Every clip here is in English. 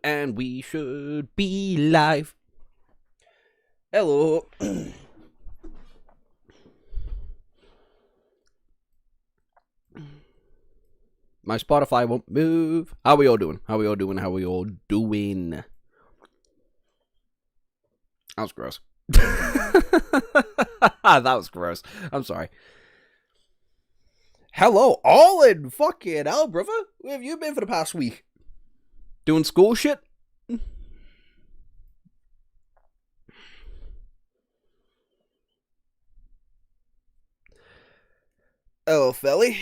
And we should be live. Hello. My Spotify won't move. How we all doing? How we all doing? How we all doing? That was gross. That was gross. I'm sorry. Hello, Olin. Fucking hell, brother. Where have you been for the past week? Doing school shit? Hello, Felly.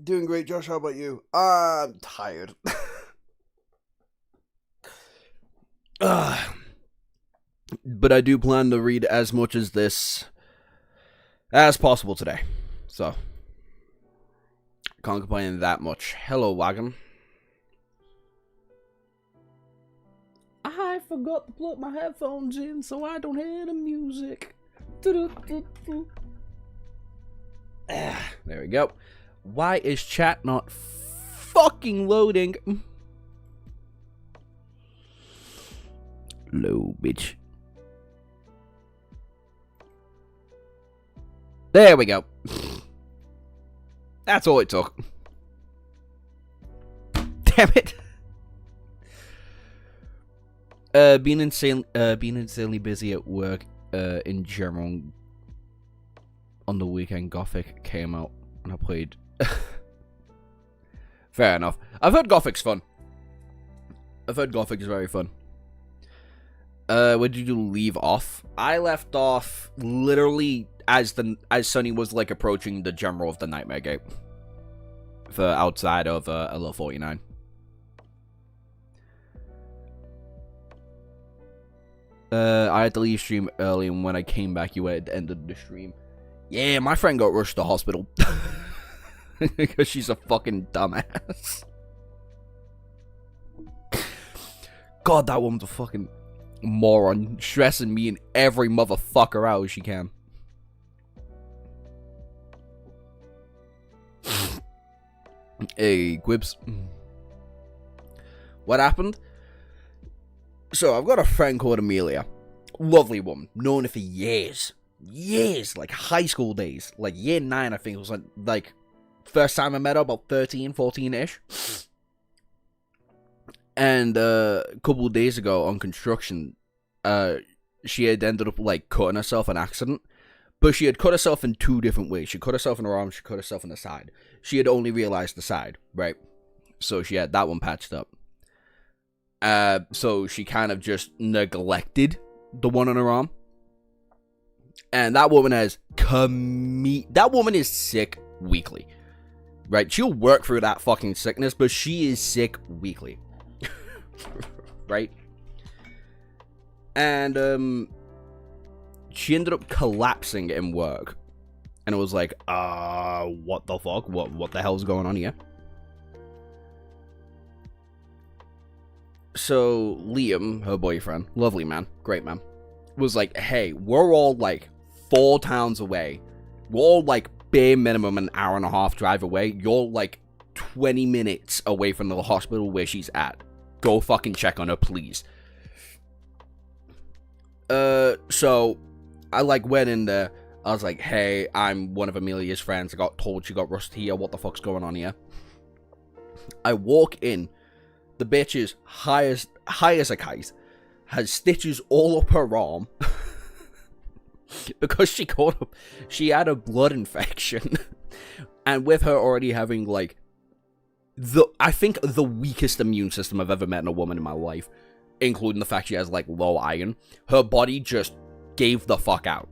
Doing great, Josh. How about you? I'm tired. But I do plan to read as much as this as possible today. So, can't complain that much. Hello, Wagon. I forgot to plug my headphones in so I don't hear the music. There we go. Why is chat not fucking loading? Low, bitch. There we go. That's all it took. Damn it. Being insanely busy at work, in general. On the weekend, Gothic came out and I played. Fair enough. I've heard Gothic's fun. I've heard Gothic is very fun. Where did you leave off? I left off literally as Sunny was like approaching the general of the Nightmare Gate. For outside of LO49. I had to leave stream early, and when I came back, you had ended the stream. Yeah, my friend got rushed to hospital. Because she's a fucking dumbass. God, that woman's a fucking moron. Stressing me and every motherfucker out as she can. Hey, Quibs. What happened? So, I've got a friend called Amelia. Lovely woman. Known her for years. Years. Like, high school days. Like, year 9, I think. It was like first time I met her, about 13, 14-ish. And, a couple of days ago on construction, she had ended up, like, cutting herself in an accident. But she had cut herself in 2 different ways. She cut herself in her arm, she cut herself in the side. She had only realized the side, right? So she had that one patched up. So she kind of just neglected the one on her arm. And that woman has that woman is sick weekly. Right? She'll work through that fucking sickness, but she is sick weekly. Right? And, she ended up collapsing in work. And it was like, what the fuck? What the hell's going on here? So, Liam, her boyfriend, lovely man, great man, was like, hey, we're all like 4 towns away. We're all like bare minimum an hour and a half drive away. You're like 20 minutes away from the hospital where she's at. Go fucking check on her, please. So I like went in there. I was like, hey, I'm one of Amelia's friends. I got told she got rushed here. What the fuck's going on here? I walk in. The bitch is high as a kite. Has stitches all up her arm. Because she had a blood infection. And with her already having, like, I think the weakest immune system I've ever met in a woman in my life. Including the fact she has, like, low iron. Her body just gave the fuck out.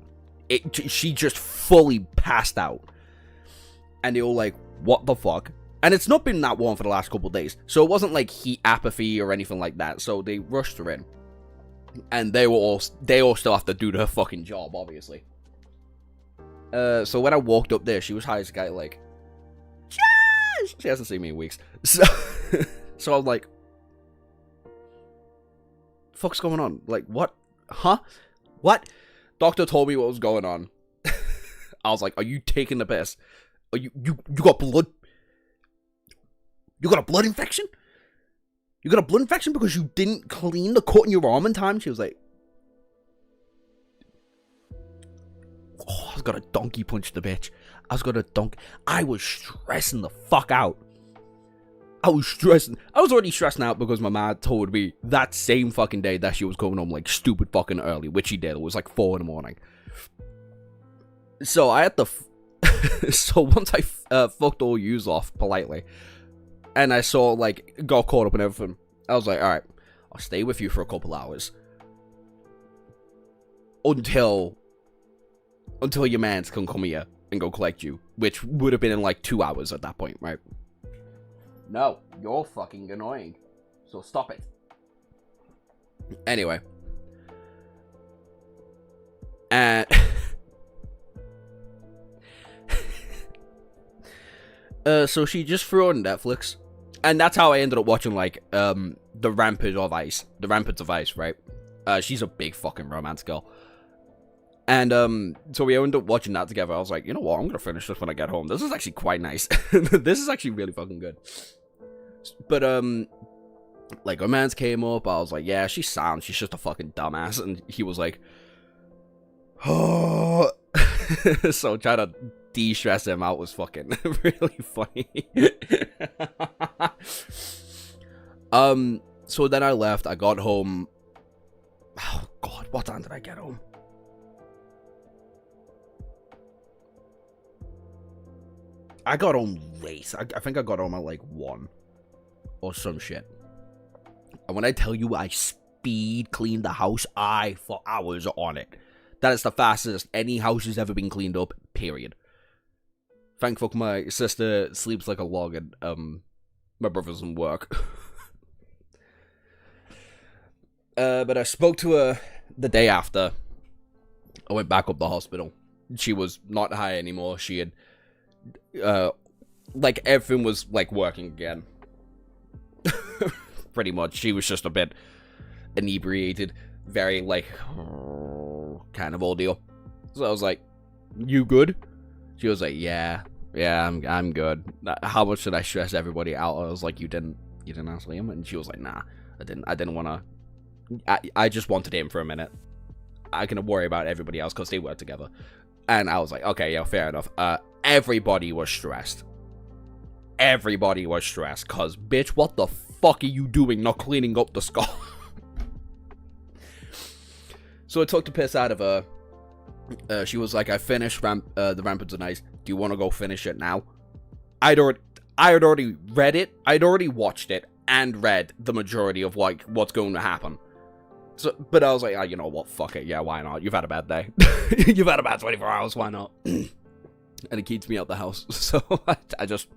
She just fully passed out. And they were like, what the fuck? And it's not been that warm for the last couple of days. So it wasn't like heat apathy or anything like that. So they rushed her in. And they all still have to do their fucking job, obviously. So when I walked up there, she was high as a guy, like, Josh! She hasn't seen me in weeks. So, so I was like, fuck's going on? Like, what? Huh? What? Doctor told me what was going on. I was like, are you taking the piss? You got blood? You got a blood infection? You got a blood infection because you didn't clean the cut in your arm in time? She was like, oh, I was gonna donkey punch the bitch. I was stressing the fuck out. I was already stressing out because my mom told me that same fucking day that she was going home like stupid fucking early, which she did. It was like 4 in the morning. So I had to, so once I fucked all yous off politely, and I saw, like, got caught up in everything, I was like, alright, I'll stay with you for a couple hours. Until your mans can come here and go collect you. Which would have been in, like, 2 hours at that point, right? No, you're fucking annoying. So stop it. Anyway. And... so she just threw on Netflix. And that's how I ended up watching, like, The Rampage of Ice. The Ramparts of Ice, right? She's a big fucking romance girl. And, so we ended up watching that together. I was like, you know what? I'm gonna finish this when I get home. This is actually quite nice. This is actually really fucking good. But, like, her mans came up. I was like, yeah, she's sound. She's just a fucking dumbass. And he was like, oh. So trying to de-stress him out was fucking really funny. So then I left. I got home. Oh, God. What time did I get home? I got home late. I think I got home at like 1 or some shit. And when I tell you I speed cleaned the house, for hours on it. That is the fastest any house has ever been cleaned up, period. Thank fuck my sister sleeps like a log and my brother's in work. But I spoke to her the day after. I went back up the hospital. She was not high anymore. She had like everything was like working again. Pretty much. She was just a bit inebriated, very like kind of ordeal. So I was like, "You good?" She was like, "Yeah, I'm good. How much should I stress everybody out?" I was like, "You didn't ask Liam?" And she was like, "Nah, I didn't want to. I just wanted him for a minute. I can worry about everybody else because they work together." And I was like, "Okay, yeah, fair enough." Everybody was stressed. Everybody was stressed because, bitch, what the fuck are you doing not cleaning up the scar? So I took the piss out of her. She was like, I finished the Ramparts of Ice. Do you want to go finish it now? I had already read it. I'd already watched it and read the majority of like what's going to happen. So, but I was like, oh, you know what? Fuck it. Yeah, why not? You've had a bad day. You've had a bad 24 hours. Why not? And it keeps me out the house. So I just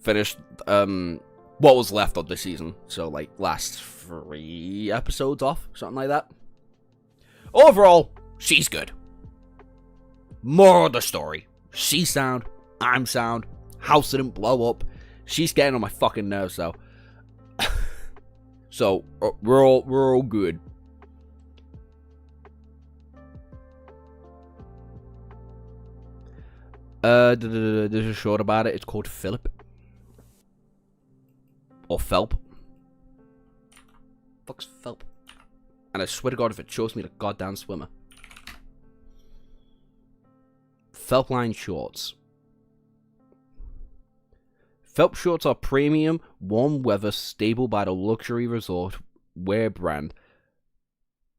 finished what was left of the season. So like last 3 episodes off, something like that. Overall, she's good. More of the story. She's sound. I'm sound. House didn't blow up. She's getting on my fucking nerves though. So we're all good. There's a short about it. It's called Philip. Or Phelp. Fuck's Phelp. And I swear to God, if it shows me the goddamn swimmer. Phelp line shorts. Phelp shorts are premium, warm weather, stable by the luxury resort wear brand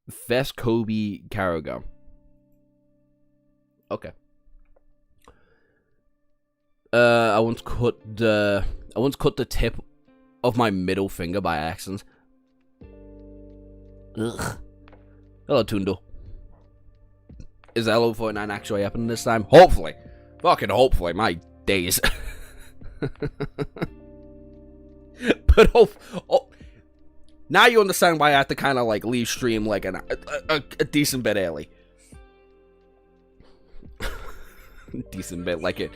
Vescovi Cargo. Okay. I once cut the tip of my middle finger by accident. Ugh. Hello, Tundle. Is LO49 actually happening this time? Hopefully. Fucking hopefully. My days. But now you understand why I have to kind of like leave stream like a decent bit early. Decent bit like it.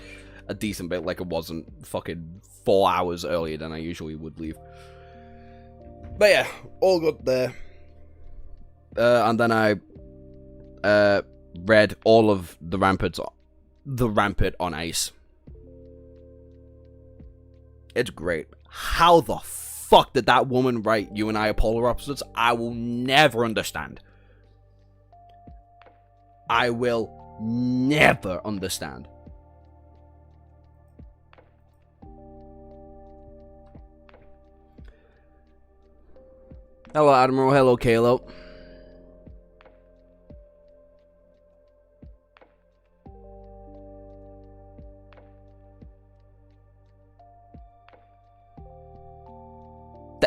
A decent bit like it wasn't fucking 4 hours earlier than I usually would leave. But yeah, all good there. And then I read all of the Rampart on Ice. It's great. How the fuck did that woman write "You and I are polar opposites"? I will never understand. I will never understand. Hello, Admiral. Hello, Kalo.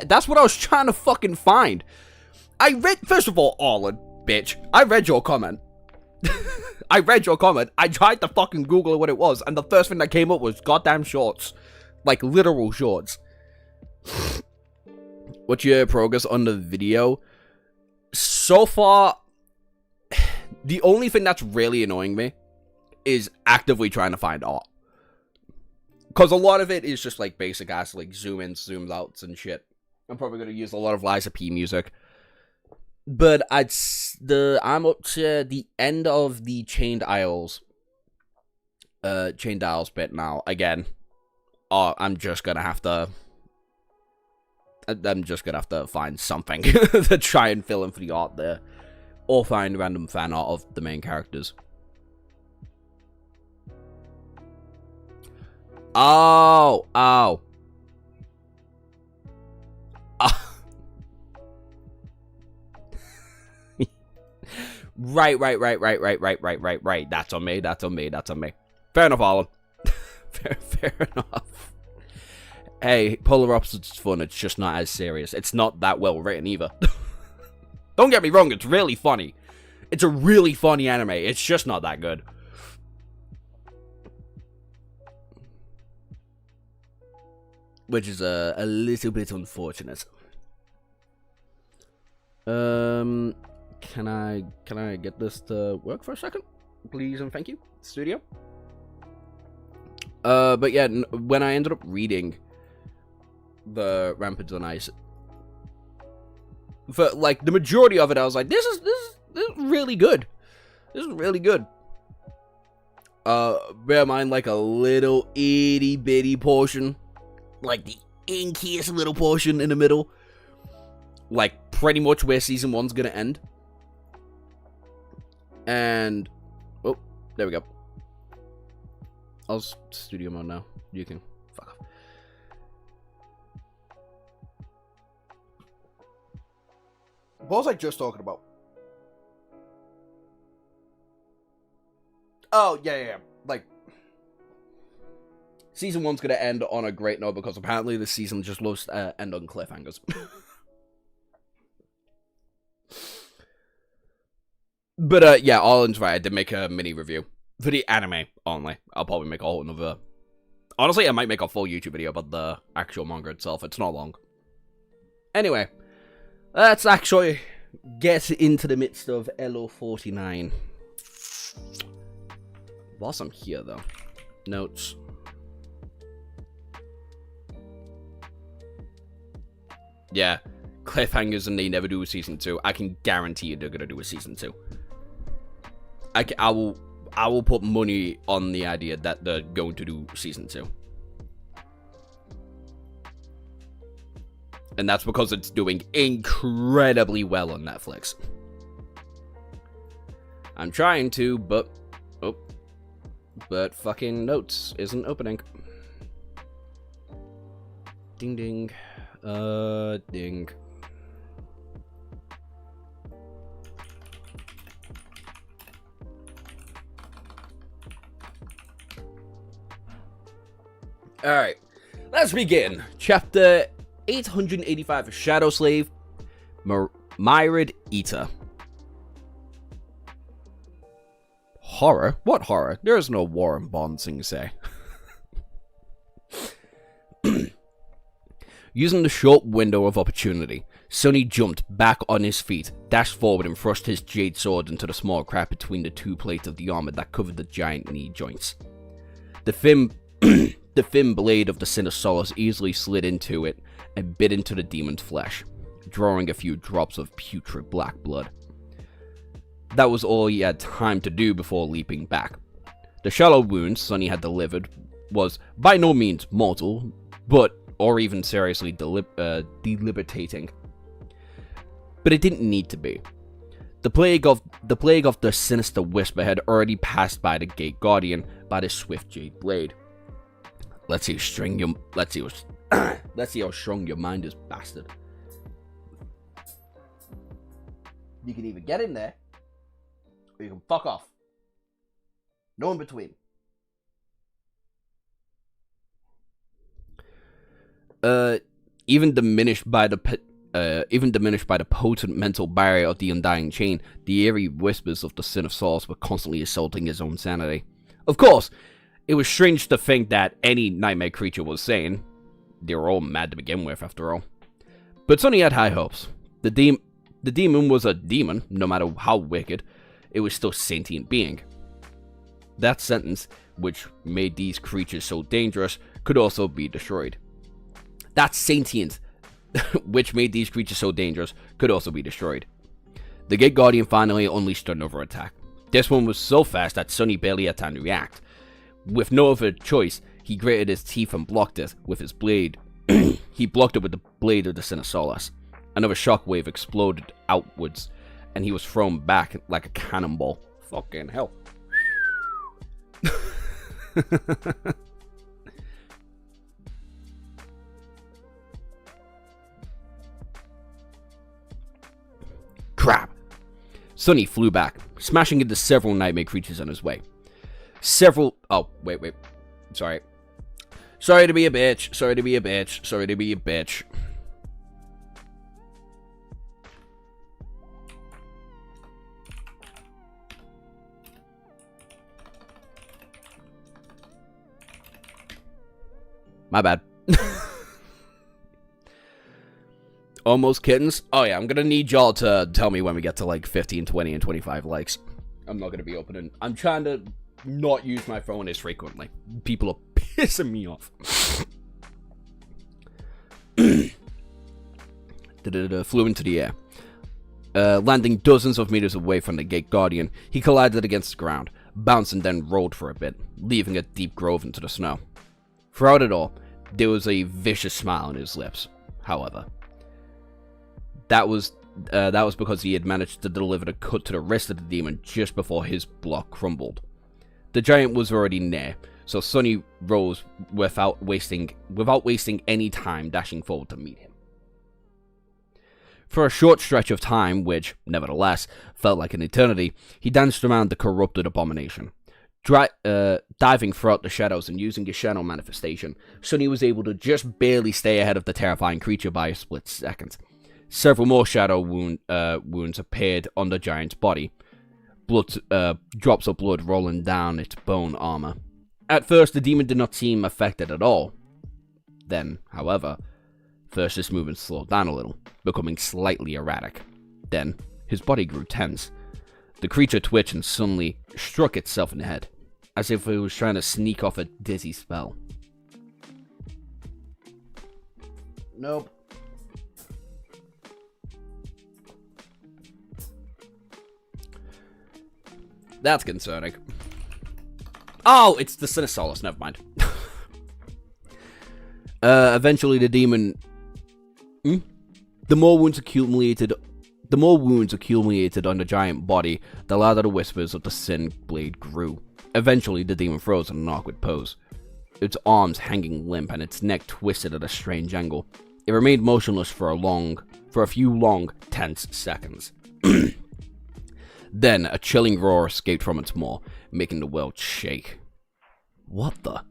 That's what I was trying to fucking find. First of all, Arlen, bitch, I read your comment. I read your comment. I tried to fucking Google what it was, and the first thing that came up was goddamn shorts. Like, literal shorts. What's your progress on the video? So far, the only thing that's really annoying me is actively trying to find art. Because a lot of it is just, like, basic ass, like, zoom ins, zoom outs, and shit. I'm probably going to use a lot of Liza P music. But I'm up to the end of the Chained Isles bit now. Again, I'm just going to have to find something to try and fill in for the art there. Or find random fan art of the main characters. Oh. Right. That's on me. Fair enough, Alan. Fair enough. Hey, Polar Opposites is fun, it's just not as serious. It's not that well written either. Don't get me wrong, it's really funny. It's a really funny anime, it's just not that good. Which is a little bit unfortunate. Can I get this to work for a second? Please and thank you, studio. But yeah, when I ended up reading the Ramparts on Ice, for like the majority of it, I was like, this is really good. This is really good. Bear in mind, like a little itty bitty portion, like the inkiest little portion in the middle, like pretty much where season 1's gonna end. And oh, there we go. I'll studio mode now. You can fuck off. What was I just talking about? Oh, yeah. Like, season 1's gonna end on a great note because apparently this season just loves to end on cliffhangers. But, yeah, Arlen's right. I did make a mini review. For the anime only. I'll probably make a whole another... Honestly, I might make a full YouTube video about the actual manga itself. It's not long. Anyway, let's actually get into the midst of LO49. Whilst I'm here, though. Notes. Yeah. Cliffhangers and they never do a season 2. I can guarantee you they're gonna do a season 2. I will put money on the idea that they're going to do season 2. And that's because it's doing incredibly well on Netflix. I'm trying to, but... Oh. But fucking notes isn't opening. Ding ding. Ding. Alright, let's begin. Chapter 885, Shadow Slave, Myrid Eater. Horror? What horror? There is no war in Bond, Sing say. Using the short window of opportunity, Sonny jumped back on his feet, dashed forward and thrust his jade sword into the small crack between the two plates of the armor that covered the giant knee joints. The thin blade of the Sin of Solace easily slid into it and bit into the demon's flesh, drawing a few drops of putrid black blood. That was all he had time to do before leaping back. The shallow wound Sonny had delivered was by no means mortal, or even seriously debilitating. But it didn't need to be. The plague of the sinister whisper had already passed by the Gate Guardian by the swift jade blade. Let's see how strong your mind is, bastard. You can either get in there, or you can fuck off. No in between. Even diminished by the potent mental barrier of the undying chain, the eerie whispers of the Sin of Souls were constantly assaulting his own sanity. Of course, it was strange to think that any nightmare creature was sane. They were all mad to begin with, after all. But Sonny had high hopes. The demon was a demon, no matter how wicked. It was still a sentient being. That sentence, which made these creatures so dangerous, could also be destroyed. That sentient, which made these creatures so dangerous, could also be destroyed. The Gate Guardian finally unleashed another attack. This one was so fast that Sonny barely had time to react. With no other choice, he gritted his teeth and blocked it with his blade. He blocked it with the blade of the Sin of Solace. Another shockwave exploded outwards, and he was thrown back like a cannonball. Fucking hell. Crap! Sonny flew back, smashing into several nightmare creatures on his way. Oh, wait. Sorry. Sorry to be a bitch. My bad. Almost kittens. Oh yeah, I'm gonna need y'all to tell me when we get to like 15, 20, and 25 likes. I'm not gonna be opening. I'm trying to not use my phone as frequently. People are pissing me off. Flew into the air. Landing dozens of meters away from the Gate Guardian, he collided against the ground, bounced and then rolled for a bit, leaving a deep groove into the snow. Throughout it all, there was a vicious smile on his lips, however. That was because he had managed to deliver the cut to the wrist of the demon just before his block crumbled. The giant was already near, so Sonny rose without wasting any time, dashing forward to meet him. For a short stretch of time, which, nevertheless, felt like an eternity, he danced around the corrupted abomination. Diving throughout the shadows and using his shadow manifestation, Sonny was able to just barely stay ahead of the terrifying creature by a split second. Several more shadow wounds appeared on the giant's body, drops of blood rolling down its bone armor. At first, the demon did not seem affected at all. Then, however, first his movement slowed down a little, becoming slightly erratic. Then, his body grew tense. The creature twitched and suddenly struck itself in the head, as if it was trying to sneak off a dizzy spell. Nope. That's concerning. Oh, it's the Sin of Solace, never mind. Eventually the demon... The more wounds accumulated on the giant body, the louder the whispers of the Sin Blade grew. Eventually, the demon froze in an awkward pose, its arms hanging limp and its neck twisted at a strange angle. It remained motionless for a few long, tense seconds. Then, a chilling roar escaped from its maw, making the world shake. What the?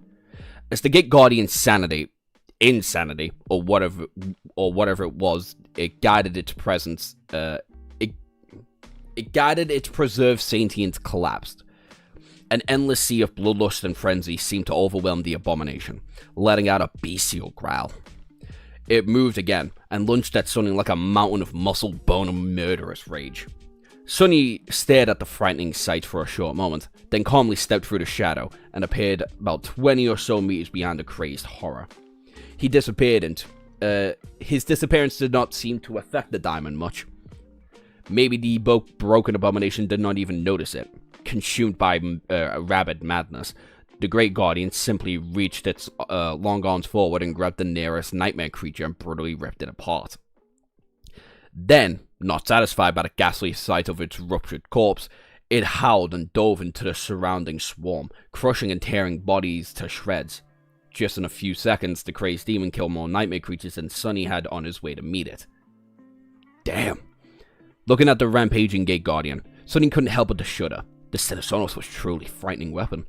As the Gate Guardian's insanity, or whatever it was, it guided its presence. It guided its preserved sentience collapsed. An endless sea of bloodlust and frenzy seemed to overwhelm the abomination, letting out a bestial growl. It moved again, and lunged at Sonny like a mountain of muscle, bone, and murderous rage. Sonny stared at the frightening sight for a short moment, then calmly stepped through the shadow, and appeared about 20 or so meters beyond the crazed horror. He disappeared, and his disappearance did not seem to affect the diamond much. Maybe the broken abomination did not even notice it. Consumed by rabid madness, The Great Guardian simply reached its long arms forward and grabbed the nearest nightmare creature and brutally ripped it apart. Then, not satisfied by the ghastly sight of its ruptured corpse, it howled and dove into the surrounding swarm, crushing and tearing bodies to shreds. Just in a few seconds, the crazed demon killed more nightmare creatures than Sonny had on his way to meet it. Damn. Looking at the rampaging Gate Guardian, Sonny couldn't help but to shudder. The Sinisonos was truly a frightening weapon.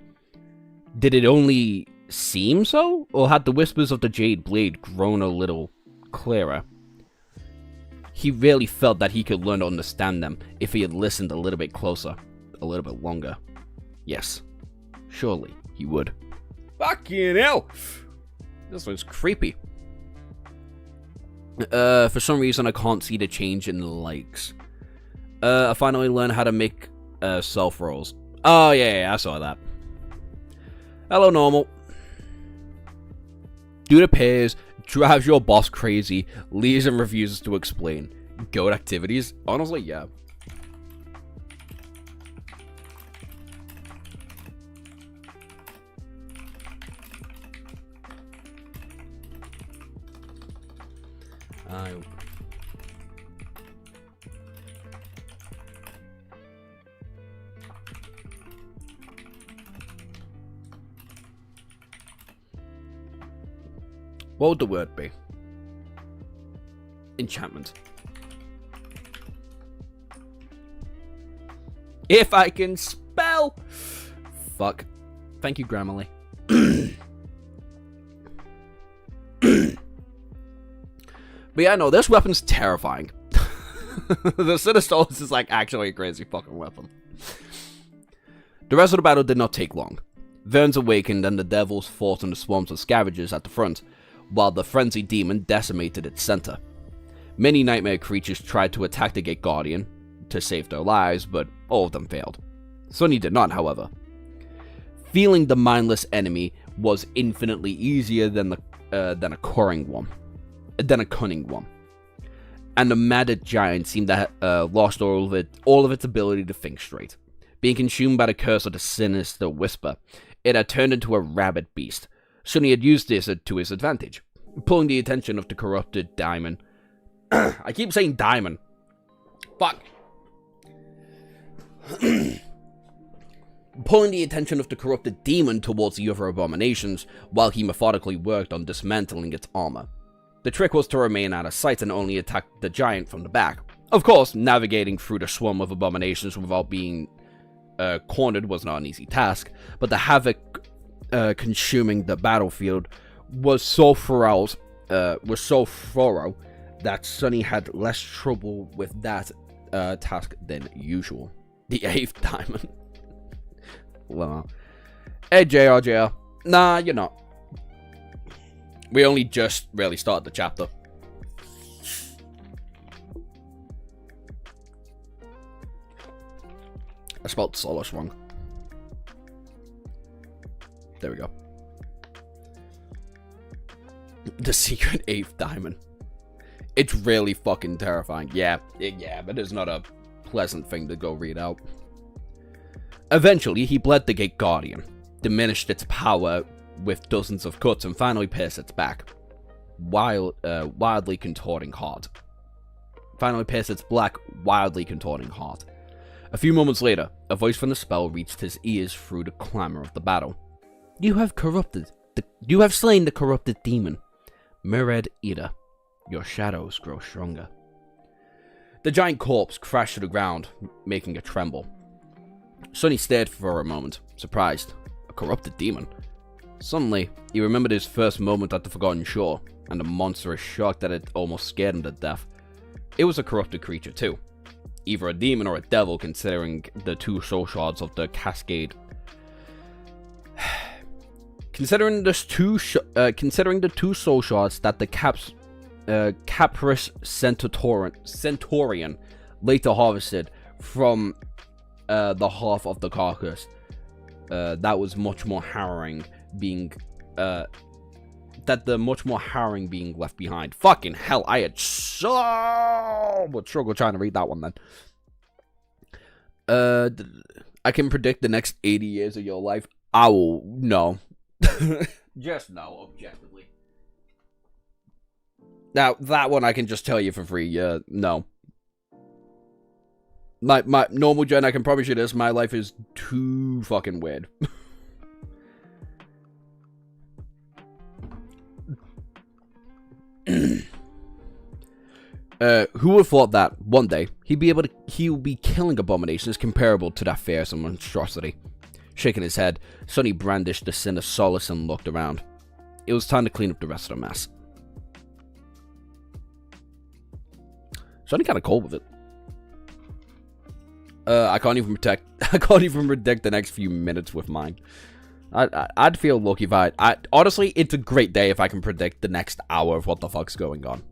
Did it only seem so? Or had the whispers of the Jade Blade grown a little clearer? He really felt that he could learn to understand them if he had listened a little bit closer, a little bit longer. Yes, surely he would. Fucking hell! This looks creepy. For some reason I can't see the change in the likes. I finally learned how to make self rolls. Oh yeah, I saw that. Hello, normal. Dude appears, drives your boss crazy, leaves and refuses to explain. Goat activities? Honestly, yeah. What would the word be? Enchantment. If I can spell! Fuck. Thank you, Grammarly. But yeah, no, this weapon's terrifying. The Sinisolos is like actually a crazy fucking weapon. The rest of the battle did not take long. Verns awakened and the devils fought in the swarms of scavengers at the front, while the frenzied demon decimated its center. Many nightmare creatures tried to attack the Gate Guardian to save their lives, but all of them failed. Sonny did not, however. Feeling the mindless enemy was infinitely easier than a cunning one. And the matted giant seemed to have lost all of its ability to think straight. Being consumed by the curse of the sinister whisper, it had turned into a rabid beast. Sonny had used this to his advantage, pulling the attention of the corrupted diamond. I keep saying diamond. Fuck. Pulling the attention of the corrupted demon towards the other abominations, while he methodically worked on dismantling its armor. The trick was to remain out of sight and only attack the giant from the back. Of course, navigating through the swarm of abominations without being cornered was not an easy task, but the havoc consuming the battlefield was so thorough that Sonny had less trouble with that task than usual. The 8th diamond. Well, hey JR. Nah, you're not. We only just really started the chapter. I spelled Solace wrong. There we go. The secret 8th diamond. It's really fucking terrifying. Yeah, but it's not a pleasant thing to go read out. Eventually, he bled the Gate Guardian, diminished its power with dozens of cuts, and finally pierced its back. Wildly contorting heart. Finally pierced its black, wildly contorting heart. A few moments later, a voice from the spell reached his ears through the clamor of the battle. You have slain the corrupted demon. Mured Eater, your shadows grow stronger. The giant corpse crashed to the ground, making it tremble. Sonny stared for a moment, surprised. A corrupted demon? Suddenly, he remembered his first moment at the Forgotten Shore, and the monstrous shock that had almost scared him to death. It was a corrupted creature too. Either a demon or a devil, considering the 2 soul shards of the Cascade. Considering the 2 soul shards that the Caprous Centaurian later harvested from the half of the carcass, that was much more harrowing being left behind. Fucking hell, I had so much struggle trying to read that one then. I can predict the next 80 years of your life. I will, no. Just no, objectively. Now, that one I can just tell you for free, no. My normal gen, I can promise you this, my life is too fucking weird. Who would have thought that one day he would be killing abominations comparable to that fearsome monstrosity? Shaking his head, Sonny brandished the sin of solace and looked around. It was time to clean up the rest of the mess. Sonny kind of cold with it. I can't even predict the next few minutes with mine. I'd feel lucky if I honestly, it's a great day if I can predict the next hour of what the fuck's going on.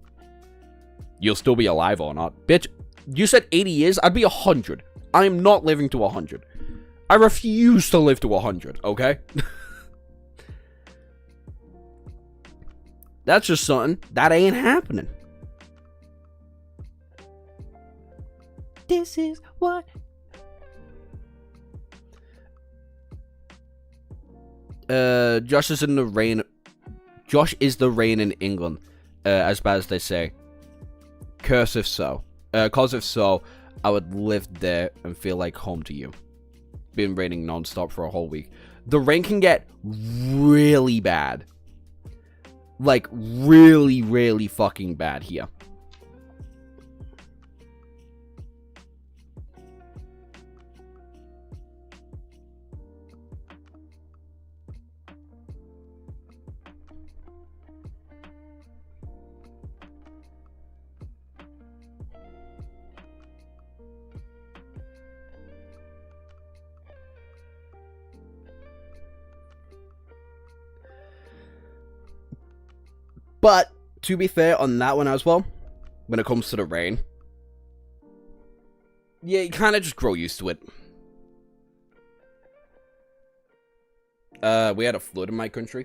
You'll still be alive or not. Bitch, you said 80 years? I'd be 100. I am not living to 100. I refuse to live to 100, okay? That's just something that ain't happening. This is what... Josh is in the rain. Josh is the rain in England, as bad as they say. Cause if so, I would live there and feel like home to you. Been raining non-stop for a whole week. The rain can get really bad. Like, really, really fucking bad here. But, to be fair on that one as well, when it comes to the rain, yeah, you kind of just grow used to it. We had a flood in my country.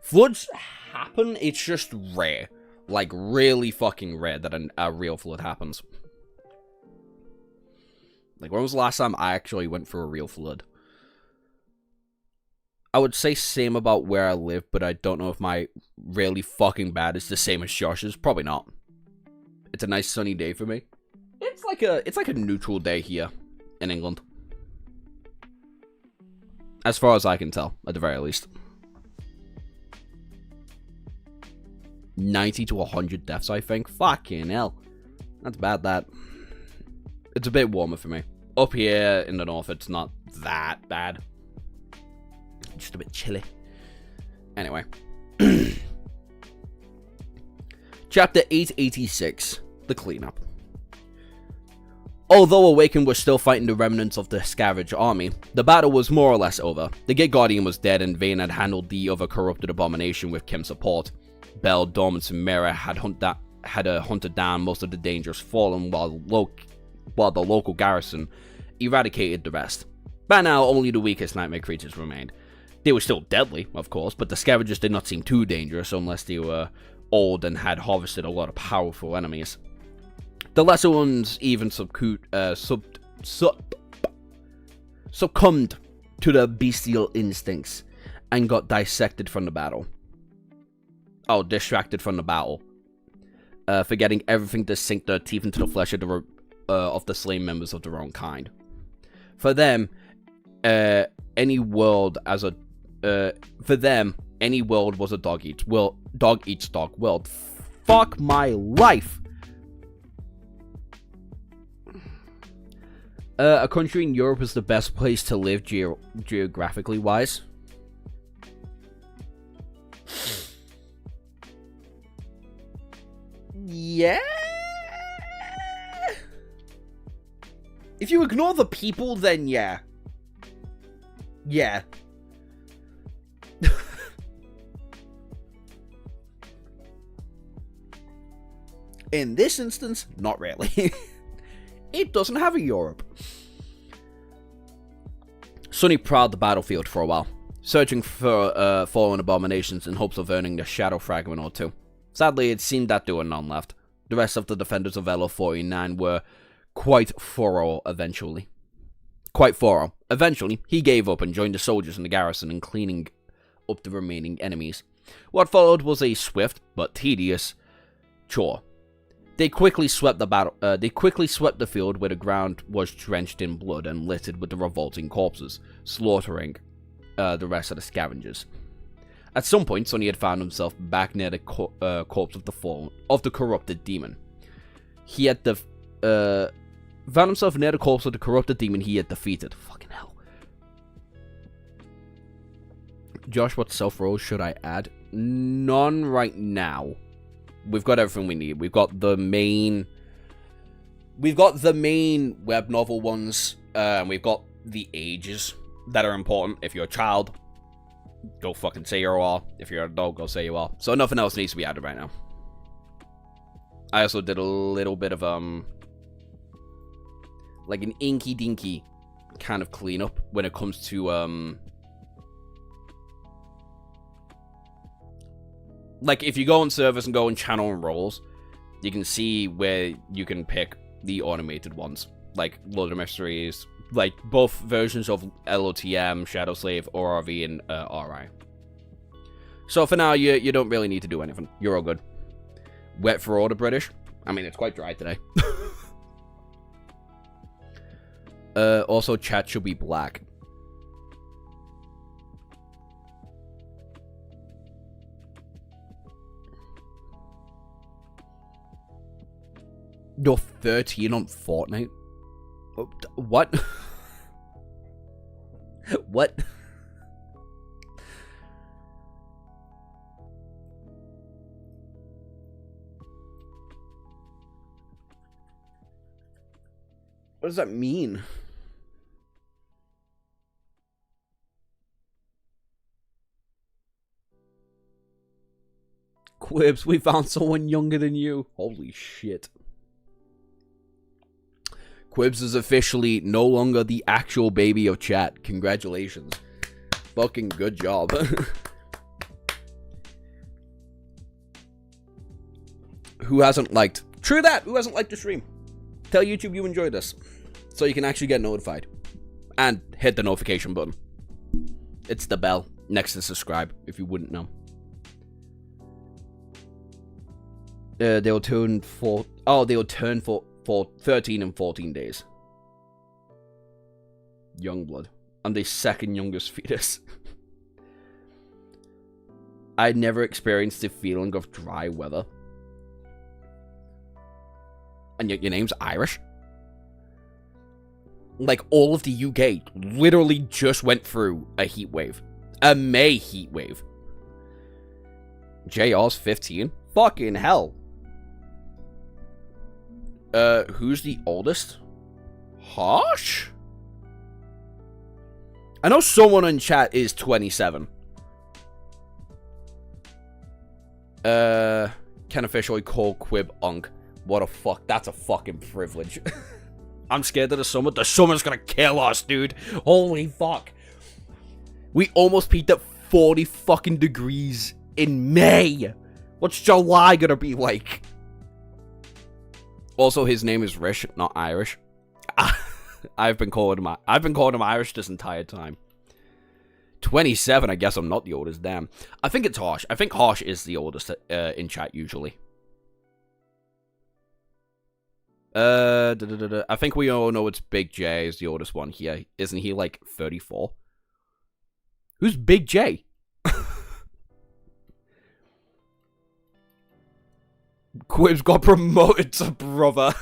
Floods happen, it's just rare. Like, really fucking rare that a real flood happens. Like, when was the last time I actually went for a real flood? I would say same about where I live, but I don't know if my really fucking bad is the same as Josh's. Probably not. It's a nice sunny day for me. It's like a neutral day here in England. As far as I can tell, at the very least. 90 to 100 deaths, I think. Fucking hell. That's bad, that. It's a bit warmer for me. Up here in the north, it's not that bad. Just a bit chilly. Anyway. Chapter 886. The Cleanup. Although Awakened was still fighting the remnants of the Scavenge army, the battle was more or less over. The Gate Guardian was dead and Vayne had handled the other corrupted abomination with Kim's support. Bell, Dormant, and Mira had hunted down most of the dangerous fallen while the local garrison eradicated the rest. By now, only the weakest nightmare creatures remained. They were still deadly, of course, but the scavengers did not seem too dangerous unless they were old and had harvested a lot of powerful enemies. The lesser ones even succumbed to their bestial instincts and got distracted from the battle. Forgetting everything to sink their teeth into the flesh of the slain members of their own kind. For them, any world was a dog eats dog world. Fuck my life. A country in Europe is the best place to live geographically wise. Yeah. If you ignore the people, then yeah. Yeah. In this instance, not really. It doesn't have a Europe. Sonny prowled the battlefield for a while, searching for fallen abominations in hopes of earning a shadow fragment or two. Sadly, it seemed that there were none left. The rest of the defenders of LO49 were quite thorough Eventually, he gave up and joined the soldiers in the garrison in cleaning up the remaining enemies. What followed was a swift but tedious chore. They quickly swept the field where the ground was drenched in blood and littered with the revolting corpses, slaughtering the rest of the scavengers. At some point, Sonny had found himself back near the corpse of the corrupted demon. He had found himself near the corpse of the corrupted demon he had defeated. Fucking hell. Josh, what self-roles should I add? None right now. We've got everything we need. We've got the main web novel ones. We've got the ages that are important. If you're a child, go fucking say you are. If you're an adult, go say you are. So nothing else needs to be added right now. I also did a little bit of like an inky dinky kind of cleanup when it comes to like if you go on servers and go on channel and roles, you can see where you can pick the automated ones, like Lord of Mysteries, like both versions of LOTM, Shadow Slave, ORV, and RI. So for now, you don't really need to do anything. You're all good. Wet for all the British. I mean, it's quite dry today. Also, chat should be black. You're 13 on Fortnite? What? What? What does that mean? Quibs, we found someone younger than you. Holy shit. Quibs is officially no longer the actual baby of chat. Congratulations. Fucking good job. Who hasn't liked? True that! Who hasn't liked the stream? Tell YouTube you enjoyed this, so you can actually get notified. And hit the notification button. It's the bell next to subscribe, if you wouldn't know. They'll turn for 13 and 14 days. Youngblood. I'm the second youngest fetus. I'd never experienced the feeling of dry weather. And yet your name's Irish? Like, all of the UK literally just went through a heat wave. A May heat wave. JR's 15? Fucking hell. Who's the oldest? Harsh? I know someone in chat is 27. Can officially call Quib Unk. What a fuck. That's a fucking privilege. I'm scared of the summer. The summer's gonna kill us, dude. Holy fuck. We almost peaked at 40 fucking degrees in May. What's July gonna be like? Also, his name is Rish, not Irish. I've been calling him Irish this entire time. 27, I guess I'm not the oldest, damn. I think it's Harsh. I think Harsh is the oldest in chat, usually. I think we all know it's Big J is the oldest one here. Isn't he, like, 34? Who's Big J? Quibs got promoted to brother.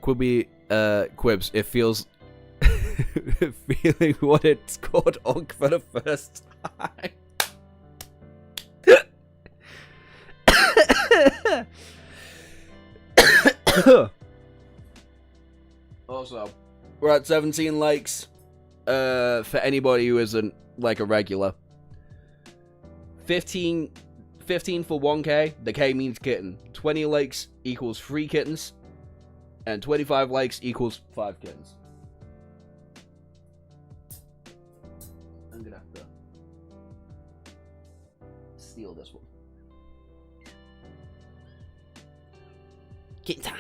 Quibs, it feels... feeling what it's called Unk for the first time. Also, we're at 17 likes. For anybody who isn't, like, a regular. 15 for 1k. The K means kitten. 20 likes equals 3 kittens. And 25 likes equals 5 kittens. I'm gonna have to steal this one. Kitten time.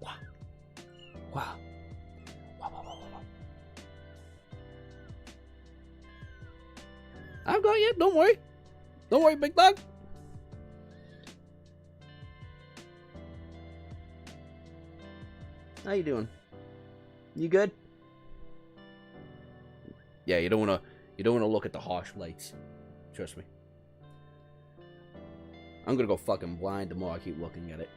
Wow. got you. Don't worry. Don't worry, big dog. How you doing? You good? Yeah, you don't wanna look at the harsh lights. Trust me. I'm gonna go fucking blind the more I keep looking at it.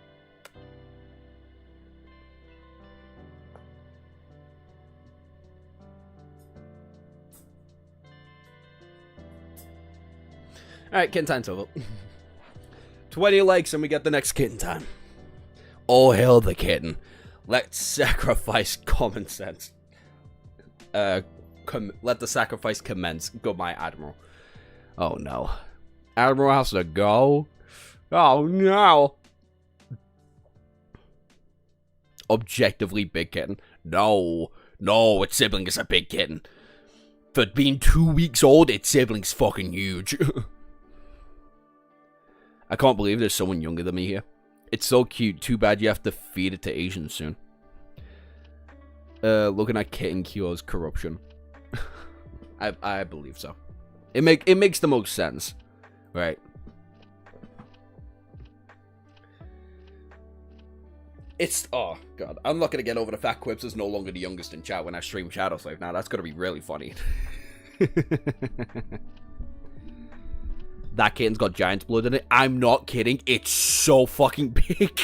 Alright, kitten time's over. 20 likes and we get the next kitten time. Oh, hail the kitten. Let's sacrifice common sense. Let the sacrifice commence. Goodbye, Admiral. Oh, no. Admiral has to go? Oh, no. Objectively big kitten. No. No, its sibling is a big kitten. For being 2 weeks old, its sibling's fucking huge. I can't believe there's someone younger than me here. It's so cute. Too bad you have to feed it to Asians soon. Looking at kitten cures corruption. I believe so. It makes the most sense, right? It's oh god. I'm not gonna get over the fact Quips is no longer the youngest in chat when I stream Shadow Slave. Now that's gonna be really funny. That kitten's got giant's blood in it. I'm not kidding. It's so fucking big.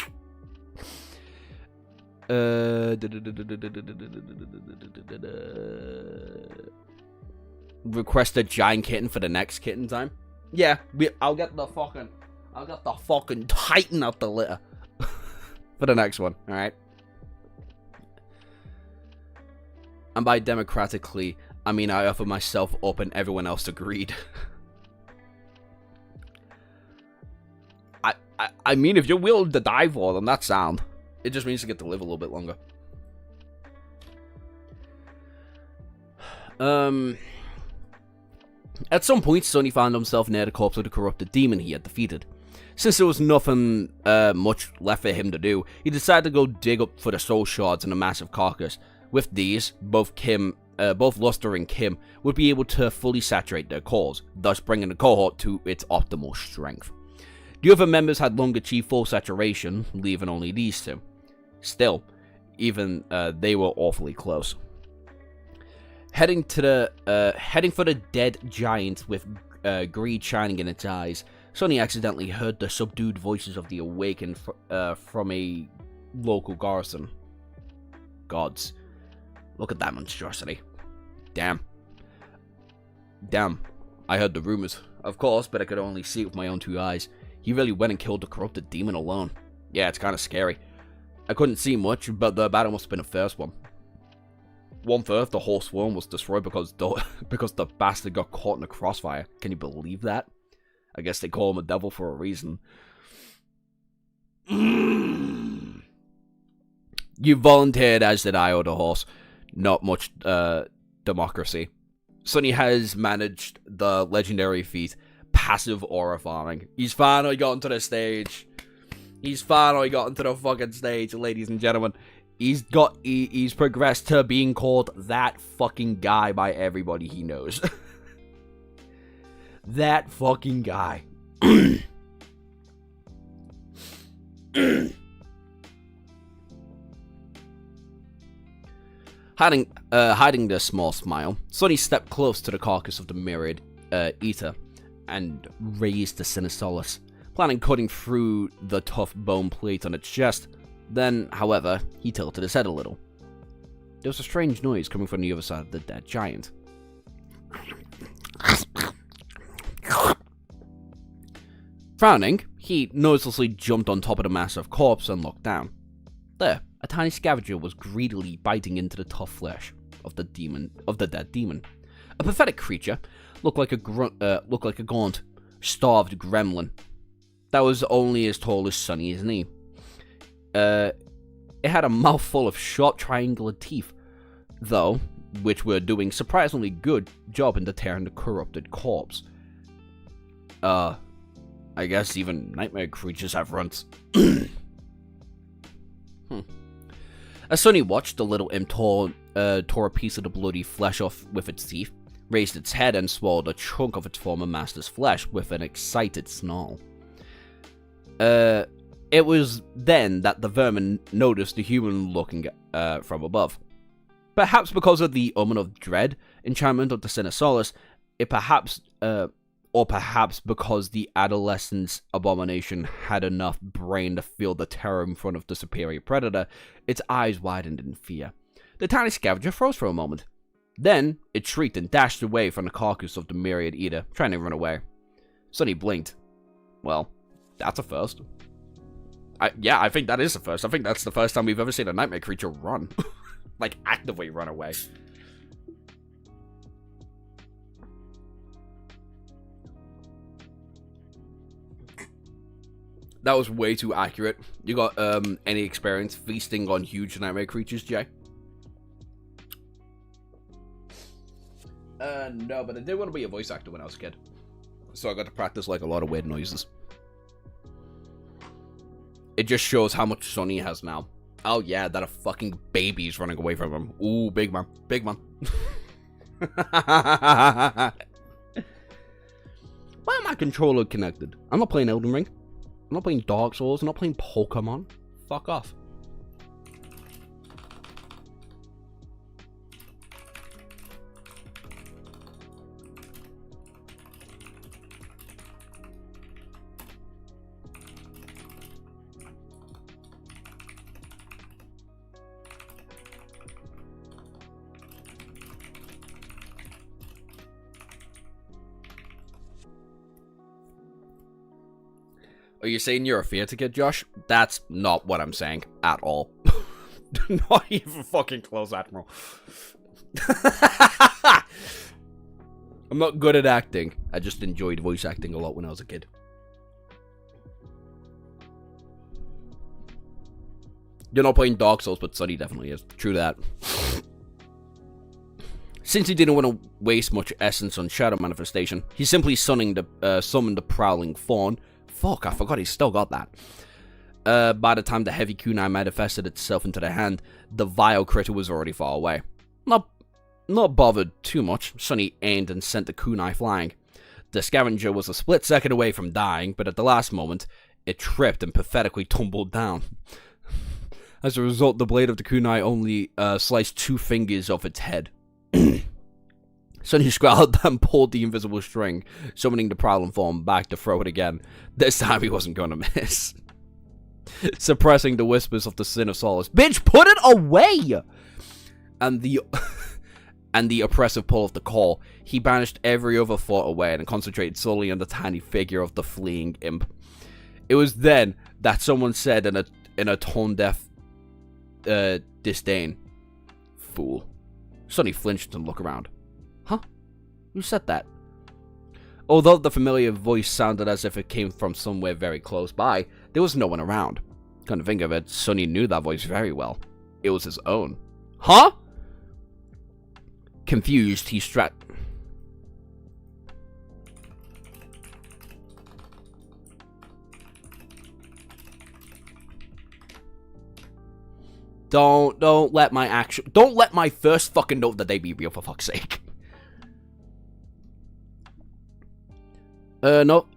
Request a giant kitten for the next kitten time. Yeah, I'll get the fucking Titan out the litter for the next one. All right. And by democratically, I mean I offer myself up and everyone else agreed. I mean, if you're willing to die for them, that's sound. It just means to get to live a little bit longer. At some point, Sonny found himself near the corpse of the corrupted demon he had defeated. Since there was nothing much left for him to do, he decided to go dig up for the soul shards in a massive carcass. With these, both Luster and Kim would be able to fully saturate their cores, thus bringing the cohort to its optimal strength. The other members had long achieved full saturation, leaving only these two. Still, even they were awfully close. Heading for the dead giant with greed shining in its eyes, Sonny accidentally heard the subdued voices of the awakened from a local garrison. Gods. Look at that monstrosity. Damn. I heard the rumors, of course, but I could only see it with my own 2 eyes. He really went and killed the corrupted demon alone. Yeah, it's kind of scary. I couldn't see much, but the battle must have been a fierce one. 1/3 the whole swarm was destroyed because the bastard got caught in the crossfire. Can you believe that? I guess they call him a devil for a reason. You volunteered, as did I, or the horse. Not much democracy. Sonny has managed the legendary feat, passive aura farming. He's finally gotten to the stage. He's finally gotten to the fucking stage, ladies and gentlemen. He's progressed to being called that fucking guy by everybody he knows. That fucking guy. Hiding their small smile, Sonny stepped close to the carcass of the mirrored eater and raised the Sinisolus, planning cutting through the tough bone plate on its chest. Then, however, he tilted his head a little. There was a strange noise coming from the other side of the dead giant. Frowning, he noiselessly jumped on top of the massive corpse and looked down. There, a tiny scavenger was greedily biting into the tough flesh of the dead demon. A pathetic creature, looked like a gaunt, starved gremlin that was only as tall as Sonny's knee. It had a mouthful of sharp triangular teeth, though, which were doing surprisingly good job in deterring the corrupted corpse. I guess even nightmare creatures have runts. As Sonny watched, the little imp tore a piece of the bloody flesh off with its teeth. raised its head and swallowed a chunk of its former master's flesh with an excited snarl. It was then that the vermin noticed the human looking from above. Perhaps because of the omen of dread enchantment of the Sinosaurus, or perhaps because the adolescent's abomination had enough brain to feel the terror in front of the superior predator, its eyes widened in fear. The tiny scavenger froze for a moment. Then, it shrieked and dashed away from the carcass of the myriad eater, trying to run away. Sonny blinked. Well, that's a first. I think that is a first. I think that's the first time we've ever seen a nightmare creature run. Like, actively run away. That was way too accurate. You got any experience feasting on huge nightmare creatures, Jay? No, but I did want to be a voice actor when I was a kid. So I got to practice, like, a lot of weird noises. It just shows how much Sonny has now. Oh, yeah, that a fucking baby's running away from him. Ooh, big man. Big man. Why am my controller connected? I'm not playing Elden Ring. I'm not playing Dark Souls. I'm not playing Pokemon. Fuck off. Are you saying you're a theater kid, Josh? That's not what I'm saying at all. Not even fucking close, Admiral. I'm not good at acting. I just enjoyed voice acting a lot when I was a kid. You're not playing Dark Souls, but Sonny definitely is. True that. Since he didn't want to waste much essence on shadow manifestation, he simply summoned the prowling fawn. Fuck, I forgot he still got that. By the time the heavy kunai manifested itself into the hand, the vile critter was already far away. Not bothered too much, Sonny aimed and sent the kunai flying. The scavenger was a split second away from dying, but at the last moment, it tripped and pathetically tumbled down. As a result, the blade of the kunai only sliced 2 fingers off its head. Sonny scowled and pulled the invisible string, summoning the prowling form back to throw it again. This time he wasn't going to miss. Suppressing the whispers of the Sinosaurus. Bitch, put it away! And the oppressive pull of the call, he banished every other thought away and concentrated solely on the tiny figure of the fleeing imp. It was then that someone said in a tone-deaf disdain, "Fool." Sonny flinched and looked around. Huh? Who said that? Although the familiar voice sounded as if it came from somewhere very close by, there was no one around. Come to think of it, Sonny knew that voice very well. It was his own. Huh? Confused, he Don't let my first fucking note of the day be real, for fuck's sake. No.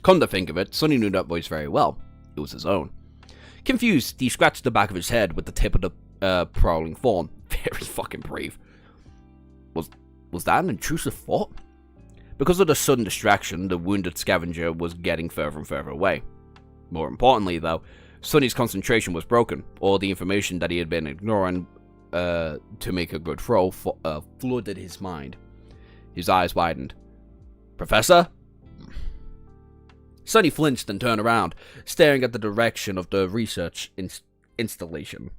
Come to think of it, Sonny knew that voice very well. It was his own. Confused, he scratched the back of his head with the tip of the prowling fawn. Very fucking brave. Was that an intrusive thought? Because of the sudden distraction, the wounded scavenger was getting further and further away. More importantly, though, Sonny's concentration was broken. All the information that he had been ignoring to make a good throw flooded his mind. His eyes widened. Professor? Sonny flinched and turned around, staring at the direction of the research installation.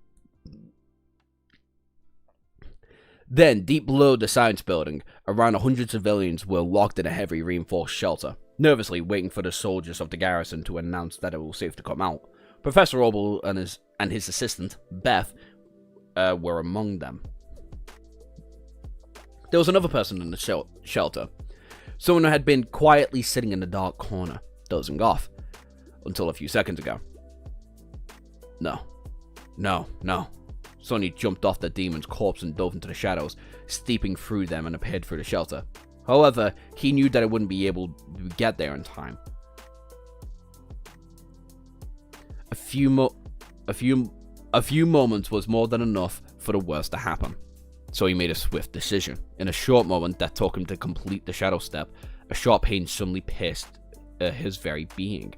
Then, deep below the science building, around 100 civilians were locked in a heavy reinforced shelter, nervously waiting for the soldiers of the garrison to announce that it was safe to come out. Professor Obel and his assistant, Beth, were among them. There was another person in the shelter, someone who had been quietly sitting in the dark corner, dozing off, until a few seconds ago. No. Sonny jumped off the demon's corpse and dove into the shadows, steeping through them and appeared through the shelter. However, he knew that it wouldn't be able to get there in time. A few moments was more than enough for the worst to happen. So he made a swift decision. In a short moment that took him to complete the shadow step, a sharp pain suddenly pierced his very being.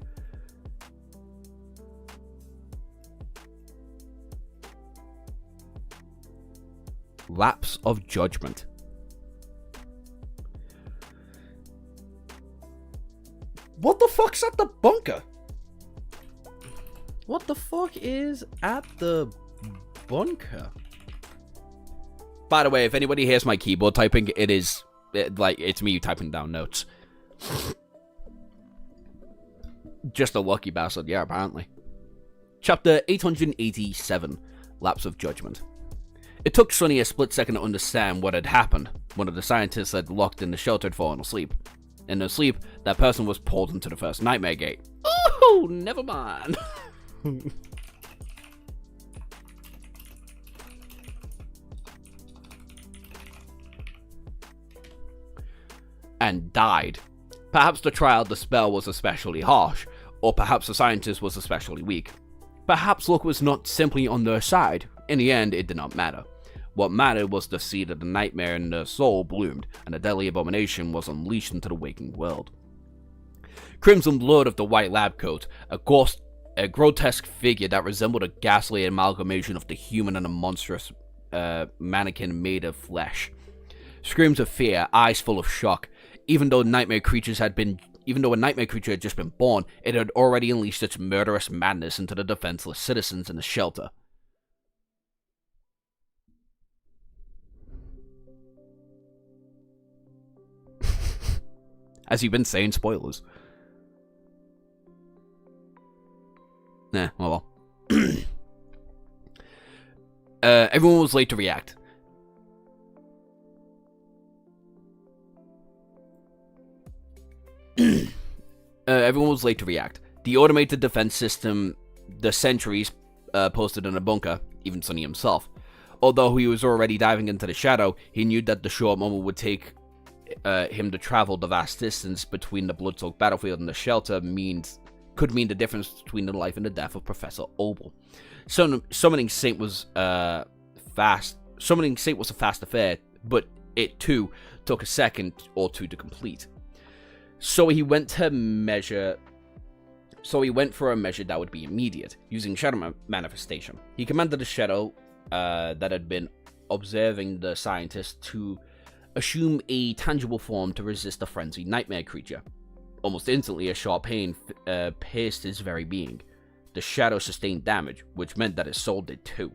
Lapse of judgment. What the fuck's at the bunker? What the fuck is at the bunker? By the way, if anybody hears my keyboard typing, it's me typing down notes. Just a lucky bastard, yeah, apparently. Chapter 887, Lapse of Judgment. It took Sonny a split second to understand what had happened. One of the scientists had locked in the shelter had fallen asleep. In their sleep, that person was pulled into the first nightmare gate. Ooh, never mind. And died. Perhaps the trial of the spell was especially harsh, or perhaps the scientist was especially weak. Perhaps luck was not simply on their side. In the end, it did not matter. What mattered was the seed of the nightmare in their soul bloomed, and the deadly abomination was unleashed into the waking world. Crimson blood of the white lab coat, a grotesque figure that resembled a ghastly amalgamation of the human and a monstrous mannequin made of flesh. Screams of fear, eyes full of shock. Even though a nightmare creature had just been born, it had already unleashed its murderous madness into the defenseless citizens in the shelter. Has he been saying spoilers? Nah, oh well. Everyone was late to react. The automated defense system, the sentries posted in a bunker, even Sonny himself. Although he was already diving into the shadow, he knew that the short moment would take him to travel the vast distance between the blood-soaked battlefield and the shelter could mean the difference between the life and the death of Professor Opal. Summoning Saint was a fast affair, but it too took a second or two to complete. So he went for a measure that would be immediate, using shadow manifestation. He commanded the shadow that had been observing the scientist to assume a tangible form to resist the frenzied nightmare creature. Almost instantly, a sharp pain pierced his very being. The shadow sustained damage, which meant that his soul did too.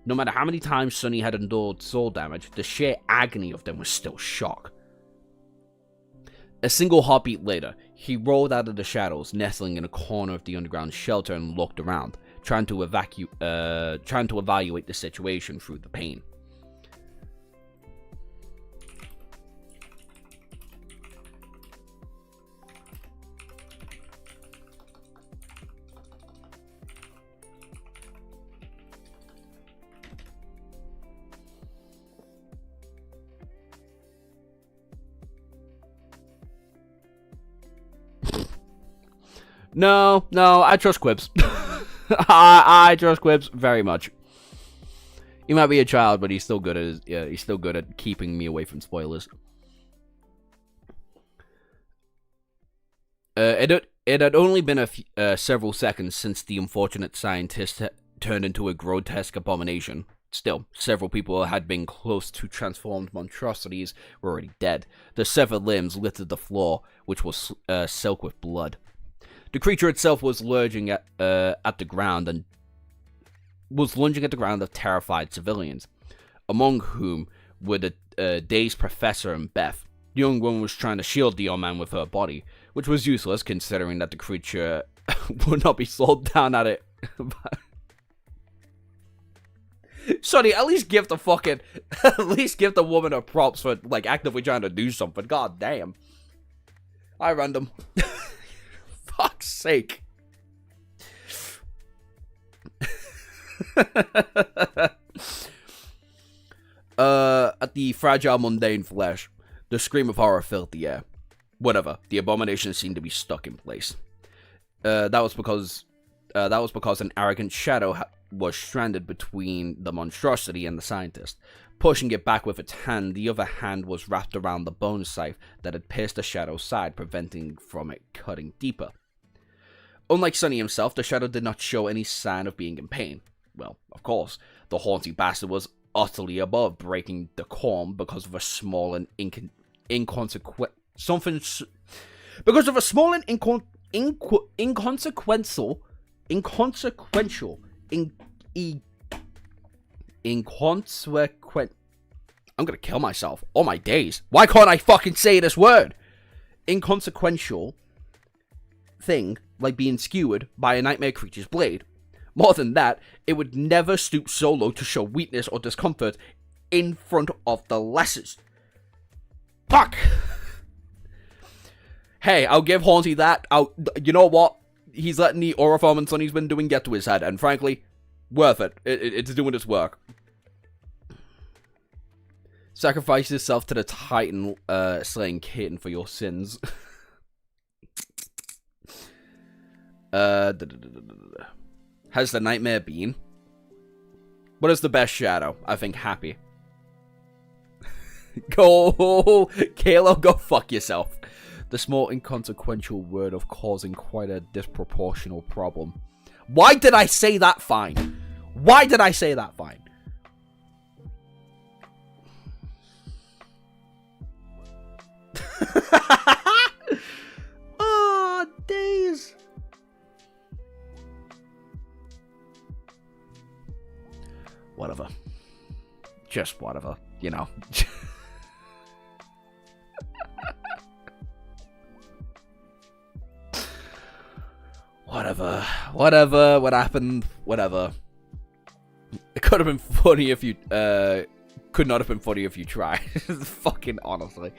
No matter how many times Sonny had endured soul damage, the sheer agony of them was still shock. A single heartbeat later, he rolled out of the shadows, nestling in a corner of the underground shelter, and looked around, trying to evaluate the situation through the pain. No, I trust Quibbs. I trust Quibbs very much. He might be a child, but he's still good at keeping me away from spoilers. It had only been several seconds since the unfortunate scientist turned into a grotesque abomination. Still, several people had been close to transformed monstrosities were already dead. The severed limbs littered the floor, which was soaked with blood. The creature itself was lunging at the ground of terrified civilians, among whom were the dazed professor and Beth. The young woman was trying to shield the old man with her body, which was useless considering that the creature would not be slowed down at it. Sonny, at least give the woman her props for actively trying to do something. God damn. Hi, random. Fuck's sake. At the fragile, mundane flesh, the scream of horror filled the air. Whatever, the abomination seemed to be stuck in place. That was because an arrogant shadow was stranded between the monstrosity and the scientist. Pushing it back with its hand, the other hand was wrapped around the bone scythe that had pierced the shadow's side, preventing from it cutting deeper. Unlike Sonny himself, the shadow did not show any sign of being in pain. Well, of course, the haunting bastard was utterly above breaking decorum because of a small and inconsequential I'm gonna kill myself. Oh my days. Why can't I fucking say this word? Inconsequential thing like being skewered by a nightmare creature's blade. More than that, it would never stoop so low to show weakness or discomfort in front of the lessers. Fuck! Hey, I'll give Haunty that. You know what? He's letting the aura and Sonny's been doing get to his head, and frankly, worth it. It's doing its work. Sacrifice yourself to the Titan, slaying kitten for your sins. Has the nightmare been? What is the best shadow? I think happy. Go, Kalo, go fuck yourself. The small inconsequential word of causing quite a disproportional problem. Why did I say that fine? Why did I say that fine? Oh, days. Whatever. Just whatever, you know. Whatever, what happened, whatever. It could have been funny if you, could not have been funny if you tried. Fucking honestly.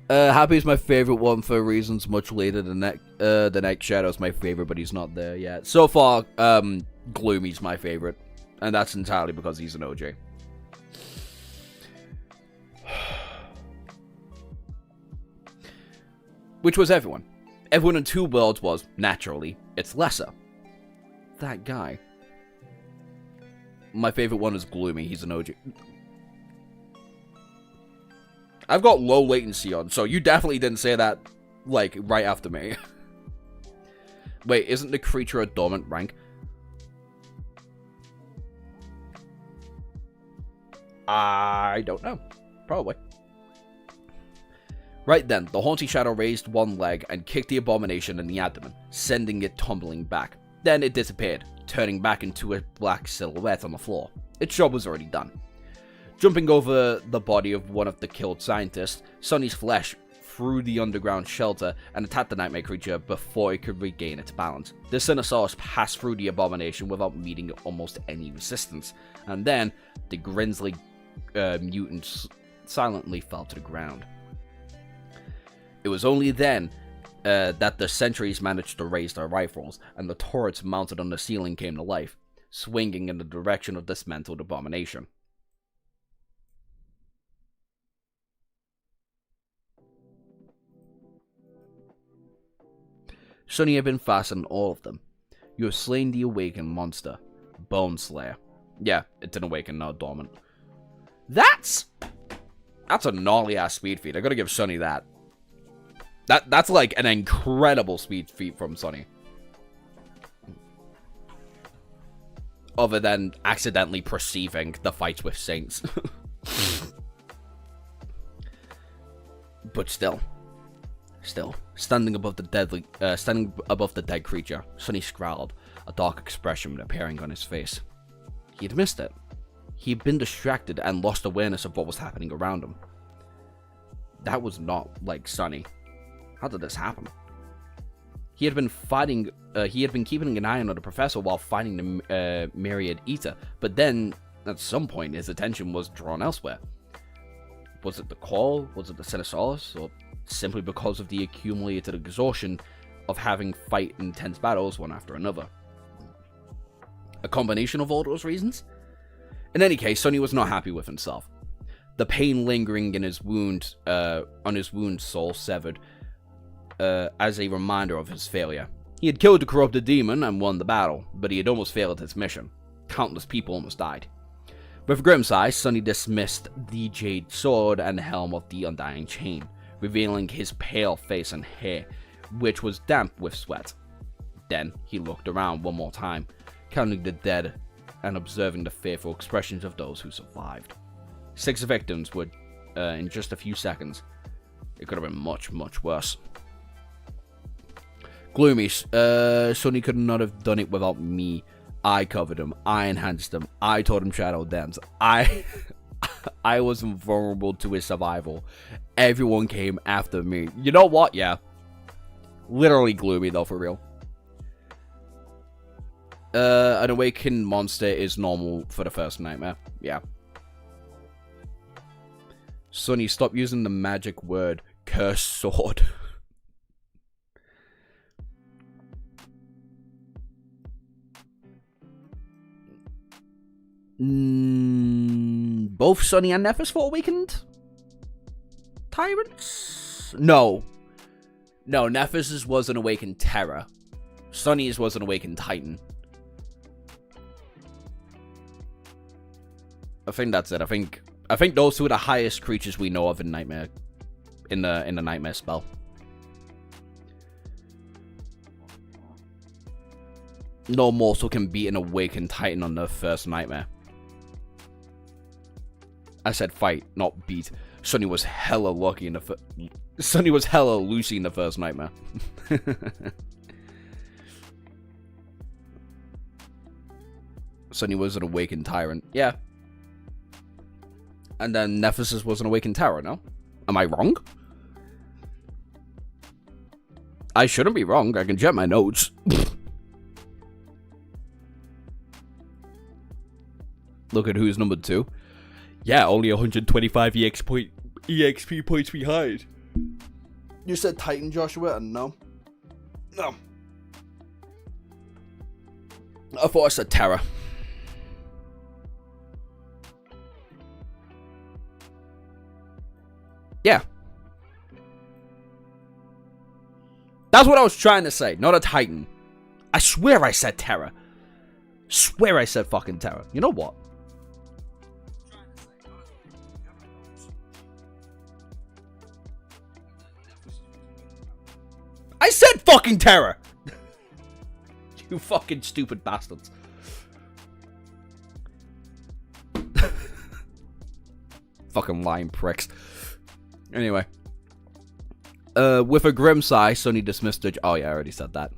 Happy is my favorite one for reasons much later. The next Shadow's my favorite, but he's not there yet. So far, Gloomy's my favorite, and that's entirely because he's an OJ. Which was everyone. Everyone in Two Worlds was, naturally, its lesser. That guy. My favorite one is Gloomy, he's an OG. I've got low latency on, so you definitely didn't say that, like, right after me. Wait, isn't the creature a dormant rank? I don't know. Probably. Right then, the haunting shadow raised one leg and kicked the abomination in the abdomen, sending it tumbling back. Then it disappeared, turning back into a black silhouette on the floor. Its job was already done. Jumping over the body of one of the killed scientists, Sonny's flesh through the underground shelter and attacked the nightmare creature before it could regain its balance. The Sinosaurus passed through the abomination without meeting almost any resistance, and then the grisly mutant silently fell to the ground. It was only then that the sentries managed to raise their rifles, and the turrets mounted on the ceiling came to life, swinging in the direction of the dismantled abomination. Sonny had been fastened on all of them. You have slain the awakened monster. Bone Slayer. Yeah, it's an awakened, not dormant. That's a gnarly ass speed feat. I gotta give Sonny that. That's like an incredible speed feat from Sonny. Other than accidentally perceiving the fights with Saints. But still, standing above the dead creature, Sonny scowled, a dark expression appearing on his face. He had missed it. He had been distracted and lost awareness of what was happening around him. That was not like Sonny. How did this happen? He had been keeping an eye on the professor while fighting the Myriad Eater, but then, at some point, his attention was drawn elsewhere. Was it the call? Was it the Sinosaurus? Or simply because of the accumulated exhaustion of having fight intense battles one after another. A combination of all those reasons? In any case, Sonny was not happy with himself. The pain lingering in his wound, on his wound soul severed, as a reminder of his failure. He had killed the corrupted demon and won the battle, but he had almost failed his mission. Countless people almost died. With a grim sigh, Sonny dismissed the jade sword and the helm of the undying chain, revealing his pale face and hair, which was damp with sweat. Then he looked around one more time, counting the dead and observing the fearful expressions of those who survived. 6 victims were in just a few seconds. It could have been much, much worse. Gloomy, Sonny could not have done it without me. I covered him. I enhanced him. I taught him Shadow Dance. I was invulnerable to his survival. Everyone came after me. You know what? Yeah. Literally Gloomy, though, for real. An awakened monster is normal for the first nightmare. Yeah. Sonny, stop using the magic word, curse sword. Both Sonny and Nephis were awakened tyrants? No. No, Nephis' was an awakened terror. Sonny's was an awakened titan. I think that's it. I think those two are the highest creatures we know of in Nightmare. In the Nightmare spell. No mortal can beat an awakened titan on the first Nightmare. I said fight, not beat. Sonny was hella lucky in the Sonny was hella Lucy in the first Nightmare. Sonny was an awakened tyrant. Yeah. And then Nephis was an awakened terror, no? Am I wrong? I shouldn't be wrong. I can check my notes. Look at who's number 2. Yeah, only 125 EXP points behind. You said Titan, Joshua, and no. No. I thought I said Terror. Yeah. That's what I was trying to say, not a Titan. I swear I said Terror. Swear I said fucking Terror. You know what? I said fucking Terror! You fucking stupid bastards. Fucking lying pricks. Anyway. With a grim sigh, Sonny dismissed the... Oh yeah, I already said that.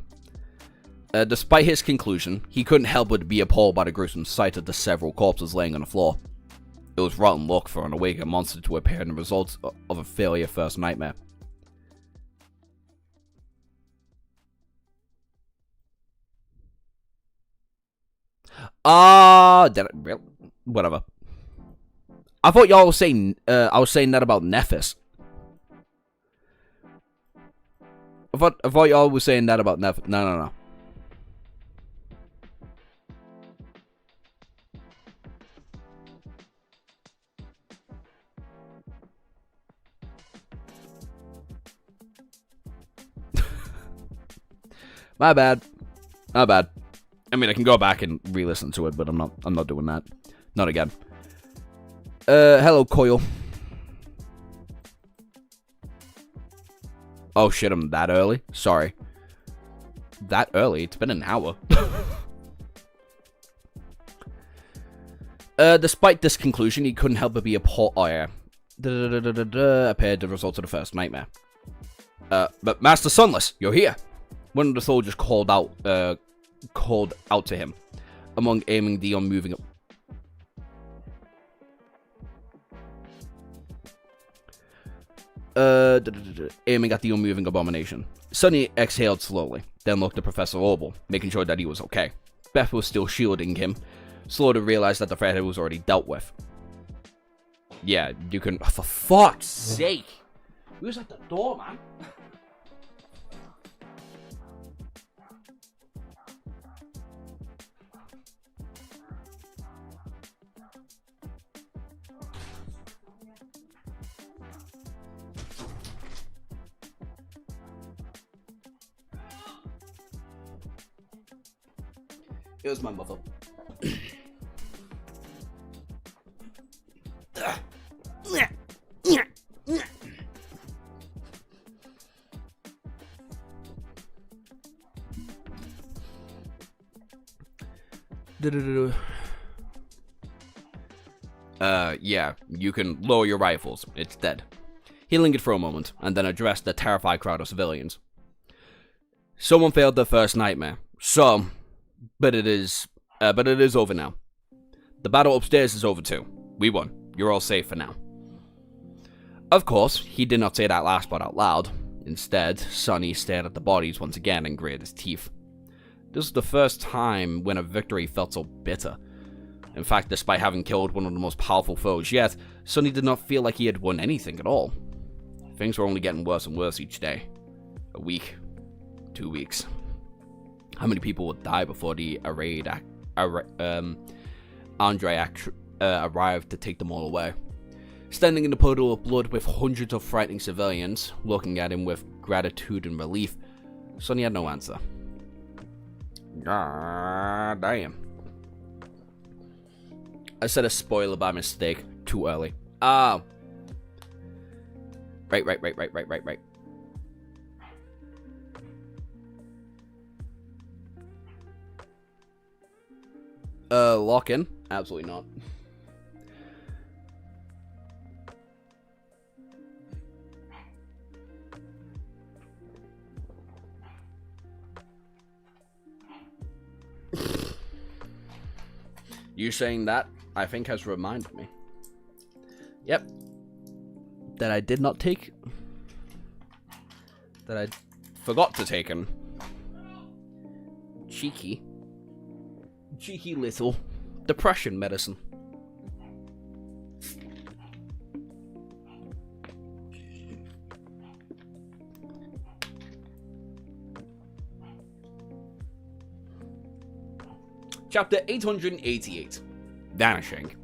Despite his conclusion, he couldn't help but be appalled by the gruesome sight of the several corpses laying on the floor. It was rotten luck for an awakened monster to appear in the results of a failure first nightmare. Whatever. I thought y'all were saying, I was saying that about Nephis. I thought y'all were saying that about Nephis. No. My bad. I mean, I can go back and re-listen to it, but I'm not doing that. Not again. Hello, Coil. Oh shit, I'm that early? Sorry. That early? It's been an hour. Despite this conclusion, he couldn't help but be appalled. Oh yeah. Appeared the result of the first nightmare. But Master Sunless, you're here. One of the soldiers called out to him, among aiming the unmoving. Aiming at the unmoving abomination. Sonny exhaled slowly, then looked at Professor Orble, making sure that he was okay. Beth was still shielding him, slow to realize that the threat was already dealt with. Yeah, you can. Oh, for fuck's sake! Who's at the door, man? It was my mother. Yeah, you can lower your rifles. It's dead. He lingered for a moment, and then addressed the terrified crowd of civilians. Someone failed their first nightmare. But it is over now. The battle upstairs is over too. We won. You're all safe for now. Of course, he did not say that last part out loud. Instead, Sonny stared at the bodies once again and gritted his teeth. This was the first time when a victory felt so bitter. In fact, despite having killed one of the most powerful foes yet, Sonny did not feel like he had won anything at all. Things were only getting worse and worse each day. A week. 2 weeks. How many people would die before the Andre arrived to take them all away? Standing in the puddle of blood with hundreds of frightening civilians, looking at him with gratitude and relief, Sonny had no answer. Ah, damn. I said a spoiler by mistake too early. Ah. Right. Lock in? Absolutely not. You saying that, I think, has reminded me. Yep. That I did not take. That I forgot to take him. Cheeky little depression medicine. Chapter 888. Vanishing.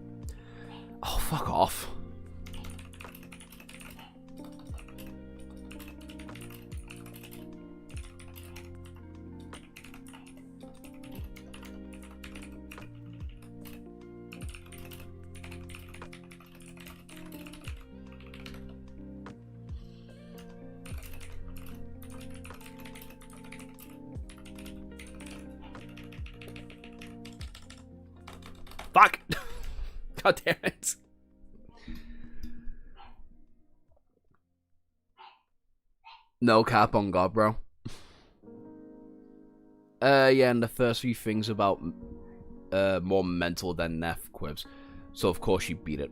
Oh, fuck off. Fuck! God damn it. No cap on God, bro. Yeah, and the first few things about more mental than Neff quips. So of course she beat it.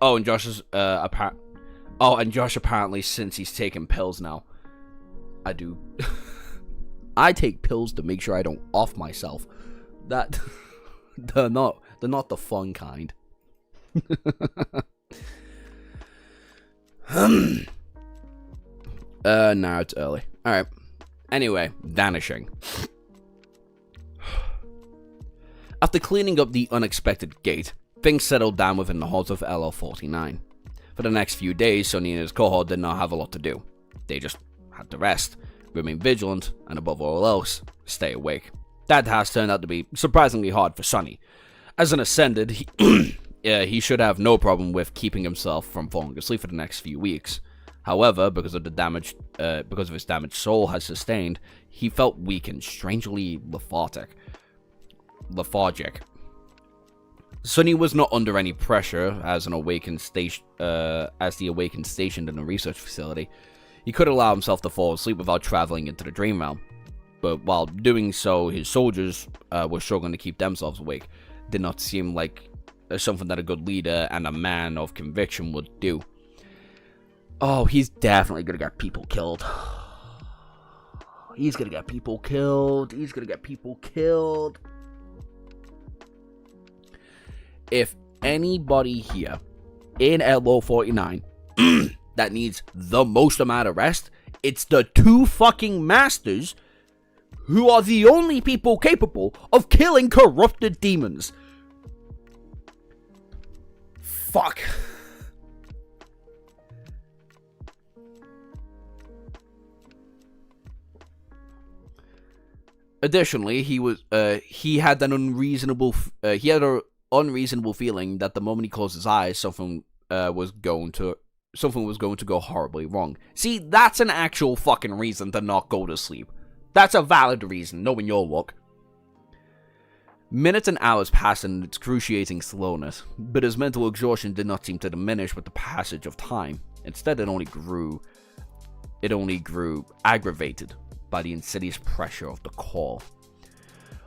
Oh, and Josh is and Josh apparently, since he's taking pills now. I do. I take pills to make sure I don't off myself. That they're not the fun kind. Now it's early. Alright. Anyway, vanishing. After cleaning up the unexpected gate, things settled down within the halls of LO49. For the next few days, Sonny and his cohort did not have a lot to do. They just had to rest, remain vigilant, and above all else, stay awake. That task turned out to be surprisingly hard for Sonny. As an Ascended, he should have no problem with keeping himself from falling asleep for the next few weeks. However, because of his damaged soul has sustained, he felt weak and strangely lethargic. Sonny was not under any pressure as the awakened stationed in a research facility. He could allow himself to fall asleep without traveling into the dream realm. But while doing so, his soldiers were struggling to keep themselves awake. Did not seem like something that a good leader and a man of conviction would do. Oh, he's definitely gonna get people killed. He's gonna get people killed. If anybody here in LO49 that needs the most amount of rest, it's the two fucking masters who are the only people capable of killing corrupted demons. Fuck. Additionally, he had an unreasonable feeling that the moment he closed his eyes, something was going to go horribly wrong. See, that's an actual fucking reason to not go to sleep. That's a valid reason, knowing your luck. Minutes and hours passed in excruciating slowness, but his mental exhaustion did not seem to diminish with the passage of time. Instead, it only grew aggravated by the insidious pressure of the call.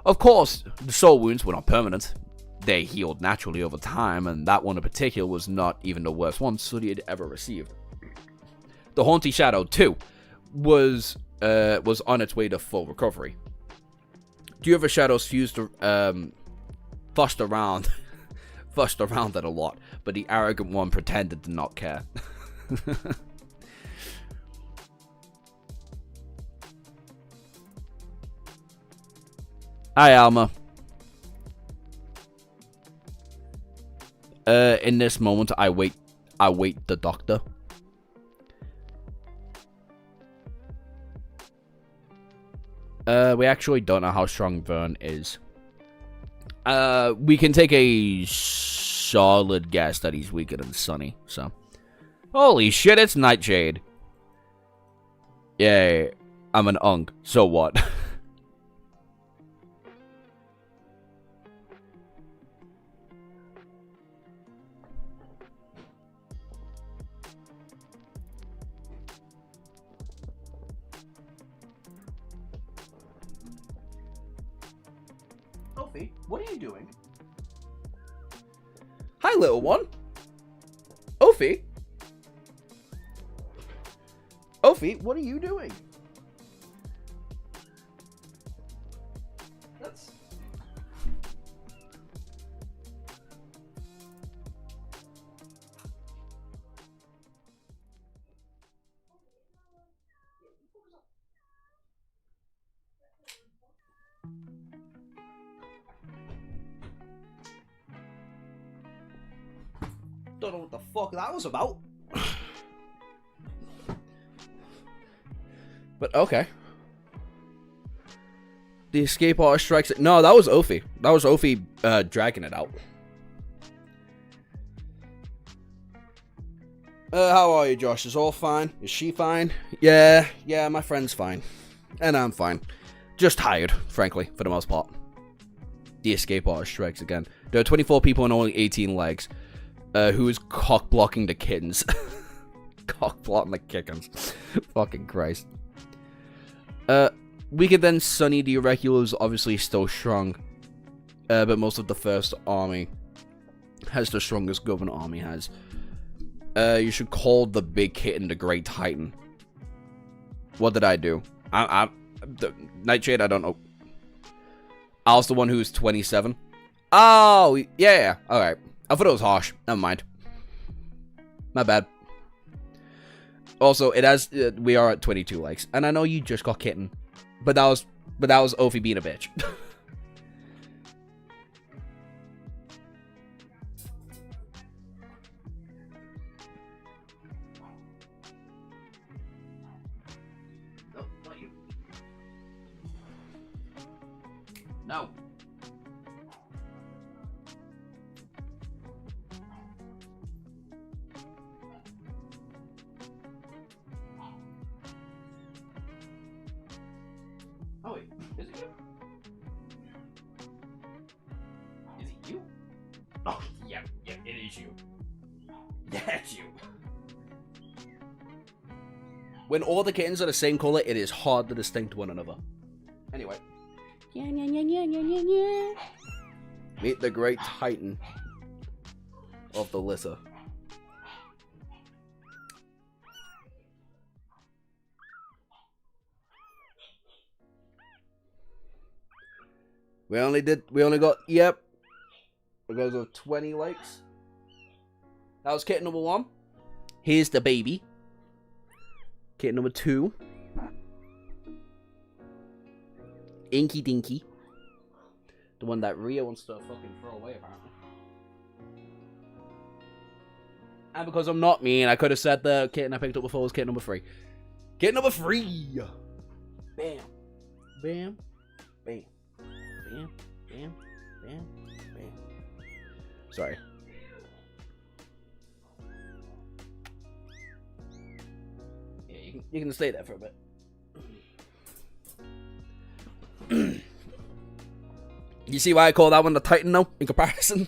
Of course, the soul wounds were not permanent. They healed naturally over time, and that one in particular was not even the worst one Sully had ever received. The Haunted Shadow, too, was on its way to full recovery. Two other shadows fussed around it a lot, but the arrogant one pretended to not care. Hi, Alma. In this moment, I wait the doctor. We actually don't know how strong Vern is. We can take a solid guess that he's weaker than Sunny, so. Holy shit, it's Nightshade. Yeah, I'm an unk, so what? Sophie, what are you doing? Hi, little one. Ophi? Ophi, what are you doing? That's... Don't know what the fuck that was about. But okay. The escape artist strikes it. No, that was Ophi. That was Ophi dragging it out. How are you, Josh? Is all fine? Is she fine? Yeah, my friend's fine. And I'm fine. Just tired, frankly, for the most part. The escape artist strikes again. There are 24 people and only 18 legs. Who is cock blocking the kittens? Cock blocking the kittens. Fucking Christ. We could then Sunny the Irregular is obviously still strong. But most of the first army has the strongest Governor army has. You should call the big kitten the Great Titan. What did I do? The Nightshade, I don't know. I was the one who's 27. Oh, yeah. Alright. I thought it was harsh. Never mind. My bad. Also, it has. We are at 22 likes, and I know you just got kitten, but that was Ophi being a bitch. No, not you. No. Oh wait, is it you? Is it you? Oh, yeah, it is you. Yeah, it's you. When all the kittens are the same color, it is hard to distinct one another. Anyway. Meet the Great Titan of the litter. We only got, yep, because of 20 likes. That was kitten number 1. Here's the baby. Kitten number 2. Inky Dinky. The one that Ria wants to fucking throw away, apparently. And because I'm not mean, I could have said the kitten I picked up before was kitten number 3. Kitten number 3! Bam. Bam. bam, bam, bam, bam, bam. Sorry. Yeah, you can stay there for a bit. You see why I call that one the Titan now, in comparison?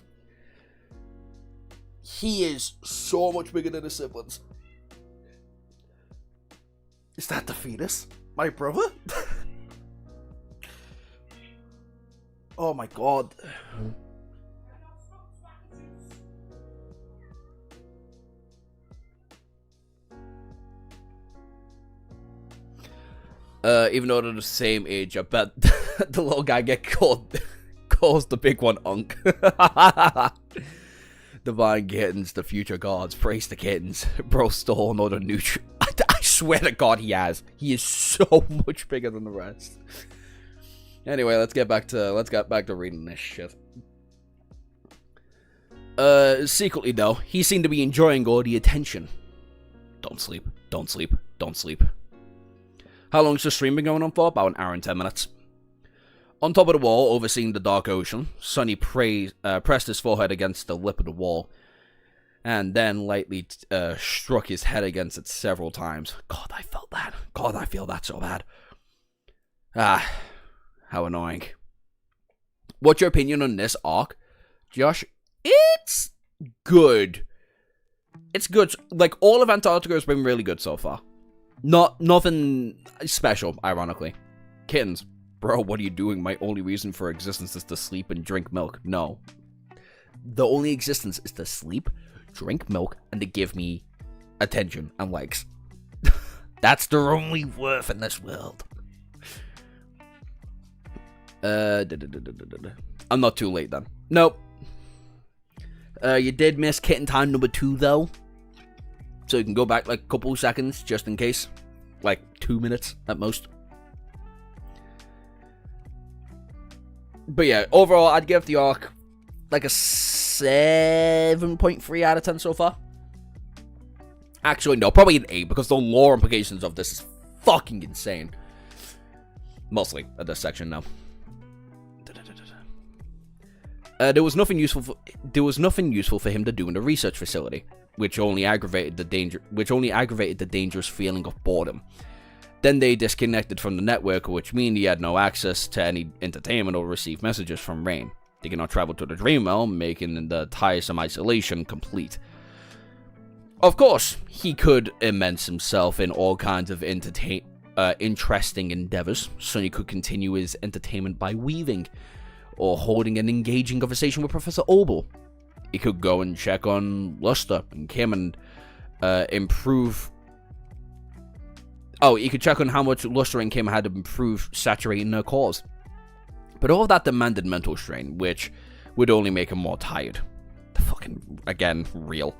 He is so much bigger than his siblings. Is that the fetus? My brother? Oh my god. Even though they're the same age, I bet the little guy calls the big one Unk. Divine kittens, the future gods, praise the kittens. Bro stole another nutrient. I swear to God he has. He is so much bigger than the rest. Anyway, let's get back to reading this shit. Secretly though, he seemed to be enjoying all the attention. Don't sleep, don't sleep, don't sleep. How long's the stream been going on for? About an hour and 10 minutes. On top of the wall, overseeing the dark ocean, Sonny pressed his forehead against the lip of the wall, and then lightly struck his head against it several times. God, I felt that. God, I feel that so bad. Ah, how annoying. What's your opinion on this arc, Josh? It's good. It's good. Like, all of Antarctica has been really good so far. Nothing special, ironically. Kittens. Bro, what are you doing? My only reason for existence is to sleep and drink milk. No. The only existence is to sleep, drink milk, and to give me attention and likes. That's their only worth in this world. I'm not too late then. Nope. You did miss Kitten Time number 2 though. So you can go back like a couple of seconds just in case. Like 2 minutes at most. But yeah, overall I'd give the arc like a 7.3 out of 10 so far. Actually no, probably an 8 because the lore implications of this is fucking insane. Mostly at this section now. There was nothing useful for him to do in the research facility, which only aggravated the dangerous feeling of boredom. Then they disconnected from the network, which means he had no access to any entertainment or receive messages from Rain. They cannot travel to the dream realm, making the tiresome isolation complete. Of course, he could immerse himself in all kinds of interesting endeavors, so he could continue his entertainment by weaving, or holding an engaging conversation with Professor Obel. He could go and check on Luster and Kim and improve... Oh, he could check on how much Luster and Kim had improved saturating their cores. But all of that demanded mental strain, which would only make him more tired. The fucking, again, real.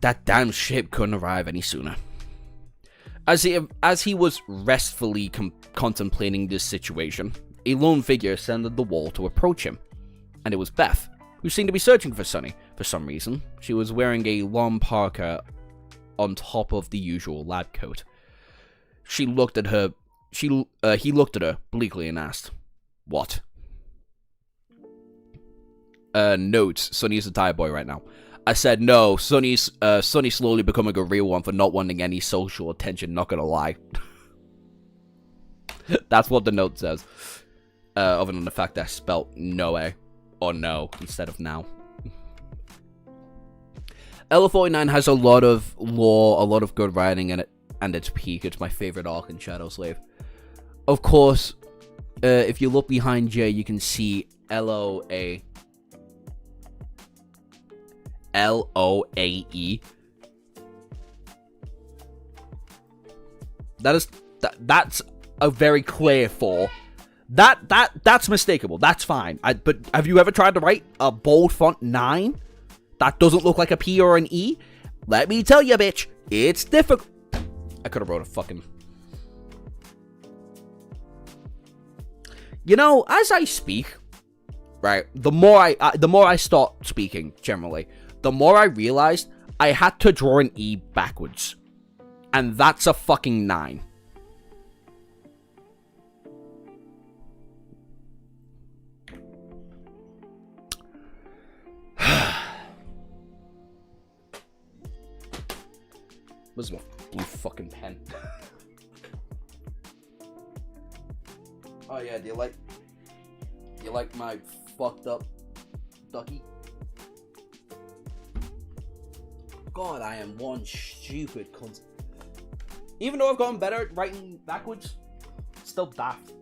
That damn ship couldn't arrive any sooner. As he was restfully contemplating this situation, a lone figure ascended the wall to approach him, and it was Beth, who seemed to be searching for Sonny for some reason. She was wearing a long parka on top of the usual lab coat. He looked at her bleakly and asked, "What?" Notes, Sonny's a tired boy right now. I said no, Sonny's slowly becoming a real one for not wanting any social attention, not gonna lie. That's what the note says. Other than the fact that I spelt Noe, or no, instead of now. LO49 has a lot of lore, a lot of good writing in it, and it's peak. It's my favorite arc in Shadow Slave. Of course, if you look behind J, you can see LOAE. That's a very clear 4. That's mistakable. That's fine. But have you ever tried to write a bold font 9? That doesn't look like a P or an E? Let me tell you, bitch, it's difficult. I could have wrote a fucking... You know, as I speak, right, the more I start speaking, generally, the more I realized I had to draw an E backwards. And that's a fucking 9. Where's my blue fucking pen? Oh yeah, do you like my fucked up ducky? God, I am one stupid cunt. Even though I've gotten better at writing backwards, still daft.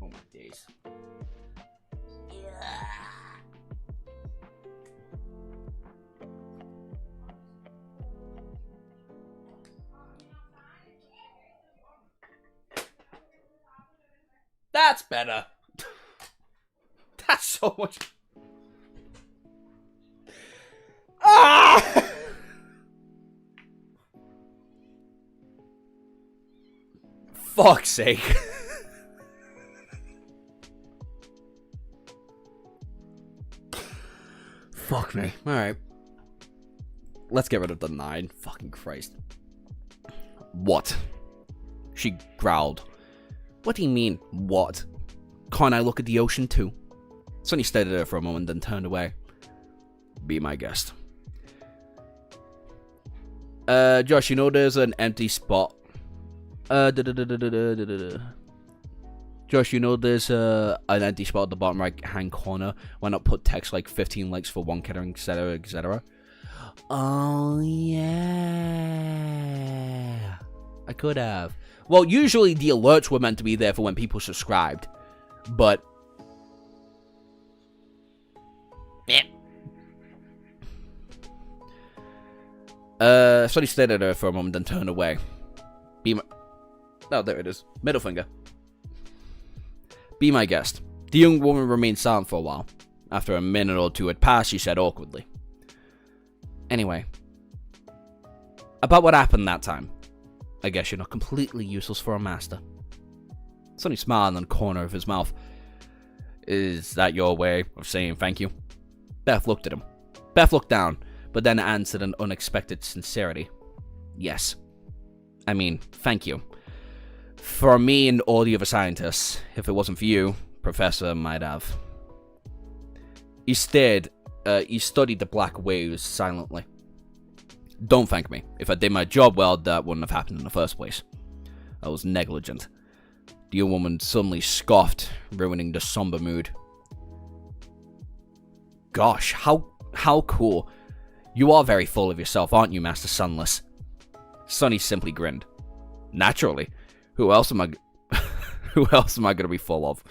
Oh my days. That's better. That's so much. Ah! Fuck's sake. Fuck me. Alright. Let's get rid of the 9. Fucking Christ. What? She growled. What do you mean, what? Can't I look at the ocean too? Sonny stared at her for a moment, then turned away. Be my guest. Josh, you know there's an empty spot. Josh, you know there's an empty spot at the bottom right hand corner. Why not put text like 15 likes for one kidder, etc., etc.? Oh, yeah. I could have. Well, usually the alerts were meant to be there for when people subscribed. But... Sonny stared at her for a moment, then turned away. Be my... Oh, there it is. Middle finger. Be my guest. The young woman remained silent for a while. After a minute or two had passed, she said awkwardly. Anyway. About what happened that time. I guess you're not completely useless for a master. Sonny smiled in the corner of his mouth. Is that your way of saying thank you? Beth looked at him. Beth looked down, but then answered in unexpected sincerity. Yes. I mean, thank you. For me and all the other scientists, if it wasn't for you, Professor might have. He studied the black waves silently. Don't thank me. If I did my job well, that wouldn't have happened in the first place. I was negligent. The young woman suddenly scoffed, ruining the somber mood. Gosh, how cool. You are very full of yourself, aren't you, Master Sunless? Sonny simply grinned. Naturally. Who else am I gonna be full of?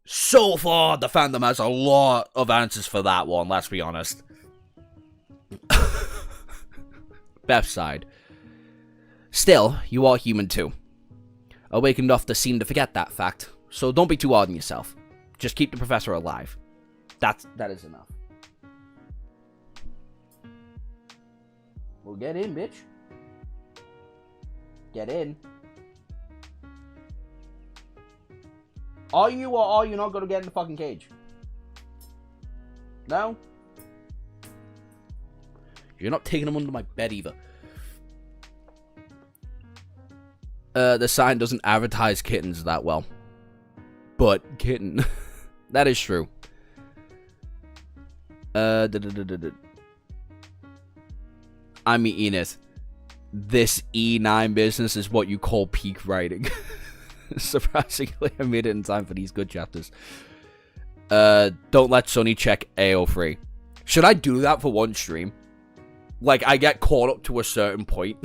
So far, the fandom has a lot of answers for that one, let's be honest. Beth sighed. Still, you are human too. Awake enough to seem to forget that fact, so don't be too hard on yourself. Just keep the professor alive. That is enough. Well, get in, bitch. Get in. Are you or are you not going to get in the fucking cage? No? You're not taking them under my bed either. The sign doesn't advertise kittens that well. But kitten. That is true. I'm eating it. This E9 business is what you call peak writing. Surprisingly, I made it in time for these good chapters. Don't let Sonny check AO3. Should I do that for one stream? Like, I get caught up to a certain point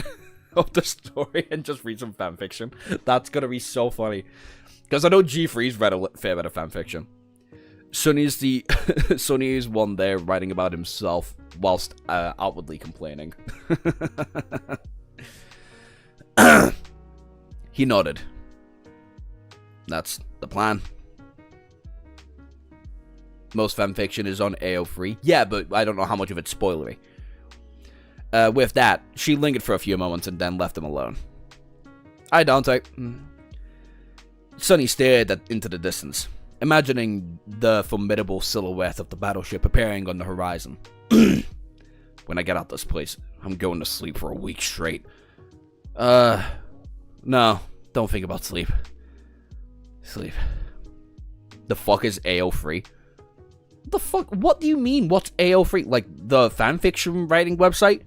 of the story and just read some fanfiction. That's gonna be so funny. Because I know G3's read a fair bit of fanfiction. Sonny's one there writing about himself whilst outwardly complaining. He nodded. That's the plan. Most fanfiction is on AO3. Yeah, but I don't know how much of it's spoilery. With that, she lingered for a few moments and then left him alone. Hi, Dante. Sunny stared into the distance, imagining the formidable silhouette of the battleship appearing on the horizon. When I get out this place, I'm going to sleep for a week straight. No, don't think about sleep. Sleep. The fuck is AO3? The fuck? What do you mean? What's AO3? Like, the fanfiction writing website?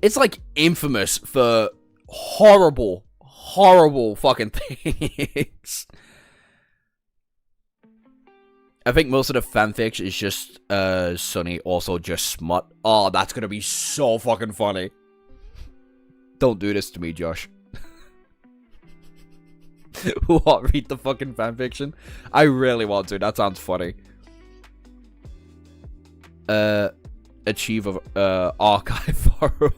It's, like, infamous for horrible fucking things. I think most of the fanfics is just, Sunny also just smut. Oh, that's gonna be so fucking funny. Don't do this to me, Josh. What? Read the fucking fanfiction? I really want to. That sounds funny. Achieve archive photo.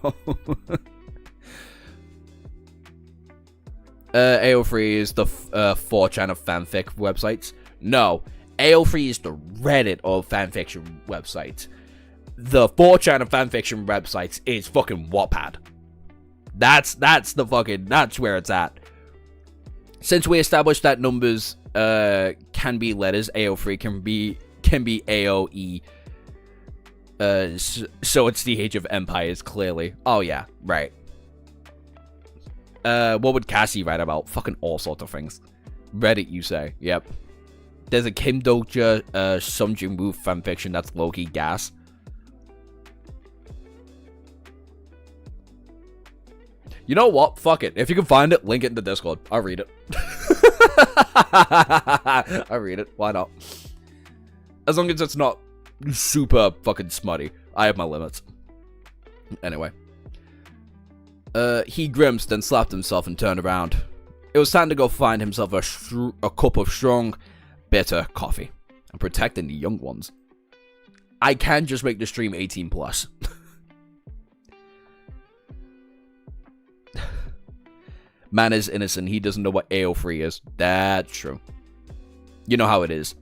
AO3 is the 4chan of fanfic websites. No, AO3 is the Reddit of fanfiction websites. The 4chan of fanfiction websites is fucking Wattpad. That's where it's at. Since we established that numbers can be letters, AO3 can be AOE. So it's the Age of Empires, clearly. Oh yeah, right. What would Cassie write about? Fucking all sorts of things. Reddit, you say? Yep. There's a Kim Do-ja, Sung Jin-woo fanfiction that's low-key gas. You know what? Fuck it. If you can find it, link it in the Discord. I'll read it. I'll read it. Why not? As long as it's not super fucking smutty. I have my limits. Anyway. He grimaced, then slapped himself and turned around. It was time to go find himself a cup of strong, bitter coffee. And protecting the young ones. I can just make the stream 18+. Man is innocent. He doesn't know what AO3 is. That's true. You know how it is.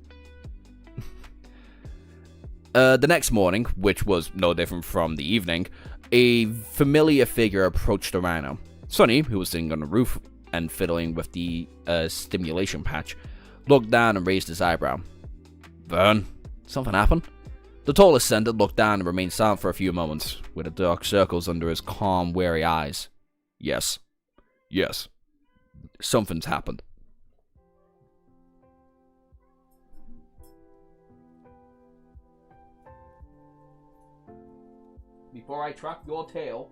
The next morning, which was no different from the evening, a familiar figure approached the rhino. Sunny, who was sitting on the roof and fiddling with the stimulation patch, looked down and raised his eyebrow. Vern, something happened? The tall ascendant looked down and remained silent for a few moments, with the dark circles under his calm, wary eyes. Yes. Yes. Something's happened. Before I track your tail.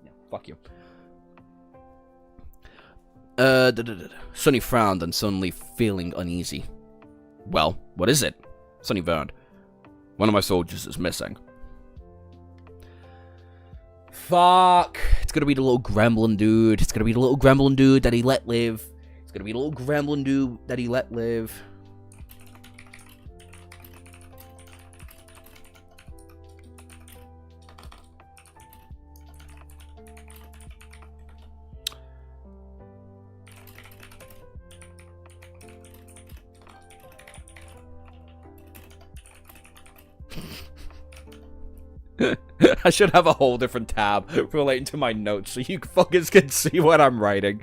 Yeah, fuck you. Sunny frowned and suddenly feeling uneasy. Well, what is it? Sunny burned. One of my soldiers is missing. Fuck. It's gonna be the little gremlin dude. It's gonna be the little gremlin dude that he let live. It's gonna be the little gremlin dude that he let live. I should have a whole different tab relating to my notes so you fuckers can see what I'm writing.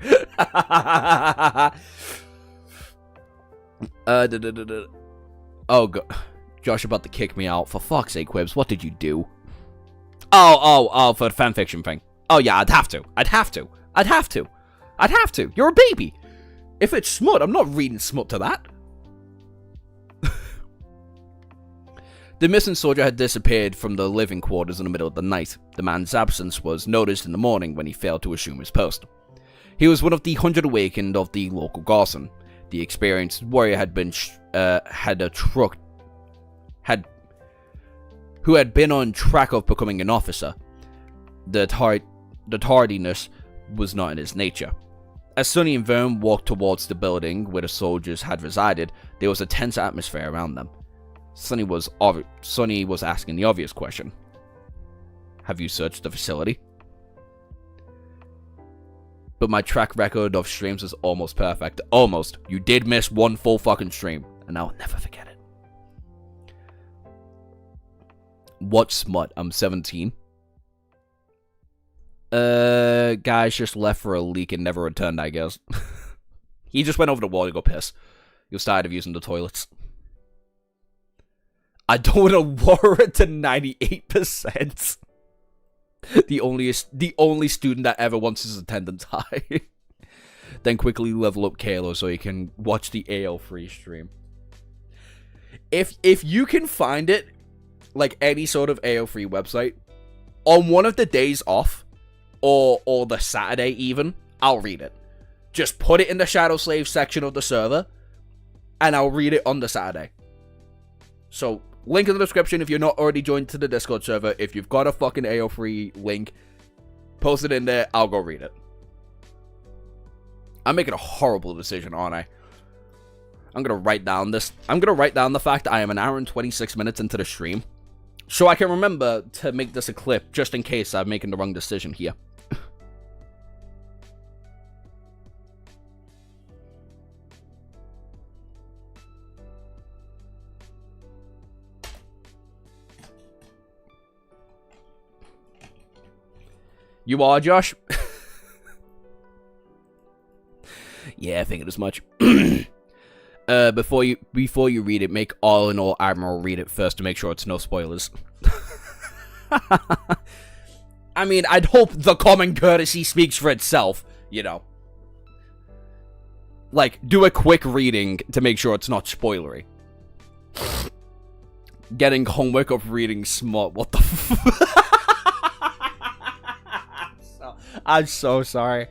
Oh, God. Josh about to kick me out. For fuck's sake, Quibs, what did you do? Oh, for the fanfiction thing. Oh, yeah, I'd have to. You're a baby. If it's smut, I'm not reading smut to that. The missing soldier had disappeared from the living quarters in the middle of the night. The man's absence was noticed in the morning when he failed to assume his post. He was one of the 100 awakened of the local garrison. The experienced warrior had been who had been on track of becoming an officer. The tardiness was not in his nature. As Sunny and Vern walked towards the building where the soldiers had resided, there was a tense atmosphere around them. Sunny was asking the obvious question. Have you searched the facility? But my track record of streams is almost perfect. Almost. You did miss one full fucking stream. and I'll never forget it. What smut? I'm 17. Guys just left for a leak and never returned, I guess. He just went over the wall to go piss. He was tired of using the toilets. I don't want to lower it to 98%. The only student that ever wants his attendance high. Then quickly level up Kalo so he can watch the AL free stream. If you can find it, like any sort of AL free website, on one of the days off, or the Saturday even, I'll read it. Just put it in the Shadow Slave section of the server, and I'll read it on the Saturday. So, link in the description if you're not already joined to the Discord server. If you've got a fucking AO free link, post it in there, I'll go read it. I'm making a horrible decision, aren't I? I'm gonna write down the fact that I am an hour and 26 minutes into the stream, so I can remember to make this a clip, just in case I'm making the wrong decision here. You are, Josh? Yeah, I figured as much. Before you read it, make all in all Admiral read it first to make sure it's no spoilers. I mean, I'd hope the common courtesy speaks for itself, you know. Like, do a quick reading to make sure it's not spoilery. Getting homework of reading smart, what the f- I'm so sorry.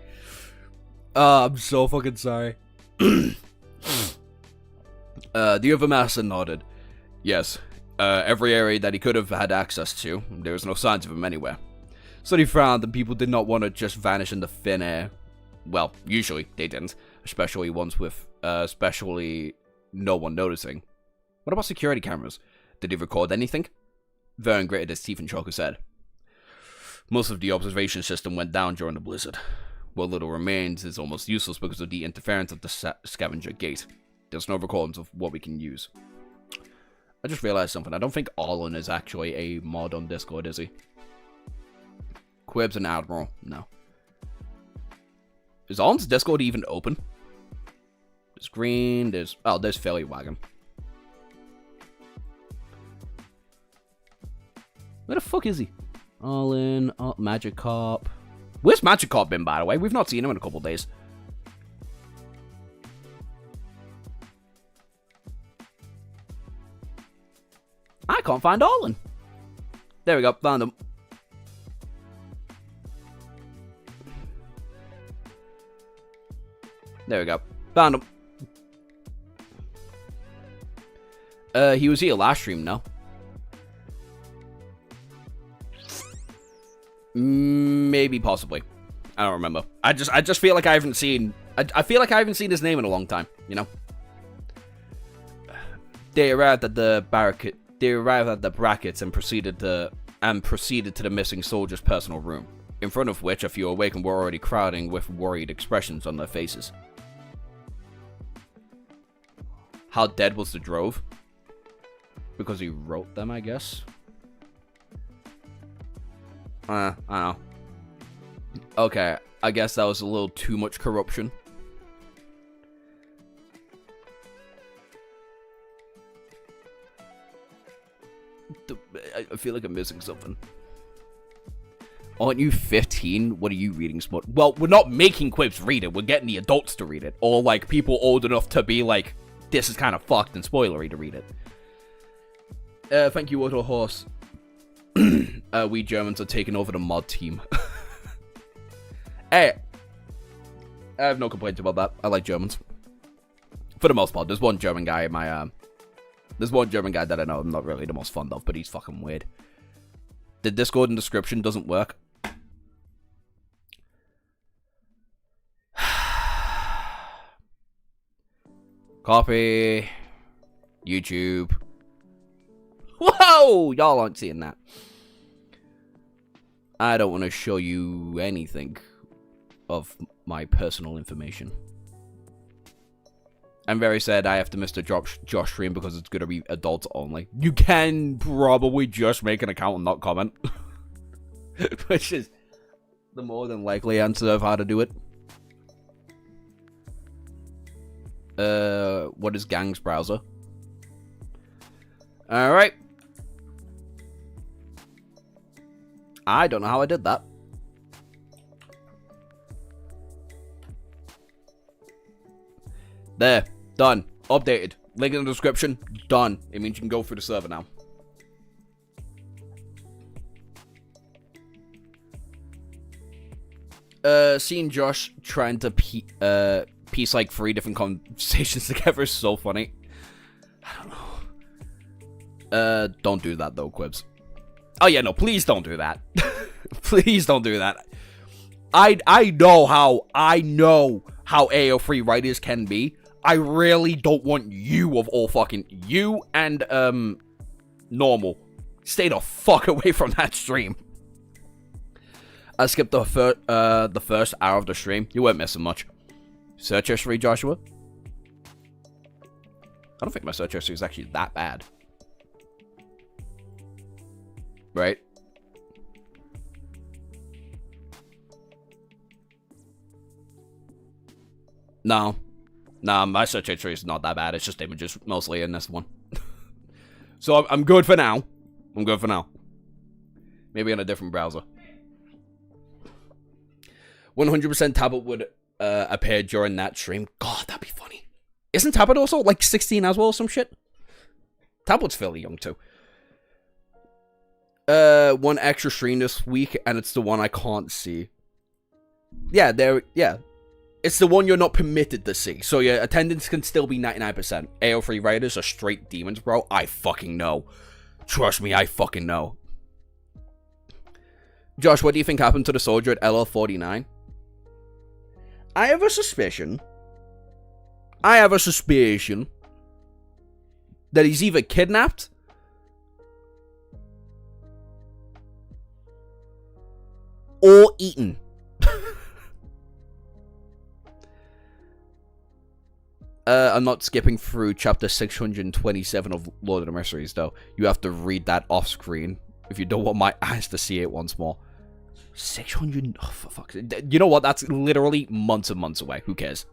I'm so fucking sorry. The other master nodded. Yes, every area that he could have had access to, there was no signs of him anywhere. So he frowned, and people did not want to just vanish into thin air. Well, usually they didn't, especially ones with, especially no one noticing. What about security cameras? Did he record anything? Vern gritted his teeth and shook his head. Most of the observation system went down during the blizzard. What little remains is almost useless because of the interference of the scavenger gate. There's no recordings of what we can use. I just realized something. I don't think Arlen is actually a mod on Discord, is he? Kirbs and Admiral. No. Is Arlen's Discord even open? There's green, there's Failure Wagon. Where the fuck is he? Arlen, Magic Carp. Where's Magic Carp been, by the way? We've not seen him in a couple of days. I can't find Arlen. There we go, found him. There we go, found him. He was here last stream, no? Maybe, possibly. I don't remember. I just feel like I haven't seen. I feel like I haven't seen his name in a long time. You know. They arrived at the barricade. They arrived at the brackets and proceeded to the missing soldier's personal room, in front of which a few awakened were already crowding with worried expressions on their faces. How dead was the drove? Because he wrote them, I guess. I don't know. Okay, I guess that was a little too much corruption. I feel like I'm missing something. Aren't you 15? What are you reading, Smut? Well, we're not making Kirbs read it. We're getting the adults to read it. Or, like, people old enough to be like, this is kind of fucked and spoilery to read it. Thank you, Auto Horse. We Germans are taking over the mod team. Hey, I have no complaints about that. I like Germans. For the most part, there's one German guy in my, there's one German guy that I know I'm not really the most fond of, but he's fucking weird. The Discord and description doesn't work. Copy. YouTube. Whoa! Y'all aren't seeing that. I don't want to show you anything of my personal information. And Very said, I have to miss the Josh stream because it's going to be adults only. You can probably just make an account and not comment. Which is the more than likely answer of how to do it. What is Gang's browser? Alright. I don't know how I did that. There. Done. Updated. Link in the description. Done. It means you can go through the server now. Seeing Josh trying to piece like 3 different conversations together is so funny. I don't know. Don't do that though, Kirbs. Oh yeah, no, please don't do that. Please don't do that. I know how AO3 writers can be. I really don't want you of all fucking you and normal. Stay the fuck away from that stream. I skipped the first hour of the stream. You weren't missing much. Search history, Joshua? I don't think my search history is actually that bad. Right? No. Nah, my search history is not that bad. It's just images, mostly, in this one. So I'm good for now. I'm good for now. Maybe on a different browser. 100% tablet would appear during that stream. God, that'd be funny. Isn't tablet also like 16 as well or some shit? Tablet's fairly young too. One extra stream this week, and it's the one I can't see. Yeah, yeah. It's the one you're not permitted to see, so your attendance can still be 99%. AO3 writers are straight demons, bro. I fucking know. Trust me, I fucking know. Josh, what do you think happened to the soldier at LO49? I have a suspicion that he's either kidnapped or eaten. I'm not skipping through chapter 627 of Lord of the Mysteries, though. You have to read that off screen if you don't want my eyes to see it once more. 600... Oh, for fuck's sake. You know what? That's literally months and months away. Who cares?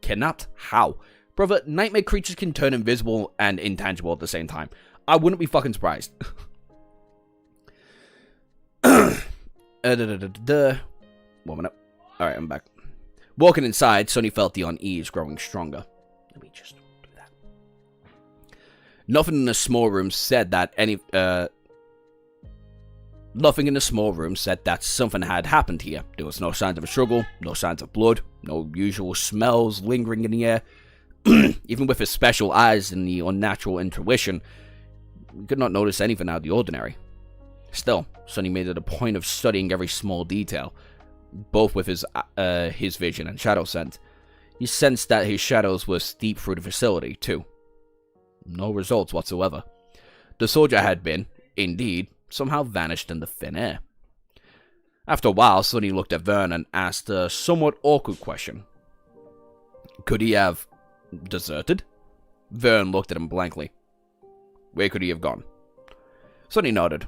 Kidnapped? How? Brother, nightmare creatures can turn invisible and intangible at the same time. I wouldn't be fucking surprised. 1 minute. Alright, I'm back. Walking inside, Sonny felt the unease growing stronger. Let me just do that. Nothing in the small room said that Nothing in the small room said that something had happened here. There was no signs of a struggle, no signs of blood, no usual smells lingering in the air. Even with his special eyes and the unnatural intuition, we could not notice anything out of the ordinary. Still, Sonny made it a point of studying every small detail, both with his vision and shadow sense. He sensed that his shadows were steep through the facility, too. No results whatsoever. The soldier had been, indeed, somehow vanished in the thin air. After a while, Sonny looked at Vern and asked a somewhat awkward question. Could he have deserted? Vern looked at him blankly. Where could he have gone? Sonny nodded.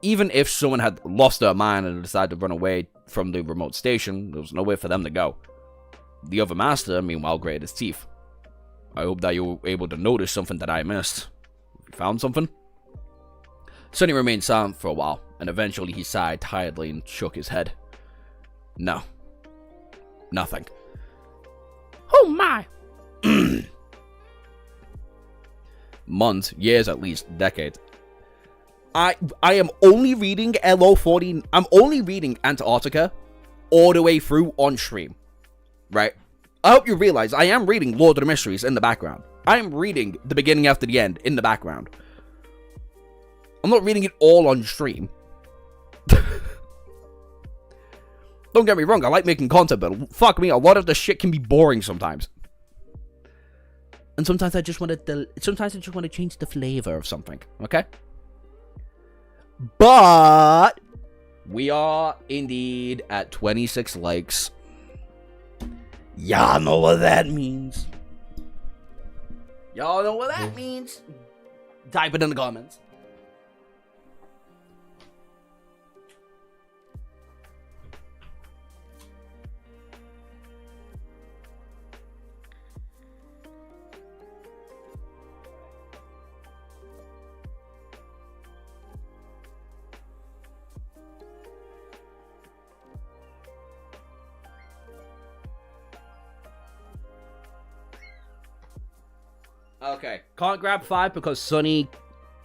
Even if someone had lost their mind and decided to run away from the remote station, there was nowhere for them to go. The other master, meanwhile, grated his teeth. I hope that you were able to notice something that I missed. You found something? Sonny remained silent for a while, and eventually he sighed tiredly and shook his head. No. Nothing. Oh my! Months, years at least, decades. I am only reading LO49. I'm only reading Antarctica all the way through on stream. Right? I hope you realize I am reading Lord of the Mysteries in the background. I am reading the beginning after the end in the background. I'm not reading it all on stream. Don't get me wrong, I like making content, but fuck me, a lot of the shit can be boring sometimes. And sometimes I just want to change the flavor of something, okay? But we are indeed at 26 likes. Y'all know what that means. Y'all know what that means. Type it in the comments. Okay, can't grab 5 because Sunny...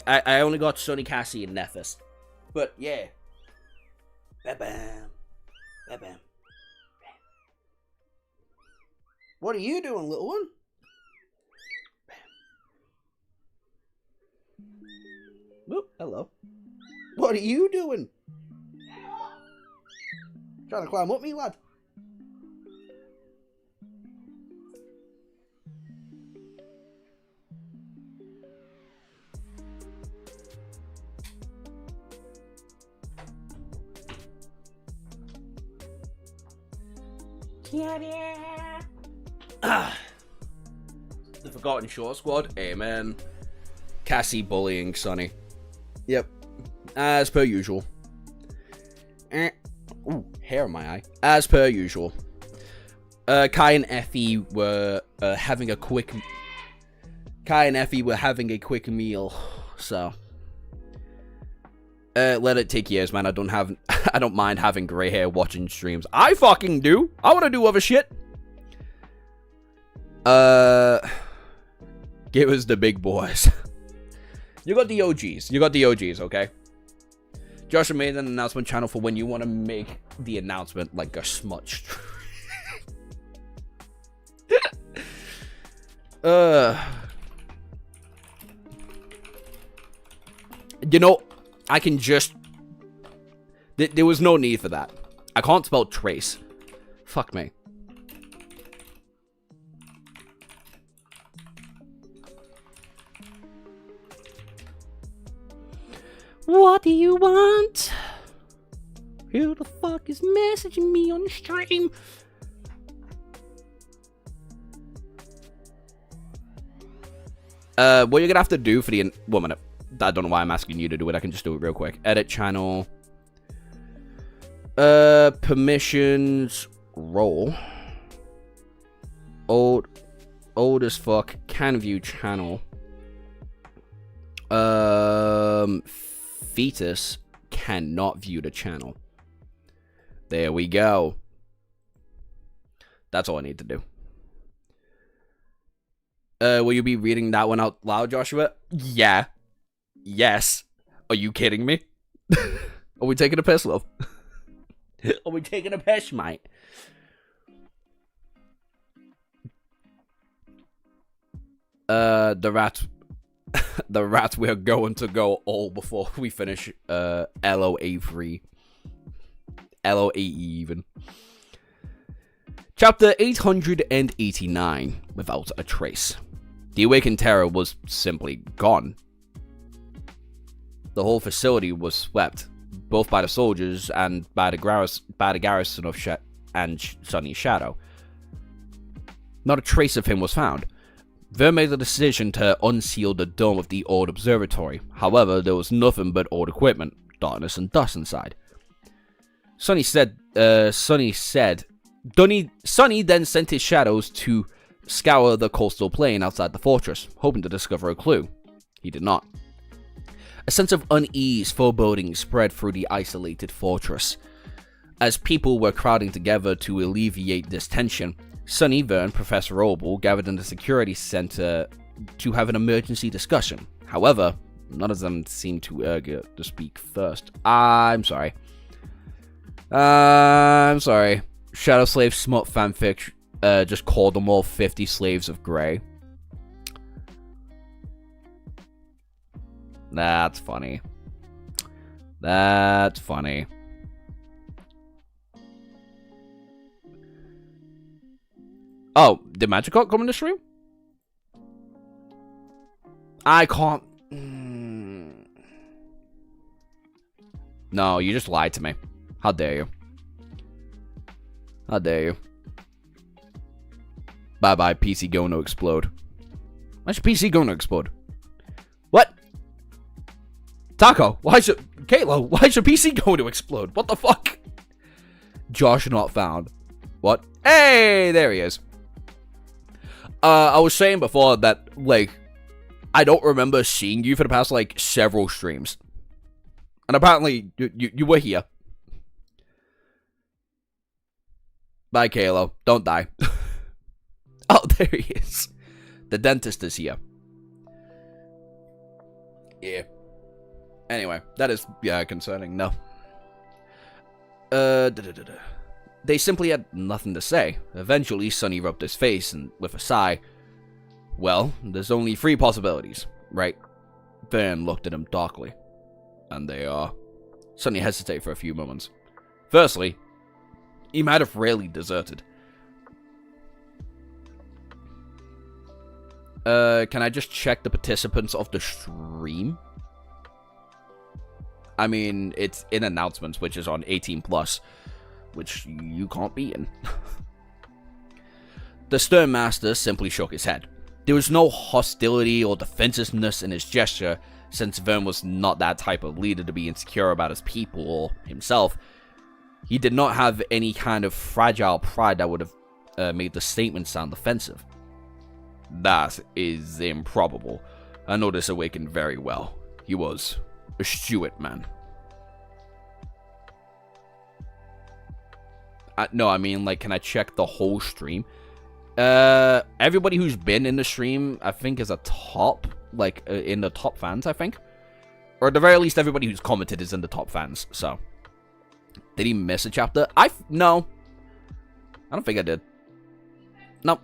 I only got Sunny, Cassie, and Nethys. But, yeah. Ba-bam. Ba-bam. What are you doing, little one? Whoop, hello. What are you doing? Trying to climb up me, lad? The Forgotten Shore Squad. Amen. Cassie bullying Sunny. Yep. As per usual. Ooh, hair in my eye. As per usual. Kai and Effie were having a quick... Kai and Effie were having a quick meal. So... let it take years, man. I don't mind having gray hair watching streams. I fucking do. I want to do other shit. Give us the big boys. You got the OGs. You got the OGs, okay? Joshua made an announcement channel for when you want to make the announcement like a smudge. You know, I can just... There was no need for that. I can't spell trace. Fuck me. What do you want? Who the fuck is messaging me on the stream? What you're gonna have to do for the... 1 minute. I don't know why I'm asking you to do it. I can just do it real quick. Edit channel. Permissions. Role. Old as fuck. Can view channel. Fetus cannot view the channel. There we go. That's all I need to do. Will you be reading that one out loud, Joshua? Yeah. Yes. Are you kidding me? Are we taking a piss, love? Are we taking a piss, mate? The rat we're going to go all before we finish LO83. LO8 even. Chapter 889, Without a Trace. The Awakened Terror was simply gone. The whole facility was swept, both by the soldiers and by the garrison of Sunny's Shadow. Not a trace of him was found. Ver made the decision to unseal the dome of the old observatory. However, there was nothing but old equipment, darkness and dust inside. Sunny then sent his shadows to scour the coastal plain outside the fortress, hoping to discover a clue. He did not. A sense of unease, foreboding spread through the isolated fortress. As people were crowding together to alleviate this tension, Sunny, Ver, and Professor Obel gathered in the security center to have an emergency discussion. However, none of them seemed too eager to speak first. I'm sorry. Shadow Slave smut fanfic just called them all 50 Slaves of Grey. That's funny. That's funny. Oh, did Magikarp come in the stream? I can't... No, you just lied to me. How dare you? How dare you? Bye-bye, PC going to explode. Why's your PC going to explode? What? Taco, Kayla, why's your PC going to explode? What the fuck? Josh not found. What? Hey, there he is. I was saying before that, like, I don't remember seeing you for the past, like, several streams. And apparently, you were here. Bye, Kayla. Don't die. Oh, there he is. The dentist is here. Yeah. Anyway, that is, concerning. No. They simply had nothing to say. Eventually, Sonny rubbed his face and, with a sigh, well, there's only 3 possibilities, right? Vern looked at him darkly. And they are. Sonny hesitated for a few moments. Firstly, he might have really deserted. Can I just check the participants of the stream? I mean, it's in announcements, which is on 18+, which you can't be in. The Stern Master simply shook his head. There was no hostility or defensiveness in his gesture, since Vern was not that type of leader to be insecure about his people or himself. He did not have any kind of fragile pride that would have made the statement sound offensive. That is improbable. I know this awakened very well. He was a Stuart man. No, I mean, like, can I check the whole stream? Everybody who's been in the stream, I think, is a top, like, in the top fans, I think. Or at the very least, everybody who's commented is in the top fans, so. Did he miss a chapter? No. I don't think I did. No.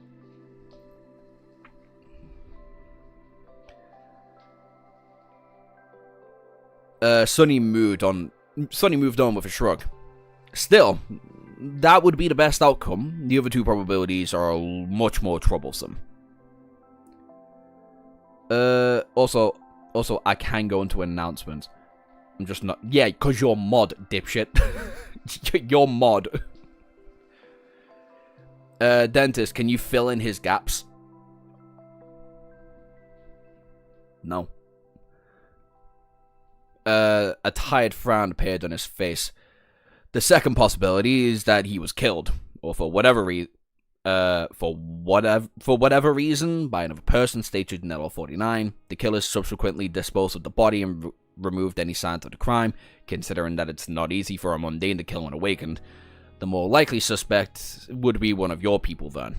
Sonny moved on with a shrug. Still, that would be the best outcome. The other 2 probabilities are much more troublesome. Also, I can go into announcements. I'm just not. Yeah, because you're mod, dipshit. You're mod. Dentist, can you fill in his gaps? No. A tired frown appeared on his face. The second possibility is that he was killed, or for whatever reason, by another person stated in LO49. The killers subsequently disposed of the body and removed any signs of the crime. Considering that it's not easy for a mundane to kill an awakened, the more likely suspect would be one of your people, then.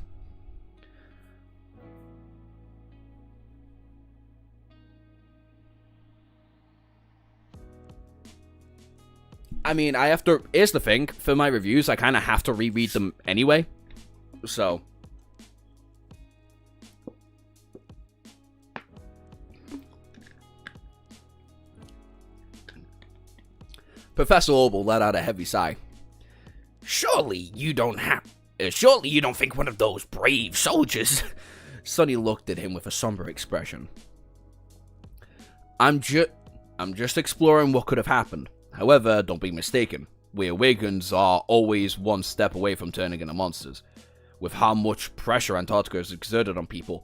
I mean, here's the thing, for my reviews, I kind of have to reread them anyway, so. Professor Orwell let out a heavy sigh. Surely you don't think one of those brave soldiers. Sonny looked at him with a somber expression. I'm just exploring what could have happened. However, don't be mistaken. We Awakens are always one step away from turning into monsters. With how much pressure Antarctica has exerted on people,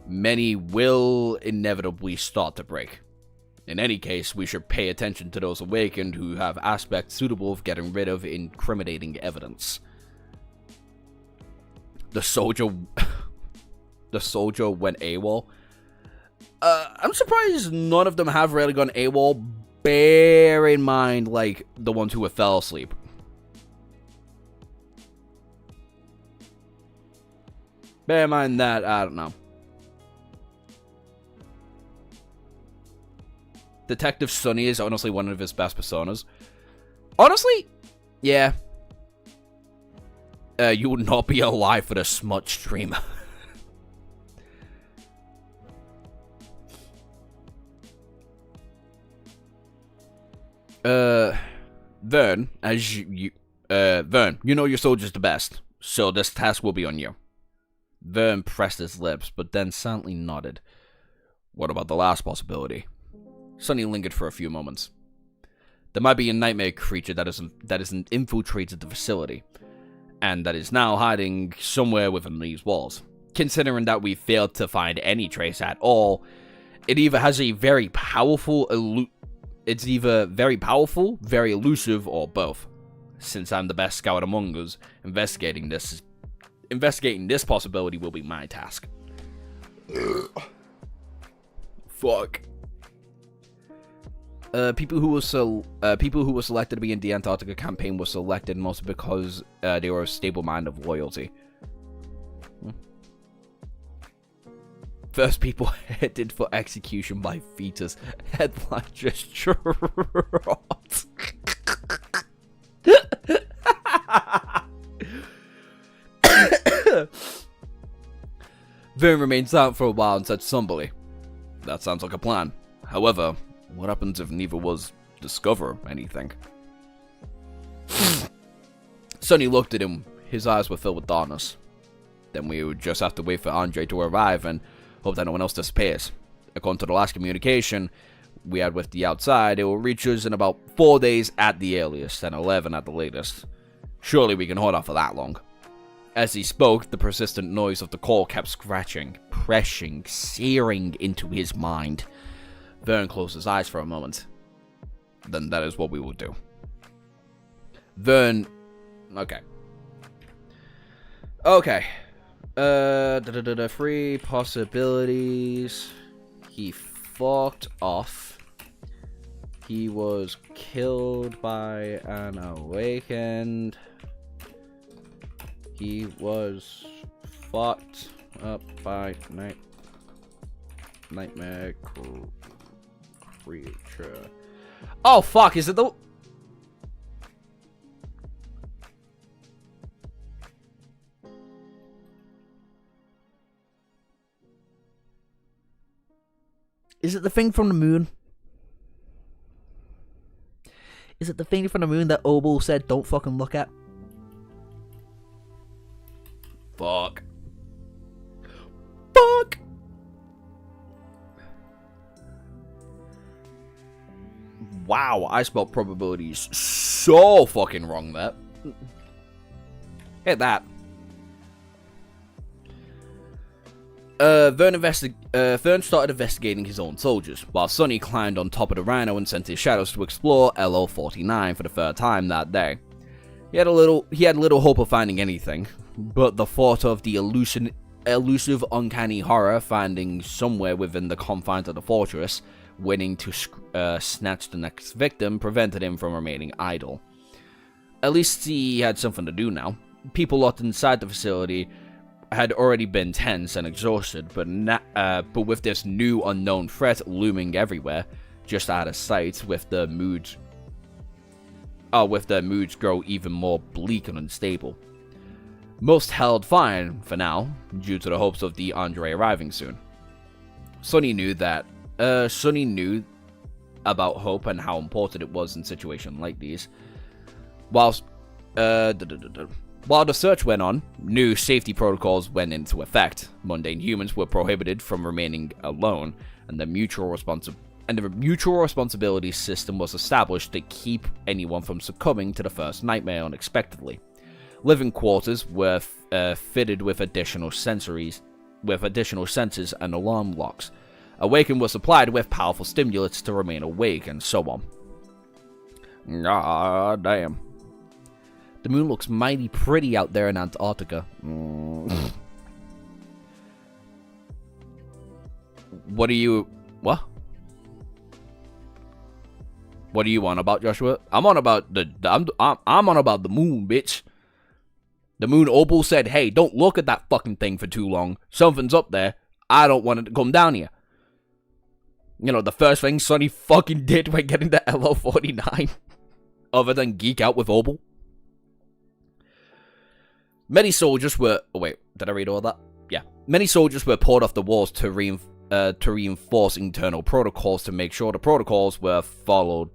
many will inevitably start to break. In any case, we should pay attention to those awakened who have aspects suitable of getting rid of incriminating evidence. The soldier went AWOL. I'm surprised none of them have really gone AWOL. Bear in mind, like, the ones who fell asleep. Bear in mind that, I don't know. Detective Sonny is honestly one of his best personas. Honestly, yeah. You would not be alive for the smut stream. Vern, Vern, you know your soldier's the best, so this task will be on you. Vern pressed his lips, but then silently nodded. What about the last possibility? Sonny lingered for a few moments. There might be a nightmare creature that isn't infiltrated the facility, and that is now hiding somewhere within these walls. considering that we failed to find any trace at all. It either has a very powerful, it's either very powerful, very elusive, or both. Since I'm the best scout among us, investigating this possibility will be my task. Fuck. People who were selected to be in the Antarctica campaign were selected mostly because they were a stable mind of loyalty. First people headed for execution by fetus. Headline just dropped. Vern remained silent for a while and said somberly, "That sounds like a plan. However, what happens if neither of us discover anything?" Sonny looked at him. His eyes were filled with darkness. Then we would just have to wait for Andre to arrive and hope that no one else disappears. According to the last communication we had with the outside, it will reach us in about 4 days at the earliest, and 11 at the latest. Surely we can hold out for that long. As he spoke, the persistent noise of the call kept scratching, pressing, searing into his mind. Vern closed his eyes for a moment. Then that is what we will do. Vern... Okay. 3 possibilities. He fucked off. He was killed by an awakened. He was fucked up by nightmare creature. Oh fuck, is it the... Is it the thing from the moon? Is it the thing from the moon that Obel said don't fucking look at? Fuck. Fuck! Wow, I spelled probabilities so fucking wrong there. Hit that. Vern started investigating his own soldiers, while Sonny climbed on top of the Rhino and sent his shadows to explore LO49 for the third time that day. He had little hope of finding anything, but the thought of the elusive, uncanny horror finding somewhere within the confines of the fortress, waiting to snatch the next victim, prevented him from remaining idle. At least he had something to do now. People locked inside the facility had already been tense and exhausted, but with this new unknown threat looming everywhere, just out of sight, with the moods grow even more bleak and unstable. Most held fine for now, due to the hopes of the Andre arriving soon. Sonny knew about hope and how important it was in situations like these. While the search went on, new safety protocols went into effect. Mundane humans were prohibited from remaining alone, and the mutual responsibility system was established to keep anyone from succumbing to the first nightmare unexpectedly. Living quarters were fitted with additional sensors and alarm locks. Awakened was supplied with powerful stimulants to remain awake, and so on. Ah, damn. The moon looks mighty pretty out there in Antarctica. What are you on about, Joshua? I'm on about I'm on about the moon, bitch. The moon Opal said, "Hey, don't look at that fucking thing for too long. Something's up there. I don't want it to come down here." You know, the first thing Sonny fucking did when getting the LO49, other than geek out with Opal. Many soldiers were... Oh, wait. Did I read all that? Yeah. Many soldiers were poured off the walls to reinforce internal protocols to make sure the protocols were followed.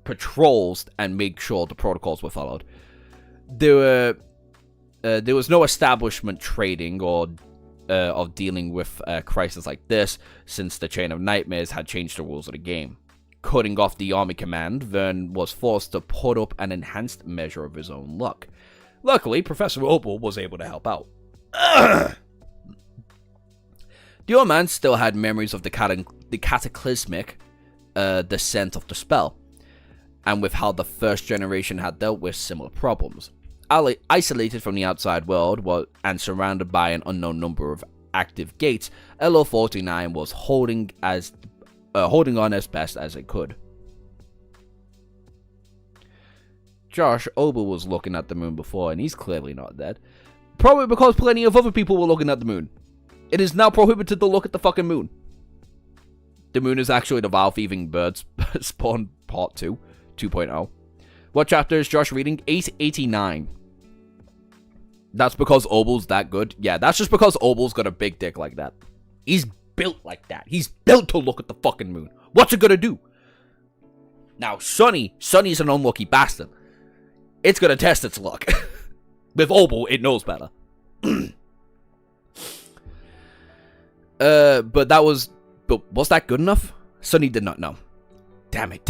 Patrols and make sure the protocols were followed. There was no establishment trading or of dealing with a crisis like this, since the Chain of Nightmares had changed the rules of the game. Cutting off the army command, Vern was forced to put up an enhanced measure of his own luck. Luckily, Professor Opal was able to help out. The old man still had memories of the cataclysmic descent of the spell, and with how the first generation had dealt with similar problems. Isolated from the outside world and surrounded by an unknown number of active gates, LO49 was holding on as best as it could. Josh Obel was looking at the moon before, and he's clearly not dead. Probably because plenty of other people were looking at the moon. It is now prohibited to look at the fucking moon. The moon is actually the vile-thieving birds spawn part 2, 2.0. What chapter is Josh reading? 889. That's because Obel's that good? Yeah, that's just because Obel's got a big dick like that. He's built like that. He's built to look at the fucking moon. What's it gonna do? Now, Sonny's an unlucky bastard. It's gonna test its luck. With Obel, it knows better. But was that good enough? Sonny did not know. Damn it.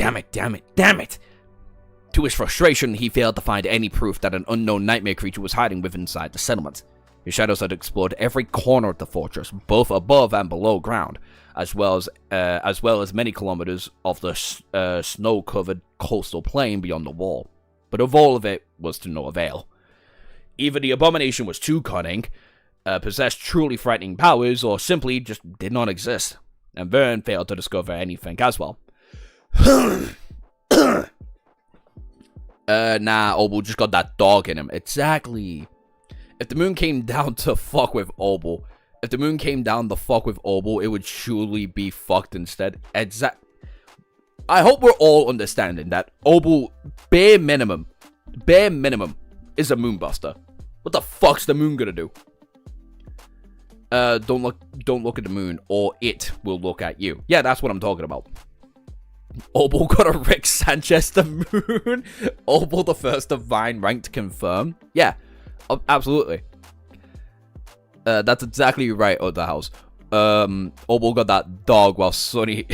To his frustration, he failed to find any proof that an unknown nightmare creature was hiding within inside the settlement. His shadows had explored every corner of the fortress, both above and below ground, as well as many kilometers of the snow-covered coastal plain beyond the wall. But of all of it was to no avail. Either the abomination was too cunning, possessed truly frightening powers, or simply just did not exist, and Vern failed to discover anything as well. Obel just got that dog in him. Exactly. If the moon came down to fuck with Obel, it would surely be fucked instead. I hope we're all understanding that Obel, bare minimum, is a moonbuster. What the fuck's the moon gonna do? Don't look at the moon, or it will look at you. Yeah, that's what I'm talking about. Obel got a Rick Sanchez the moon. Obel the first divine rank to confirm. Yeah, absolutely. That's exactly right, Otherhouse. Obel got that dog while Sonny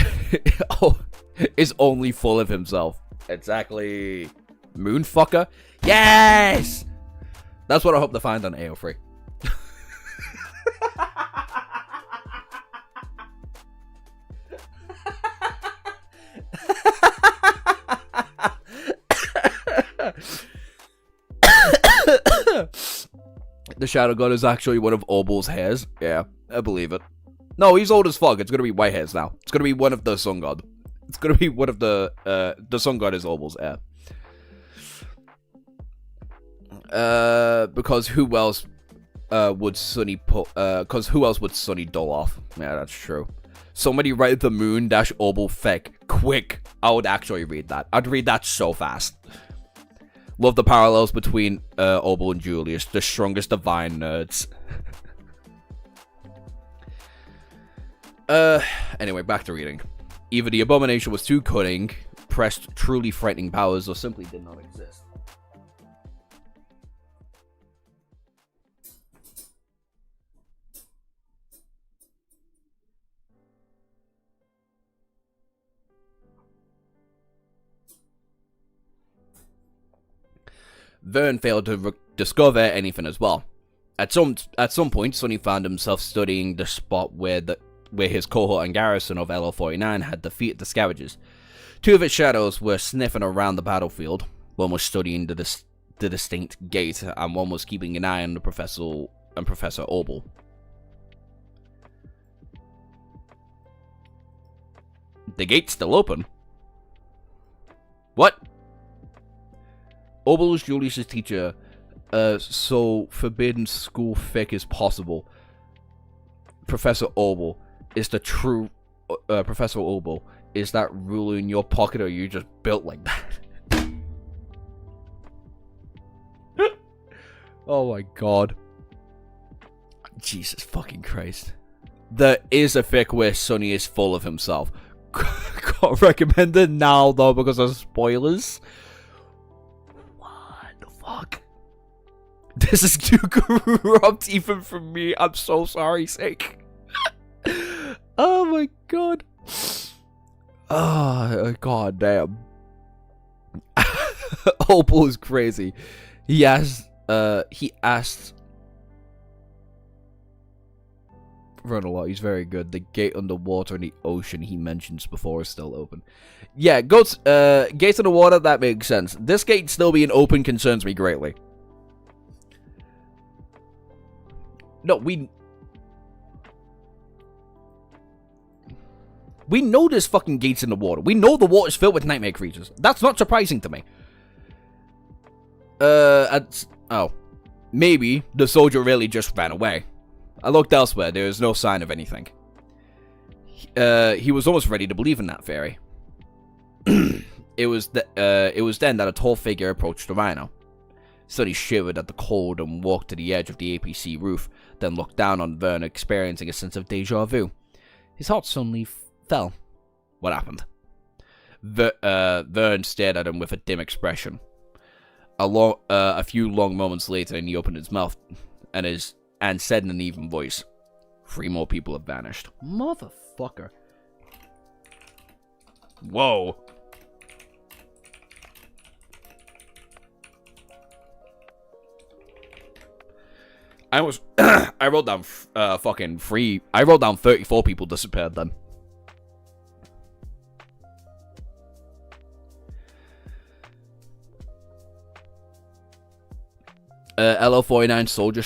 is only full of himself. Exactly. Moonfucker. Yes! That's what I hope to find on AO3. The Shadow God is actually one of Obel's hairs. Yeah, I believe it. No, he's old as fuck. It's gonna be white hairs now. It's gonna be one of the Sun God. It's gonna be one of the Sun God is Obel's heir. Because who else would Sonny dull off? Yeah, that's true. Somebody write the moon dash Obel fake. Quick. I would actually read that. I'd read that so fast. Love the parallels between Obel and Julius, the strongest divine nerds. Anyway, back to reading. Either the abomination was too cunning, pressed truly frightening powers, or simply did not exist. Vern failed to discover anything as well. At some point, Sonny found himself studying the spot where his cohort and garrison of LO49 had defeated the Scavengers. Two of its shadows were sniffing around the battlefield. One was studying the distinct gate, and one was keeping an eye on Professor Obel. The gate's still open. What? Obel is Julius' teacher, so forbidden school thick as possible. Professor Obel is the true Professor Obel. Is that ruler in your pocket, or are you just built like that? Oh my god. Jesus fucking Christ. There is a fic where Sonny is full of himself. Can't recommend it now though because of spoilers. Fuck. This is too corrupt even for me. I'm so sorry, sake. Oh my god. Oh god damn. Obel is crazy. He asked Vern a lot. He's very good. The gate underwater in the ocean he mentions before is still open. Yeah, gates underwater, that makes sense. This gate still being open concerns me greatly. No, we know there's fucking gates in the water. We know the water's filled with nightmare creatures. That's not surprising to me. Maybe the soldier really just ran away. I looked elsewhere. There is no sign of anything. He was almost ready to believe in that theory. It was then that a tall figure approached the rhino. Sonny shivered at the cold and walked to the edge of the APC roof, then looked down on Vern, experiencing a sense of deja vu. His heart suddenly fell. What happened? Vern stared at him with a dim expression. A few long moments later, and he opened his mouth and said in an even voice, 3 more people have vanished. Motherfucker. Whoa. I wrote down fucking 3. I wrote down 34 people disappeared then. LO49 soldier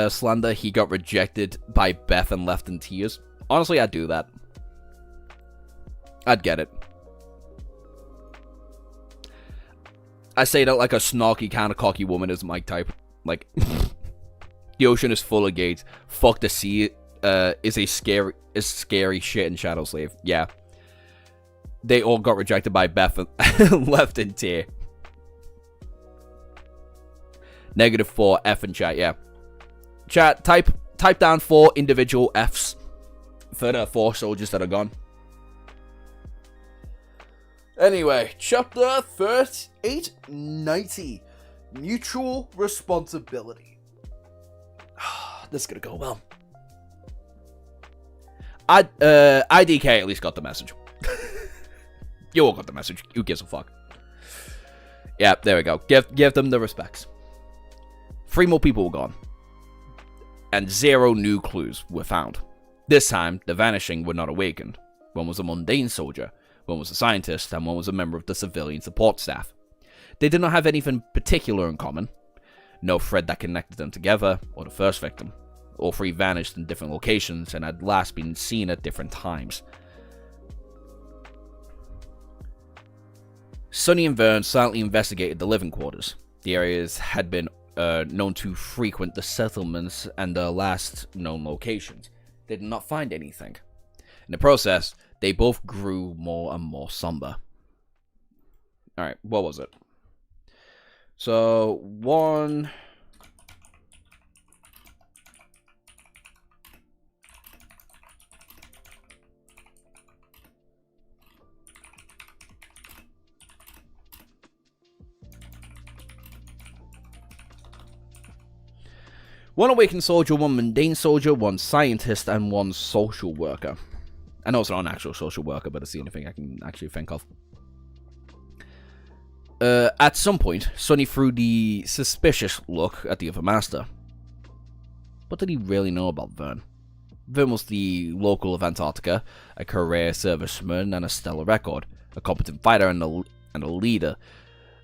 slander. He got rejected by Beth and left in tears. Honestly, I'd do that. I'd get it. I say that like a snarky kind of cocky woman is my type. Like, the ocean is full of gates. Fuck the sea is scary shit in Shadow Slave. Yeah. They all got rejected by Beth and left in tear. -4 F in chat, yeah. Chat, type down 4 individual Fs for the 4 soldiers that are gone. Anyway, chapter 3890. Mutual responsibility. This is gonna go well. IDK at least got the message. You all got the message. Who gives a fuck? Yeah, there we go. Give them the respects. 3 more people were gone. And 0 new clues were found. This time, the vanishing were not awakened. One was a mundane soldier, one was a scientist, and one was a member of the civilian support staff. They did not have anything particular in common. No thread that connected them together, or the first victim. All 3 vanished in different locations and had last been seen at different times. Sonny and Vern silently investigated the living quarters. The areas had been known to frequent the settlements and the last known locations. They did not find anything. In the process, they both grew more and more somber. Alright, what was it? So, 1... One awakened soldier, 1 mundane soldier, 1 scientist, and 1 social worker. I know it's not an actual social worker, but it's the only thing I can actually think of. At some point, Sonny threw the suspicious look at the other master. What did he really know about Vern? Vern was the local of Antarctica, a career serviceman and a stellar record, a competent fighter and a leader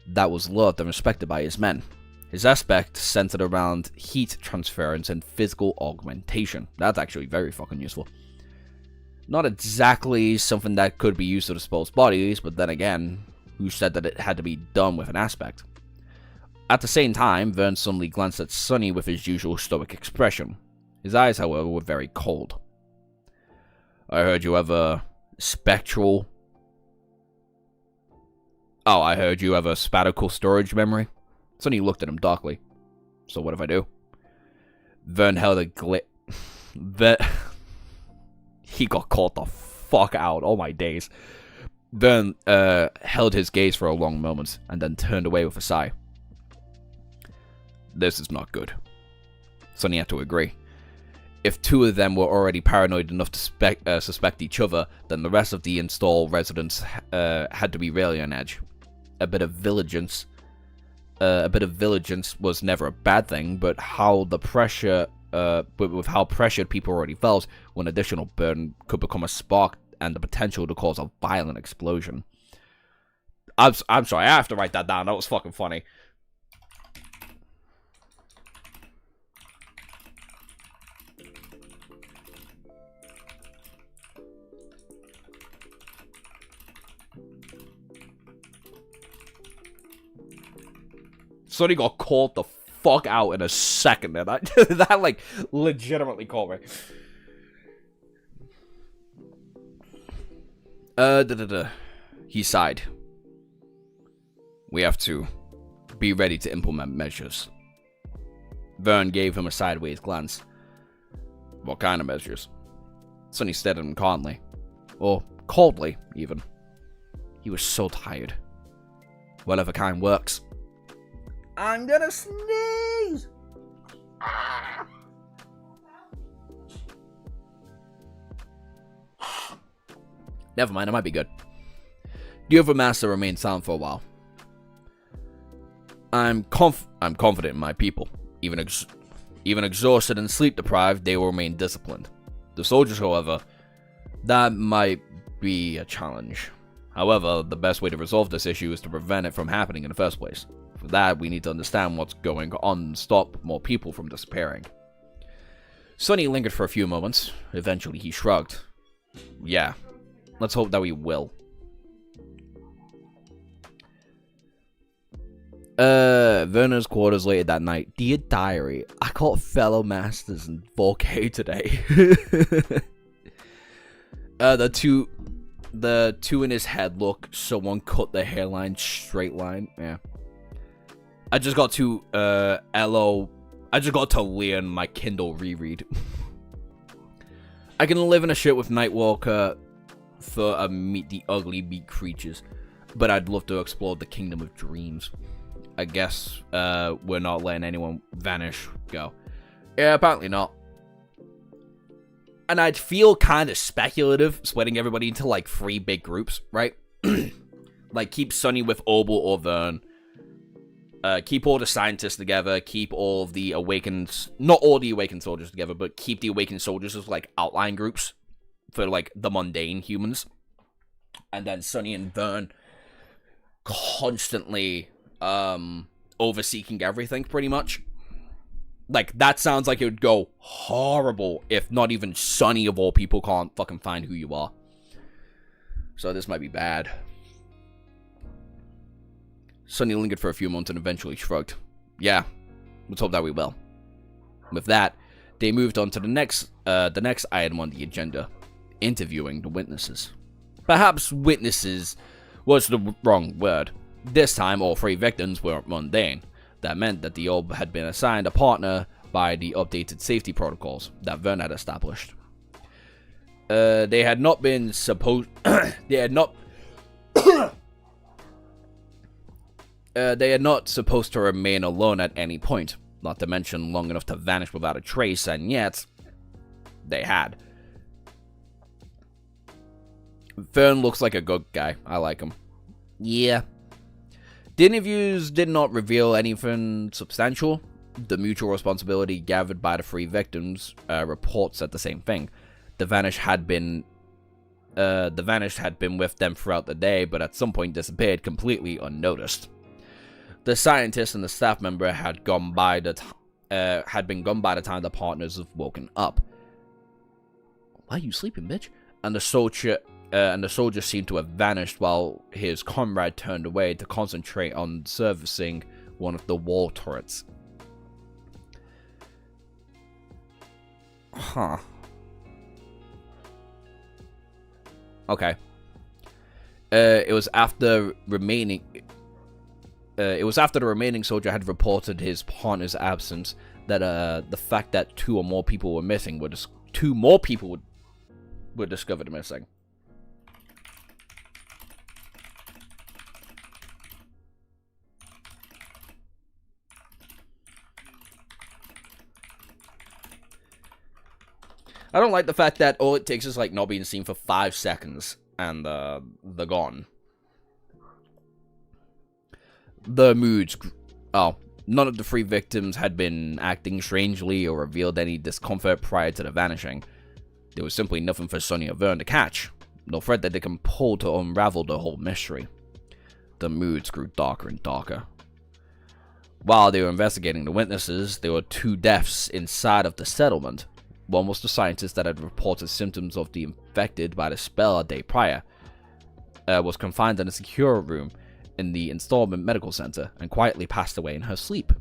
that was loved and respected by his men. His aspect centered around heat transference and physical augmentation. That's actually very fucking useful. Not exactly something that could be used to dispose bodies, but then again, who said that it had to be done with an aspect? At the same time, Vern suddenly glanced at Sonny with his usual stoic expression. His eyes, however, were very cold. I heard you have a spectral... Oh, I heard you have a spatial storage memory. Sonny looked at him darkly. So what if I do? Vern held a He got caught the fuck out. Oh my days. Vern held his gaze for a long moment, and then turned away with a sigh. This is not good. Sonny had to agree. If 2 of them were already paranoid enough to suspect each other, then the rest of the installed residents had to be really on edge. A bit of vigilance was never a bad thing, but how the pressure with how pressured people already felt, one additional burden could become a spark and the potential to cause a violent explosion. I'm sorry, I have to write that down. That was fucking funny. Sonny got called the fuck out in a second, and that like legitimately called me. He sighed. We have to be ready to implement measures. Vern gave him a sideways glance. What kind of measures? Sonny stared at him calmly. Or coldly, even. He was so tired. Whatever kind works. I'm gonna sneeze! Never mind, it might be good. The other master remained silent for a while. I'm confident in my people. Even exhausted and sleep deprived, they will remain disciplined. The soldiers, however, that might be a challenge. However, the best way to resolve this issue is to prevent it from happening in the first place. For that, we need to understand what's going on and stop more people from disappearing. Sonny lingered for a few moments. Eventually, he shrugged. Yeah, let's hope that we will. Werner's quarters later that night. Dear diary, I caught fellow masters in 4K today. The two in his head look, someone cut the hairline straight line. Yeah. I just got to Leon my Kindle reread. I can live in a ship with Nightwalker for meet the ugly meat creatures, but I'd love to explore the kingdom of dreams. I guess we're not letting anyone vanish go. Yeah, apparently not. And I'd feel kind of speculative splitting everybody into like 3 big groups, right? Like keep Sonny with Obel or Vern. Keep all the scientists together. Keep all of the awakened, not all the awakened soldiers together, but keep the awakened soldiers as like outline groups for like the mundane humans. And then Sonny and Vern constantly overseeking everything, pretty much. Like, that sounds like it would go horrible if not even Sonny, of all people, can't fucking find who you are. So this might be bad. Sonny lingered for a few moments and eventually shrugged. Yeah, let's hope that we will. With that, they moved on to the next item on the agenda, interviewing the witnesses. Perhaps witnesses was the wrong word. This time, all 3 victims were mundane. That meant that the orb had been assigned a partner by the updated safety protocols that Vern had established. They had not been supposed. They had not supposed to remain alone at any point. Not to mention long enough to vanish without a trace, and yet they had. Vern looks like a good guy. I like him. Yeah. The interviews did not reveal anything substantial. The mutual responsibility gathered by the 3 victims reports said the same thing. The vanished had been with them throughout the day, but at some point disappeared completely unnoticed. The scientist and the staff member had been gone by the time the partners have woken up. Why are you sleeping, bitch? And the soldier seemed to have vanished while his comrade turned away to concentrate on servicing one of the wall turrets. Huh. Okay. It was after the remaining soldier had reported his partner's absence that the fact that 2 or more people were missing were discovered missing. I don't like the fact that all it takes is like not being seen for 5 seconds and they're gone. The moods None of the 3 victims had been acting strangely or revealed any discomfort prior to the vanishing. There was simply nothing for Sonny or Vern to catch, no thread that they can pull to unravel the whole mystery. The moods grew darker and darker. While they were investigating the witnesses, there were 2 deaths inside of the settlement. One was the scientist that had reported symptoms of the infected by the spell a day prior. Was confined in a secure room in the installment medical center and quietly passed away in her sleep.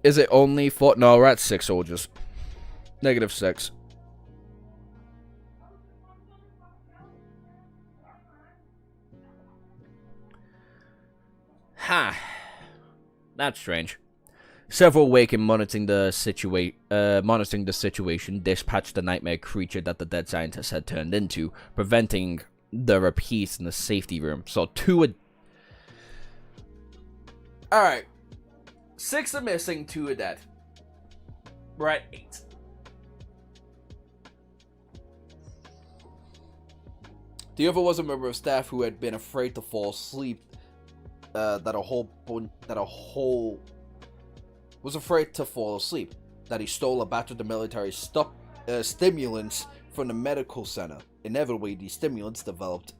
Is it only 4? No, we're at 6 soldiers. -6. Ha! That's strange. Several Waken monitoring the situation dispatched the nightmare creature that the dead scientist had turned into, preventing the repeats in the safety room. So 2 Alright. 6 are missing, 2 are dead. We're at 8. The other was a member of staff who had been afraid to fall asleep. Was afraid to fall asleep. That he stole a batch of the military stimulants from the medical center. Inevitably, these stimulants developed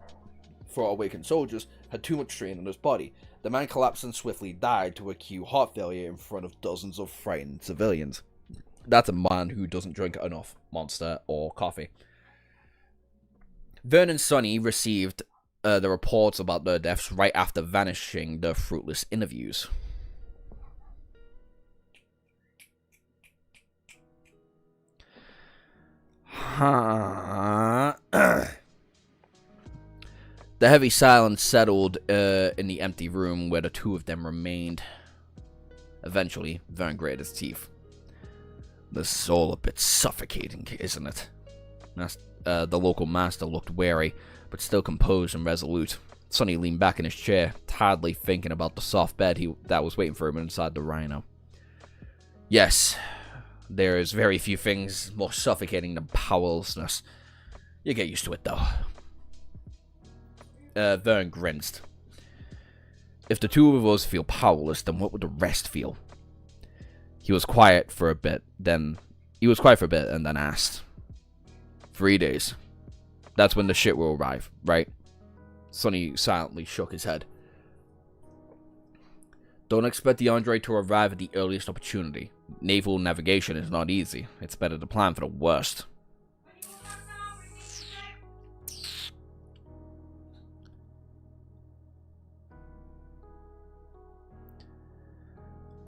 for awakened soldiers had too much strain on his body. The man collapsed and swiftly died to acute heart failure in front of dozens of frightened civilians. That's a man who doesn't drink enough Monster or coffee. Vern and Sonny received the reports about their deaths right after vanishing the fruitless interviews. The heavy silence settled in the empty room where the 2 of them remained. Eventually, Vern gritted his teeth. This is all a bit suffocating, isn't it? The local master looked wary, but still composed and resolute. Sonny leaned back in his chair, tiredly thinking about the soft bed that was waiting for him inside the Rhino. Yes, there is very few things more suffocating than powerlessness. You get used to it, though. Vern grimaced. If the 2 of us feel powerless, then what would the rest feel? He was quiet for a bit, and then asked. 3 days. That's when the shit will arrive, right? Sonny silently shook his head. Don't expect the android to arrive at the earliest opportunity. Naval navigation is not easy. It's better to plan for the worst.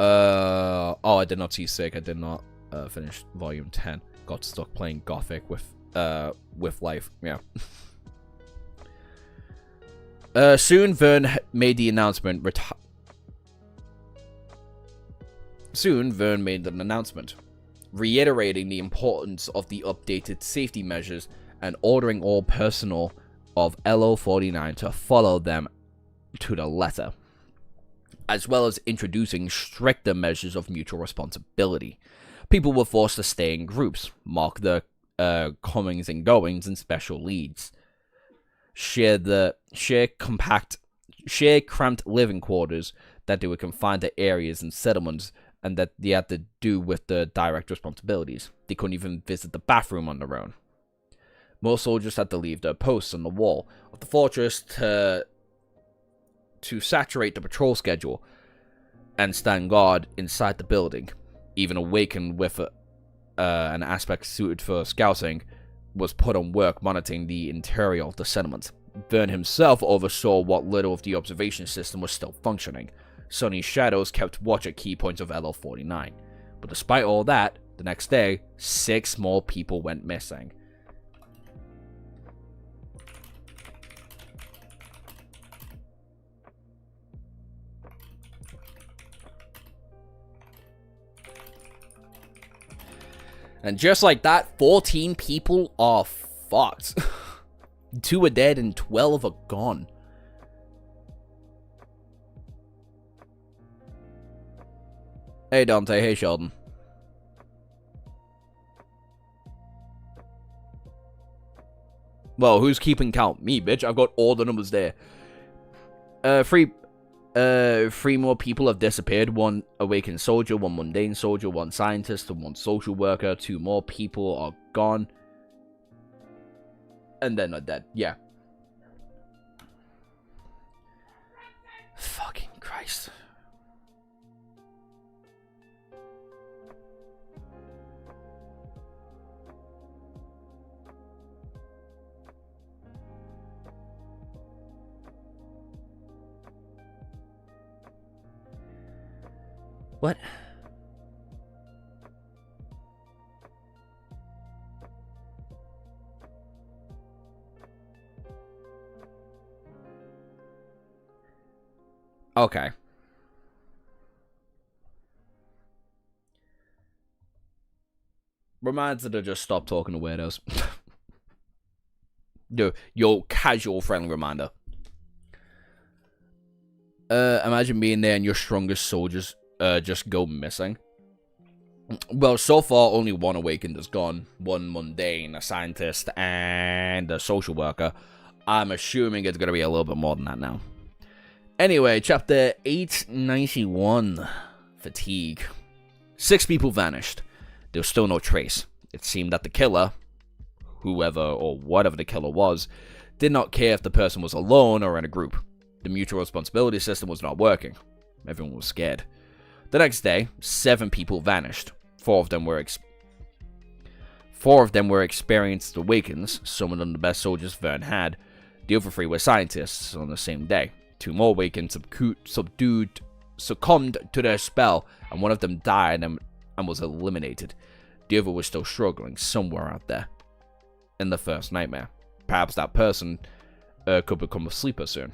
I did not see Sick. I did not finish Volume 10. Got stuck playing Gothic with life. Yeah. Soon Vern made an announcement, reiterating the importance of the updated safety measures and ordering all personnel of LO49 to follow them to the letter, as well as introducing stricter measures of mutual responsibility. People were forced to stay in groups, mark the comings and goings, and special leads. Share cramped living quarters that they were confined to areas and settlements, and that they had to do with the direct responsibilities. They couldn't even visit the bathroom on their own. Most soldiers had to leave their posts on the wall of the fortress to saturate the patrol schedule and stand guard inside the building. Even Awakened with an aspect suited for scouting was put on work monitoring the interior of the settlement. Vern himself oversaw what little of the observation system was still functioning. Sonny's shadows kept watch at key points of LO49. But despite all that, the next day, 6 more people went missing. And just like that, 14 people are fucked. 2 are dead and 12 are gone. Hey Dante, hey Sheldon. Well, who's keeping count? Me, bitch. I've got all the numbers there. Three more people have disappeared. One awakened soldier, one mundane soldier, one scientist, and one social worker. 2 more people are gone. And they're not dead. Yeah. Fucking Christ. What? Okay. Reminds her to just stop talking to weirdos. Dude, your casual friendly reminder. Imagine being there and your strongest soldiers just go missing. Well, so far, only 1 awakened is gone. 1 mundane, a scientist, and a social worker. I'm assuming it's going to be a little bit more than that now. Anyway, chapter 891. Fatigue. 6 people vanished. There was still no trace. It seemed that the killer, whoever or whatever the killer was, did not care if the person was alone or in a group. The mutual responsibility system was not working. Everyone was scared. The next day, 7 people vanished. 4 of them were experienced awakens, some of them the best soldiers Vern had. The other 3 were scientists on the same day. 2 more awakened, succumbed to their spell, and 1 of them died and was eliminated. The other was still struggling somewhere out there in the first nightmare. Perhaps that person could become a sleeper soon.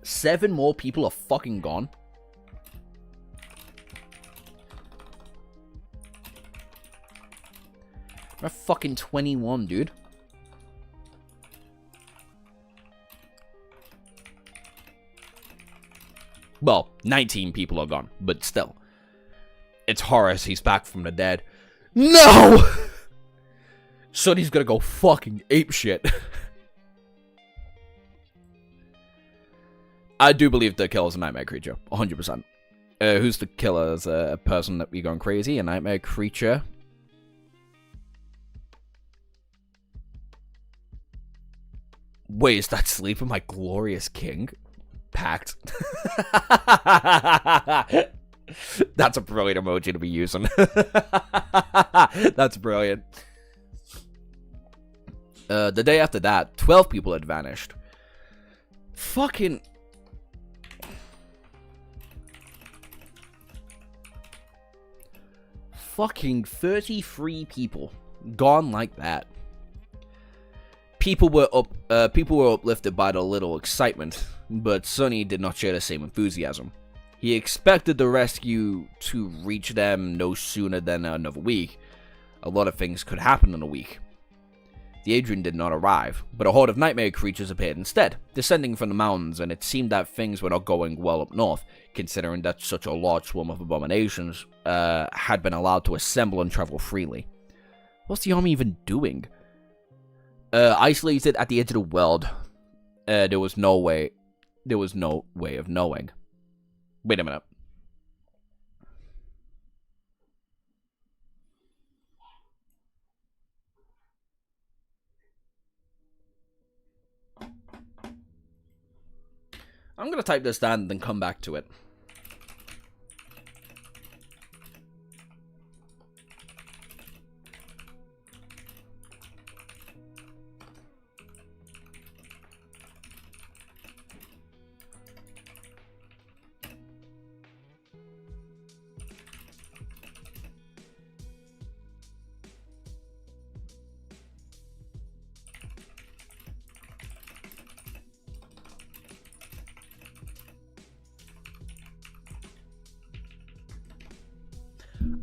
7 more people are fucking gone. We're fucking 21, dude. Well, 19 people are gone, but still. It's Horace, he's back from the dead. No! Sonny's gonna go fucking apeshit. I do believe the killer's a nightmare creature, 100%. Who's the killer? Is a person that be going crazy, a nightmare creature. Wait, is that Sleeper, my glorious king? Packed. That's a brilliant emoji to be using. That's brilliant. The day after that, 12 people had vanished. Fucking 33 people gone like that. People were uplifted by the little excitement, but Sonny did not share the same enthusiasm. He expected the rescue to reach them no sooner than another week. A lot of things could happen in a week. The Adrian did not arrive, but a horde of nightmare creatures appeared instead, descending from the mountains, and it seemed that things were not going well up north, considering that such a large swarm of abominations had been allowed to assemble and travel freely. What's the army even doing? Isolated at the edge of the world, there was no way of knowing. Wait a minute. I'm gonna type this down and then come back to it.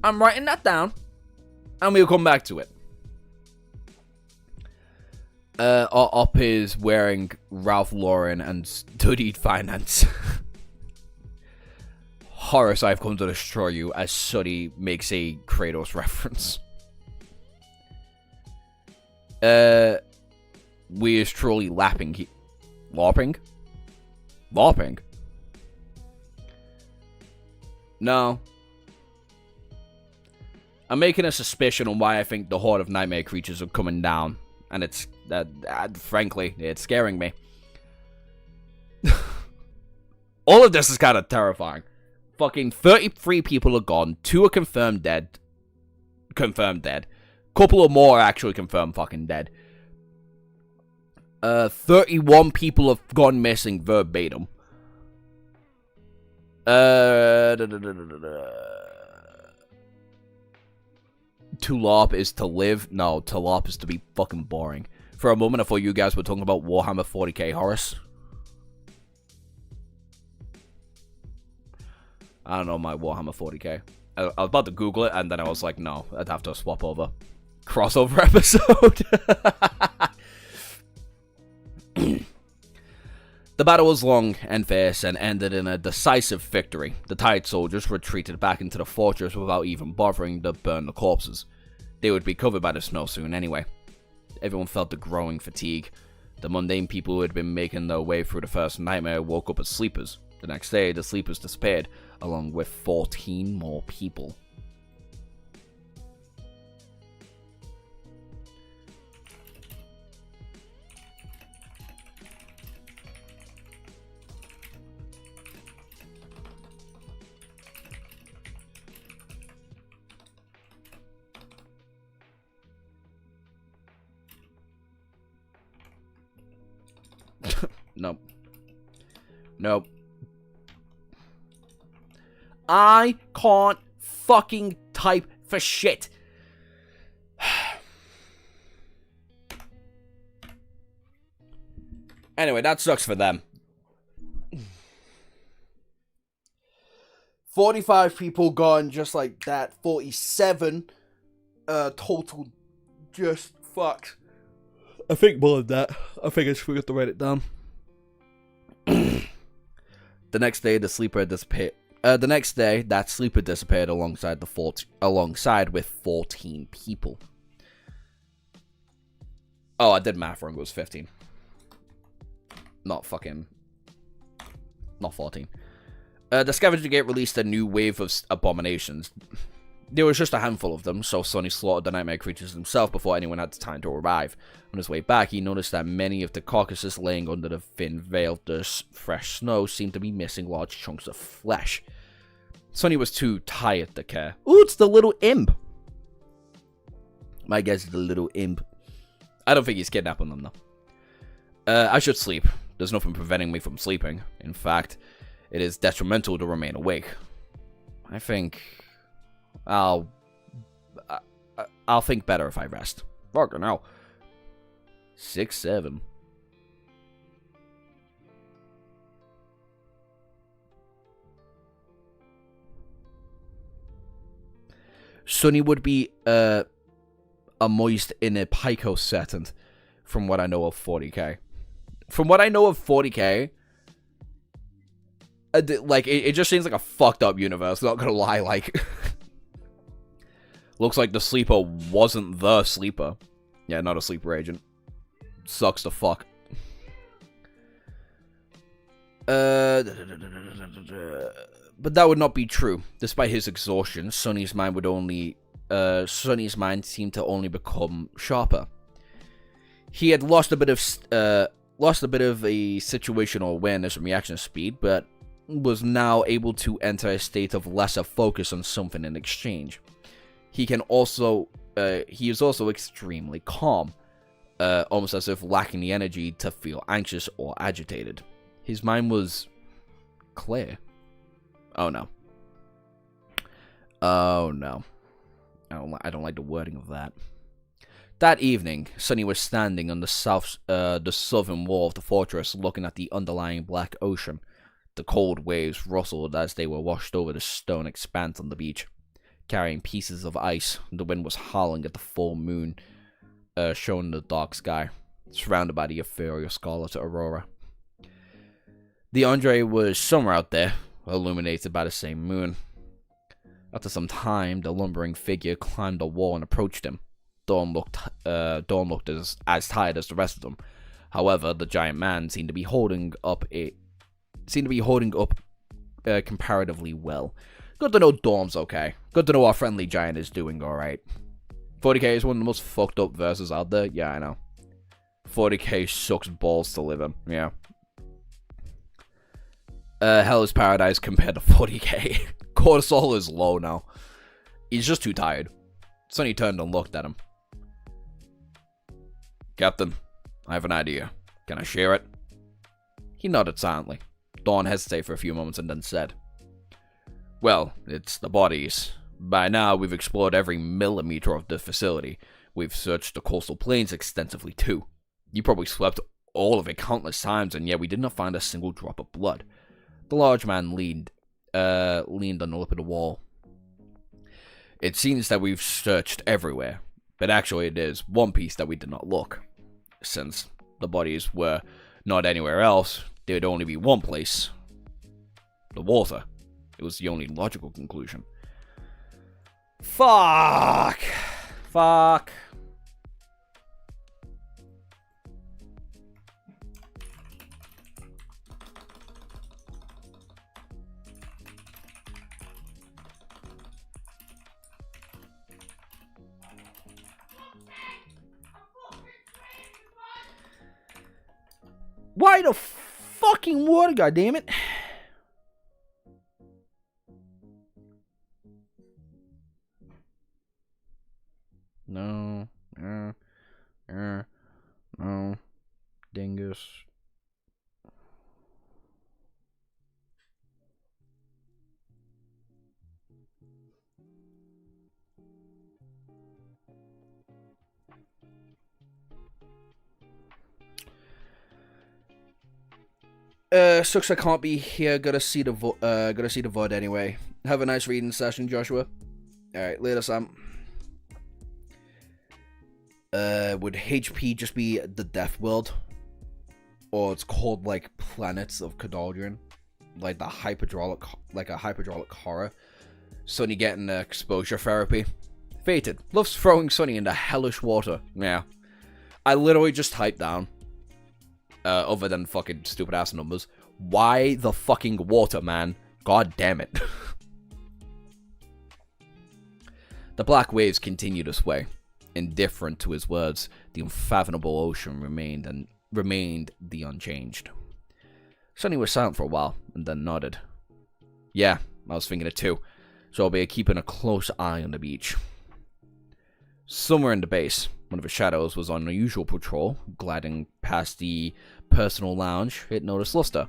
I'm writing that down, and we'll come back to it. Op is wearing Ralph Lauren and studied finance. Horace, I've come to destroy you, as Suddy makes a Kratos reference. We is truly lapping. LARPing? LARPing? No. I'm making a suspicion on why I think the horde of nightmare creatures are coming down. And it's, frankly, it's scaring me. All of this is kind of terrifying. Fucking 33 people are gone. 2 are confirmed dead. Confirmed dead. Couple of more are actually confirmed fucking dead. 31 people have gone missing verbatim. To LARP is to live. No, to LARP is to be fucking boring. For a moment, I thought you guys were talking about Warhammer 40k Horus. I don't know my Warhammer 40k. I was about to Google it, and then I was like, no, I'd have to swap over. Crossover episode. The battle was long and fierce and ended in a decisive victory. The tired soldiers retreated back into the fortress without even bothering to burn the corpses. They would be covered by the snow soon anyway. Everyone felt the growing fatigue. The mundane people who had been making their way through the first nightmare woke up as sleepers. The next day, the sleepers disappeared, along with 14 more people. Nope. Nope. I can't fucking type for shit. Anyway, that sucks for them. 45 people gone just like that. 47 total just fucked. I think more than that. I think I just forgot to write it down. The next day, the sleeper disappeared. The next day, that sleeper disappeared alongside with 14 people. Oh, I did math wrong. It was 15. Not 14. The Scavenger Gate released a new wave of abominations. There was just a handful of them, so Sonny slaughtered the nightmare creatures himself before anyone had time to arrive. On his way back, he noticed that many of the carcasses laying under the thin veil of fresh snow seemed to be missing large chunks of flesh. Sonny was too tired to care. Ooh, it's the little imp! My guess is the little imp. I don't think he's kidnapping them, though. I should sleep. There's nothing preventing me from sleeping. In fact, it is detrimental to remain awake. I think I'll think better if I rest. Fucking hell. 6-7. Sonny would be a moist in a Pico setting, from what I know of 40k. From what I know of 40k, like, it just seems like a fucked up universe, not gonna lie, like. Looks like the sleeper wasn't the sleeper. Yeah, not a sleeper agent. Sucks to fuck. But that would not be true. Despite his exhaustion, Sonny's mind seemed to only become sharper. He had lost a bit of a situational awareness and reaction speed, but was now able to enter a state of lesser focus on something in exchange. He is also extremely calm, almost as if lacking the energy to feel anxious or agitated. His mind was clear. Oh no. Oh no. I don't like the wording of that. That evening, Sonny was standing on the southern wall of the fortress, looking at the underlying black ocean. The cold waves rustled as they were washed over the stone expanse on the beach, carrying pieces of ice. The wind was howling at the full moon, showing the dark sky, surrounded by the ethereal scarlet aurora. The Andre was somewhere out there, illuminated by the same moon. After some time, the lumbering figure climbed the wall and approached him. Dawn looked as tired as the rest of them. However, the giant man seemed to be holding up comparatively well. Good to know Dawn's okay. Good to know our friendly giant is doing alright. 40k is one of the most fucked up verses out there. Yeah, I know. 40k sucks balls to live in. Yeah. Hell is paradise compared to 40k. Cortisol is low now. He's just too tired. Sonny turned and looked at him. Captain, I have an idea. Can I share it? He nodded silently. Dawn hesitated for a few moments and then said, well, it's the bodies. By now, we've explored every millimeter of the facility. We've searched the coastal plains extensively, too. You probably swept all of it countless times, and yet we did not find a single drop of blood. The large man leaned on the lip of the wall. It seems that we've searched everywhere, but actually it is one piece that we did not look. Since the bodies were not anywhere else, there would only be one place. The water. It was the only logical conclusion. Fuck. Why the fucking water, goddammit? No. No. Dingus. Sucks I can't be here. Gotta see the VOD anyway. Have a nice reading session, Joshua. Alright, later, Sam. Would HP just be the Death World? Or it's called, like, Planets of Cadaldrian? Like a hyperdrolic horror? Sonny getting exposure therapy? Fated. Loves throwing Sonny into hellish water. Yeah. I literally just typed down, other than fucking stupid ass numbers, why the fucking water, man? God damn it. The black waves continued to sway. Indifferent to his words, the unfathomable ocean remained the unchanged. Sonny was silent for a while, and then nodded. Yeah, I was thinking it too, so I'll be keeping a close eye on the beach. Somewhere in the base, one of the shadows was on unusual patrol, gliding past the personal lounge. It noticed Luster,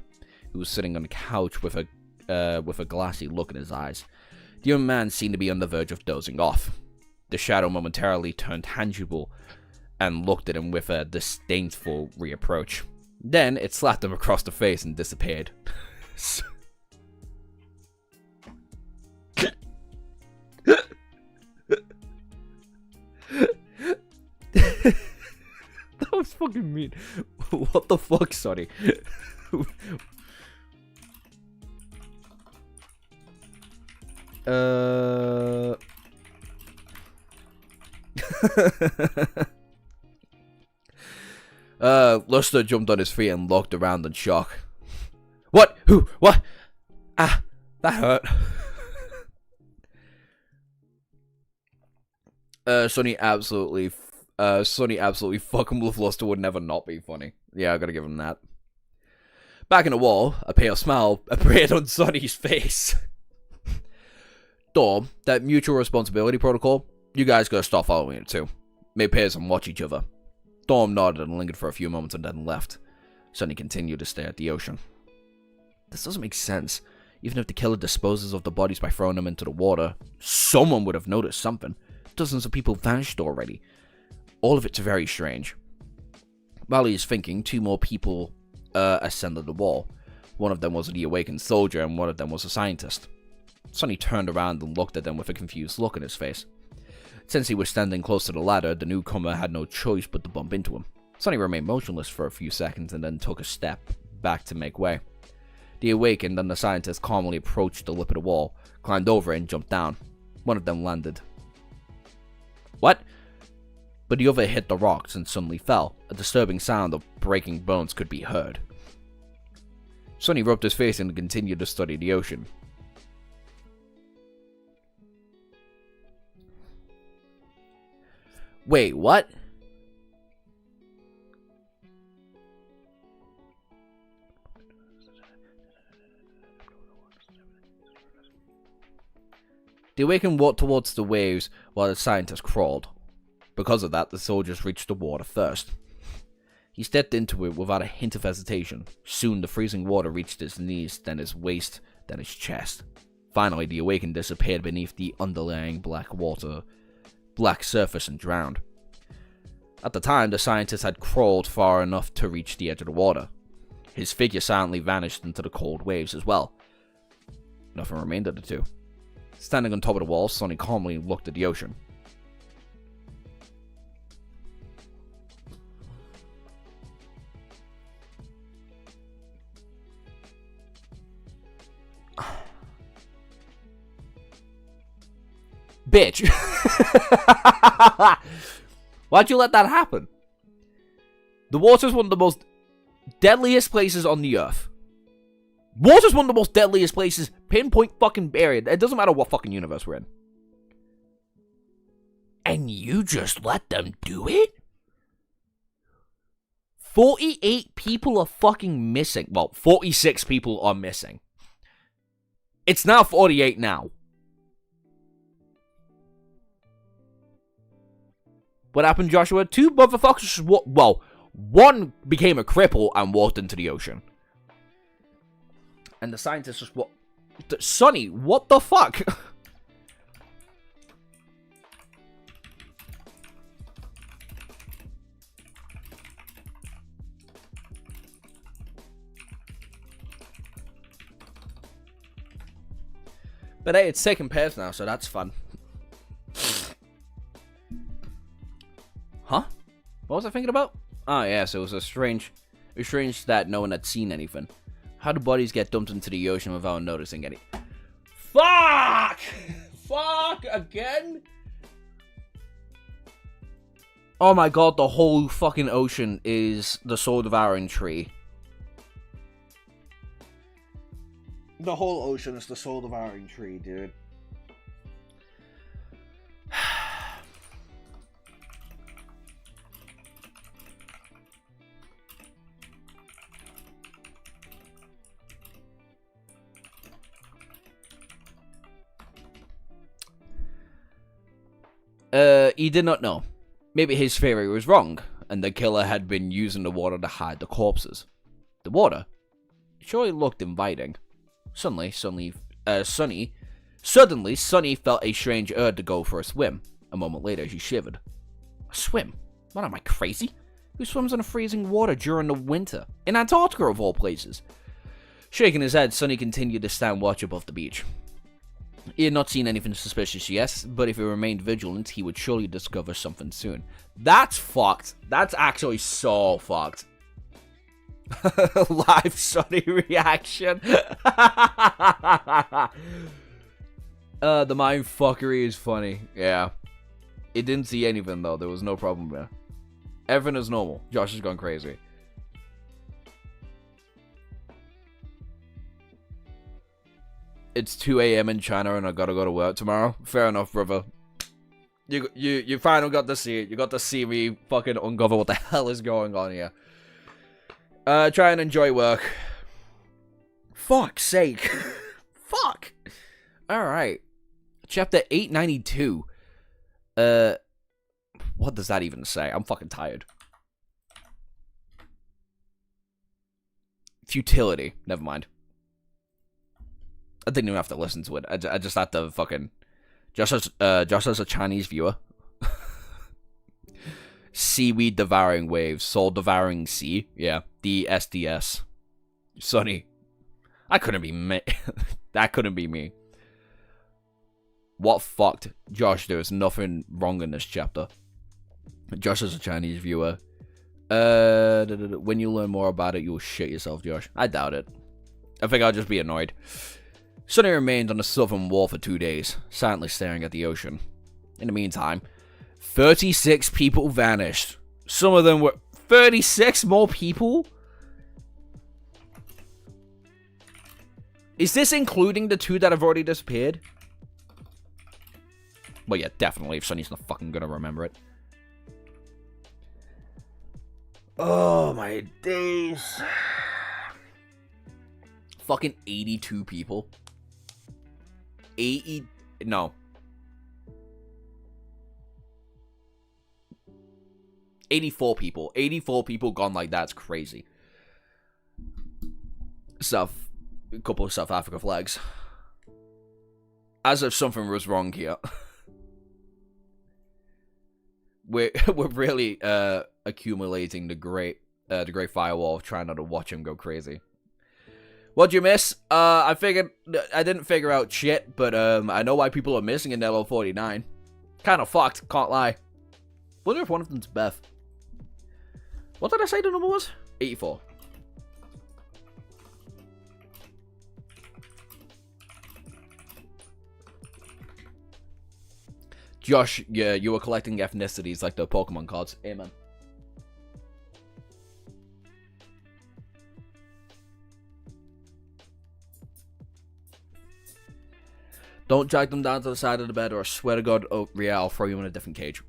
who was sitting on the couch with a glassy look in his eyes. The young man seemed to be on the verge of dozing off. The shadow momentarily turned tangible and looked at him with a disdainful reapproach. Then it slapped him across the face and disappeared. That was fucking mean. What the fuck, Sonny? Luster jumped on his feet and looked around in shock. What? Who? What? Ah, that hurt. Sonny absolutely fucking with Luster would never not be funny. Yeah, I gotta give him that. Back in the wall, a pale smile appeared on Sonny's face. Dawn, that mutual responsibility protocol, you guys gotta start following it too. Make pairs and watch each other. Dawn nodded and lingered for a few moments and then left. Sonny continued to stare at the ocean. This doesn't make sense. Even if the killer disposes of the bodies by throwing them into the water, someone would have noticed something. Dozens of people vanished already. All of it's very strange. While he was thinking, two more people ascended the wall. One of them was the awakened soldier and one of them was a scientist. Sonny turned around and looked at them with a confused look on his face. Since he was standing close to the ladder, the newcomer had no choice but to bump into him. Sonny remained motionless for a few seconds and then took a step back to make way. The awakened and the scientist calmly approached the lip of the wall, climbed over it and jumped down. One of them landed. What? but the other hit the rocks and suddenly fell. A disturbing sound of breaking bones could be heard. Sonny rubbed his face and continued to study the ocean. Wait, what? The Awakened walked towards the waves while the scientist crawled. Because of that, the soldiers reached the water first. He stepped into it without a hint of hesitation. Soon, the freezing water reached his knees, then his waist, then his chest. Finally, the Awakened disappeared beneath the underlying black surface and drowned. At the time, the scientist had crawled far enough to reach the edge of the water. His figure silently vanished into the cold waves as well. Nothing remained of the two. Standing on top of the wall, Sonny calmly looked at the ocean. Bitch! Why'd you let that happen? The water's one of the most deadliest places on the earth. Water's one of the most deadliest places, pinpoint fucking area. It doesn't matter what fucking universe we're in. And you just let them do it? 48 people are fucking missing. Well, 46 people are missing. It's now 48 now. What happened, Joshua? Two motherfuckers, well, one became a cripple and walked into the ocean. And the scientist just, what? Sonny, what the fuck? But hey, it's second pairs now, so that's fun. Huh? What was I thinking about? Oh, yeah, so it was strange that no one had seen anything. How do bodies get dumped into the ocean without noticing any? Fuck! Fuck again? Oh my god, the whole fucking ocean is the soul devouring tree. The whole ocean is the soul devouring tree, dude. He did not know. Maybe his theory was wrong, and the killer had been using the water to hide the corpses. The water surely looked inviting. Suddenly, Sonny felt a strange urge to go for a swim. A moment later, he shivered. A swim? What, am I crazy? Who swims in the freezing water during the winter? In Antarctica, of all places. Shaking his head, Sonny continued to stand watch above the beach. He had not seen anything suspicious yet, but if he remained vigilant, he would surely discover something soon. That's fucked. That's actually so fucked. Live Sonny reaction. The mind fuckery is funny. Yeah. It didn't see anything though. There was no problem there. Everything is normal. Josh has gone crazy. It's 2 a.m. in China and I gotta go to work tomorrow. Fair enough, brother. You finally got to see it. You got to see me fucking uncover what the hell is going on here. Try and enjoy work. Fuck's sake. Fuck. Alright. Chapter 892. What does that even say? I'm fucking tired. Futility. Never mind. I didn't even have to listen to it. I just had to fucking... Just as a Chinese viewer. Seaweed devouring waves. Soul devouring sea. Yeah. DSDS. Sonny. I couldn't be me. That couldn't be me. What fucked? Josh, there is nothing wrong in this chapter. Josh is a Chinese viewer. When you learn more about it, you'll shit yourself, Josh. I doubt it. I think I'll just be annoyed. Sonny remained on the southern wall for 2 days, silently staring at the ocean. In the meantime, 36 people vanished. Some of them were 36 more people? Is this including the 2 that have already disappeared? Well, yeah, definitely, if Sonny's not fucking gonna remember it. Oh, my days. Fucking 82 people. 80... No. 84 people. 84 people gone like that's crazy. A couple of South Africa flags. As if something was wrong here. We're really accumulating the great firewall of trying not to watch him go crazy. What'd you miss? I didn't figure out shit, but I know why people are missing in LO49. Kind of fucked, can't lie. Wonder if one of them's Beth. What did I say the number was? 84. Josh, yeah, you were collecting ethnicities like the Pokemon cards. Amen. Don't drag them down to the side of the bed or I swear to God, oh, yeah, I'll throw you in a different cage.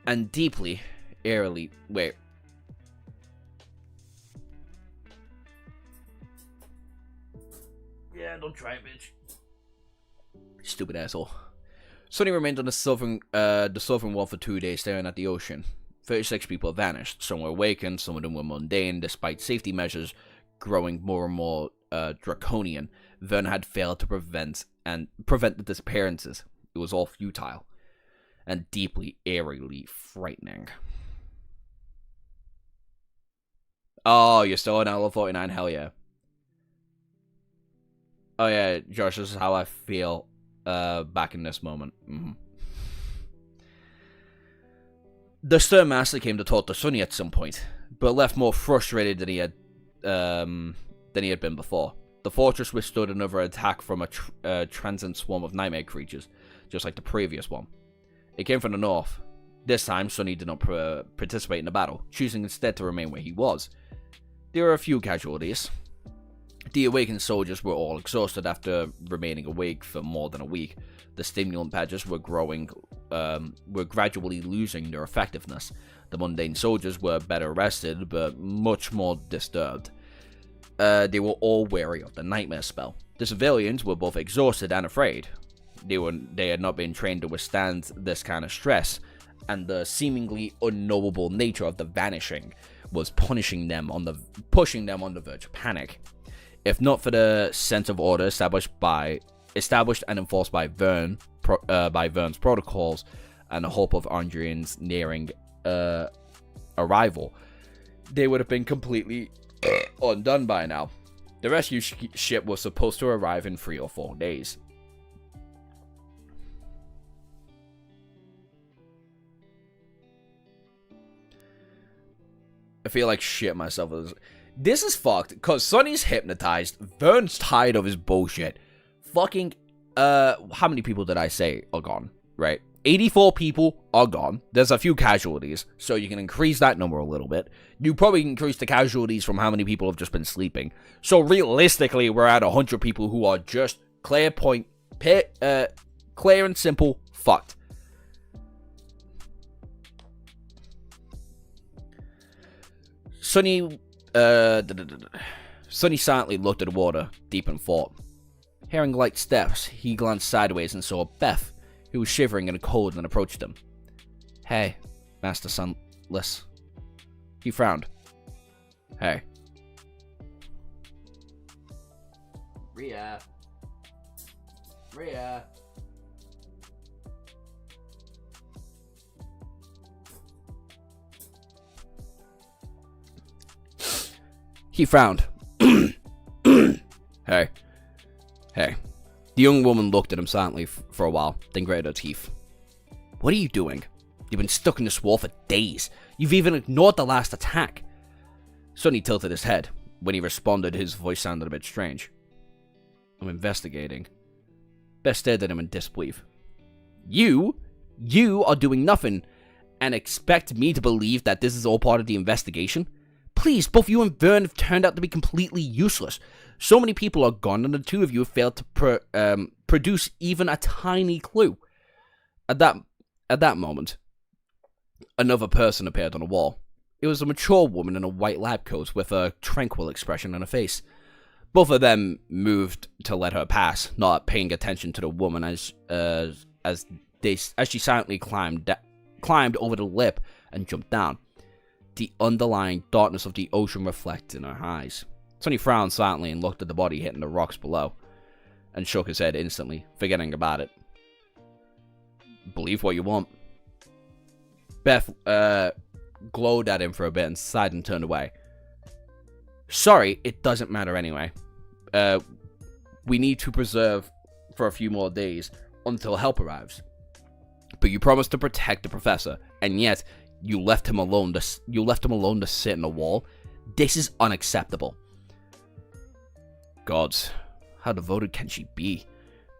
And deeply, eerily, wait. Yeah, don't try it, bitch. Stupid asshole. Sonny remained on the southern wall for 2 days staring at the ocean. 36 people vanished. Some were awakened, some of them were mundane, despite safety measures growing more and more draconian. Vern had failed to prevent the disappearances. It was all futile. And deeply, eerily frightening. Oh, you're still on LO49? Hell yeah. Oh yeah, Josh, this is how I feel back in this moment. Mm-hmm. The Stern Master came to talk to Sonny at some point, but left more frustrated than he had been before. The fortress withstood another attack from a transient swarm of nightmare creatures, just like the previous one. It came from the north. This time, Sonny did not participate in the battle, choosing instead to remain where he was. There were a few casualties. The awakened soldiers were all exhausted after remaining awake for more than a week. The stimulant patches were gradually losing their effectiveness. The mundane soldiers were better rested, but much more disturbed. They were all wary of the nightmare spell. The civilians were both exhausted and afraid. They had not been trained to withstand this kind of stress, and the seemingly unknowable nature of the vanishing was pushing them on the verge of panic. If not for the sense of order established and enforced by Vern's protocols, and the hope of Andrian's nearing arrival, they would have been completely undone by now. The rescue ship was supposed to arrive in 3 or 4 days. I feel like shit myself. This is fucked, because Sonny's hypnotized, Vern's tired of his bullshit. Fucking, how many people did I say are gone, right? 84 people are gone. There's a few casualties, so you can increase that number a little bit. You probably increase the casualties from how many people have just been sleeping. So realistically, we're at 100 people who are just clear and simple fucked. Sonny silently looked at the water, deep in thought. Hearing light steps, he glanced sideways and saw Beth, who was shivering in the cold, and approached him. Hey, Master Sunless. He frowned. Hey. Rhea. He frowned. Hey. The young woman looked at him silently for a while, then gritted her teeth. What are you doing? You've been stuck in this wall for days. You've even ignored the last attack. Sonny tilted his head. When he responded, his voice sounded a bit strange. I'm investigating. Beth stared at him in disbelief. You are doing nothing and expect me to believe that this is all part of the investigation? Please, both you and Vern have turned out to be completely useless. So many people are gone, and the two of you have failed to produce even a tiny clue. At that moment, another person appeared on the wall. It was a mature woman in a white lab coat with a tranquil expression on her face. Both of them moved to let her pass, not paying attention to the woman as she silently climbed over the lip and jumped down. The underlying darkness of the ocean reflected in her eyes. Sonny frowned silently and looked at the body hitting the rocks below, and shook his head instantly, forgetting about it. Believe what you want. Beth glowed at him for a bit and sighed and turned away. Sorry, it doesn't matter anyway. We need to preserve for a few more days until help arrives. But you promised to protect the professor, and yet you left him alone to sit in a wall. This is unacceptable. Gods, how devoted can she be?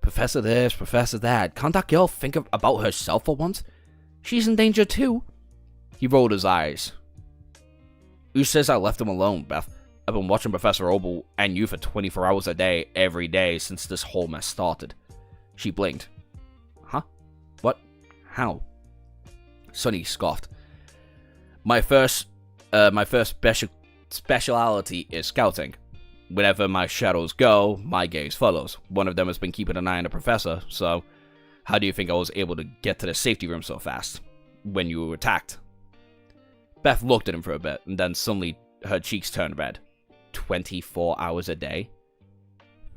Professor this, professor that. Can't that girl think about herself for once? She's in danger too. He rolled his eyes. Who says I left him alone, Beth? I've been watching Professor Obel and you for 24 hours a day, every day, since this whole mess started. She blinked. Huh? What? How? Sonny scoffed. My first speciality is scouting. Whenever my shadows go, my gaze follows. One of them has been keeping an eye on the professor, so how do you think I was able to get to the safety room so fast when you were attacked? Beth looked at him for a bit, and then suddenly her cheeks turned red. 24 hours a day?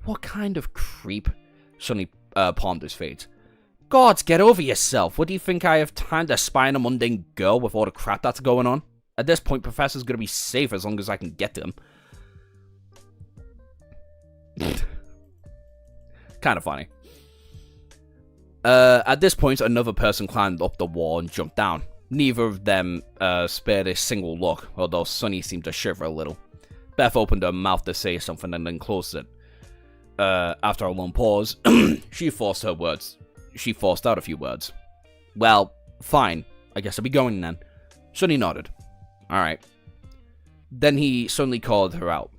What kind of creep? Sonny palmed his face. Gods, get over yourself. What do you think I have time to spy on a mundane girl with all the crap that's going on? At this point, Professor's gonna be safe as long as I can get to him. Kind of funny. At this point, another person climbed up the wall and jumped down. Neither of them spared a single look, although Sonny seemed to shiver a little. Beth opened her mouth to say something and then closed it. After a long pause, she forced out a few words. Well, fine. I guess I'll be going then. Sonny nodded. Alright. Then he suddenly called her out.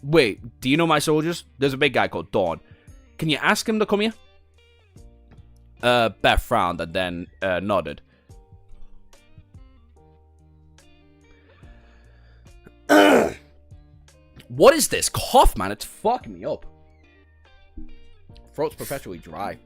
Wait, do you know my soldiers? There's a big guy called Dawn. Can you ask him to come here? Beth frowned and then nodded. What is this cough, man? It's fucking me up. Throat's perpetually dry.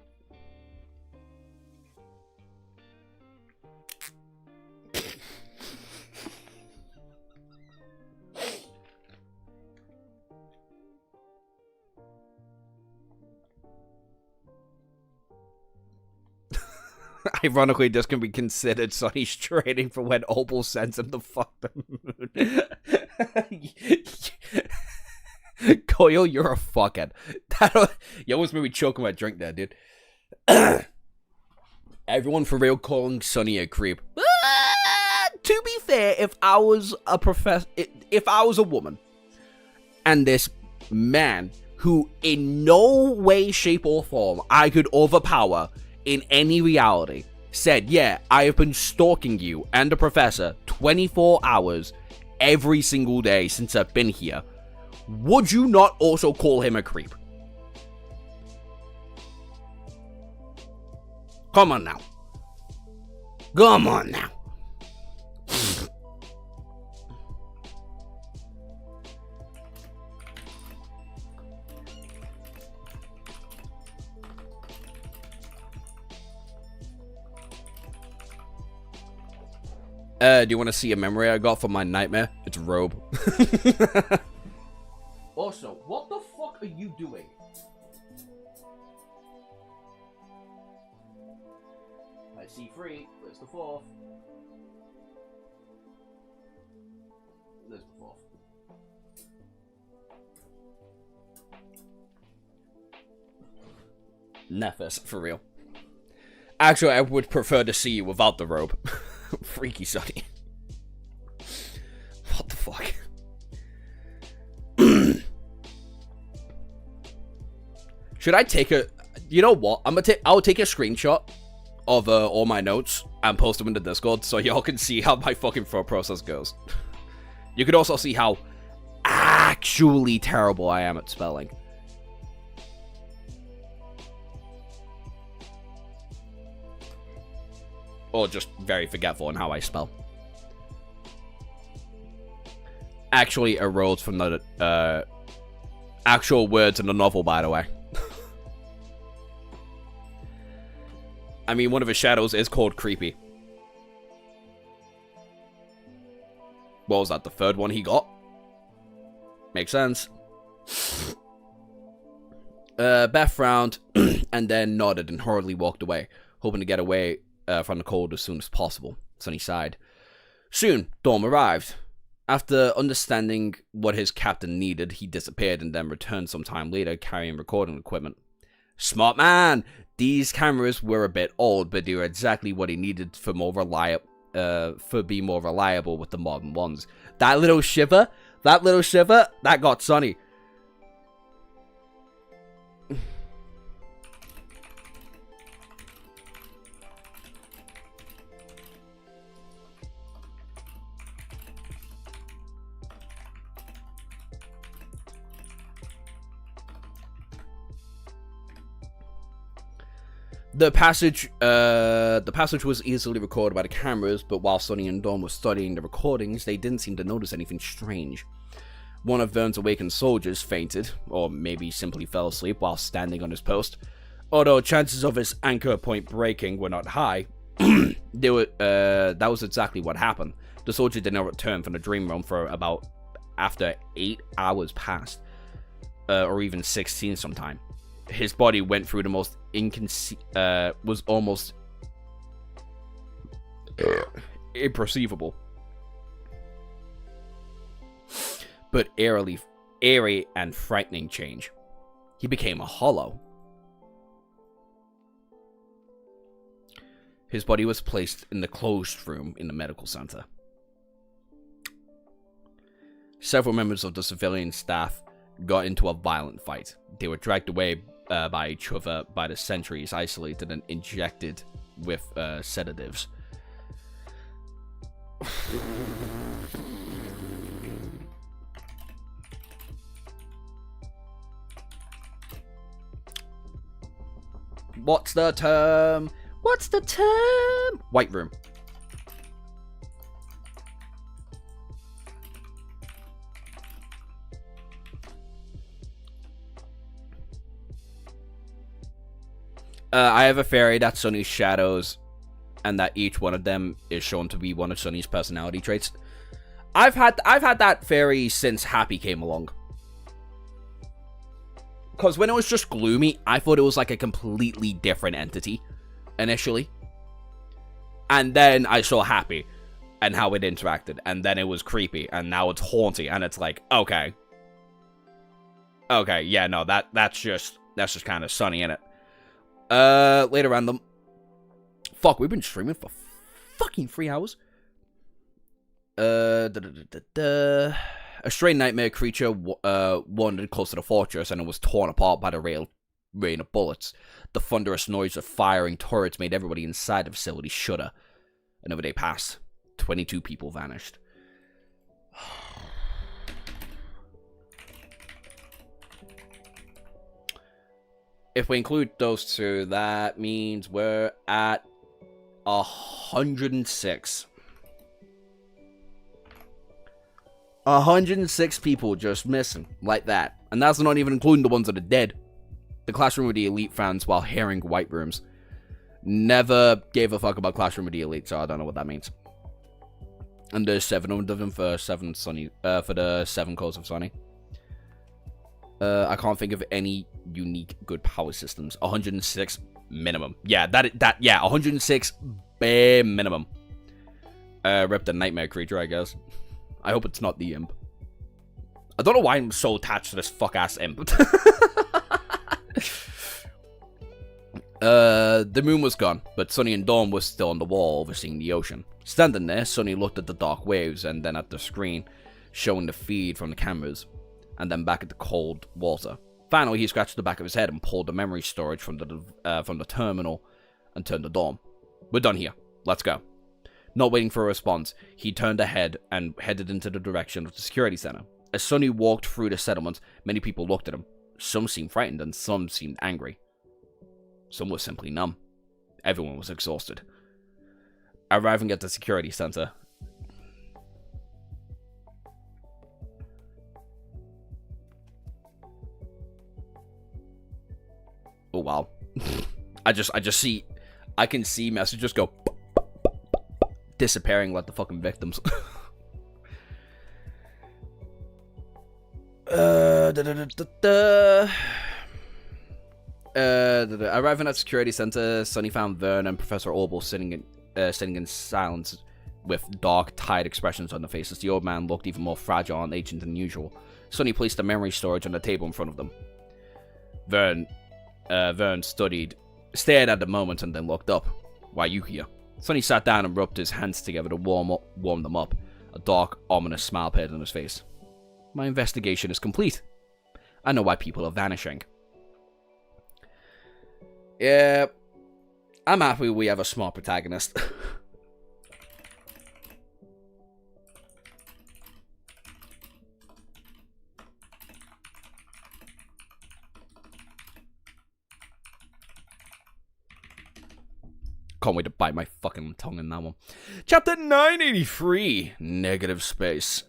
Ironically, this can be considered Sonny's training for when Opal sends him to fuck the moon. Koyo, you're a fuckhead. You almost made me choke on my drink there, dude. Everyone for real calling Sonny a creep. To be fair, if I was a woman, and this man who in no way, shape, or form I could overpower in any reality, said, yeah, I have been stalking you and the professor 24 hours every single day since I've been here, would you not also call him a creep? Come on now. Come on now. Do you want to see a memory I got from my nightmare? It's robe. Also, what the fuck are you doing? I see 3. Where's the 4th? There's the 4th. Nephis, for real. Actually, I would prefer to see you without the robe. Freaky Sonny. What the fuck? Should I take a... You know what? I'll take a screenshot of all my notes and post them in the Discord so y'all can see how my fucking thought process goes. You could also see how actually terrible I am at spelling. Or just very forgetful in how I spell. Actually arose from the actual words in the novel, by the way. I mean, one of his shadows is called Creepy. What was that, the third one he got? Makes sense. Beth frowned and then nodded and hurriedly walked away, hoping to get away from the cold as soon as possible. Sonny sighed. Soon, Dorm arrived. After understanding what his captain needed, he disappeared and then returned some time later carrying recording equipment. Smart man! These cameras were a bit old, but they were exactly what he needed for being more reliable with the modern ones. That little shiver, that got Sonny. The passage was easily recorded by the cameras, but while Sonny and Dawn were studying the recordings, they didn't seem to notice anything strange. One of Vern's awakened soldiers fainted, or maybe simply fell asleep while standing on his post. Although chances of his anchor point breaking were not high, that was exactly what happened. The soldier did not return from the dream realm for about after 8 hours passed, or even 16 sometime. His body went through the most was almost imperceivable, but eerie and frightening change. He became a hollow. His body was placed in the closed room in the medical center. Several members of the civilian staff got into a violent fight. They were dragged away by each other by the sentries, isolated and injected with sedatives. What's the term? What's the term? White room. I have a theory that Sonny's shadows, and that each one of them is shown to be one of Sonny's personality traits. I've had that theory since Happy came along. Because when it was just Gloomy, I thought it was like a completely different entity, initially. And then I saw Happy, and how it interacted, and then it was creepy, and now it's haunting, and it's like, okay. Okay, yeah, no, that's just kind of Sonny, innit? Later random. Fuck, we've been streaming for fucking 3 hours. A stray nightmare creature wandered close to the fortress and it was torn apart by the rain of bullets. The thunderous noise of firing turrets made everybody inside the facility shudder. Another day passed. 22 people vanished. If we include those two, that means we're at 106. 106 people just missing, like that. And that's not even including the ones that are dead. The Classroom with the Elite fans while hearing White Rooms. Never gave a fuck about Classroom with the Elite, so I don't know what that means. And there's 7 of them for the 7 Codes of Sonny. I can't think of any unique good power systems. 106 minimum. Yeah, yeah, 106 bare minimum. Rip the nightmare creature, I guess. I hope it's not the imp. I don't know why I'm so attached to this fuck-ass imp. The moon was gone, but Sonny and Dawn were still on the wall overseeing the ocean. Standing there, Sonny looked at the dark waves and then at the screen, showing the feed from the cameras, and then back at the cold water. Finally, he scratched the back of his head and pulled the memory storage from the terminal and turned the door on. We're done here. Let's go. Not waiting for a response, he turned ahead and headed into the direction of the security center. As Sonny walked through the settlement, many people looked at him. Some seemed frightened and some seemed angry. Some were simply numb. Everyone was exhausted. Arriving at the security center, oh wow. I can see messages go disappearing like the fucking victims. Arriving at security center, Sonny found Vern and Professor Orble sitting in silence with dark, tired expressions on their faces. The old man looked even more fragile and ancient than usual. Sonny placed the memory storage on the table in front of them. Vern stared at the moment and then looked up. Why you here? Sonny sat down and rubbed his hands together to warm them up. A dark, ominous smile appeared on his face. My investigation is complete. I know why people are vanishing. Yeah, I'm happy we have a smart protagonist. Can't wait to bite my fucking tongue in that one. Chapter 983, Negative Space.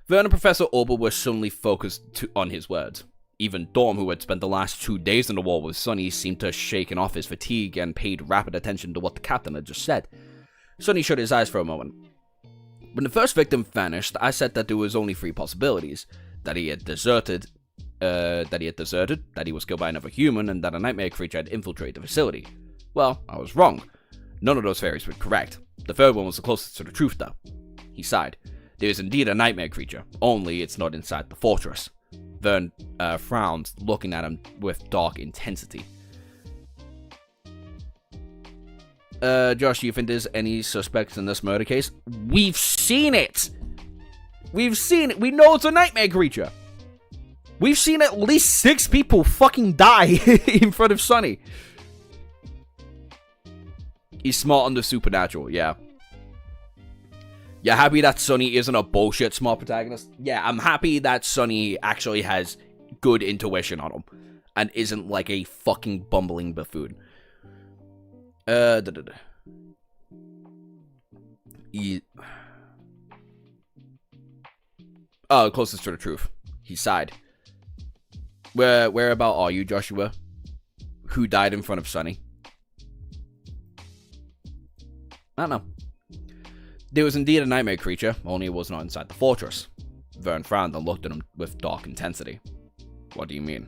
Vern and Professor Orble were suddenly focused on his words. Even Dorm, who had spent the last 2 days in the war with Sonny, seemed to have shaken off his fatigue and paid rapid attention to what the captain had just said. Sonny shut his eyes for a moment. When the first victim vanished, I said that there was only 3 possibilities. That he had deserted, that he was killed by another human, and that a nightmare creature had infiltrated the facility. Well, I was wrong. None of those theories were correct. The third one was the closest to the truth, though. He sighed. There is indeed a nightmare creature, only it's not inside the fortress. Vern frowned, looking at him with dark intensity. Josh, do you think there's any suspects in this murder case? We've seen it! We've seen it! We know it's a nightmare creature! We've seen at least 6 people fucking die in front of Sonny. He's smart on the supernatural, yeah. You're happy that Sonny isn't a bullshit smart protagonist? Yeah, I'm happy that Sonny actually has good intuition on him. And isn't like a fucking bumbling buffoon. Oh, closest to the truth. He sighed. Where about are you, Joshua? Who died in front of Sonny? I don't know. There was indeed a nightmare creature, only it was not inside the fortress. Vern frowned and looked at him with dark intensity. What do you mean?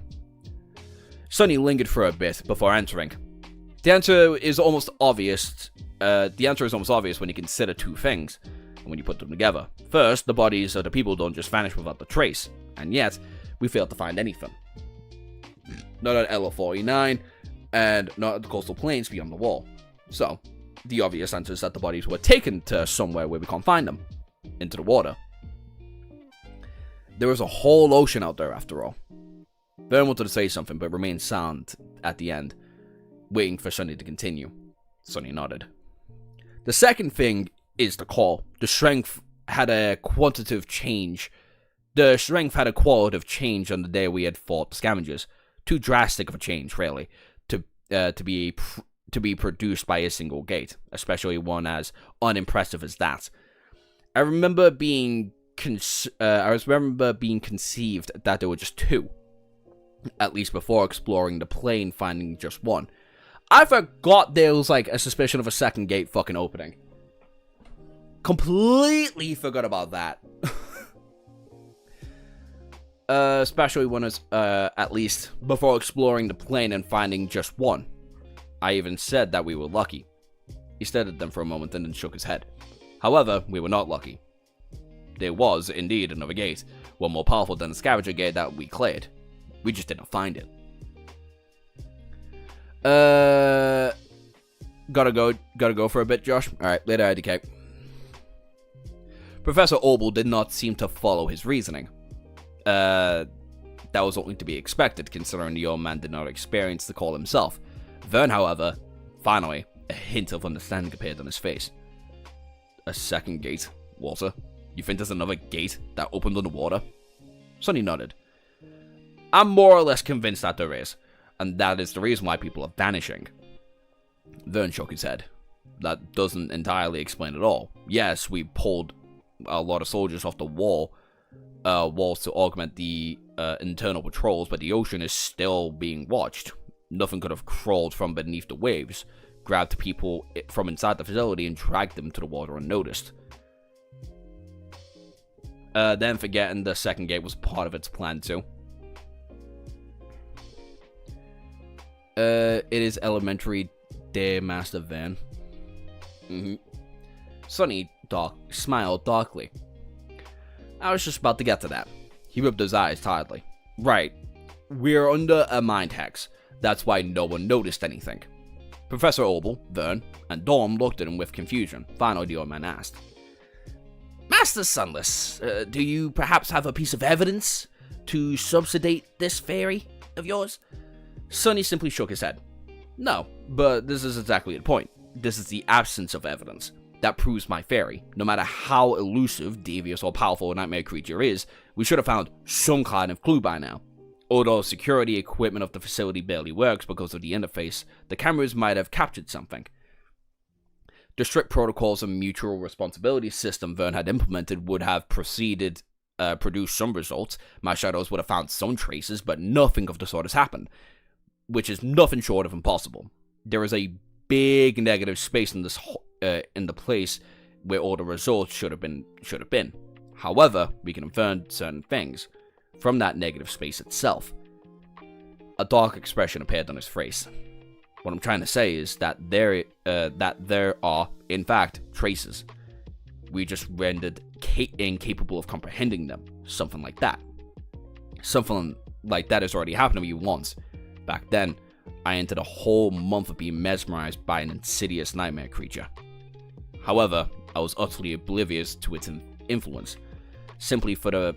Sonny lingered for a bit before answering. The answer is almost obvious. When you consider 2 things, and when you put them together. First, the bodies of the people don't just vanish without a trace, and yet we failed to find anything. Not at LO49, and not at the coastal plains beyond the wall. So, the obvious answer is that the bodies were taken to somewhere where we can't find them. Into the water. There was a whole ocean out there after all. Vern wanted to say something, but remained silent at the end, waiting for Sonny to continue. Sonny nodded. The second thing is the call. The strength had a qualitative change. The strength had a qualitative change on the day we had fought the scavengers. Too drastic of a change, really, to be produced by a single gate, especially one as unimpressive as that. I remember being conceived that there were just 2, at least before exploring the plane, finding just 1. I forgot there was like a suspicion of a second gate fucking opening. Completely forgot about that. Especially when it's at least before exploring the plane and finding just 1. I even said that we were lucky. He stared at them for a moment and then shook his head. However, we were not lucky. There was, indeed, another gate, one more powerful than the scavenger gate that we cleared. We just didn't find it. Gotta go for a bit, Josh? Alright, later, IDK. Professor Orble did not seem to follow his reasoning. That was only to be expected, considering the old man did not experience the call himself. Vern, however, finally, a hint of understanding appeared on his face. A second gate, Walter? You think there's another gate that opened underwater? Sonny nodded. I'm more or less convinced that there is, and that is the reason why people are vanishing. Vern shook his head. That doesn't entirely explain it all. Yes, we pulled a lot of soldiers off the walls to augment the internal patrols, but the ocean is still being watched. Nothing could have crawled from beneath the waves, grabbed people from inside the facility, and dragged them to the water unnoticed. Then forgetting the second gate was part of its plan too. It is elementary, dear Master Van. Sonny smiled darkly. I was just about to get to that. He rubbed his eyes tiredly. Right. We're under a mind hex. That's why no one noticed anything. Professor Obel, Vern, and Dorm looked at him with confusion. Finally, the old man asked, Master Sunless, do you perhaps have a piece of evidence to subsidiate this theory of yours? Sonny simply shook his head. No, but this is exactly the point. This is the absence of evidence. That proves my theory. No matter how elusive, devious, or powerful a nightmare creature is, we should have found some kind of clue by now. Although security equipment of the facility barely works because of the interface, the cameras might have captured something. The strict protocols and mutual responsibility system Vern had implemented would have produced some results. My shadows would have found some traces, but nothing of the sort has happened, which is nothing short of impossible. There is a big negative space in this in the place where all the results should have been. However, we can infer certain things from that negative space itself. A dark expression appeared on his face. What I'm trying to say is that there are, in fact, traces. We just rendered incapable of comprehending them. Something like that. Something like that has already happened to me once. Back then, I entered a whole month of being mesmerized by an insidious nightmare creature. However, I was utterly oblivious to its influence, simply for the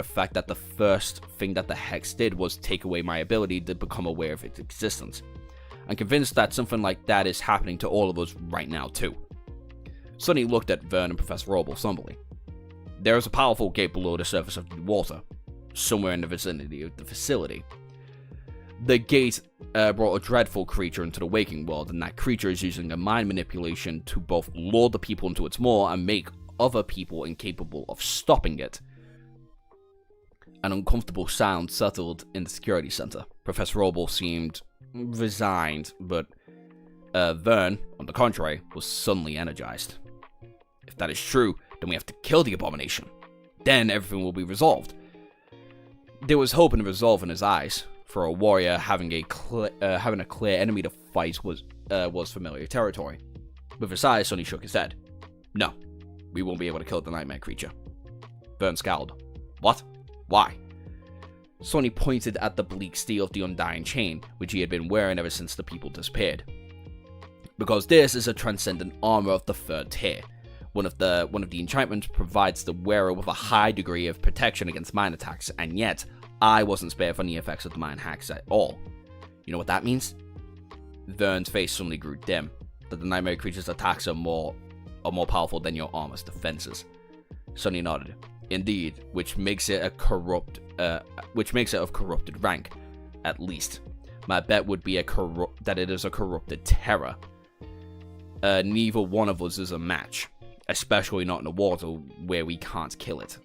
fact that the first thing that the hex did was take away my ability to become aware of its existence. I'm convinced that something like that is happening to all of us right now too. Sonny looked at Vern and Professor Obel somberly. There is a powerful gate below the surface of the water, somewhere in the vicinity of the facility. The gate brought a dreadful creature into the waking world, and that creature is using a mind manipulation to both lure the people into its maw and make other people incapable of stopping it. An uncomfortable sound settled in the security center. Professor Obel seemed resigned, but Vern, on the contrary, was suddenly energized. If that is true, then we have to kill the abomination. Then everything will be resolved. There was hope and resolve in his eyes. For a warrior, having a clear enemy to fight was familiar territory. With his eyes, Sonny shook his head. No, we won't be able to kill the nightmare creature. Vern scowled. What? Why? Sonny pointed at the bleak steel of the undying chain, which he had been wearing ever since the people disappeared. Because this is a transcendent armor of the third tier. One of the enchantments provides the wearer with a high degree of protection against mind attacks, and yet I wasn't spared from the effects of the mind hacks at all. You know what that means? Vern's face suddenly grew dim. That the nightmare creature's attacks are more powerful than your armor's defenses. Sonny nodded. Indeed, which makes it of corrupted rank, at least. My bet would be that it is a corrupted terror. Neither one of us is a match, especially not in the water where we can't kill it.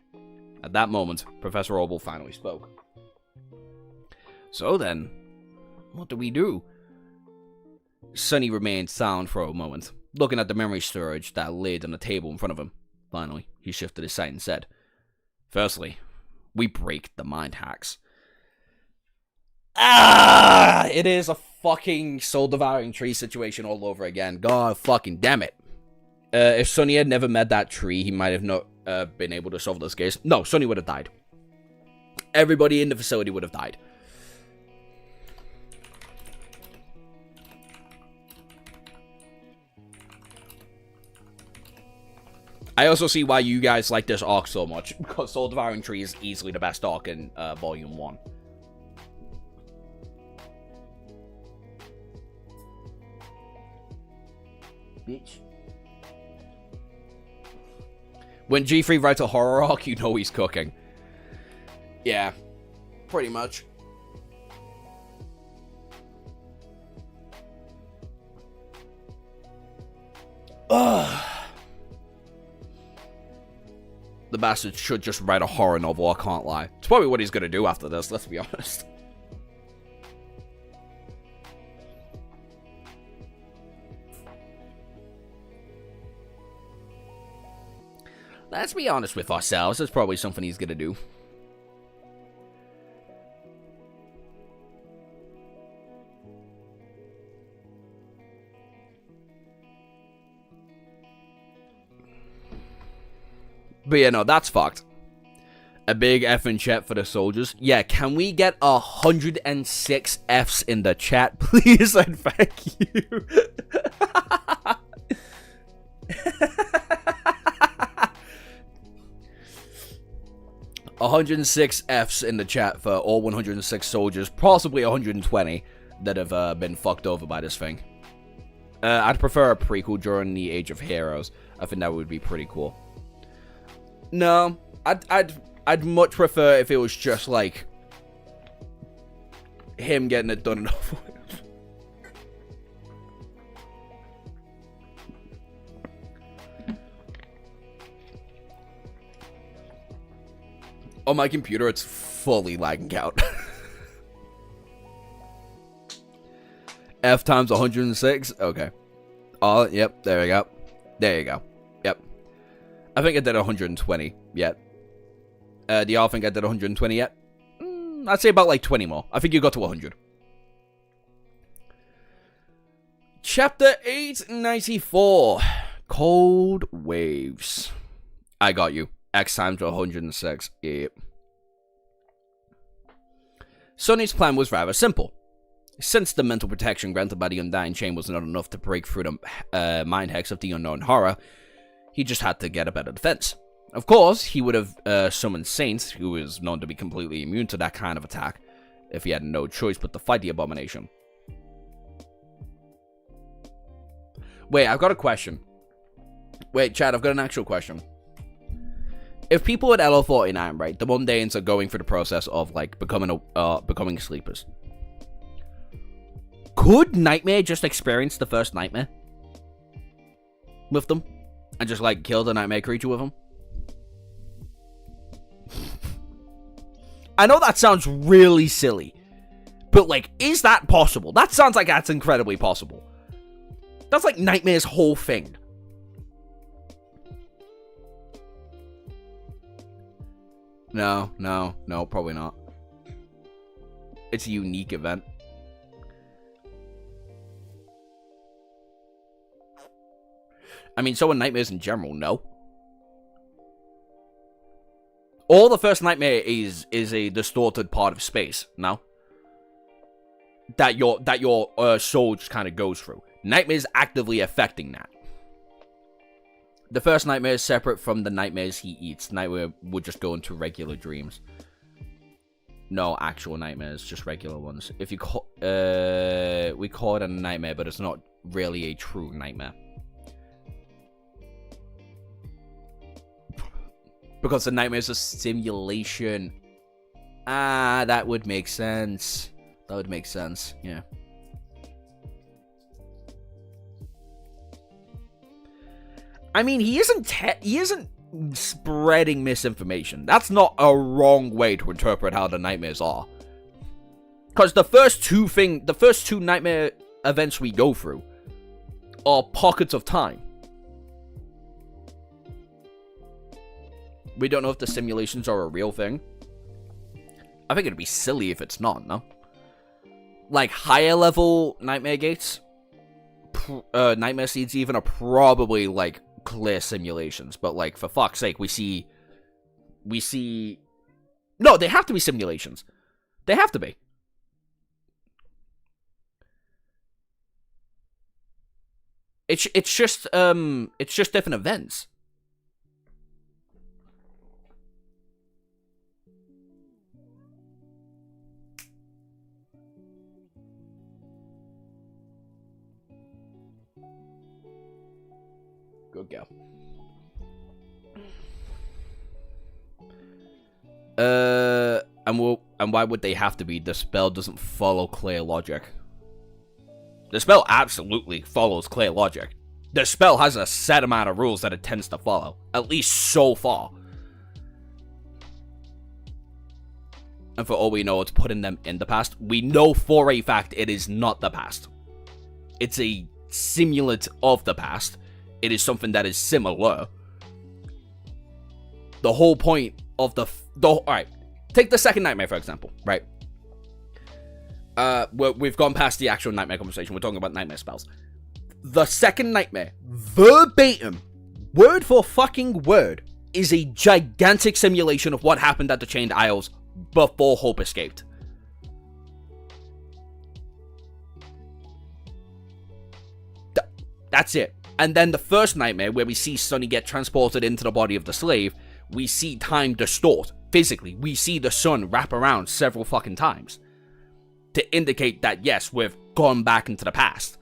At that moment, Professor Obel finally spoke. So then, what do we do? Sonny remained silent for a moment, looking at the memory storage that laid on the table in front of him. Finally, he shifted his sight and said, Firstly, we break the mind hacks. It is a fucking soul-devouring tree situation all over again. God fucking damn it. If Sonny had never met that tree, he might have not been able to solve this case. No, Sonny would have died. Everybody in the facility would have died. I also see why you guys like this arc so much, because Soul Devouring Tree is easily the best arc in Volume 1. Bitch. When G3 writes a horror arc, you know he's cooking. Yeah, pretty much. Ugh. The bastard should just write a horror novel, I can't lie. It's probably what he's gonna do after this, let's be honest. Let's be honest with ourselves, that's probably something he's gonna do. But yeah, no, that's fucked. A big F in chat for the soldiers. Yeah, can we get 106 Fs in the chat, please? And thank you. 106 Fs in the chat for all 106 soldiers, possibly 120 that have been fucked over by this thing. I'd prefer a prequel during the Age of Heroes. I think that would be pretty cool. No, I'd much prefer if it was just like him getting it done and over with. On my computer, it's fully lagging out. F times 106? Okay. Oh, yep, there we go. There you go. Yep. I think I did 120 yet. Do y'all think I did 120 yet? I'd say about like 20 more. I think you got to 100. Chapter 894. Cold Waves. I got you. X times 106. Yep. Sunny's plan was rather simple. Since the mental protection granted by the Undying Chain was not enough to break through the mind hex of the Unknown Horror, he just had to get a better defense. Of course, he would have summoned Saints, who is known to be completely immune to that kind of attack, if he had no choice but to fight the abomination. Wait, I've got a question. Wait, Chad, I've got an actual question. If people at LO49, right, the Mundanes are going through the process of, like, becoming sleepers, could Nightmare just experience the first Nightmare with them? And just, like, kill the Nightmare creature with them? I know that sounds really silly, but, like, is that possible? That sounds like that's incredibly possible. That's, like, Nightmare's whole thing. No, probably not. It's a unique event. I mean, so are nightmares in general, no? All the first nightmare is a distorted part of space, no? That your soul just kind of goes through. Nightmare is actively affecting that. The first nightmare is separate from the nightmares he eats. Nightmare would just go into regular dreams. No actual nightmares, just regular ones. If you call, we call it a nightmare, but it's not really a true nightmare. Because the nightmare is a simulation. Ah, that would make sense. That would make sense, yeah. I mean, he isn't spreading misinformation. That's not a wrong way to interpret how the nightmares are. Because the first two nightmare events we go through are pockets of time. We don't know if the simulations are a real thing. I think it'd be silly if it's not, no? Like, higher level nightmare gates, nightmare seeds even, are probably, like, clear simulations. But, like, for fuck's sake, we see... No, they have to be simulations. They have to be. It's just different events. Good girl. And why would they have to be? The spell doesn't follow clear logic. The spell absolutely follows clear logic. The spell has a set amount of rules that it tends to follow, at least so far. And for all we know, it's putting them in the past. We know for a fact it is not the past. It's a simulant of the past. It is something that is similar. The whole point of alright, take the second nightmare, for example, right? We've gone past the actual nightmare conversation. We're talking about nightmare spells. The second nightmare, verbatim, word for fucking word, is a gigantic simulation of what happened at the Chained Isles before Hope escaped. That's it. And then the first nightmare, where we see Sunny get transported into the body of the slave, we see time distort. Physically, we see the sun wrap around several fucking times to indicate that, yes, we've gone back into the past.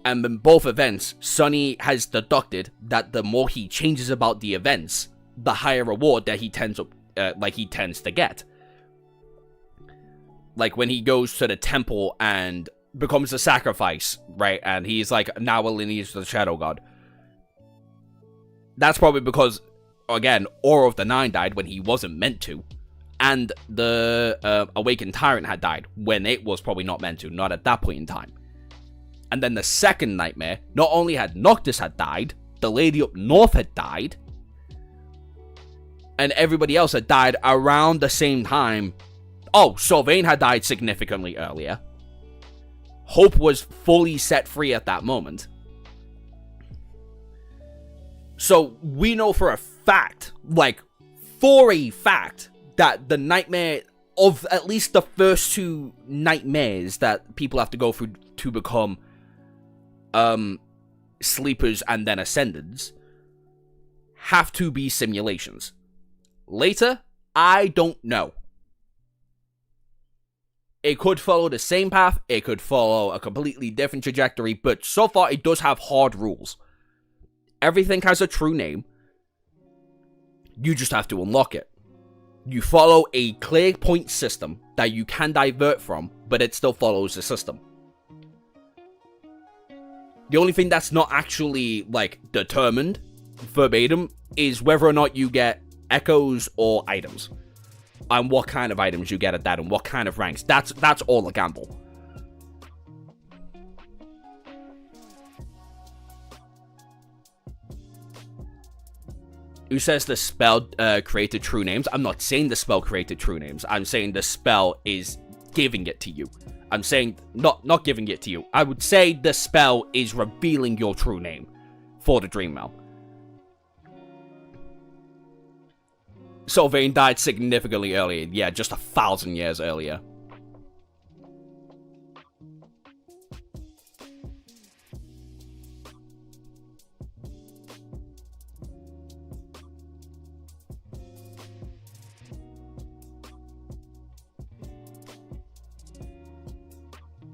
And in both events, Sunny has deducted that the more he changes about the events, the higher reward that he tends to get. Like when he goes to the temple and becomes a sacrifice, right? And he's like now a lineage to the Shadow God. That's probably because, again, Aura of the Nine died when he wasn't meant to. And the Awakened Tyrant had died when it was probably not meant to, not at that point in time. And then the second nightmare, not only had Noctis had died, the Lady Up North had died, and everybody else had died around the same time. Oh, Sylvain had died significantly earlier. Hope was fully set free at that moment. So we know for a fact, that the nightmare of at least the first two nightmares that people have to go through to become sleepers and then ascendants have to be simulations. Later, I don't know. It could follow the same path, it could follow a completely different trajectory, but so far it does have hard rules. Everything has a true name. You just have to unlock it. You follow a clear point system that you can divert from, but it still follows the system. The only thing that's not actually, determined verbatim is whether or not you get echoes or items. And what kind of items you get at that and what kind of ranks. That's all a gamble. Who says the spell created true names? I'm not saying the spell created true names. I'm saying the spell is giving it to you. I'm saying not giving it to you. I would say the spell is revealing your true name for the Dream Realm. Sylvain died significantly earlier. Yeah, just 1,000 years earlier.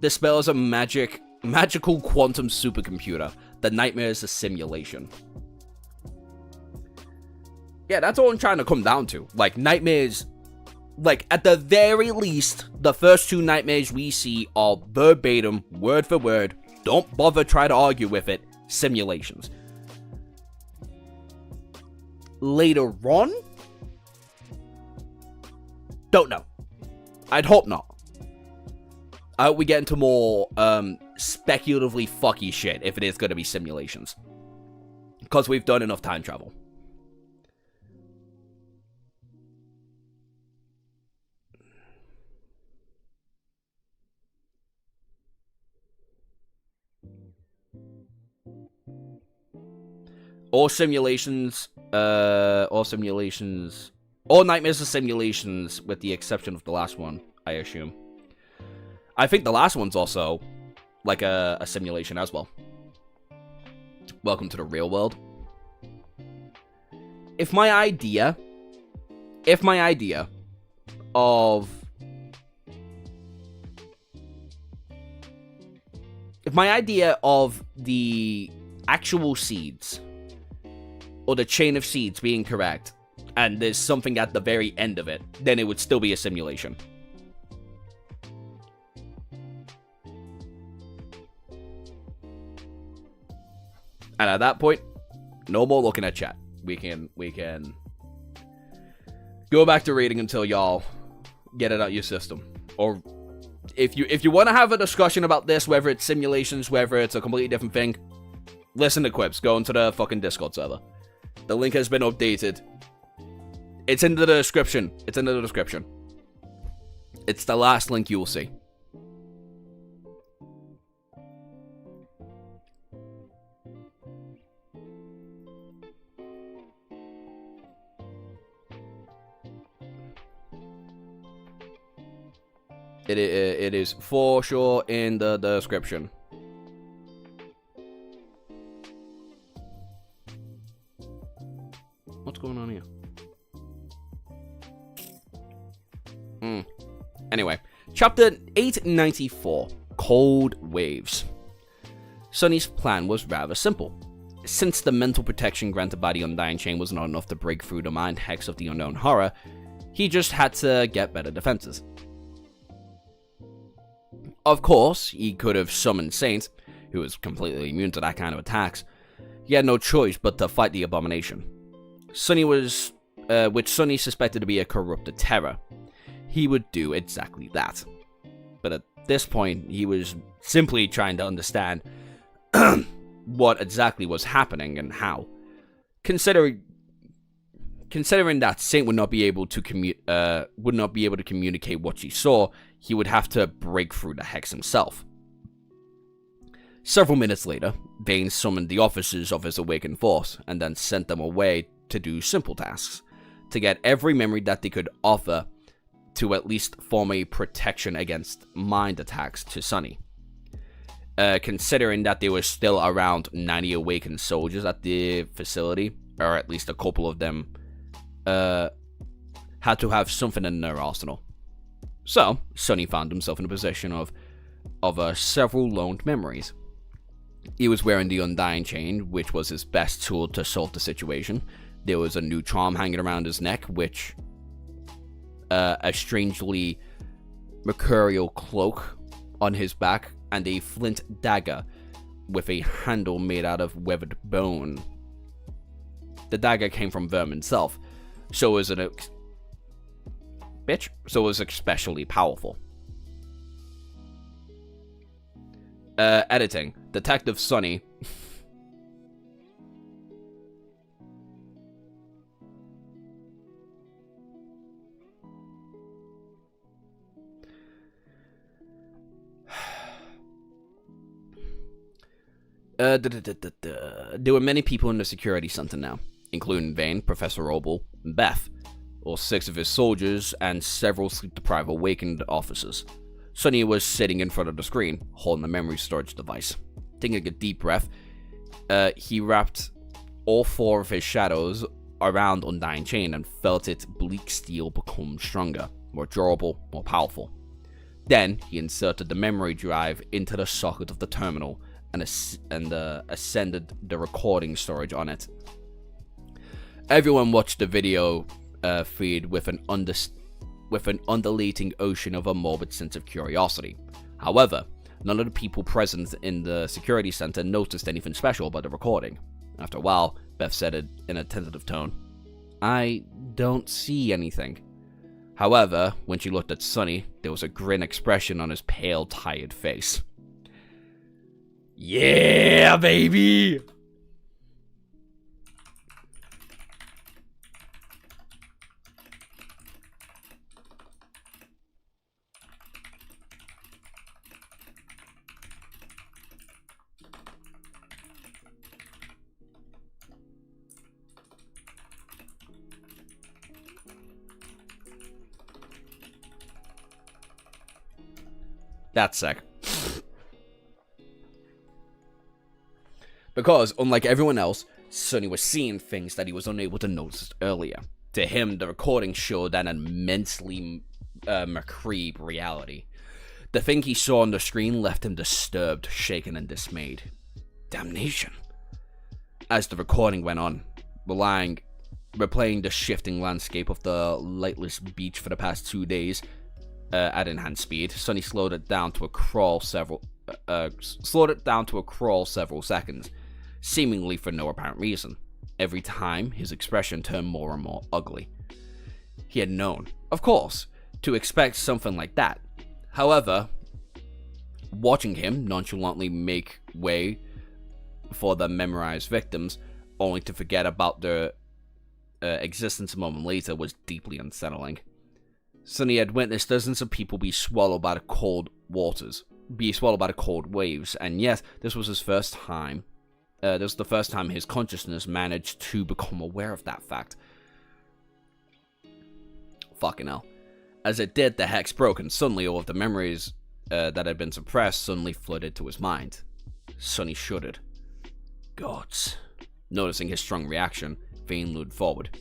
The spell is a magical quantum supercomputer. The nightmare is a simulation. Yeah, that's all I'm trying to come down to. Nightmares, at the very least, the first two nightmares we see are verbatim, word for word, don't bother try to argue with it, simulations. Later on? Don't know. I'd hope not. I hope we get into more, speculatively fucky shit if it is going to be simulations. Because we've done enough time travel. All nightmares are simulations with the exception of the last one, I assume. I think the last one's also a simulation as well. Welcome to the real world. If my idea of the actual seeds, or the chain of seeds being correct, and there's something at the very end of it, then it would still be a simulation. And at that point, no more looking at chat. We can go back to reading until y'all get it out your system. Or if you want to have a discussion about this, whether it's simulations, whether it's a completely different thing, listen to Kirbs. Go into the fucking Discord server. The link has been updated. It's in the description. It's in the description. It's the last link you'll see. It is for sure in the description. What's going on here? Anyway, chapter 894, Cold Waves. Sonny's plan was rather simple. Since the mental protection granted by the Undying Chain was not enough to break through the mind hex of the unknown horror, he just had to get better defenses. Of course, he could have summoned Saint, who was completely immune to that kind of attacks. He had no choice but to fight the abomination. Which Sonny suspected to be a corrupted terror. He would do exactly that. But at this point, he was simply trying to understand what exactly was happening and how. Considering that Saint would not be able to communicate what she saw, he would have to break through the hex himself. Several minutes later, Vane summoned the officers of his awakened force, and then sent them away to do simple tasks, to get every memory that they could offer to at least form a protection against mind attacks to Sonny. Considering that there were still around 90 awakened soldiers at the facility, or at least a couple of them had to have something in their arsenal. So, Sonny found himself in a position of several loaned memories. He was wearing the Undying Chain, which was his best tool to solve the situation. There was a new charm hanging around his neck, which a strangely mercurial cloak on his back, and a flint dagger with a handle made out of weathered bone. The dagger came from Verm himself, so it was especially powerful. Editing. Detective Sonny. There were many people in the security center now, including Vane, Professor Obel, and Beth, all 6 of his soldiers, and several sleep-deprived awakened officers. Sonny was sitting in front of the screen, holding the memory storage device. Taking a deep breath, he wrapped all 4 of his shadows around Undying Chain and felt its bleak steel become stronger, more durable, more powerful. Then, he inserted the memory drive into the socket of the terminal and ascended the recording storage on it. Everyone watched the video feed with an undulating ocean of a morbid sense of curiosity. However, none of the people present in the security center noticed anything special about the recording. After a while, Beth said it in a tentative tone. "I don't see anything." However, when she looked at Sonny, there was a grin expression on his pale, tired face. "Yeah, baby!" That's sick. Because, unlike everyone else, Sonny was seeing things that he was unable to notice earlier. To him, the recording showed an immensely macabre reality. The thing he saw on the screen left him disturbed, shaken, and dismayed. Damnation. as the recording went on, replaying the shifting landscape of the lightless beach for the past 2 days at enhanced speed. Sonny slowed it down to a crawl several seconds, seemingly for no apparent reason. Every time, his expression turned more and more ugly. He had known, of course, to expect something like that. However, watching him nonchalantly make way for the memorized victims, only to forget about their existence a moment later, was deeply unsettling. Sonny had witnessed dozens of people be swallowed by the cold waves, and yet this was his first time. This was the first time his consciousness managed to become aware of that fact. Fucking hell. As it did, the hex broke, and suddenly all of the memories that had been suppressed suddenly flooded to his mind. Sonny shuddered. Gods. Noticing his strong reaction, Vane leaned forward.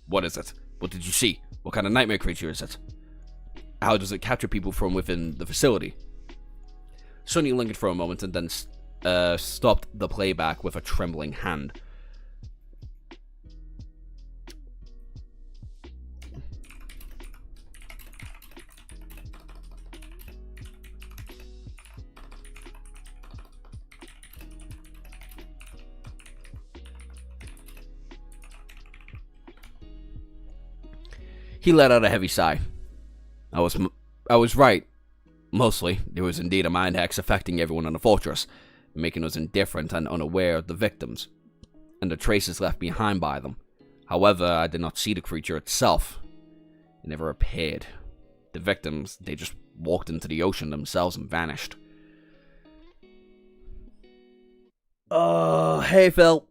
What is it? What did you see? What kind of nightmare creature is it? How does it capture people from within the facility? Sonny lingered for a moment and then stopped the playback with a trembling hand. He let out a heavy sigh. I was right. Mostly, there was indeed a mind hex affecting everyone in the fortress, making us indifferent and unaware of the victims, and the traces left behind by them. However, I did not see the creature itself. It never appeared. The victims, they just walked into the ocean themselves and vanished. Oh, hey, Phil.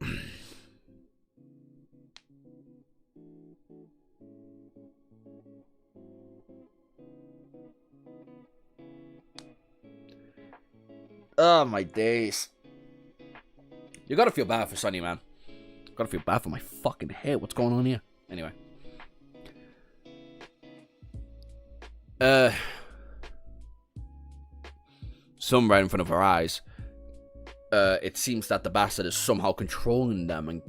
Oh, my days. You gotta feel bad for Sonny, man. Gotta feel bad for my fucking head. What's going on here? Anyway. Some right in front of her eyes. It seems that the bastard is somehow controlling them and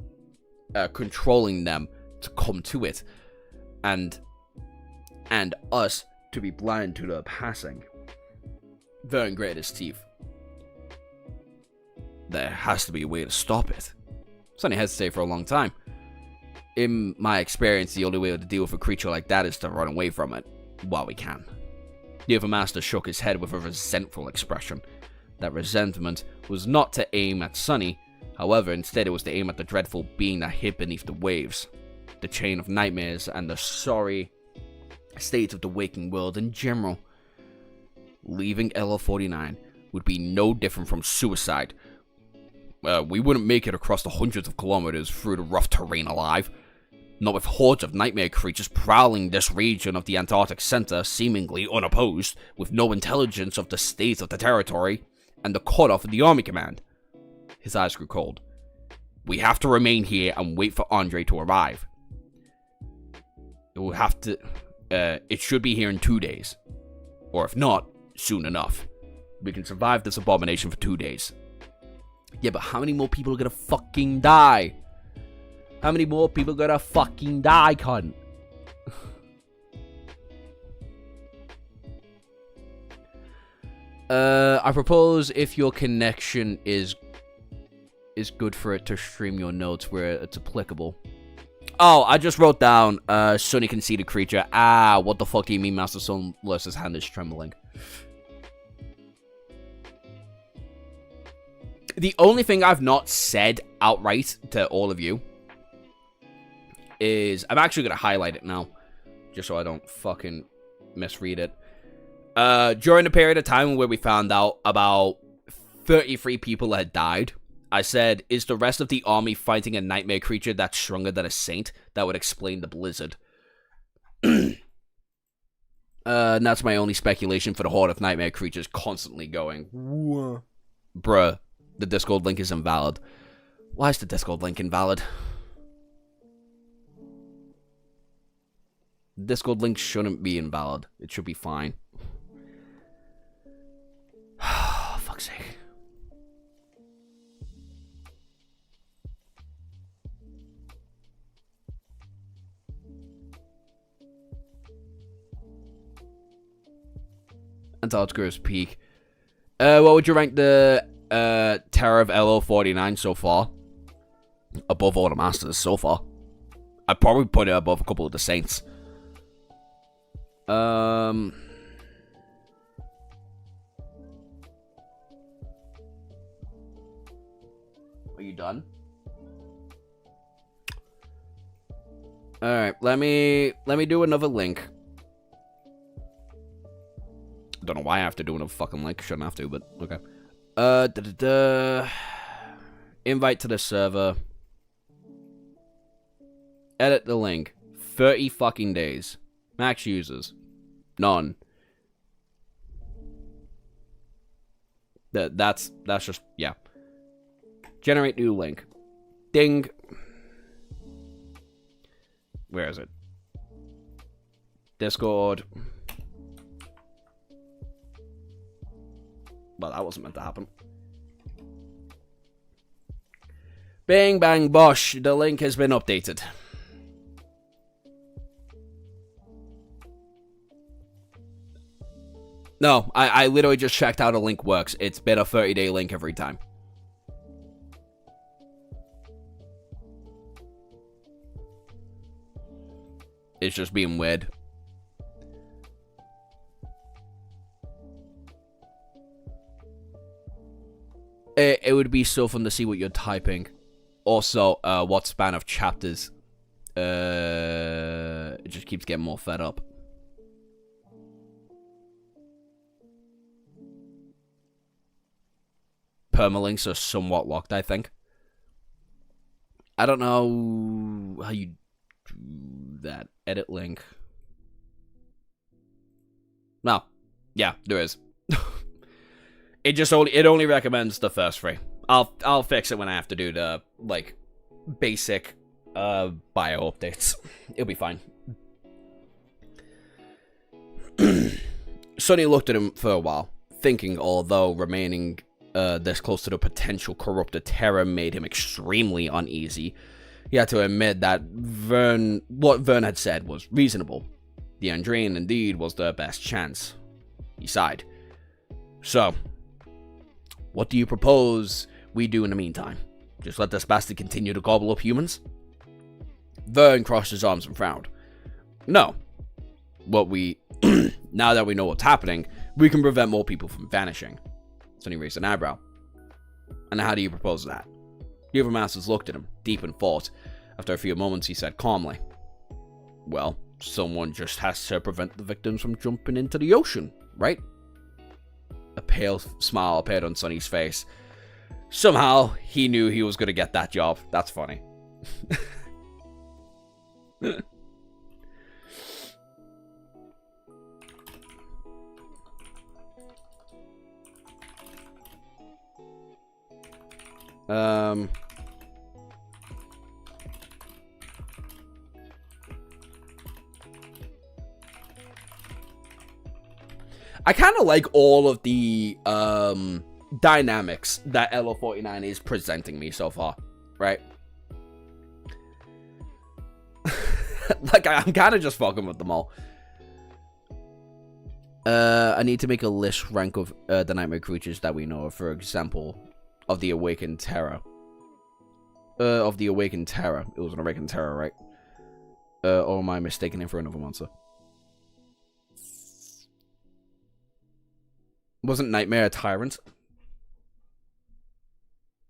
controlling them to come to it. And us to be blind to their passing. Vern gritted his teeth. There has to be a way to stop it. Sonny hesitated for a long time. In my experience, the only way to deal with a creature like that is to run away from it while we can. The other master shook his head with a resentful expression. That resentment was not to aim at Sonny, however, instead it was to aim at the dreadful being that hid beneath the waves, the chain of nightmares, and the sorry state of the waking world in general. Leaving LO49 would be no different from suicide. We wouldn't make it across the hundreds of kilometers through the rough terrain alive. Not with hordes of nightmare creatures prowling this region of the Antarctic center, seemingly unopposed, with no intelligence of the state of the territory, and the cutoff of the army command. His eyes grew cold. We have to remain here and wait for Andre to arrive. It should be here in 2 days. Or if not, soon enough. We can survive this abomination for 2 days. Yeah, but how many more people are gonna fucking die? How many more people are gonna fucking die, cunt? I propose if your connection is good for it to stream your notes where it's applicable. Oh, I just wrote down, Sonny can see the creature. Ah, what the fuck do you mean, Master Sunless's hand is trembling? The only thing I've not said outright to all of you is... I'm actually going to highlight it now, just so I don't fucking misread it. During the period of time where we found out about 33 people had died, I said, is the rest of the army fighting a nightmare creature that's stronger than a saint? That would explain the blizzard. And that's my only speculation for the horde of nightmare creatures constantly going, bruh, the Discord link is invalid. Why is the Discord link invalid? The Discord link shouldn't be invalid. It should be fine. Fuck's sake. Antarctica's peak. What would you rank the Terror of LO49 so far? Above all the Masters so far. I'd probably put it above a couple of the Saints. Are you done? Alright, let me do another link. Don't know why I have to do another fucking link. Shouldn't have to, but okay. Invite to the server. Edit the link. 30 fucking days. Max users. None. That's just, yeah. Generate new link. Ding. Where is it? Discord. Well, that wasn't meant to happen. Bing, bang, bosh. The link has been updated. No, I literally just checked how the link works. It's been a 30-day link every time. It's just being weird. It would be so fun to see what you're typing. Also, what span of chapters. It just keeps getting more fed up. Permalinks are somewhat locked, I think. I don't know how you do that. Edit link. No. Yeah, there is. It only recommends the first three. I'll fix it when I have to do the like basic bio updates. It'll be fine. Sonny looked at him for a while, thinking although remaining this close to the potential corrupted terror made him extremely uneasy. He had to admit that what Vern had said was reasonable. The Andrean indeed was their best chance. He sighed. So, what do you propose we do in the meantime? Just let this bastard continue to gobble up humans? Vern crossed his arms and frowned. No. Now that we know what's happening, we can prevent more people from vanishing. Sonny raised an eyebrow. And how do you propose that? The other masters looked at him, deep in thought. After a few moments, he said calmly, well, someone just has to prevent the victims from jumping into the ocean, right? A pale smile appeared on Sonny's face. Somehow, he knew he was going to get that job. That's funny. I kind of like all of the dynamics that LO49 is presenting me so far, right? Like, I'm kind of just fucking with them all. I need to make a list rank of the nightmare creatures that we know of, for example, of the Awakened Terror. Of the Awakened Terror. It was an Awakened Terror, right? Or am I mistaken it for another monster? Wasn't Nightmare a tyrant?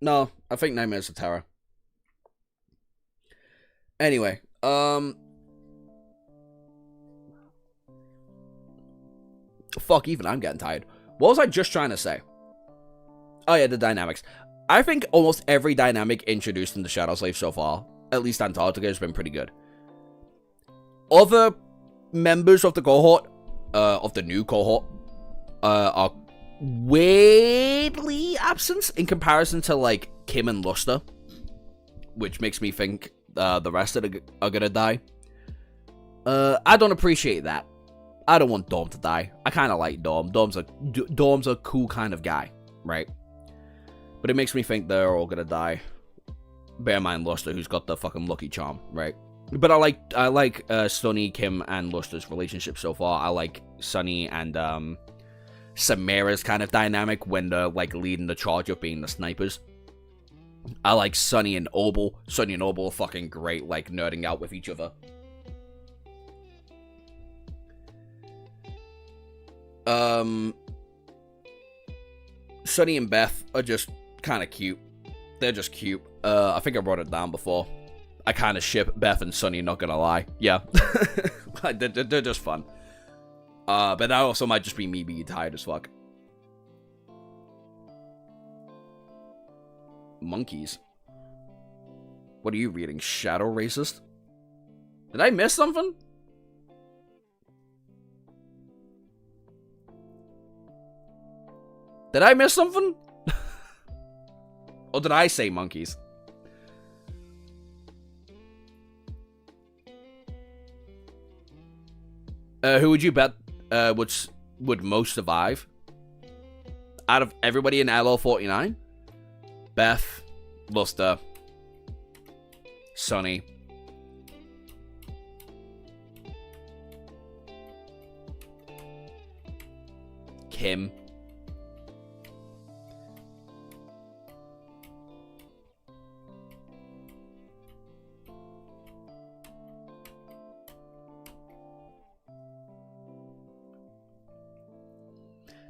No, I think Nightmare's a terror. Anyway, fuck, even I'm getting tired. What was I just trying to say? Oh yeah, the dynamics. I think almost every dynamic introduced in the Shadow Slave so far, at least Antarctica, has been pretty good. Other members of the cohort, of the new cohort, are weirdly absent in comparison to, like, Kim and Luster, which makes me think the rest of them are gonna die. I don't appreciate that. I don't want Dom to die. I kind of like Dom. Dom's a cool kind of guy, right? But it makes me think they're all gonna die. Bear in mind Luster, who's got the fucking lucky charm, right? But I like Sonny, Kim, and Luster's relationship so far. I like Sonny and Samira's kind of dynamic when they're, like, leading the charge of being the snipers. I like Sunny and Obel. Sunny and Obel are fucking great, like, nerding out with each other. Sunny and Beth are just kind of cute. They're just cute. I think I wrote it down before. I kind of ship Beth and Sunny, not gonna lie. Yeah. they're just fun. But that also might just be me being tired as fuck. Monkeys. What are you reading? Shadow Racist? Did I miss something? Did I miss something? Or did I say monkeys? Who would you bet would most survive? Out of everybody in LO49? Beth, Luster, Sunny. Kim.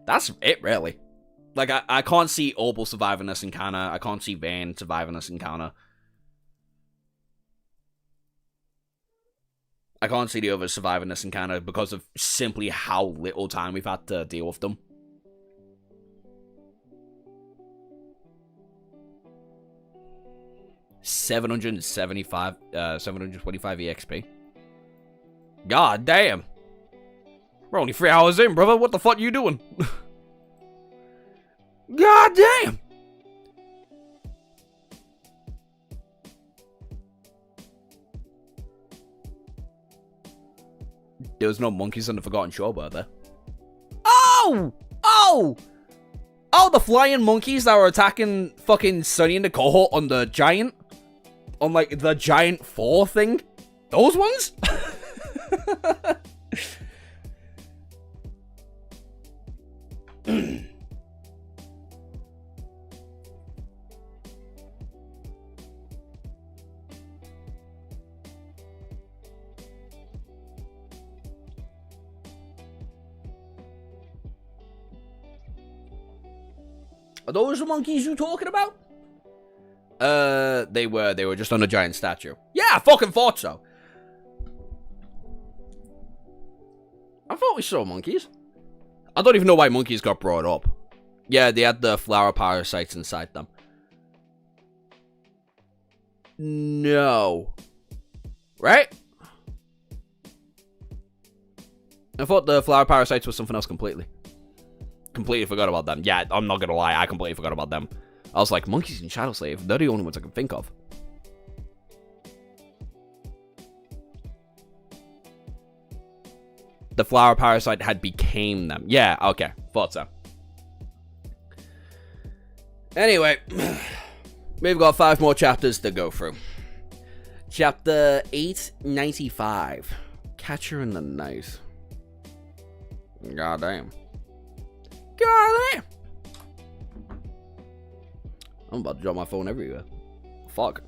That's it, really. Like, I can't see Obel surviving this encounter. I can't see Van surviving this encounter. I can't see the others surviving this encounter because of simply how little time we've had to deal with them. $725 EXP. God damn. We're only 3 hours in, brother. What the fuck are you doing? God damn. There was no monkeys on the Forgotten Shore, were there? Oh! Oh! Oh, the flying monkeys that were attacking fucking Sunny and the cohort on the giant... On, like, the giant 4 thing? Those ones? Are those the monkeys you talking about? They were just on a giant statue. Yeah, I fucking thought so. I thought we saw monkeys. I don't even know why monkeys got brought up. Yeah, they had the flower parasites inside them. No. Right? I thought the flower parasites was something else completely. Completely forgot about them. Yeah, I'm not gonna lie, I completely forgot about them. I was like, monkeys and Shadow Slave, they're the only ones I can think of. The flower parasite had became them. Yeah, okay, thought so. Anyway, we've got 5 more chapters to go through. Chapter 895. Catcher in the Night. God damn. God damn. I'm about to drop my phone everywhere. Fuck.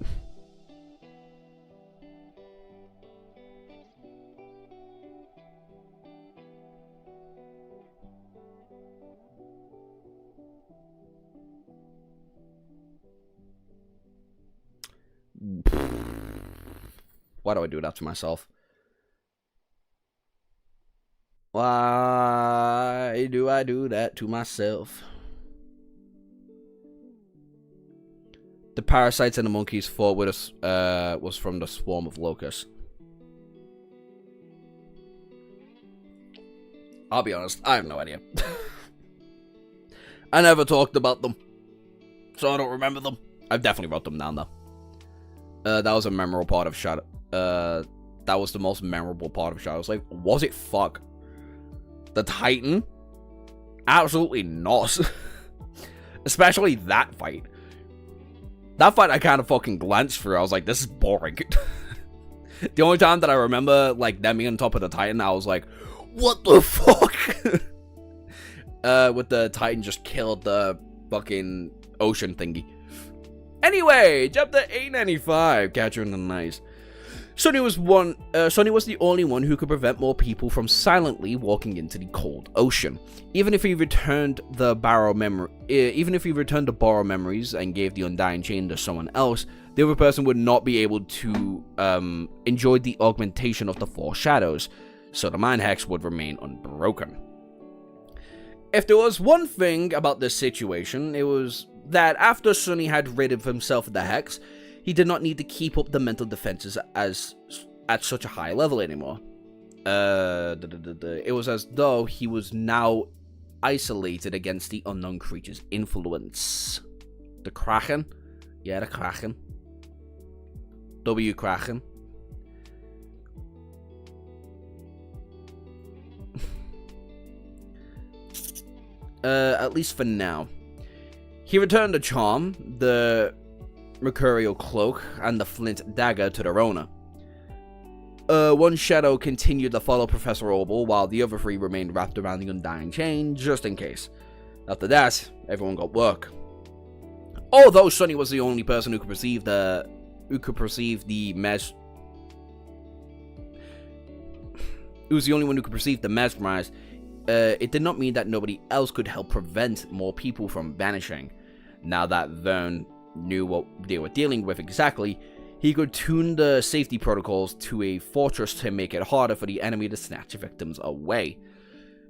Why do I do that to myself? Why do I do that to myself? The parasites and the monkeys fought with us was from the swarm of locusts. I'll be honest, I have no idea. I never talked about them, so I don't remember them. I've definitely wrote them down though. That was a memorable part of Shadow. That was the most memorable part of Shadow Slave. Was it? Fuck. The Titan? Absolutely not. Especially that fight. That fight I kind of fucking glanced through. I was like, this is boring. The only time that I remember, like, them being on top of the Titan, I was like, what the fuck? with the Titan just killed the fucking ocean thingy. Anyway, chapter 895, Catcher in the Night. Sonny was the only one who could prevent more people from silently walking into the cold ocean. Even if he returned the borrow memories and gave the Undying Chain to someone else, the other person would not be able to enjoy the augmentation of the Four Shadows, so the Mind Hex would remain unbroken. If there was one thing about this situation, it was that after Sonny had rid of himself of the Hex, he did not need to keep up the mental defenses at such a high level anymore. It was as though he was now isolated against the unknown creature's influence. The Kraken? Yeah, the Kraken. W Kraken. At least for now. He returned the charm, the Mercurial cloak, and the flint dagger to their owner. One shadow continued to follow Professor Opal, while the other three remained wrapped around the Undying Chain, just in case. After that, everyone got work. Although Sonny was the only person who could perceive the mesmerized, it did not mean that nobody else could help prevent more people from vanishing. Now that Vern knew what they were dealing with exactly, he could tune the safety protocols to a fortress to make it harder for the enemy to snatch victims away.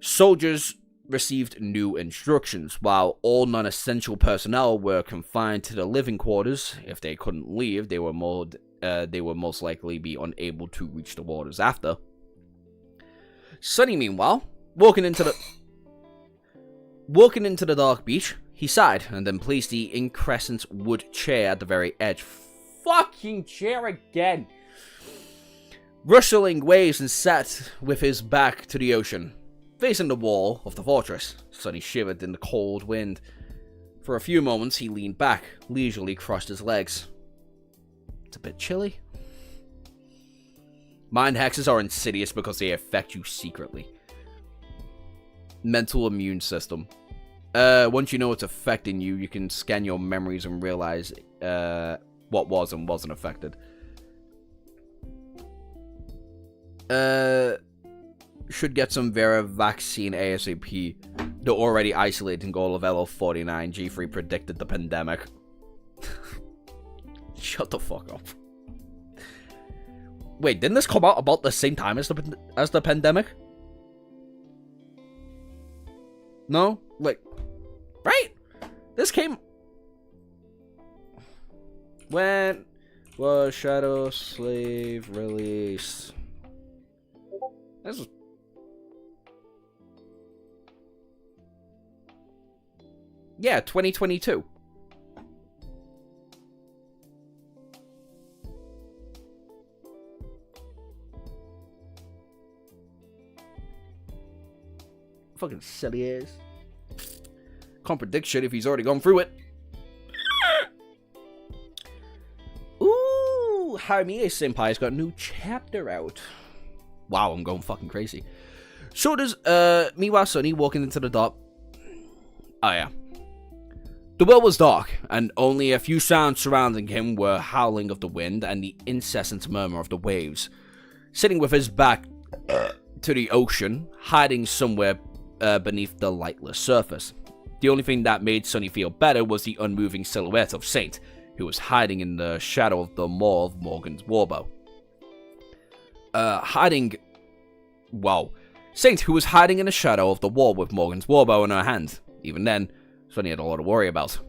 Soldiers received new instructions, while all non-essential personnel were confined to the living quarters. If they couldn't leave, they would most likely be unable to reach the waters after. Sonny, meanwhile, walking into the dark beach, he sighed and then placed the incandescent wood chair at the very edge. Fucking chair again! Rustling waves and sat with his back to the ocean, facing the wall of the fortress. Sonny shivered in the cold wind. For a few moments, he leaned back, leisurely crossed his legs. It's a bit chilly. Mind hexes are insidious because they affect you secretly. Mental immune system. Once you know it's affecting you, you can scan your memories and realize what was and wasn't affected. Should get some Vera vaccine ASAP. The already isolating goal of LO49. G3 predicted the pandemic. Shut the fuck up. Wait, didn't this come out about the same time as the pandemic? No? Like, right? This came... When was Shadow Slave released? This was... Yeah, 2022. Fucking silly ass. Can't predict shit if he's already gone through it. Ooh, Harmie Senpai's got a new chapter out. Wow, I'm going fucking crazy. So does meanwhile Sonny walking into the dark. Oh yeah. The world was dark, and only a few sounds surrounding him were howling of the wind and the incessant murmur of the waves. Sitting with his back to the ocean, hiding somewhere beneath the lightless surface. The only thing that made Sonny feel better was the unmoving silhouette of Saint, who was hiding in the shadow of the maw of Morgan's warbow. Saint, who was hiding in the shadow of the wall with Morgan's warbow in her hand. Even then, Sonny had a lot to worry about.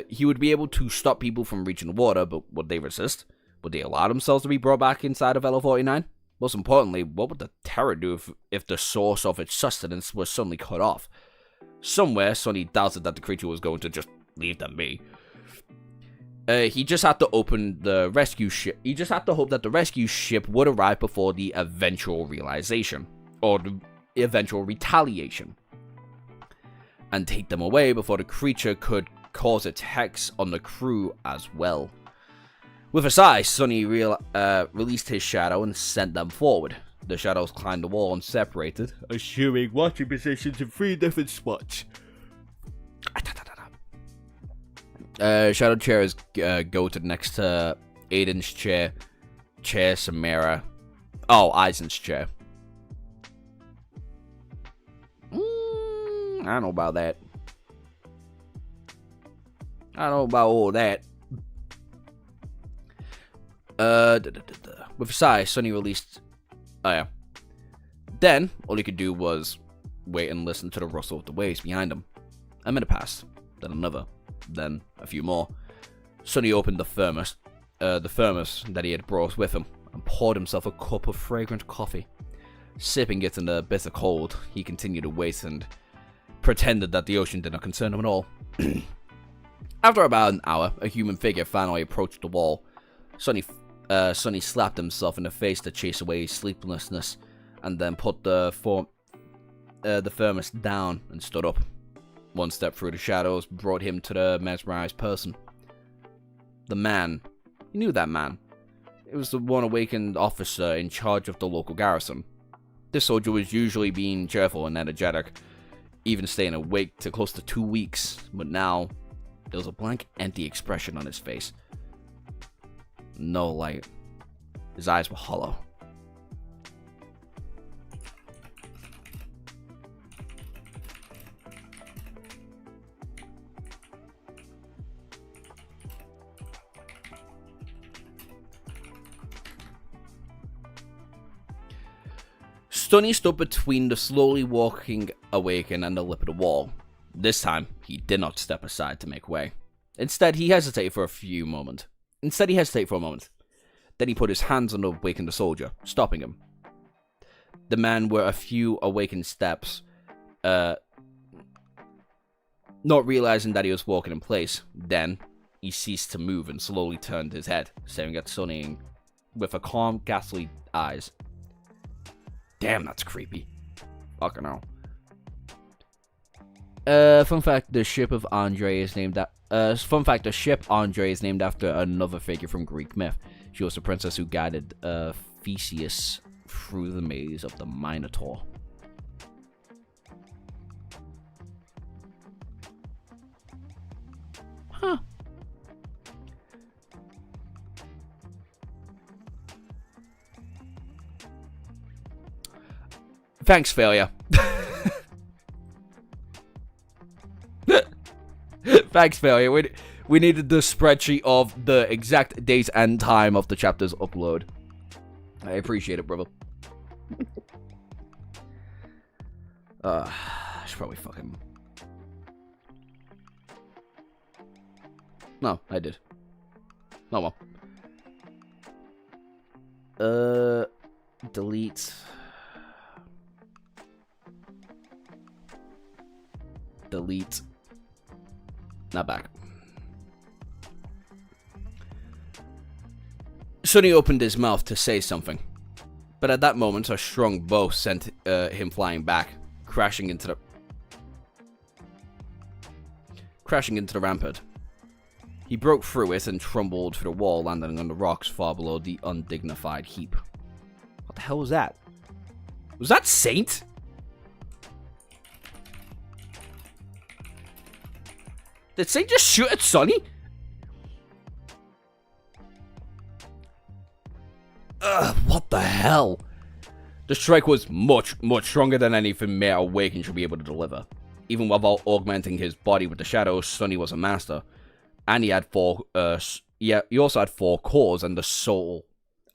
He would be able to stop people from reaching the water, but would they resist? Would they allow themselves to be brought back inside of LO49? Most importantly, what would the terror do if the source of its sustenance was suddenly cut off? Somewhere, Sonny doubted that the creature was going to just leave them be. He just had to open the rescue ship. He just had to hope that the rescue ship would arrive before the eventual realization, or the eventual retaliation, and take them away before the creature could cause its hex on the crew as well. With a sigh, Sonny released his shadow and sent them forward. The shadows climbed the wall and separated, assuming watching positions in 3 different spots. Shadow chairs go to next to Aiden's chair, Samara. Oh, Eisen's chair. I don't know about that. I don't know about all that. With a sigh, Sonny released... Oh, yeah. Then, all he could do was wait and listen to the rustle of the waves behind him. A minute passed, then another, then a few more. Sonny opened the thermos that he had brought with him, and poured himself a cup of fragrant coffee. Sipping it in the bitter cold, he continued to wait and pretended that the ocean did not concern him at all. After about an hour, a human figure finally approached the wall. Sonny slapped himself in the face to chase away his sleeplessness, and then put the thermos down and stood up. One step through the shadows brought him to the mesmerized person. The man. He knew that man. It was the one awakened officer in charge of the local garrison. This soldier was usually being cheerful and energetic, even staying awake to close to 2 weeks, but now there was a blank, empty expression on his face. No light. His eyes were hollow. Sonny stood between the slowly walking Awaken and the lip of the wall. This time, he did not step aside to make way. Instead, he hesitated for a moment. Then he put his hands on the awakened soldier, stopping him. The man were a few awakened steps, not realizing that he was walking in place. Then, he ceased to move and slowly turned his head, staring at Sonny with a calm, ghastly eyes. Damn, that's creepy. Fucking hell. Fun fact: the ship Andre is named after another figure from Greek myth. She was the princess who guided Theseus through the maze of the Minotaur. Huh. Thanks, failure. Thanks, failure. We needed the spreadsheet of the exact date and time of the chapter's upload. I appreciate it, brother. I should probably fucking... No, I did. Oh well. Delete... Delete. Not back. Sonny opened his mouth to say something, but at that moment a strong bow sent him flying back, crashing into the rampart. He broke through it and tumbled through the wall, landing on the rocks far below the undignified heap. What the hell was that? Was that Saint? Did Saint just shoot at Sonny? What the hell? The strike was much stronger than anything mere Awaken should be able to deliver. Even while augmenting his body with the shadows, Sonny was a master. And he had he also had 4 cores and the soul.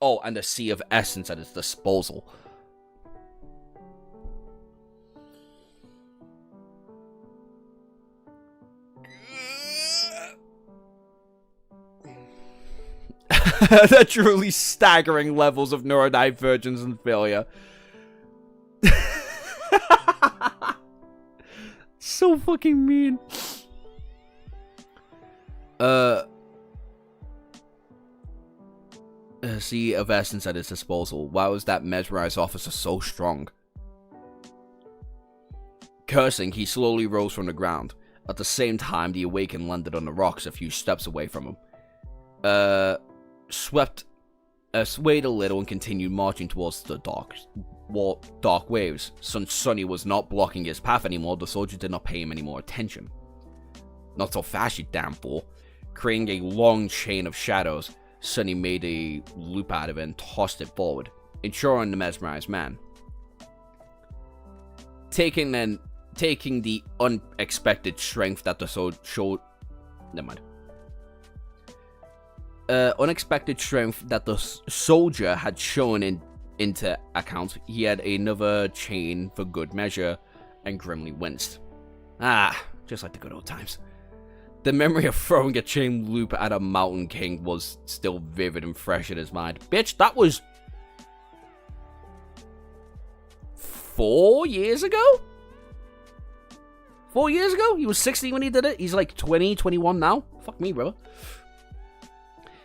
Oh, and the sea of essence at his disposal. They're truly staggering levels of neurodivergence and failure. So fucking mean. Sea of essence at his disposal. Why was that mesmerized officer so strong? Cursing, he slowly rose from the ground. At the same time, the Awakened landed on the rocks a few steps away from him. Swept swayed a little and continued marching towards the dark waves. Since Sonny was not blocking his path anymore, the soldier did not pay him any more attention. Not so fast, you damn fool. Creating a long chain of shadows, Sonny made a loop out of it and tossed it forward, ensuring the mesmerized man. Taking the unexpected strength that the soldier had shown into account, he had another chain for good measure, and grimly winced. Ah, just like the good old times. The memory of throwing a chain loop at a mountain king was still vivid and fresh in his mind. Bitch, that was 4 years ago? 4 years ago? He was 16 when he did it? He's like 20, 21 now? Fuck me, brother.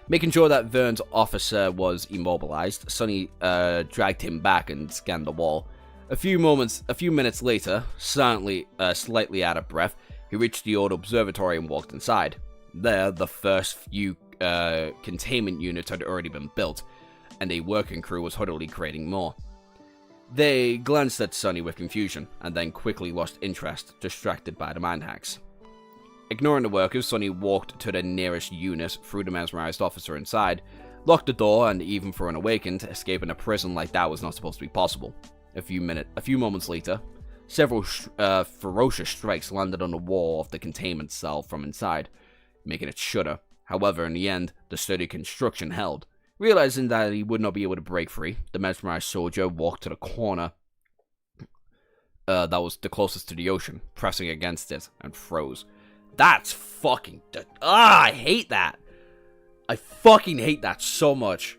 Making sure that Vern's officer was immobilized, Sonny dragged him back and scanned the wall. A few minutes later, slightly out of breath, he reached the old observatory and walked inside. There, the first few containment units had already been built, and a working crew was hurriedly creating more. They glanced at Sonny with confusion, and then quickly lost interest, distracted by the mind hacks. Ignoring the workers, Sonny walked to the nearest unit, threw the mesmerized officer inside, locked the door, and even for an awakened, escaping a prison like that was not supposed to be possible. A few moments later, several ferocious strikes landed on the wall of the containment cell from inside, making it shudder. However, in the end, the sturdy construction held. Realizing that he would not be able to break free, the mesmerized soldier walked to the corner that was the closest to the ocean, pressing against it, and froze. That's fucking... I hate that! I fucking hate that so much.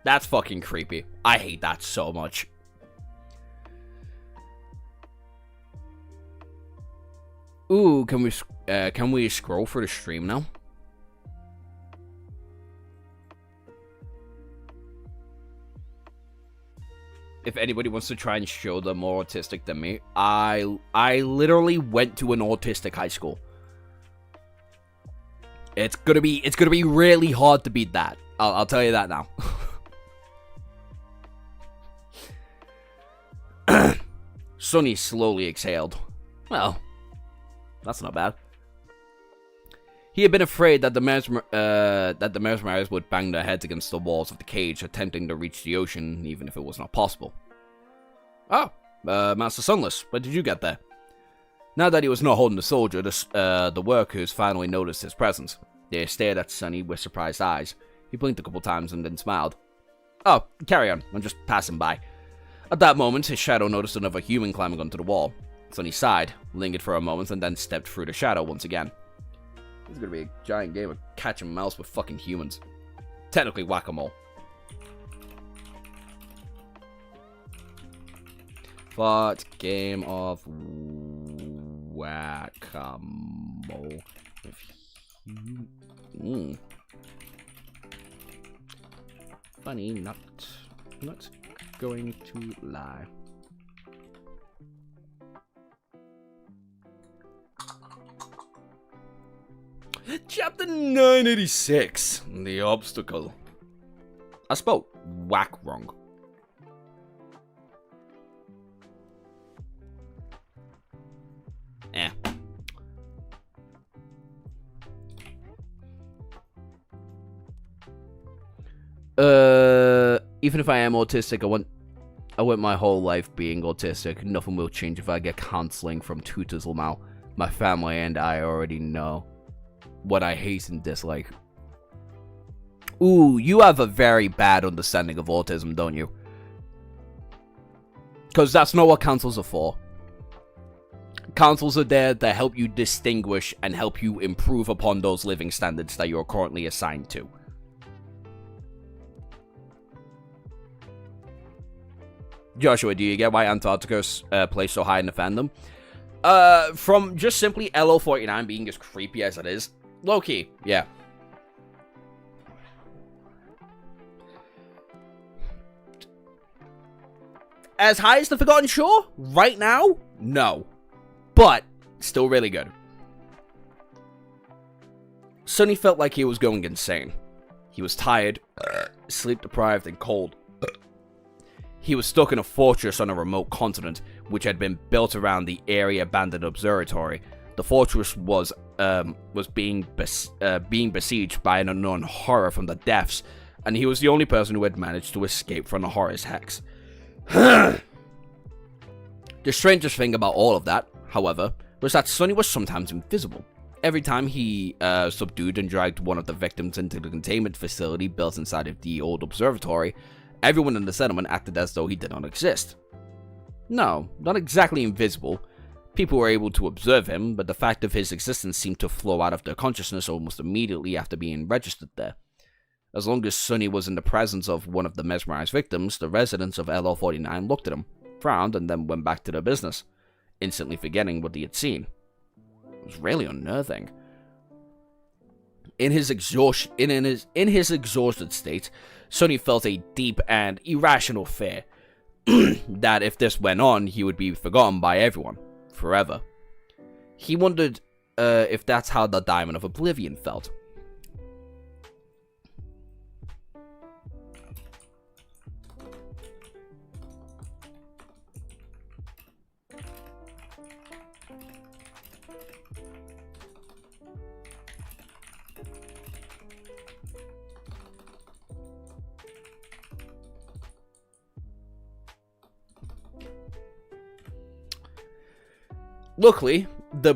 That's fucking creepy. I hate that so much. Ooh, can we scroll through the stream now? If anybody wants to try and show them more autistic than me, I literally went to an autistic high school. It's gonna be really hard to beat that. I'll tell you that now. Sonny slowly exhaled. Well, that's not bad. He had been afraid that the mesmerized would bang their heads against the walls of the cage, attempting to reach the ocean, even if it was not possible. Oh, Master Sunless, when did you get there? Now that he was not holding the soldier, the workers finally noticed his presence. They stared at Sonny with surprised eyes. He blinked a couple times and then smiled. Oh, carry on, I'm just passing by. At that moment, his shadow noticed another human climbing onto the wall. Sonny sighed, lingered for a moment, and then stepped through the shadow once again. This is gonna be a giant game of catch and mouse with fucking humans. Technically whack-a-mole. But game of whack-a-mole with Funny, not going to lie. Chapter 986, The Obstacle. I spelled whack wrong. Eh. Even if I am autistic, I went my whole life being autistic. Nothing will change if I get counseling from tutors now. My family and I already know what I hate and dislike. Ooh, you have a very bad understanding of autism, don't you? Because that's not what counsels are for. Councils are there to help you distinguish and help you improve upon those living standards that you're currently assigned to. Joshua, do you get why Antarctica's placed so high in the fandom? From just simply LO49 being as creepy as it is. Low-key, yeah. As high as the Forgotten Shore? Right now? No. But, still really good. Sonny felt like he was going insane. He was tired, sleep-deprived, and cold. He was stuck in a fortress on a remote continent, which had been built around the area abandoned observatory. The fortress was being besieged by an unknown horror from the depths, and he was the only person who had managed to escape from the horror's hex. The strangest thing about all of that, however, was that Sonny was sometimes invisible. Every time he subdued and dragged one of the victims into the containment facility built inside of the old observatory, everyone in the settlement acted as though he did not exist. No, not exactly invisible. People were able to observe him, but the fact of his existence seemed to flow out of their consciousness almost immediately after being registered there. As long as Sonny was in the presence of one of the mesmerized victims, the residents of LO49 looked at him, frowned, and then went back to their business, instantly forgetting what they had seen. It was really unnerving. In his exhausted state, Sonny felt a deep and irrational fear that if this went on, he would be forgotten by everyone, forever. He wondered if that's how the Diamond of Oblivion felt. Luckily, the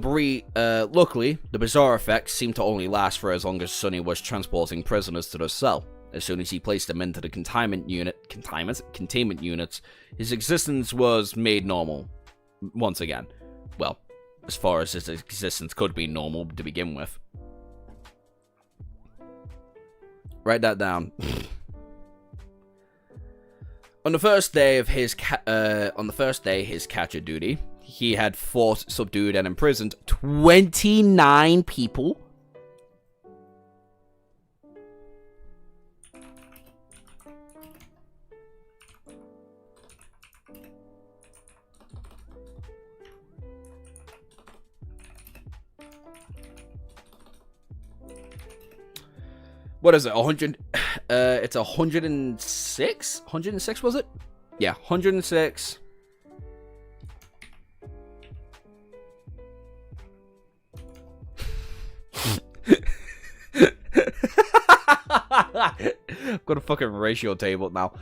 bizarre effects seemed to only last for as long as Sonny was transporting prisoners to the cell. As soon as he placed them into the containment units, his existence was made normal once again. Well, as far as his existence could be normal to begin with. Write that down. On the first day his catcher duty, he had fought, subdued, and imprisoned 29 people. What is it? 100? It's 106? 106 was it? Yeah, 106. I've got a fucking ratio table now.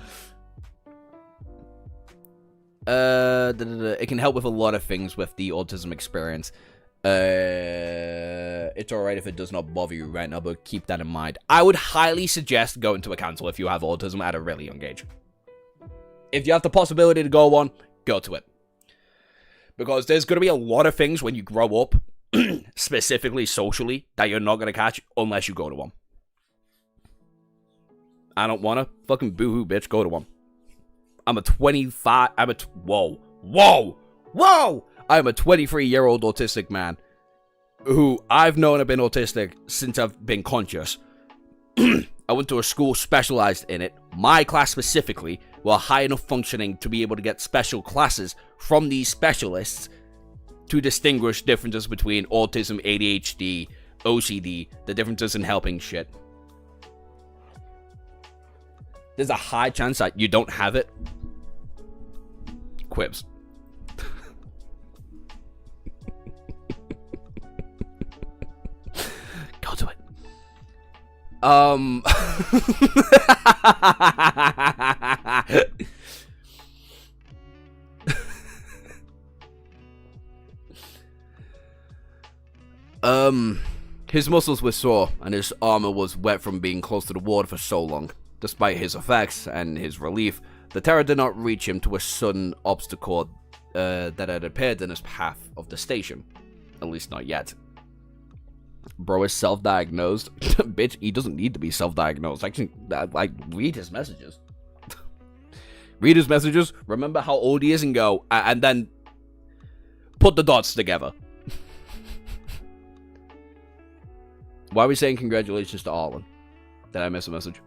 It can help with a lot of things with the autism experience. It's alright if it does not bother you right now, but keep that in mind. I would highly suggest going to a counselor if you have autism at a really young age. If you have the possibility to go one, go to it. Because there's going to be a lot of things when you grow up, specifically socially, that you're not going to catch unless you go to one. I don't want to. Fucking boohoo, bitch. Go to one. I'm a 23-year-old autistic man who I've known have been autistic since I've been conscious. I went to a school specialized in it. My class specifically were high enough functioning to be able to get special classes from these specialists to distinguish differences between autism, ADHD, OCD, the differences in helping shit. There's a high chance that you don't have it. Quibs. Go to it. His muscles were sore, and his armor was wet from being close to the water for so long. Despite his effects and his relief, the terror did not reach him to a sudden obstacle that had appeared in his path of the station. At least not yet. Bro is self-diagnosed. Bitch, he doesn't need to be self-diagnosed. I can, like, read his messages. Read his messages, remember how old he is, and go, and then put the dots together. Why are we saying congratulations to Arlen? Did I miss a message?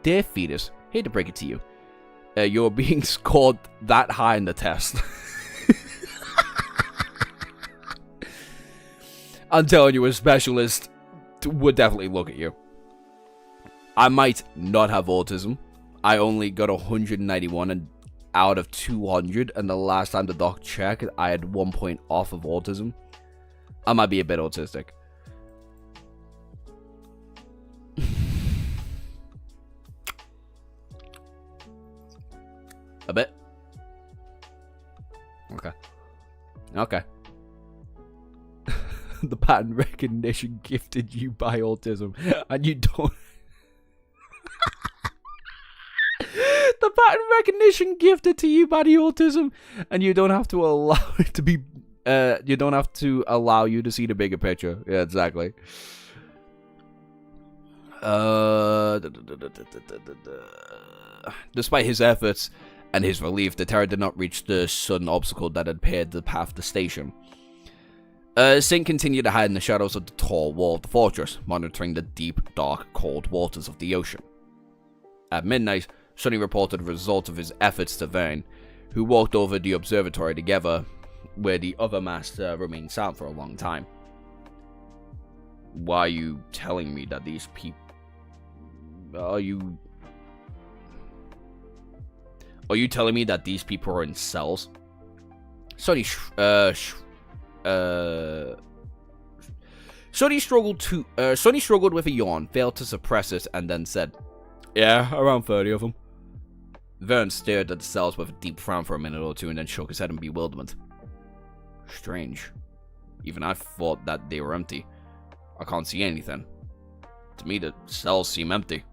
Dear Fetus, hate to break it to you. You're being scored that high in the test. I'm telling you, a specialist would definitely look at you. I might not have autism. I only got 191 out of 200, and the last time the doc checked, I had 1 point off of autism. I might be a bit autistic. A bit? Okay. Okay. The pattern recognition gifted you by autism, and you don't... The pattern recognition gifted to you by the autism, and you don't have to allow it to be... you don't have to allow you to see the bigger picture. Yeah, exactly. Despite his efforts and his relief, the terror did not reach the sudden obstacle that had appeared the path to the station. Singh continued to hide in the shadows of the tall wall of the fortress, monitoring the deep, dark, cold waters of the ocean. At midnight, Sonny reported the result of his efforts to Vern, who walked over the observatory together, where the other master remained silent for a long time. Why are you telling me that these people... Are you telling me that these people are in cells? Sonny Sonny struggled with a yawn, failed to suppress it, and then said, "Yeah, around 30 of them." Vern stared at the cells with a deep frown for a minute or two and then shook his head in bewilderment. Strange. Even I thought that they were empty. I can't see anything. To me, the cells seem empty.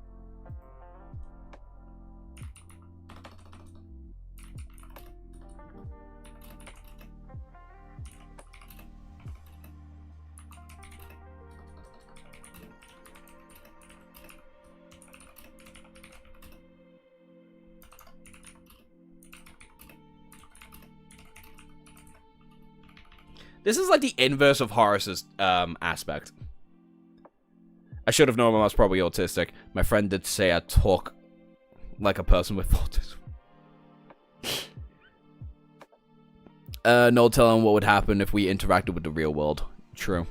This is like the inverse of Horace's aspect. I should have known I was probably autistic. My friend did say I talk like a person with autism. No telling what would happen if we interacted with the real world. True.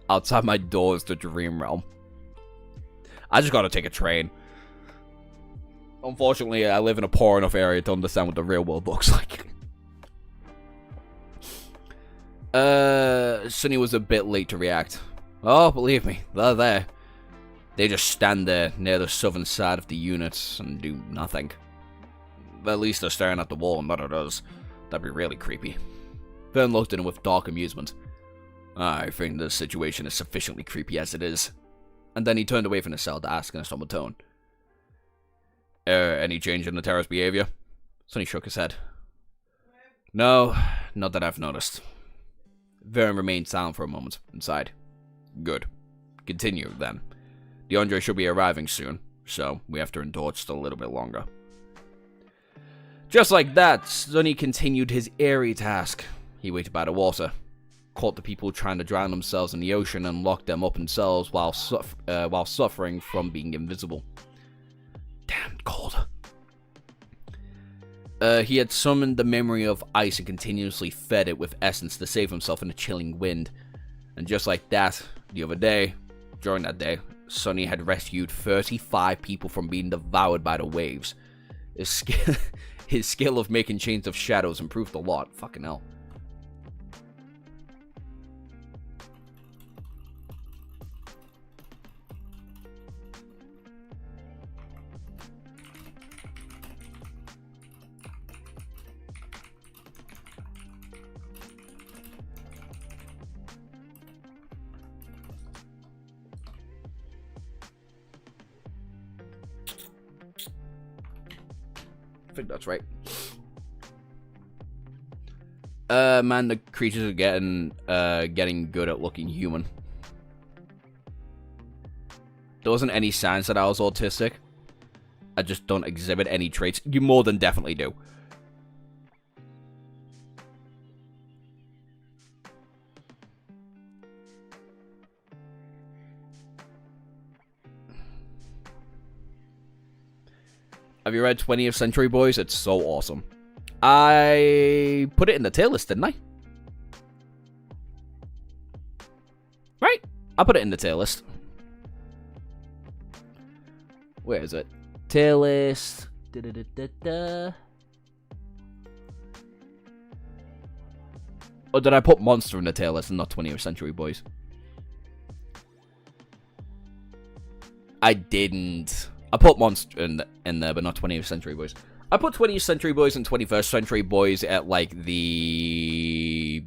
Outside my door is the dream realm. I just gotta take a train. Unfortunately, I live in a poor enough area to understand what the real world looks like. Sonny was a bit late to react. Oh, believe me, they're there. They just stand there near the southern side of the units and do nothing. At least they're staring at the wall and not at us. That'd be really creepy. Vern looked at him with dark amusement. I think the situation is sufficiently creepy as it is. And then he turned away from the cell to ask in a somber tone. Any change in the terrorist behavior? Sonny shook his head. No, not that I've noticed. Vern remained silent for a moment and sighed. Good. Continue, then. The Andre should be arriving soon, so we have to endure just a little bit longer. Just like that, Sonny continued his eerie task. He waited by the water, caught the people trying to drown themselves in the ocean, and locked them up in cells while suffering from being invisible. Damn cold. He had summoned the memory of ice and continuously fed it with essence to save himself in the chilling wind. And just like that, the other day, during that day, Sonny had rescued 35 people from being devoured by the waves. His skill of making chains of shadows improved a lot. Fucking hell. think that's right. Man, the creatures are getting good at looking human. There wasn't any signs that I was autistic. I just don't exhibit any traits. You more than definitely do. Have you read 20th Century Boys? It's so awesome. I put it in the tier list, didn't I? Right. I put it in the tier list. Where is it? Tier list. Or did I put Monster in the tier list and not 20th Century Boys? I didn't. I put Monster in there, but not 20th Century Boys. I put 20th Century Boys and 21st Century Boys at, like, the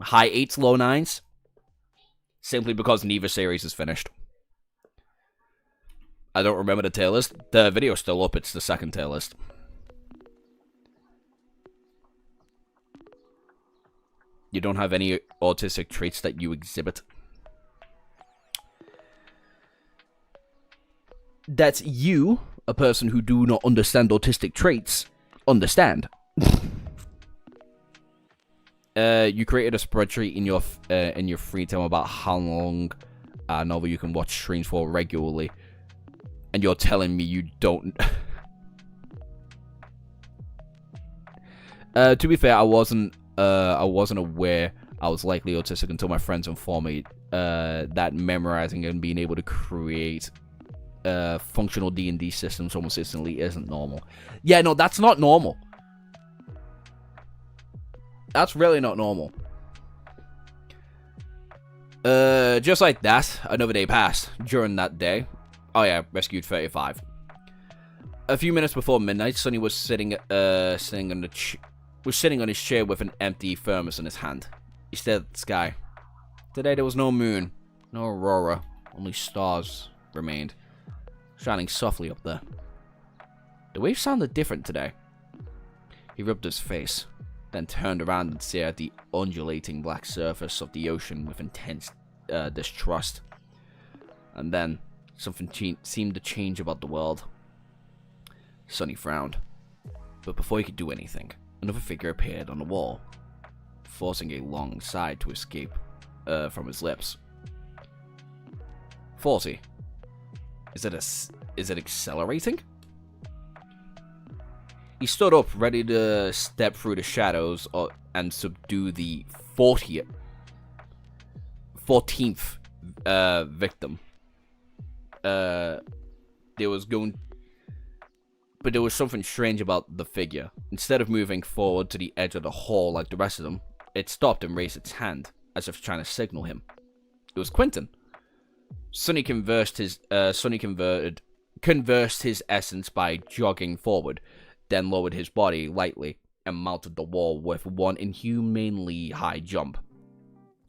high 8s, low 9s. Simply because neither series is finished. I don't remember the tier list. The video's still up. It's the second tier list. You don't have any autistic traits that you exhibit. That's you, a person who do not understand autistic traits, understand. You created a spreadsheet in your free time about how long novel you can watch streams for regularly, and you're telling me you don't. To be fair, I wasn't aware I was likely autistic until my friends informed me that memorizing and being able to create functional D&D systems almost instantly isn't normal. Yeah, no, that's not normal. That's really not normal. Just like that, another day passed. During that day, oh yeah, rescued 35. A few minutes before midnight, Sonny was sitting on his chair with an empty thermos in his hand. He stared at the sky. Today there was no moon, no aurora, only stars remained, shining softly up there. The waves sounded different today. He rubbed his face, then turned around and stared at the undulating black surface of the ocean with intense distrust. And then, something seemed to change about the world. Sonny frowned. But before he could do anything, another figure appeared on the wall, forcing a long sigh to escape from his lips. 40. Is it accelerating? He stood up, ready to step through the shadows and subdue the 14th victim. But there was something strange about the figure. Instead of moving forward to the edge of the hall like the rest of them, it stopped and raised its hand, as if trying to signal him. It was Quentin. Sonny conversed his essence by jogging forward, then lowered his body lightly and mounted the wall with one inhumanely high jump.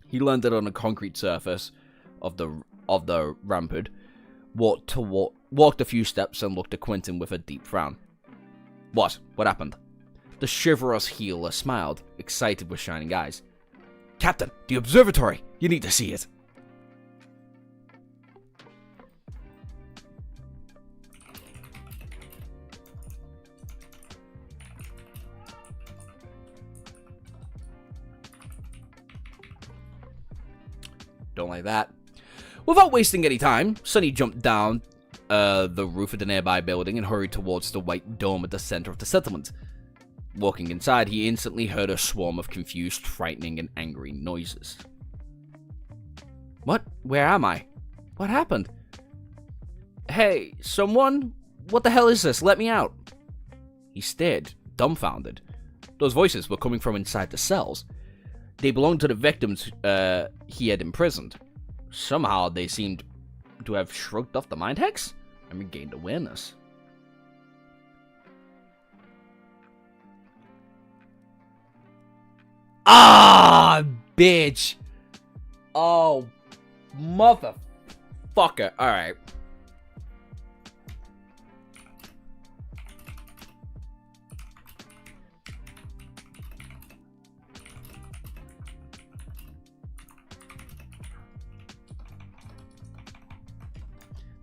He landed on a concrete surface of the rampart, walked a few steps and looked at Quentin with a deep frown. What? What happened? The chivalrous healer smiled, excited with shining eyes. Captain, the observatory! You need to see it! Don't like that. Without wasting any time, Sonny jumped down the roof of the nearby building and hurried towards the white dome at the center of the settlement. Walking inside, he instantly heard a swarm of confused, frightening, and angry noises. What? Where am I? What happened? Hey, someone? What the hell is this? Let me out! He stared, dumbfounded. Those voices were coming from inside the cells. They belonged to the victims he had imprisoned. Somehow they seemed to have shrugged off the mind hex and regained awareness. Ah, bitch! Oh, motherfucker. Alright.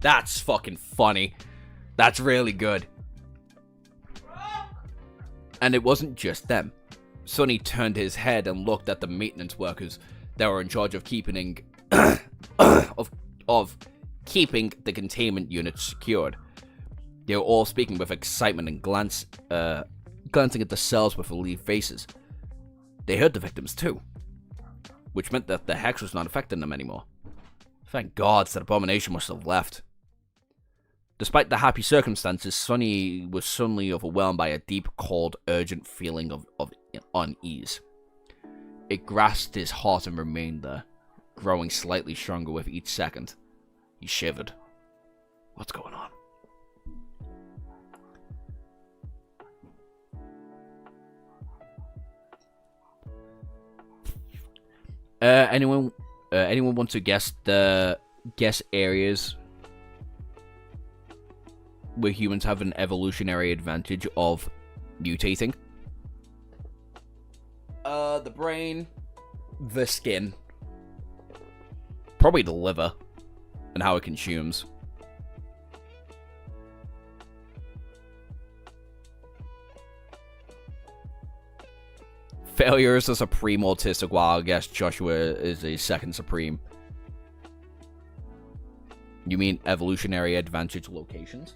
That's fucking funny. That's really good. And it wasn't just them. Sonny turned his head and looked at the maintenance workers that were in charge of keeping of keeping the containment units secured. They were all speaking with excitement and glancing at the cells with relieved faces. They heard the victims too, which meant that the hex was not affecting them anymore. Thank God that abomination must have left. Despite the happy circumstances, Sonny was suddenly overwhelmed by a deep, cold, urgent feeling of unease. It grasped his heart and remained there, growing slightly stronger with each second. He shivered. What's going on? Anyone want to guess areas where humans have an evolutionary advantage of mutating? The brain, the skin, probably the liver, and how it consumes. Failure is a supreme autistic, while I guess Joshua is a second supreme. You mean evolutionary advantage locations?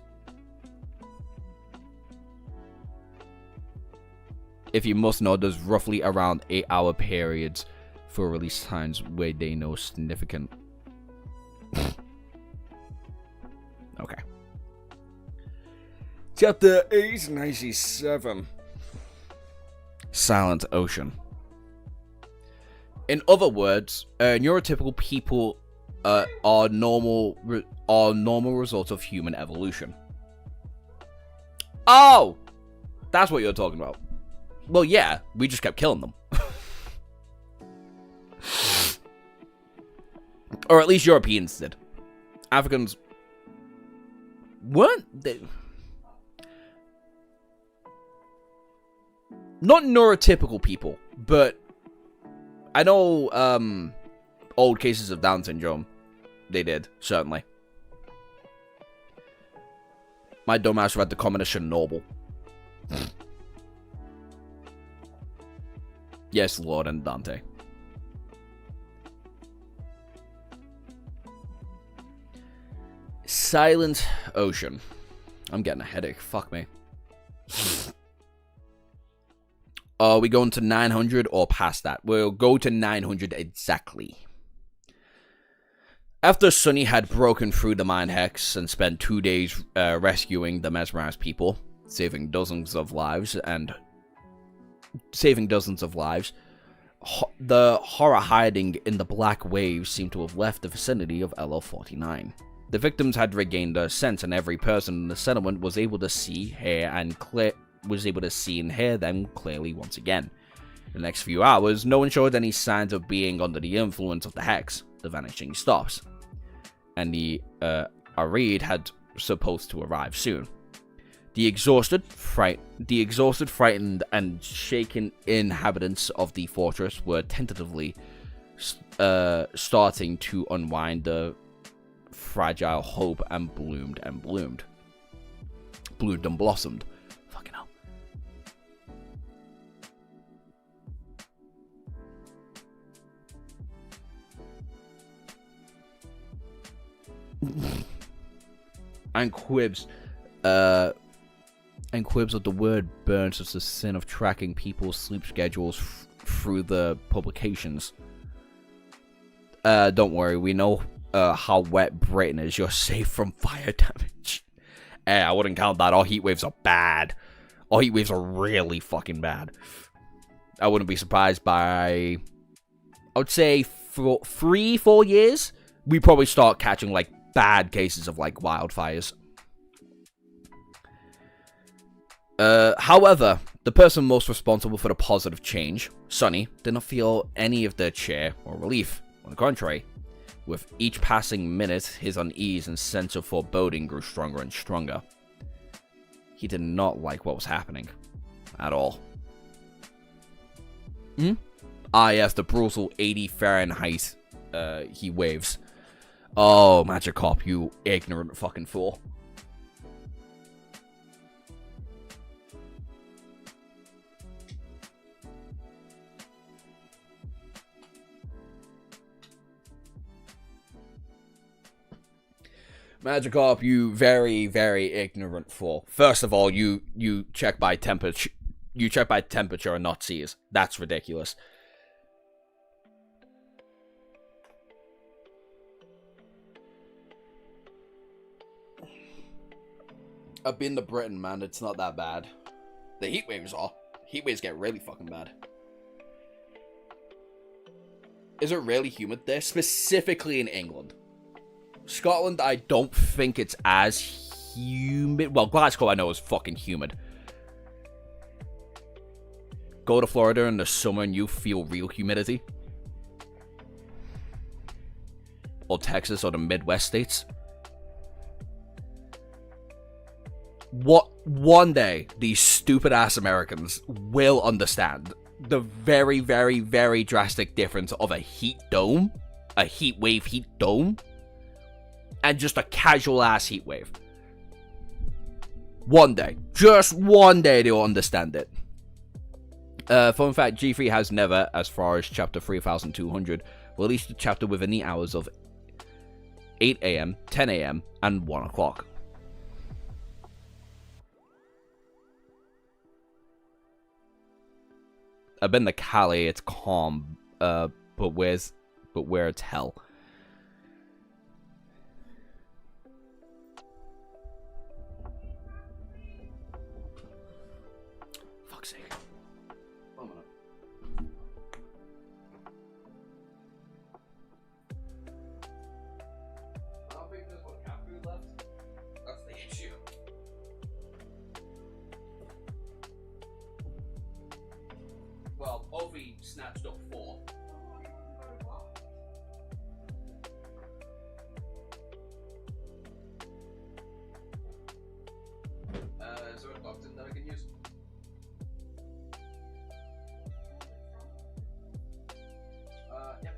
If you must know, there's roughly around 8-hour periods for release times where they know significant. Okay. Chapter 897. Silent Ocean. In other words, neurotypical people are normal results of human evolution. Oh, that's what you're talking about. Well, yeah, we just kept killing them. Or at least Europeans did. Africans weren't they? Not neurotypical people, but I know old cases of Down syndrome. They did, certainly. My dumbass read the comment of Chernobyl. Yes, Lord and Dante. Silent Ocean. I'm getting a headache. Fuck me. Are we going to 900 or past that? We'll go to 900 exactly. After Sonny had broken through the mine hex and spent 2 days rescuing the mesmerized people, saving dozens of lives, the horror hiding in the black waves seemed to have left the vicinity of LO49. The victims had regained their sense, and every person in the settlement was able to see, and hear them clearly once again. In the next few hours, no one showed any signs of being under the influence of the hex. The vanishing stops, and the Arid had supposed to arrive soon. The exhausted, frightened, and shaken inhabitants of the fortress were tentatively starting to unwind the fragile hope and bloomed and blossomed. Fucking hell. And quibs of the word burns as the sin of tracking people's sleep schedules through the publications. Don't worry, we know how wet Britain is. You're safe from fire damage. I wouldn't count that. Our heat waves are bad. Our heat waves are really fucking bad. I wouldn't be surprised by, I would say, 3-4 years, we probably start catching, like, bad cases of, like, wildfires. However, the person most responsible for the positive change, Sonny, did not feel any of the cheer or relief. On the contrary, with each passing minute, his unease and sense of foreboding grew stronger and stronger. He did not like what was happening. At all. Ah, yes, the brutal 80 Fahrenheit heat waves. Oh, Magikarp, you ignorant fucking fool. Magikarp, you very, very ignorant fool. First of all, you check by temperature. You check by temperature and not seas. That's ridiculous. I've been to Britain, man. It's not that bad. The heat waves are. Heat waves get really fucking bad. Is it really humid there? Specifically in England. Scotland, I don't think it's as humid. Well, Glasgow, I know, is fucking humid. Go to Florida in the summer and you feel real humidity. Or Texas or the Midwest states. One day, these stupid-ass Americans will understand the very, very, very drastic difference of a heat dome, a heat wave heat dome, and just a casual-ass heat wave. One day. Just one day they'll understand it. Fun fact, G3 has never, as far as chapter 3200, released a chapter within the hours of 8 AM, 10 AM, and 1 o'clock. I've been to Cali, it's calm, but where it's hell. Fuck's sake. 1 minute. I don't think there's what cat food left. That's the issue. Well, Ovi snatched up 4. Is there a box in that I can use? Yep.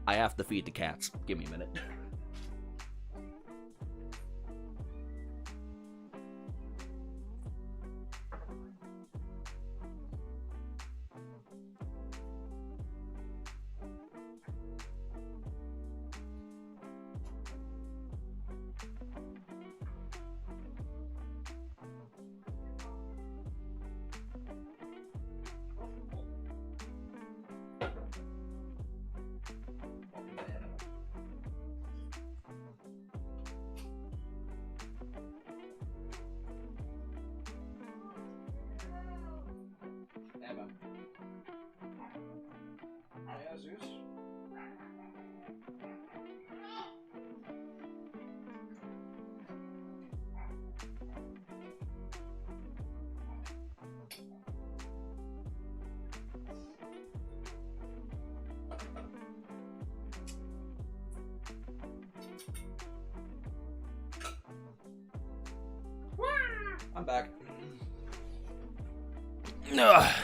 I have to feed the cats. Give me a minute. I'm back. Ugh.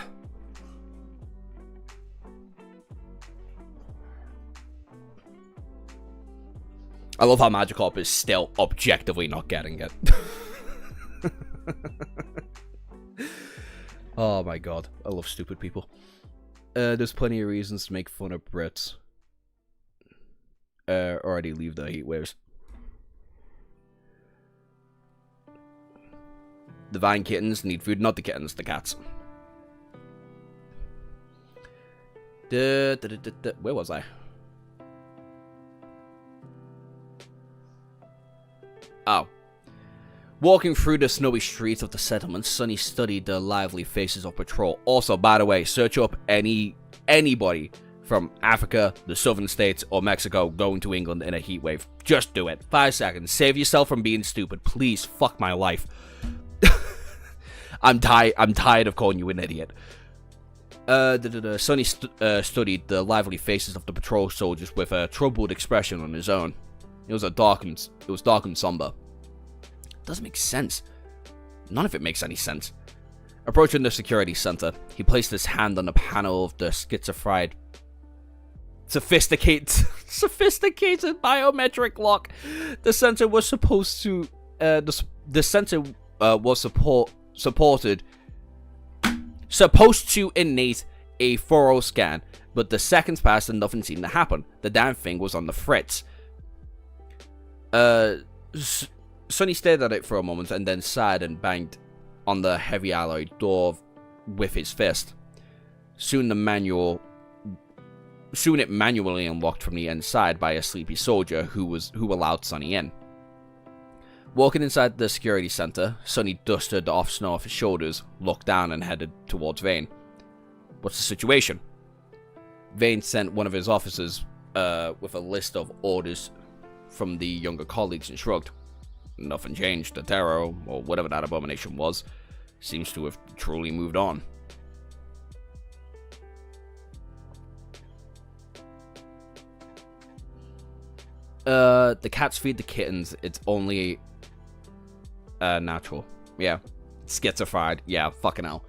I love how Magikarp is still objectively not getting it. Oh my god, I love stupid people. There's plenty of reasons to make fun of Brits. Already leave the heat waves. The vine kittens need food, not the kittens, the cats. Where was I? Oh. Walking through the snowy streets of the settlement, Sonny studied the lively faces of patrol. Also, by the way, search up anybody from Africa, the southern states, or Mexico going to England in a heat wave. Just do it. 5 seconds. Save yourself from being stupid. Please, fuck my life. I'm tired of calling you an idiot. Sonny studied the lively faces of the patrol soldiers with a troubled expression on his own. It was dark and somber. Doesn't make sense. None of it makes any sense. Approaching the security center, he placed his hand on the panel of the sophisticated biometric lock. The sensor was supposed to supposed to innate a thorough scan, but the seconds passed and nothing seemed to happen. The damn thing was on the fritz. Sonny stared at it for a moment and then sighed and banged on the heavy alloy door with his fist. Soon it manually unlocked from the inside by a sleepy soldier who allowed Sonny in. Walking inside the security center, Sonny dusted off snow off his shoulders, looked down and headed towards Vane. What's the situation? Vane sent one of his officers with a list of orders from the younger colleagues and shrugged. Nothing changed. The terror, or whatever that abomination was, seems to have truly moved on. The cats feed the kittens. It's only natural. Yeah. Schizophrenic. Yeah, fucking hell.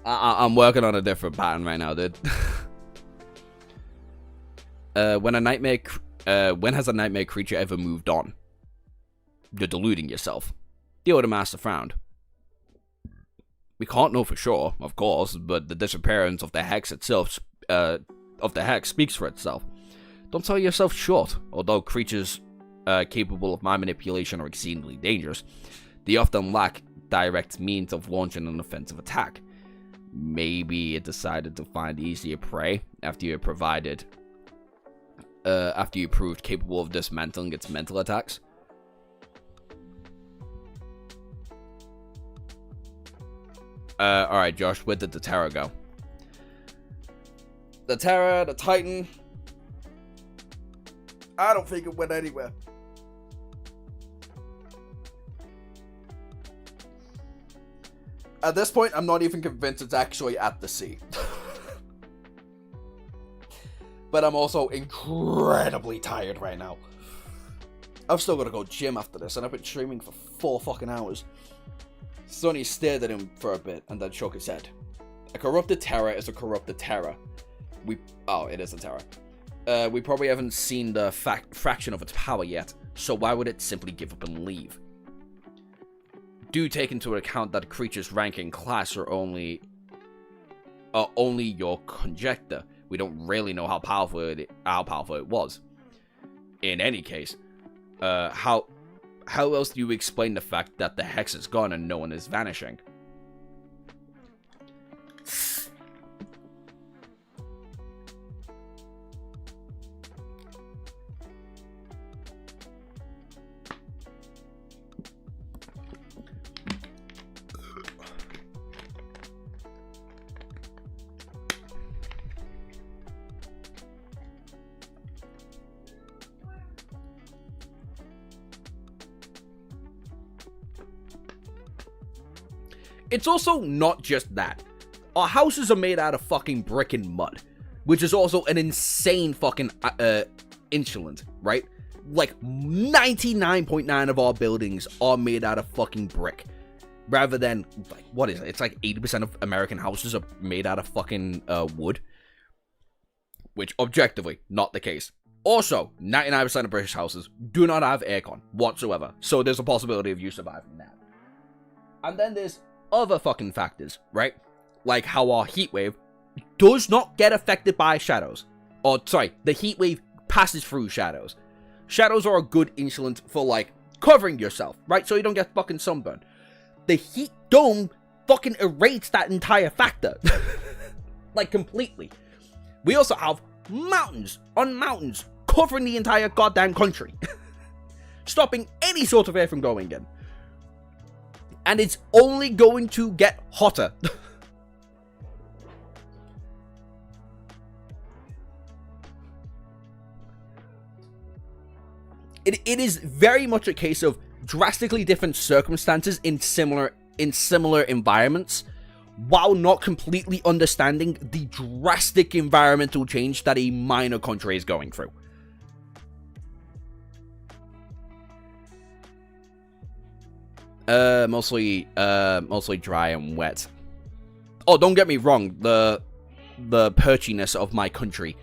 I'm working on a different pattern right now, dude. When has a nightmare creature ever moved on? You're deluding yourself. The Order Master frowned. We can't know for sure, of course, but the disappearance of the hex itself, speaks for itself. Don't sell yourself short. Although creatures capable of mind manipulation are exceedingly dangerous, they often lack direct means of launching an offensive attack. Maybe it decided to find easier prey after you proved capable of dismantling its mental attacks. Alright, Josh, where did the Terror go? The Terror, the Titan. I don't think it went anywhere. At this point, I'm not even convinced it's actually at the sea. But I'm also incredibly tired right now. I've still got to go gym after this, and I've been streaming for 4 fucking hours. Sonny stared at him for a bit, and then shook his head. A corrupted terror is a corrupted terror. It is a terror. We probably haven't seen the fraction of its power yet, so why would it simply give up and leave? Do take into account that the creature's rank and class are only your conjecture. We don't really know how powerful it was. In any case, how else do you explain the fact that the hex is gone and no one is vanishing? It's also not just that. Our houses are made out of fucking brick and mud, which is also an insane fucking insulent, right? Like 99.9% of our buildings are made out of fucking brick, rather than like what is it? It's like 80% of American houses are made out of fucking wood, which objectively not the case. Also, 99% of British houses do not have aircon whatsoever, so there's a possibility of you surviving that. And then there's other fucking factors, right? Like how our heat wave does not get affected by shadows. Or, sorry, the heat wave passes through shadows. Shadows are a good insulent for, like, covering yourself, right? So you don't get fucking sunburn. The heat dome fucking erases that entire factor. Like, completely. We also have mountains on mountains covering the entire goddamn country. Stopping any sort of air from going in. And it's only going to get hotter. It is very much a case of drastically different circumstances in similar environments, while not completely understanding the drastic environmental change that a minor country is going through. Mostly dry and wet. Oh, don't get me wrong, the perchiness of my country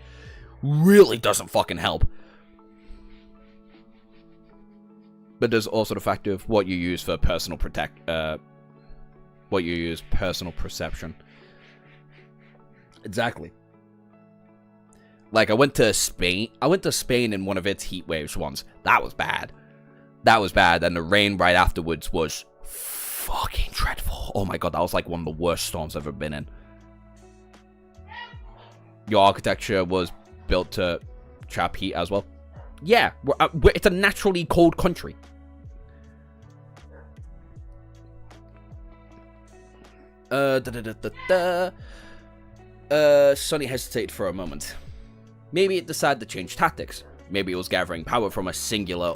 really doesn't fucking help. But there's also the fact of what you use for personal personal perception. Exactly. Like, I went to Spain in one of its heat waves once. That was bad. And the rain right afterwards was fucking dreadful. Oh my god, that was like one of the worst storms I've ever been in. Your architecture was built to trap heat as well. Yeah, it's a naturally cold country. Sonny hesitated for a moment. Maybe it decided to change tactics. Maybe it was gathering power for a singular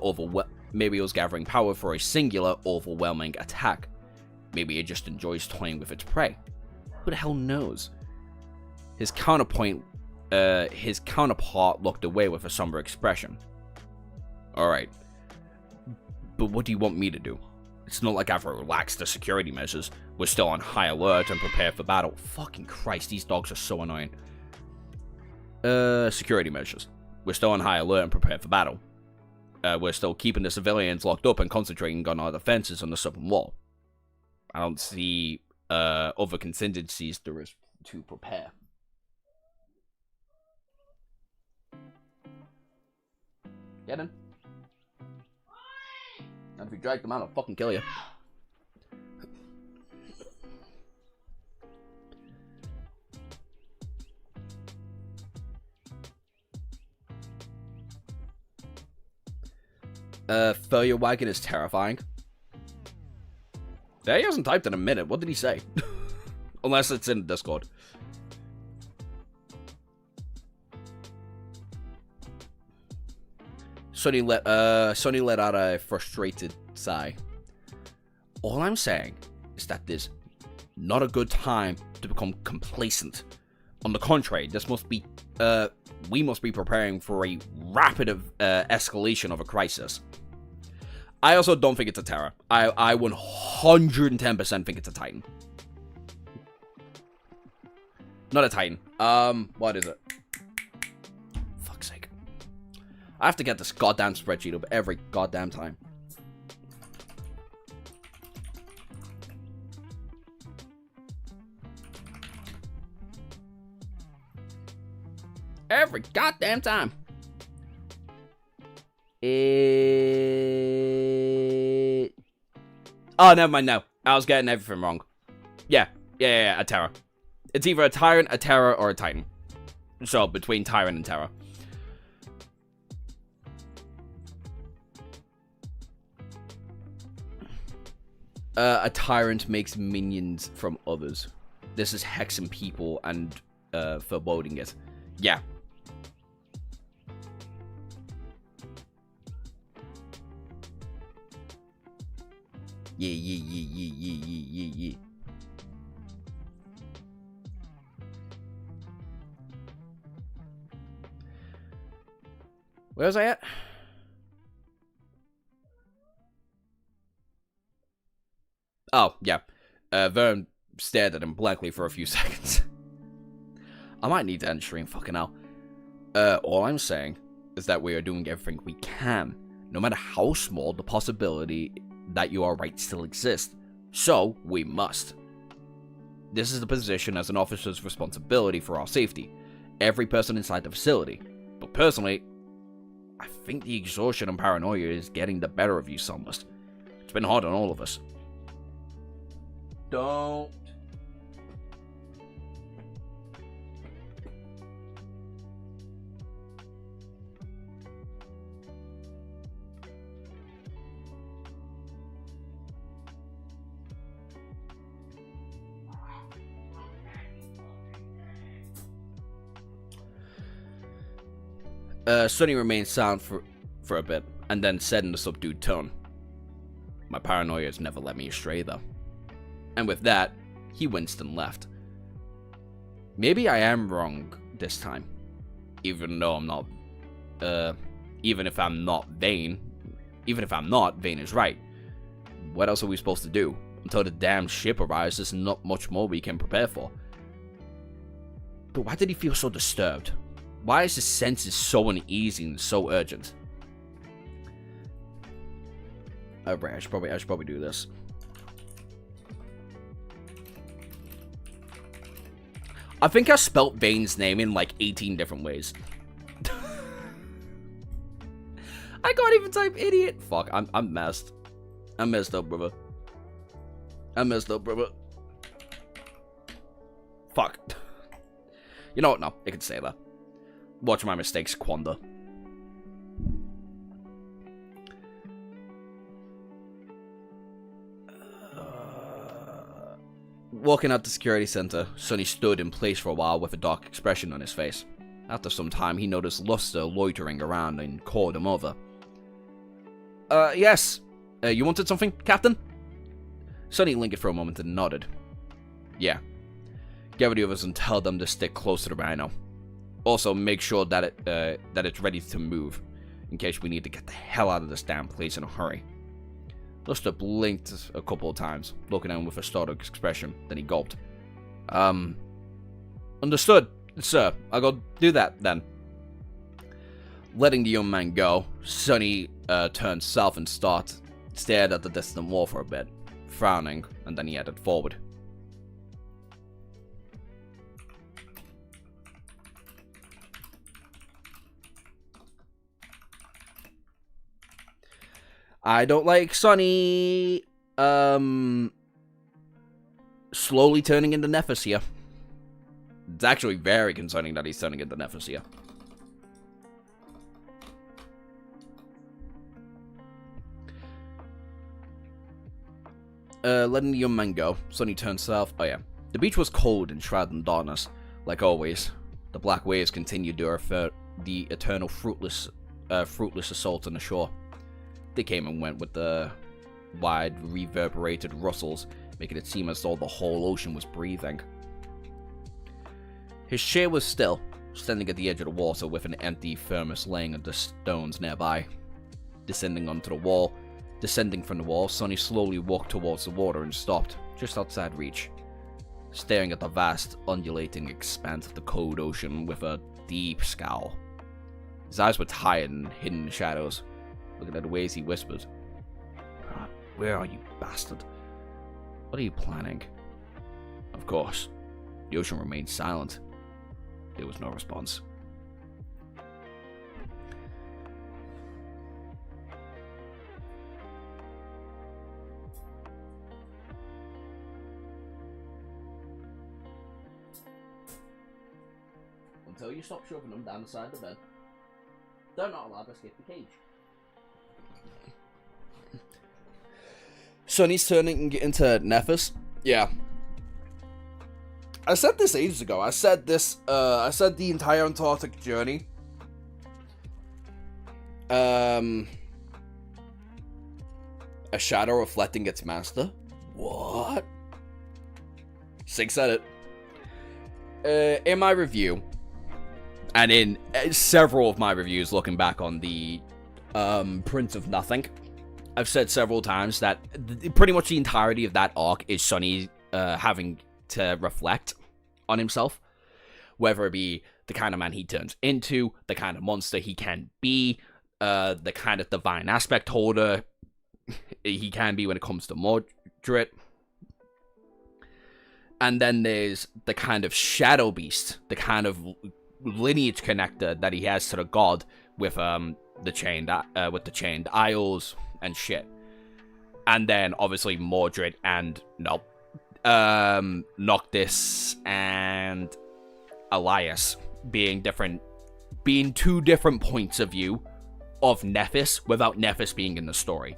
overwhelming attack. Maybe it just enjoys toying with its prey. Who the hell knows? His counterpart looked away with a somber expression. Alright. But what do you want me to do? It's not like I've relaxed the security measures. We're still on high alert and prepared for battle. Fucking Christ, these dogs are so annoying. Security measures. We're still on high alert and prepared for battle. We're still keeping the civilians locked up and concentrating on our defenses on the southern wall. I don't see other contingencies to prepare. Get in. And if you drag them out, I'll fucking kill you. Failure wagon is terrifying. He hasn't typed in a minute. What did he say? Unless it's in Discord. Sonny let out a frustrated sigh. All I'm saying is that this not a good time to become complacent. On the contrary, we must be preparing for a rapid escalation of a crisis. I also don't think it's a Terror. I 110% think it's a Titan. Not a Titan. What is it? Fuck's sake. I have to get this goddamn spreadsheet up every goddamn time. Every goddamn time. Oh, never mind, no. I was getting everything wrong. Yeah, a Terror. It's either a Tyrant, a Terror, or a Titan. So, between Tyrant and Terror. A Tyrant makes minions from others. This is hexing people and foreboding it. Yeah. Yeah. Where was I at? Oh, yeah. Vern stared at him blankly for a few seconds. I might need to end stream, fucking hell. All I'm saying is that we are doing everything we can, no matter how small the possibility that you are right still exists. So, we must. This is the position as an officer's responsibility for our safety. Every person inside the facility. But personally, I think the exhaustion and paranoia is getting the better of you somewhat. It's been hard on all of us. Don't. Sonny remained silent for a bit, and then said in a subdued tone, "My paranoia has never led me astray, though." And with that, he winced and left. Maybe I am wrong this time, even though I'm not, even if I'm not, Vane is right. What else are we supposed to do? Until the damn ship arrives, there's not much more we can prepare for. But why did he feel so disturbed? Why is his senses so uneasy and so urgent? Right, I should probably do this. I think I spelt Vane's name in like 18 different ways. I can't even type idiot. Fuck, I'm messed. I'm messed up, brother. Fuck. You know what? No, I can say that. Watch my mistakes squander. Walking out the security center, Sonny stood in place for a while with a dark expression on his face. After some time, he noticed Luster loitering around and called him over. Yes. You wanted something, Captain? Sonny lingered for a moment and nodded. Yeah. Gather the others and tell them to stick close to the rhino. Also, make sure that it's ready to move, in case we need to get the hell out of this damn place in a hurry. Luster blinked a couple of times, looking at him with a startled expression, then he gulped. Understood, sir. I'll go do that, then. Letting the young man go, Sonny turned south and stared at the distant wall for a bit, frowning, and then he headed forward. I don't like Sonny, slowly turning into Nephis here. It's actually very concerning that he's turning into Nephis here. Letting the young man go, Sonny turned south. Oh yeah. The beach was cold and shrouded in darkness. Like always, the black waves continued the eternal fruitless assault on the shore. They came and went with the wide, reverberated rustles, making it seem as though the whole ocean was breathing. His chair was still, standing at the edge of the water with an empty thermos laying on the stones nearby. Descending from the wall, Sonny slowly walked towards the water and stopped, just outside reach, staring at the vast, undulating expanse of the cold ocean with a deep scowl. His eyes were tired and hidden in the shadows. Looking at the waves, he whispered, "Where are you, bastard? What are you planning?" Of course, the ocean remained silent. There was no response. Until you stop shoving them down the side of the bed, they're not allowed to escape the cage. Sonny's turning into Nephis. Yeah. I said this ages ago. I said the entire Antarctic journey. A shadow reflecting its master. What? Sig said it. In my review, and in several of my reviews looking back on the Prince of Nothing, I've said several times that pretty much the entirety of that arc is Sonny having to reflect on himself, whether it be the kind of man he turns into, the kind of monster he can be, the kind of divine aspect holder he can be when it comes to Mordred. And then there's the kind of shadow beast, the kind of lineage connector that he has to the god with the chained isles and shit. And then obviously Mordred and Noctis and Elias being two different points of view of Nephis without Nephis being in the story.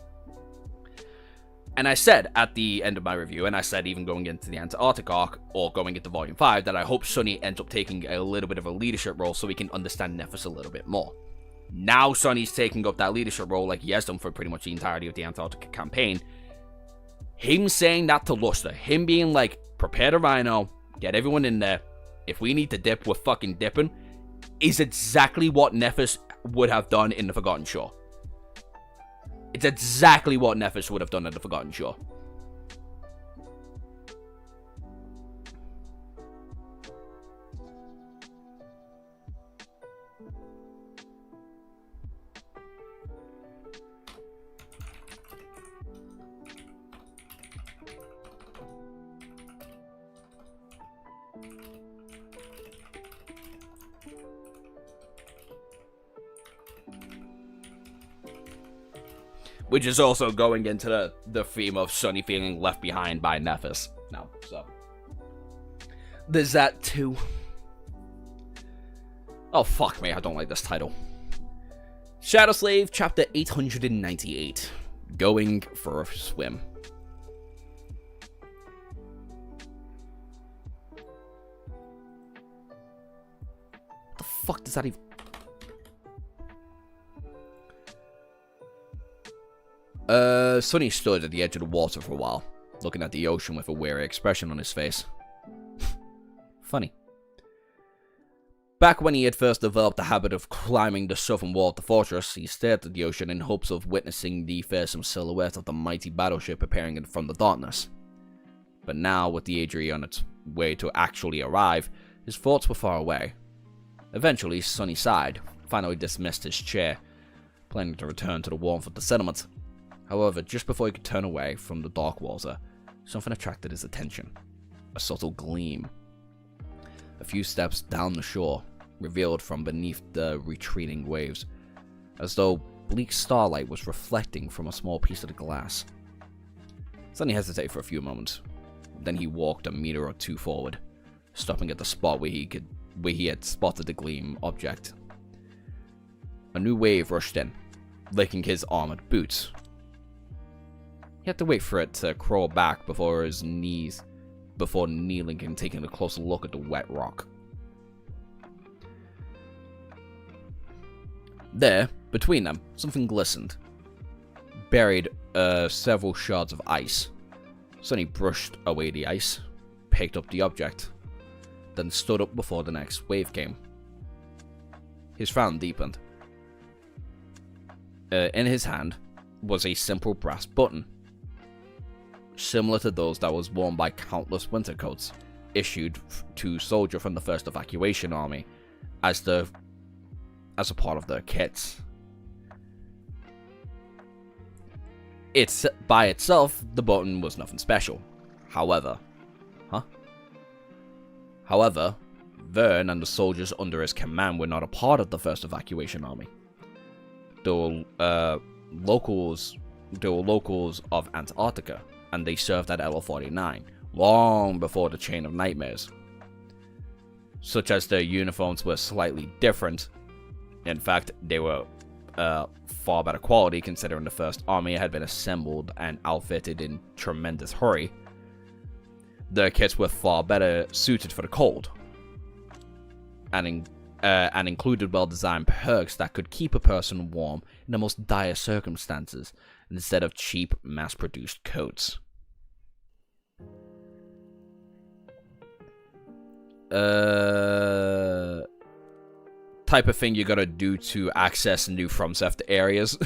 And I said at the end of my review, and I said even going into the Antarctic arc, or going into Volume 5, that I hope Sonny ends up taking a little bit of a leadership role so we can understand Nephis a little bit more. Now Sonny's taking up that leadership role like he has done for pretty much the entirety of the Antarctica campaign. Him saying that to Luster, him being like, prepare the rhino, get everyone in there, if we need to dip, we're fucking dipping, is exactly what Nephis would have done in the Forgotten Shore. It's exactly what Nephis would have done in the Forgotten Shore. Which is also going into the theme of Sonny feeling left behind by Nephis. No, so. There's that too. Oh, fuck me, I don't like this title. Shadow Slave, chapter 898. Going for a swim. What the fuck does that even... Sonny stood at the edge of the water for a while, looking at the ocean with a weary expression on his face. Funny. Back when he had first developed the habit of climbing the southern wall of the fortress, he stared at the ocean in hopes of witnessing the fearsome silhouette of the mighty battleship appearing from the darkness. But now, with the Adri on its way to actually arrive, his thoughts were far away. Eventually, Sonny sighed, finally dismissed his chair, planning to return to the warmth of the settlement. However, just before he could turn away from the dark water, something attracted his attention. A subtle gleam. A few steps down the shore, revealed from beneath the retreating waves, as though bleak starlight was reflecting from a small piece of the glass. Sonny hesitated for a few moments. Then he walked a meter or two forward, stopping at the spot where he had spotted the gleam object. A new wave rushed in, licking his armored boots. He had to wait for it to crawl back before kneeling and taking a closer look at the wet rock. There, between them, something glistened, buried several shards of ice. Sonny brushed away the ice, picked up the object, then stood up before the next wave came. His frown deepened. In his hand was a simple brass button, similar to those that was worn by countless winter coats, issued to soldiers from the First Evacuation Army as a part of their kits. By itself, the button was nothing special. However, Vern and the soldiers under his command were not a part of the First Evacuation Army. They were locals of Antarctica, and they served at LO49 long before the Chain of Nightmares. Such as their uniforms were slightly different. In fact, they were far better quality considering the First Army had been assembled and outfitted in tremendous hurry. Their kits were far better suited for the cold, and included well-designed perks that could keep a person warm in the most dire circumstances, instead of cheap, mass-produced coats. Type of thing you gotta do to access new FromSoft areas.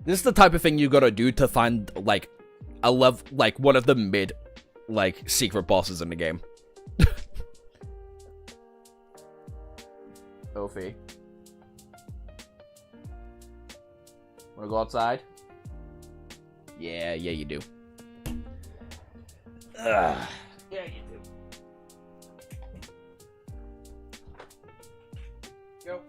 This is the type of thing you gotta do to find, like, one of the mid, secret bosses in the game. Ophi. Wanna go outside? Yeah, you do. Yeah, you do. Go.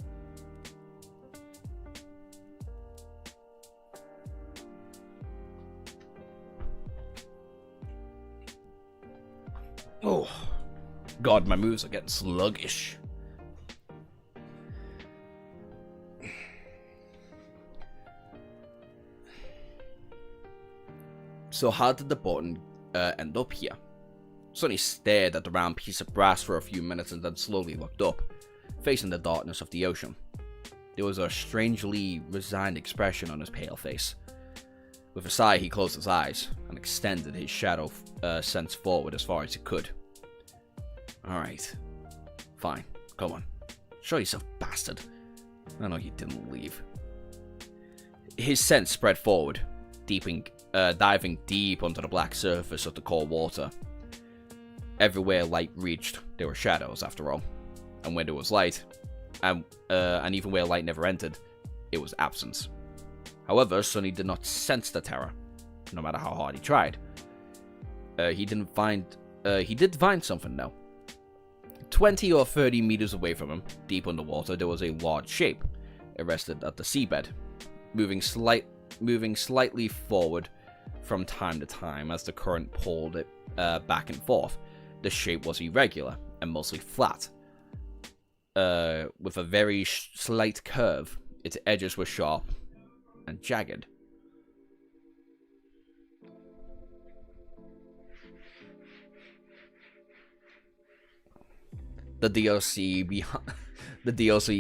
Oh, God, my moves are getting sluggish. So how did the button end up here? Sonny stared at the round piece of brass for a few minutes and then slowly looked up, facing the darkness of the ocean. there was a strangely resigned expression on his pale face. With a sigh, he closed his eyes and extended his shadow sense forward as far as he could. Alright. Fine. Come on. Show yourself, bastard. I know you didn't leave. His sense spread forward, diving deep onto the black surface of the cold water. Everywhere light reached, there were shadows, after all. And when there was light, and even where light never entered, it was absence. However, Sonny did not sense the terror, no matter how hard he tried. He did find something, though. 20 or 30 meters away from him, deep underwater, there was a large shape. It rested at the seabed, moving slightly forward from time to time as the current pulled it back and forth. The shape was irregular and mostly flat, with a very slight curve. Its edges were sharp and jagged. The DLC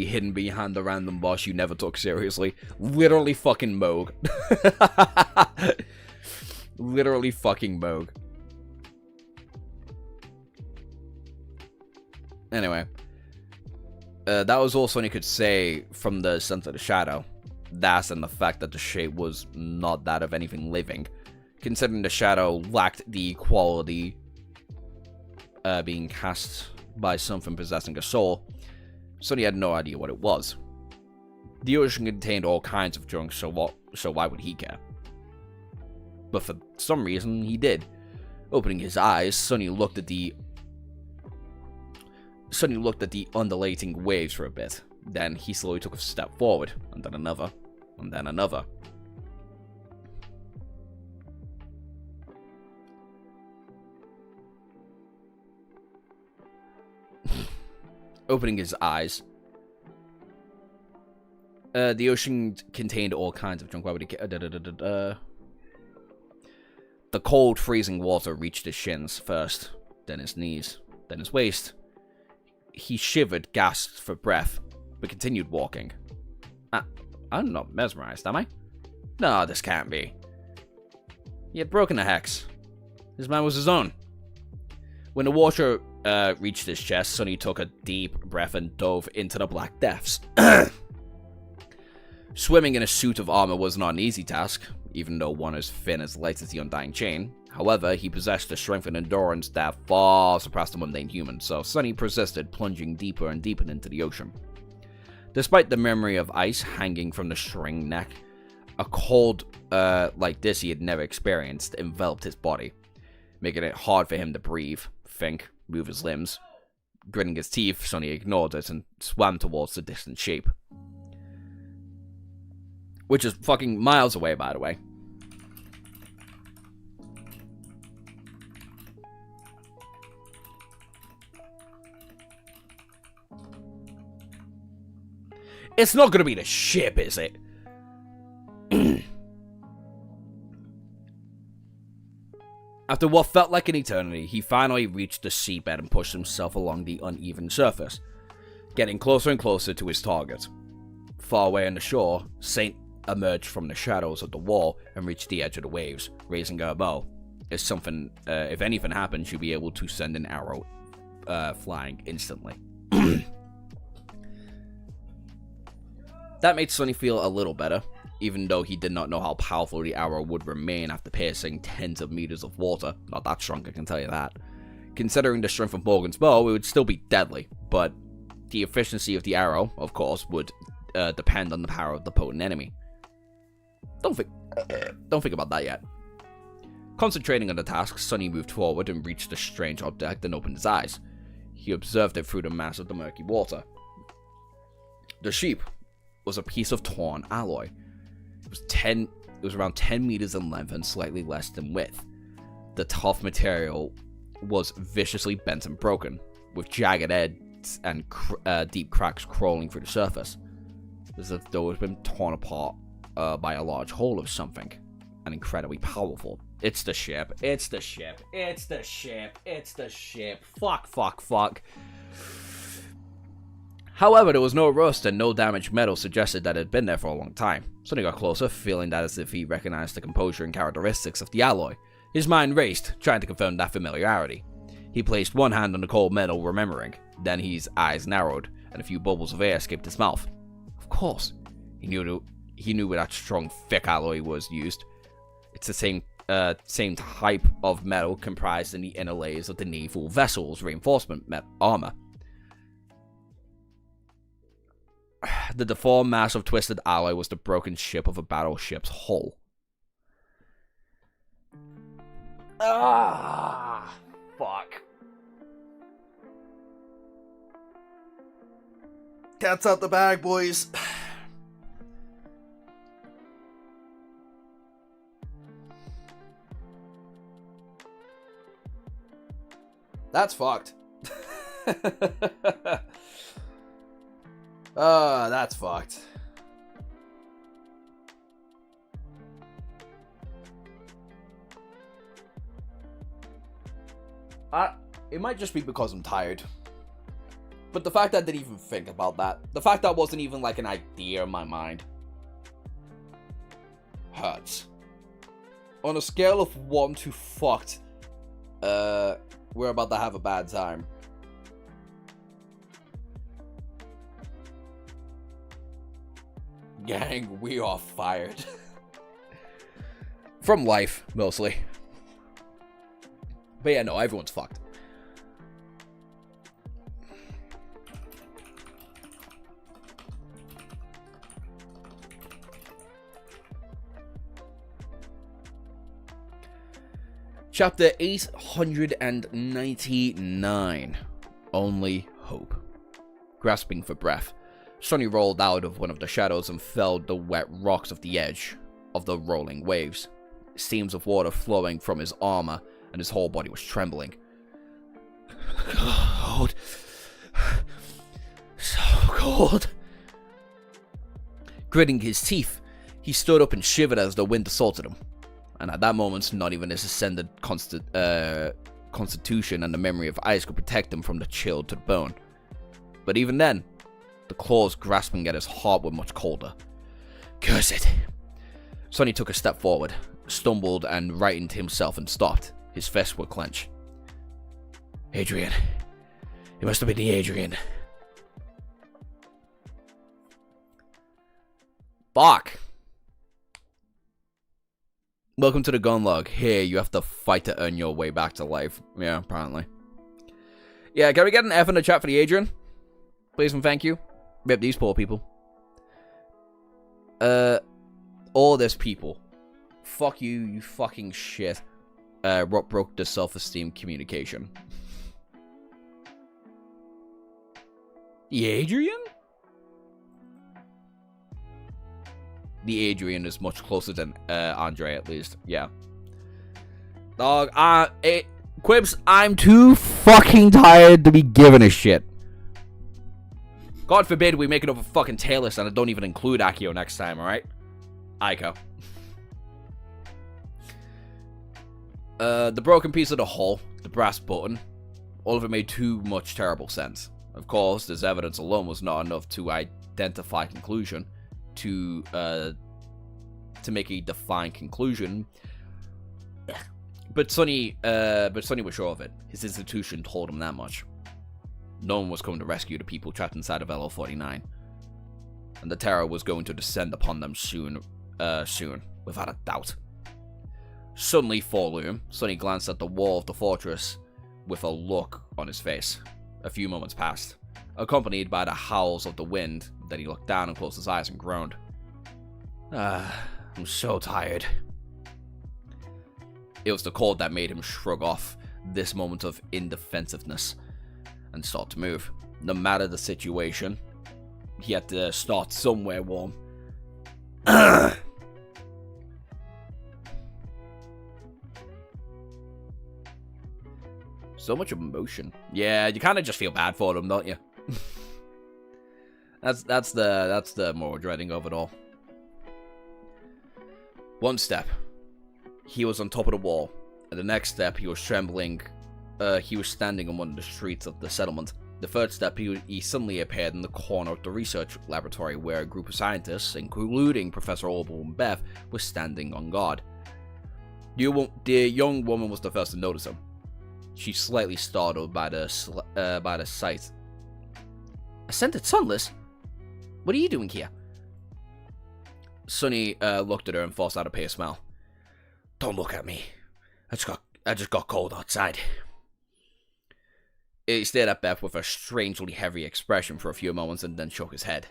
hidden behind the random boss you never took seriously. Literally fucking Moog. Literally fucking Moog. Anyway. That was all Sonny could say from the sense of the shadow. That and the fact that the shape was not that of anything living. Considering the shadow lacked the quality being cast by something possessing a soul, Sonny had no idea what it was. The ocean contained all kinds of junk, so why would he care? But for some reason, he did. Opening his eyes, Sonny looked at the undulating waves for a bit. Then he slowly took a step forward, and then another, and then another. Opening his eyes. The ocean contained all kinds of junk. Why would he The cold, freezing water reached his shins first, then his knees, then his waist. He shivered, gasped for breath, but continued walking. I'm not mesmerized, am I? No, this can't be. He had broken a hex. His mind was his own. When the water reached his chest, Sonny took a deep breath and dove into the black depths. Swimming in a suit of armor was not an easy task, even though one as thin as light as the Undying Chain. However, he possessed a strength and endurance that far surpassed the mundane human, so Sonny persisted, plunging deeper and deeper into the ocean. Despite the memory of ice hanging from the string neck, a cold like this he had never experienced enveloped his body, making it hard for him to breathe, think, move his limbs. Gritting his teeth, Sonny ignored it and swam towards the distant shape. Which is fucking miles away, by the way. It's not gonna be the ship, is it? After what felt like an eternity, he finally reached the seabed and pushed himself along the uneven surface, getting closer and closer to his target. Far away on the shore, Saint emerged from the shadows of the wall and reached the edge of the waves, raising her bow. If anything happened, she'd be able to send an arrow flying instantly. That made Sonny feel a little better, even though he did not know how powerful the arrow would remain after piercing tens of meters of water. Not that strong, I can tell you that. Considering the strength of Morgan's bow, it would still be deadly, but the efficiency of the arrow, of course, would depend on the power of the potent enemy. Don't think about that yet. Concentrating on the task, Sonny moved forward and reached the strange object and opened his eyes. He observed it through the mass of the murky water. The sheep was a piece of torn alloy. It was around 10 meters in length and slightly less than width. The tough material was viciously bent and broken, with jagged edges and deep cracks crawling through the surface, as if though it had been torn apart by a large hole of something, and incredibly powerful. It's the ship. It's the ship. It's the ship. It's the ship. Fuck. However, there was no rust and no damaged metal suggested that it had been there for a long time. Sonny got closer, feeling that as if he recognized the composure and characteristics of the alloy. His mind raced, trying to confirm that familiarity. He placed one hand on the cold metal, remembering. Then his eyes narrowed, and a few bubbles of air escaped his mouth. Of course, he knew where that strong, thick alloy was used. It's the same type of metal comprised in the inner layers of the naval vessel's reinforcement armor. The deformed mass of twisted alloy was the broken ship of a battleship's hull. Ah, fuck. Cat's out the bag, boys. That's fucked. That's fucked. It might just be because I'm tired. But the fact that I didn't even think about that, the fact that wasn't even like an idea in my mind, hurts. On a scale of 1 to fucked, we're about to have a bad time. Gang, we are fired. From life, mostly. But yeah, no, everyone's fucked. Chapter 899. Only Hope. Grasping for breath, Sonny rolled out of one of the shadows and felt the wet rocks of the edge of the rolling waves. Streams of water flowing from his armor, and his whole body was trembling. Cold. So cold. Gritting his teeth, he stood up and shivered as the wind assaulted him. And at that moment, not even his ascended constitution and the memory of ice could protect him from the chill to the bone. But even then, the claws grasping at his heart were much colder. Curse it! Sonny took a step forward, stumbled and rightened himself and stopped. His fists were clenched. Adrian. It must have been the Adrian. Fuck! Welcome to the gun log. Here, you have to fight to earn your way back to life. Yeah, apparently. Yeah, can we get an F in the chat for the Adrian? Please and thank you. Rip these poor people. All this people. Fuck you, you fucking shit. What broke the self-esteem communication? The Adrian? The Adrian is much closer than Andre, at least. Yeah. Dog, Quips, I'm too fucking tired to be giving a shit. God forbid we make it over fucking tail list and I don't even include Akio next time, alright? Aiko. The broken piece of the hull, the brass button, all of it made too much terrible sense. Of course, this evidence alone was not enough to identify conclusion, to make a defined conclusion. But Sonny was sure of it. His institution told him that much. No one was coming to rescue the people trapped inside of LO49. And the terror was going to descend upon them soon, without a doubt. Suddenly, following him, Sonny glanced at the wall of the fortress with a look on his face. A few moments passed, accompanied by the howls of the wind. Then he looked down and closed his eyes and groaned. I'm so tired. It was the cold that made him shrug off this moment of indefensiveness and start to move. No matter the situation, he had to start somewhere warm. So much emotion. Yeah, you kind of just feel bad for them, don't you? That's the more dreading of it all. One step, he was on top of the wall, and the next step, he was trembling. He was standing on one of the streets of the settlement. The third step, he suddenly appeared in the corner of the research laboratory where a group of scientists, including Professor Orble and Beth, were standing on guard. The young woman was the first to notice him. She's slightly startled by the sight. Ascended Sunless? What are you doing here? Sunny looked at her and forced out a pale smile. Don't look at me. I just got cold outside. He stared at Beth with a strangely heavy expression for a few moments and then shook his head.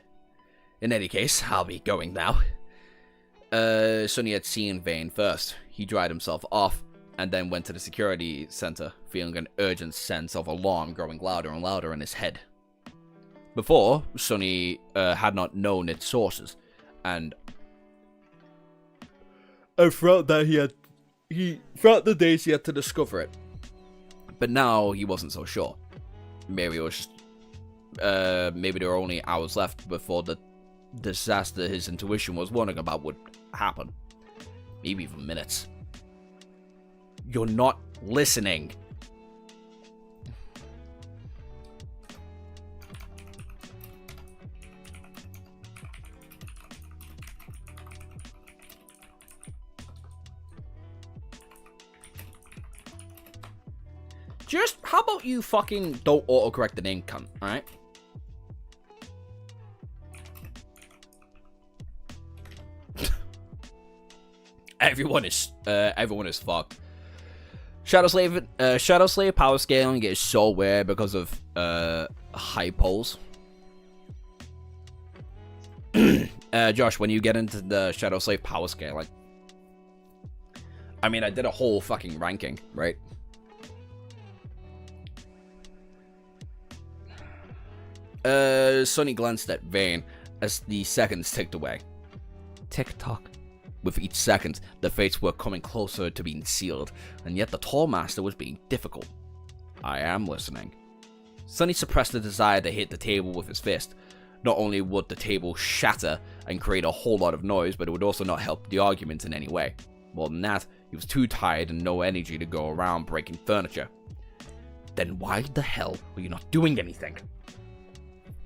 In any case, I'll be going now. Sunny had seen Vane first. He dried himself off and then went to the security center, feeling an urgent sense of alarm growing louder and louder in his head. Before, Sunny had not known its sources, and throughout the days he had to discover it. But now he wasn't so sure. Maybe it was just, maybe there were only hours left before the disaster his intuition was warning about would happen. Maybe even minutes. You're not listening. Just, how about you fucking don't autocorrect the name, cunt, alright? Everyone is fucked. Shadow Slave power scaling is so weird because of high poles. Josh, when you get into the Shadow Slave power scaling, I mean, I did a whole fucking ranking, right? Sunny glanced at Vane as the seconds ticked away. Tick-tock. With each second, the fates were coming closer to being sealed, and yet the Tall Master was being difficult. I am listening. Sunny suppressed the desire to hit the table with his fist. Not only would the table shatter and create a whole lot of noise, but it would also not help the argument in any way. More than that, he was too tired and no energy to go around breaking furniture. Then why the hell were you not doing anything?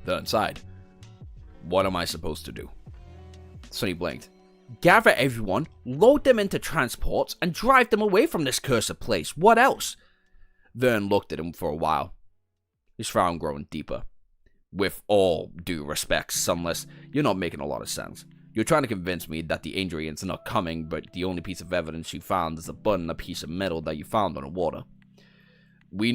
Vern sighed. What am I supposed to do? Sunny blinked. Gather everyone, load them into transports, and drive them away from this cursed place. What else? Vern looked at him for a while, his frown growing deeper. With all due respect, Sunless, you're not making a lot of sense. You're trying to convince me that the ingredients are not coming, but the only piece of evidence you found is a button and a piece of metal that you found on the water. We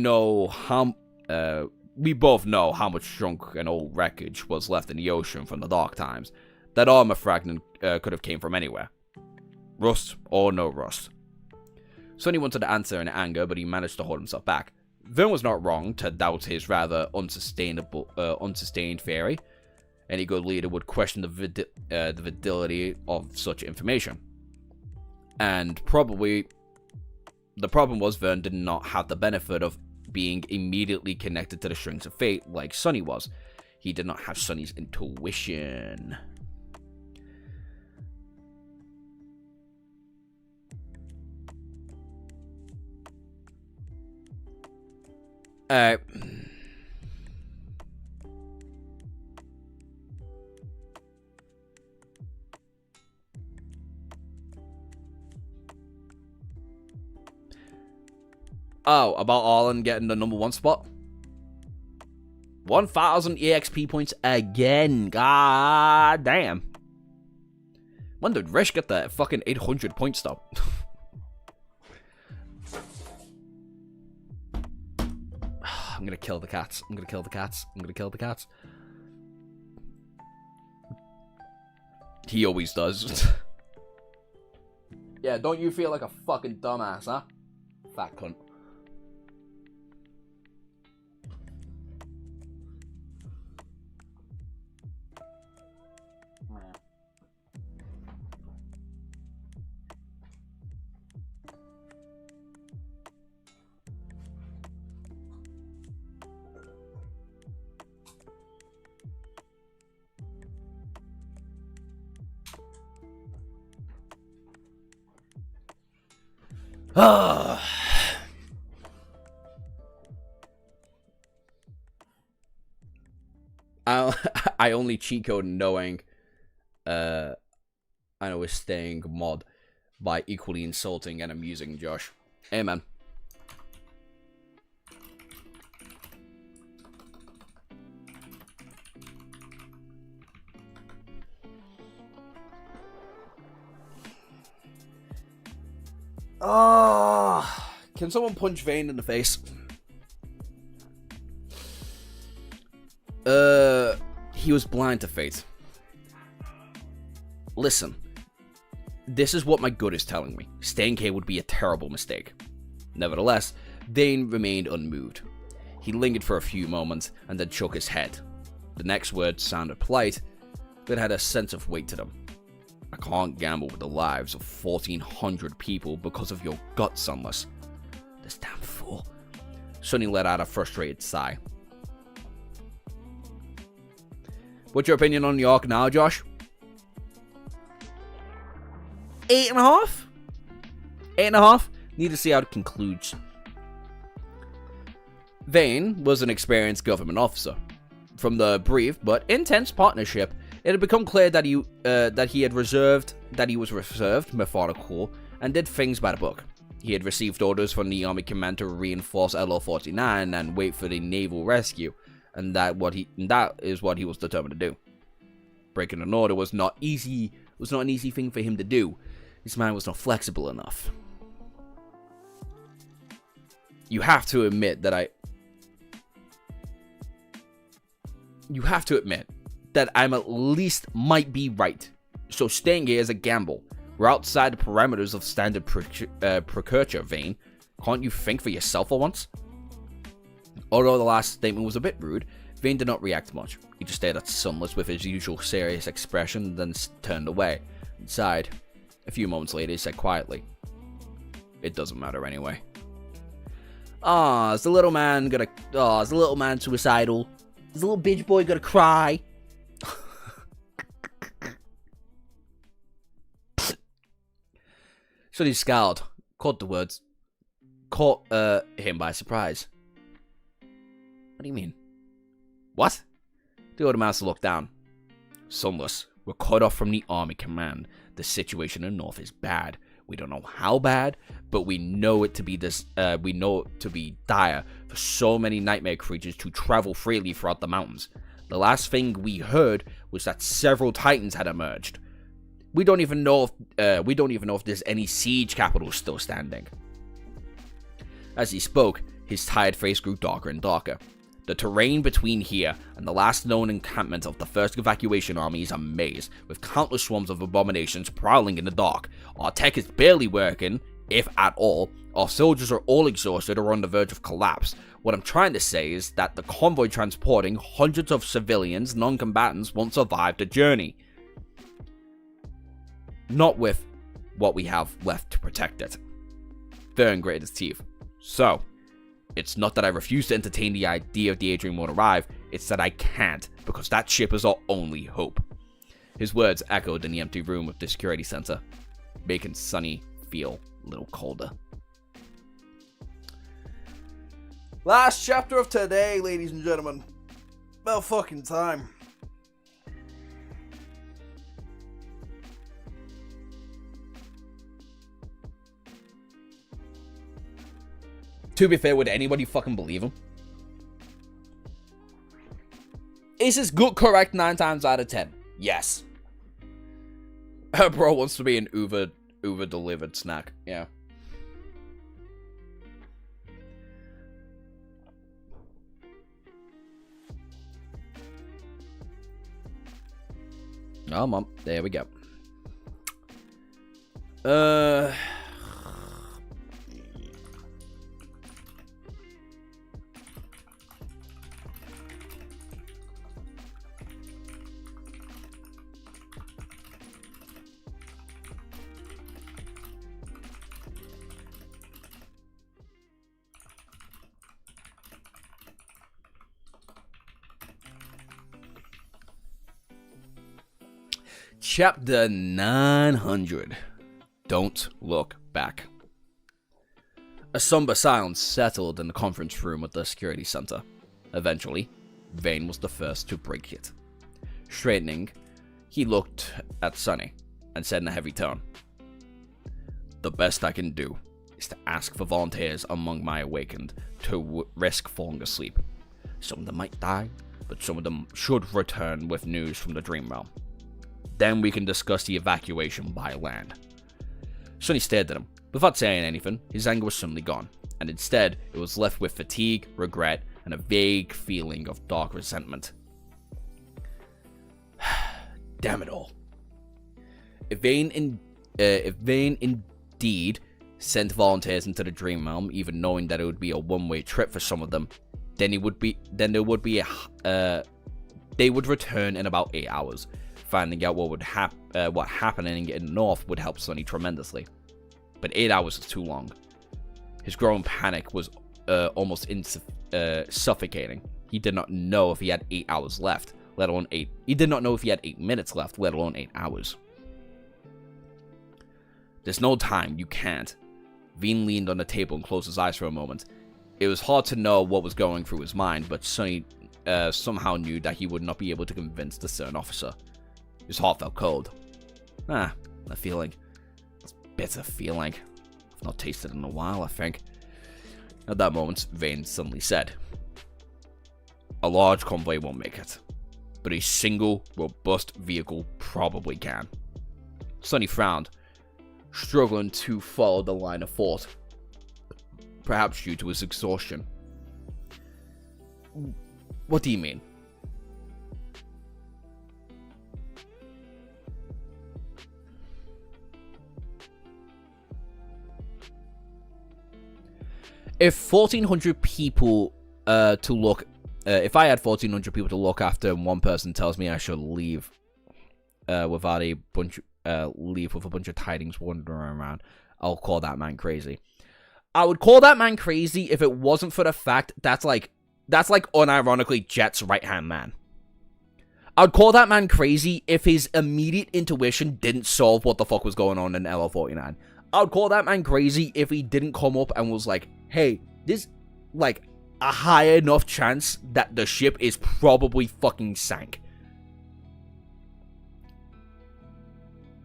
both know how much junk and old wreckage was left in the ocean from the dark times. That armor fragment could have came from anywhere. Rust or no rust. Sunny wanted to answer in anger, but he managed to hold himself back. Vern was not wrong to doubt his rather unsustained theory. Any good leader would question the validity of such information. And probably the problem was Vern did not have the benefit of being immediately connected to the strings of fate like Sunny was. He did not have Sunny's intuition. Oh, about Arlen getting the #1 spot? 1,000 EXP points again. God damn. When did Rish get that fucking 800 point stop? I'm gonna kill the cats. I'm gonna kill the cats. I'm gonna kill the cats. He always does. Yeah, don't you feel like a fucking dumbass, huh? Fat cunt. I I only cheat code knowing I know is staying mod by equally insulting and amusing Josh. Amen. Oh, can someone punch Vane in the face? He was blind to fate. Listen, this is what my gut is telling me. Staying here would be a terrible mistake. Nevertheless, Vane remained unmoved. He lingered for a few moments and then shook his head. The next words sounded polite, but had a sense of weight to them. I can't gamble with the lives of 1,400 people because of your guts, Sunless. This damn fool. Sunny let out a frustrated sigh. What's your opinion on the arc now, Josh? 8.5? 8.5? Need to see how it concludes. Vane was an experienced government officer. From the brief but intense partnership, it had become clear that he was reserved, methodical, and did things by the book. He had received orders from the Army Command to reinforce LO49 and wait for the naval rescue, and that is what he was determined to do. Breaking an order was not an easy thing for him to do. His mind was not flexible enough. You have to admit that I'm at least might be right. So staying here is a gamble. We're outside the parameters of standard procurture, Vane. Can't you think for yourself for once? Although the last statement was a bit rude, Vane did not react much. He just stared at Sunless with his usual serious expression, then turned away and sighed. A few moments later, he said quietly, "It doesn't matter anyway." Is the little man suicidal? Is the little bitch boy gonna cry? So he scowled, caught him by surprise. What do you mean? What? The older master looked down. Sunless, we're cut off from the Army Command. The situation in the north is bad. We don't know how bad, but we know it to be dire for so many nightmare creatures to travel freely throughout the mountains. The last thing we heard was that several titans had emerged. We don't even know if there's any siege capitals still standing. As he spoke, his tired face grew darker and darker. The terrain between here and the last known encampment of the first evacuation army is a maze, with countless swarms of abominations prowling in the dark. Our tech is barely working, if at all. Our soldiers are all exhausted or on the verge of collapse. What I'm trying to say is that the convoy transporting hundreds of civilians, non-combatants, won't survive the journey. Not with what we have left to protect it. Vern gritted his teeth. So, it's not that I refuse to entertain the idea of the Adrian won't arrive, it's that I can't, because that ship is our only hope. His words echoed in the empty room of the security center, making Sunny feel a little colder. Last chapter of today, ladies and gentlemen. About fucking time. To be fair, would anybody fucking believe him? Is his gut correct 9 times out of 10? Yes. Her bro wants to be an Uber delivered snack. Yeah. Oh, mom. There we go. Chapter 900. Don't look back. A somber silence settled in the conference room at the security center. Eventually, Vane was the first to break it. Straightening, he looked at Sonny and said in a heavy tone, "The best I can do is to ask for volunteers among my awakened to risk falling asleep. Some of them might die, but some of them should return with news from the dream realm. Then we can discuss the evacuation by land." Sonny stared at him. Without saying anything, his anger was suddenly gone, and instead it was left with fatigue, regret, and a vague feeling of dark resentment. Damn it all. If Vane indeed sent volunteers into the dream realm, even knowing that it would be a one-way trip for some of them, then they would return in about 8 hours. Finding out what happening in the north would help Sonny tremendously. But 8 hours is too long. His growing panic was almost suffocating. He did not know if he had 8 hours left, let alone 8. He did not know if he had 8 minutes left, let alone 8 hours. "There's no time, you can't." Vane leaned on the table and closed his eyes for a moment. It was hard to know what was going through his mind, but Sonny somehow knew that he would not be able to convince the certain officer. His heart felt cold. A feeling. This bitter feeling. I've not tasted in a while, I think. At that moment, Vane suddenly said, "A large convoy won't make it, but a single, robust vehicle probably can." Sonny frowned, struggling to follow the line of thought, perhaps due to his exhaustion. "What do you mean?" If 1,400 people to look, if I had 1,400 people to look after, and one person tells me I should leave without a bunch, leave with a bunch of tidings wandering around, I'll call that man crazy. I would call that man crazy if it wasn't for the fact that's like unironically Jet's right-hand man. I'd call that man crazy if his immediate intuition didn't solve what the fuck was going on in LO49. I'd call that man crazy if he didn't come up and was like, "Hey, there's like a high enough chance that the ship is probably fucking sank."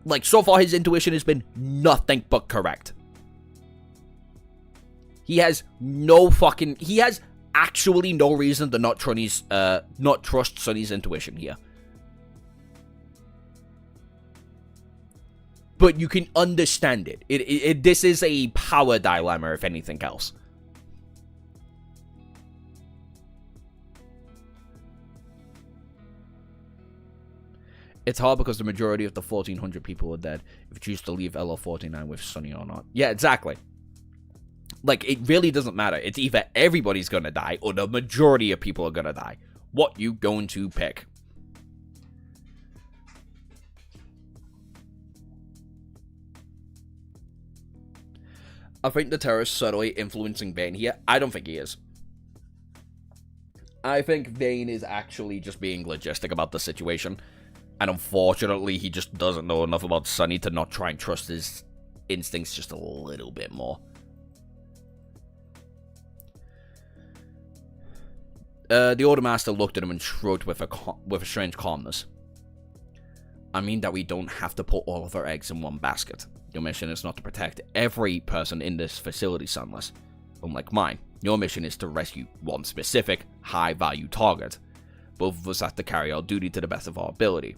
Like, so far his intuition has been nothing but correct. He has actually no reason to not trust Sonny's intuition here. But you can understand it. This is a power dilemma, if anything else. It's hard because the majority of the 1,400 people are dead. If you choose to leave LO49 with Sonny or not. Yeah, exactly. Like, it really doesn't matter. It's either everybody's gonna die or the majority of people are gonna die. What you going to pick? I think the terrorist subtly influencing Vane here. I don't think he is. I think Vane is actually just being logistic about the situation. And unfortunately, he just doesn't know enough about Sonny to not try and trust his instincts just a little bit more. The Order Master looked at him and shrugged with a strange calmness. "I mean that we don't have to put all of our eggs in one basket. Your mission is not to protect every person in this facility, Sunless. Unlike mine, your mission is to rescue one specific, high-value target. Both of us have to carry our duty to the best of our ability.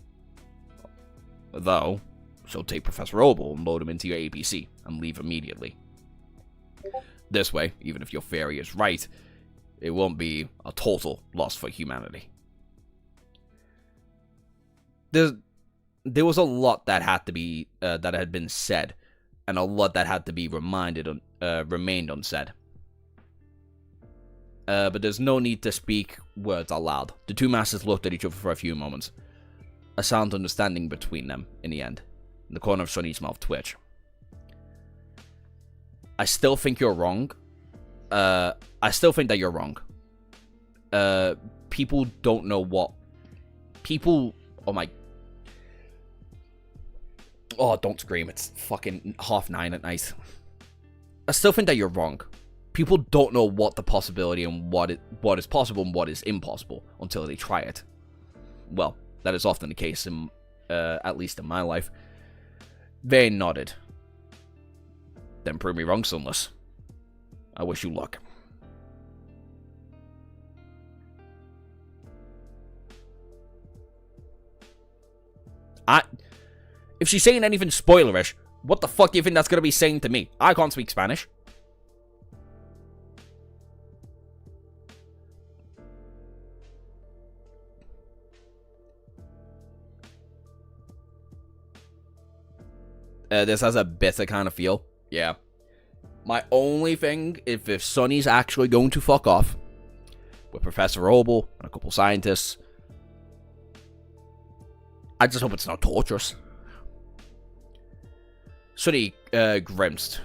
Though, so take Professor Opal and load him into your APC and leave immediately. This way, even if your theory is right, it won't be a total loss for humanity." There was a lot that had to be that had been said, and a lot that had to be remained unsaid. But there's no need to speak words aloud. The two masters looked at each other for a few moments. A silent understanding between them in the end. The corner of Sonny's mouth twitched. "I still think you're wrong. I still think that you're wrong. People don't know what. People. Oh my. Oh, don't scream. It's fucking 9:30 at night. I still think that you're wrong. People don't know what the possibility and what is possible and what is impossible until they try it. Well, that is often the case, at least in my life. They nodded. Then prove me wrong, Sunless. I wish you luck. If she's saying anything spoilerish, what the fuck do you think that's gonna be saying to me? I can't speak Spanish. This has a bitter kind of feel. Yeah. My only thing, if Sonny's actually going to fuck off with Professor Opal and a couple scientists, I just hope it's not torturous. Sonny grimaced.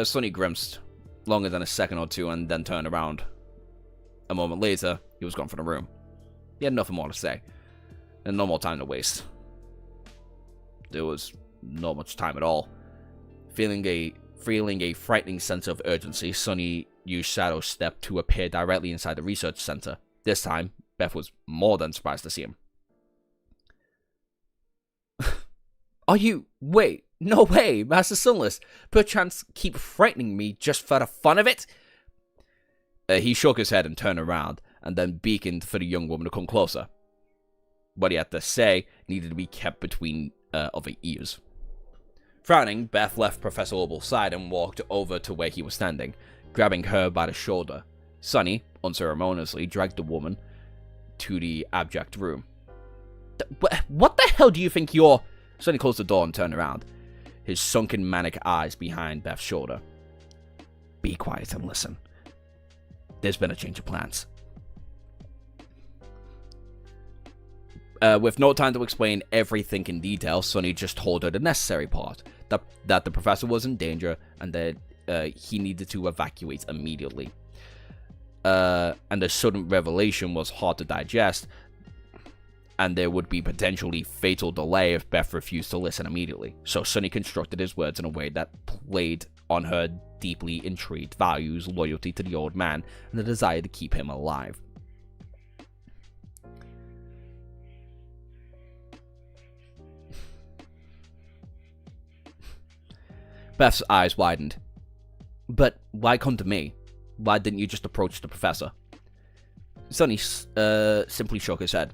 Sonny grimaced longer than a second or two and then turned around. A moment later, he was gone from the room. He had nothing more to say, and no more time to waste. There was not much time at all. Feeling a frightening sense of urgency, Sonny used Shadow Step to appear directly inside the research center. This time, Beth was more than surprised to see him. Are you... Wait, no way, Master Sunless. Perchance keep frightening me just for the fun of it? He shook his head and turned around, and then beckoned for the young woman to come closer. What he had to say needed to be kept between other ears. Frowning, Beth left Professor Opal's side and walked over to where he was standing, grabbing her by the shoulder. Sonny, unceremoniously, dragged the woman to the abject room. What the hell do you think you're... Sonny closed the door and turned around, his sunken manic eyes behind Beth's shoulder. Be quiet and listen. There's been a change of plans. With no time to explain everything in detail, Sonny just told her the necessary part, that the professor was in danger and that he needed to evacuate immediately. And the sudden revelation was hard to digest, and there would be potentially fatal delay if Beth refused to listen immediately. So Sonny constructed his words in a way that played on her deeply intrigued values, loyalty to the old man, and the desire to keep him alive. Beth's eyes widened. But why come to me? Why didn't you just approach the professor? Sonny simply shook his head.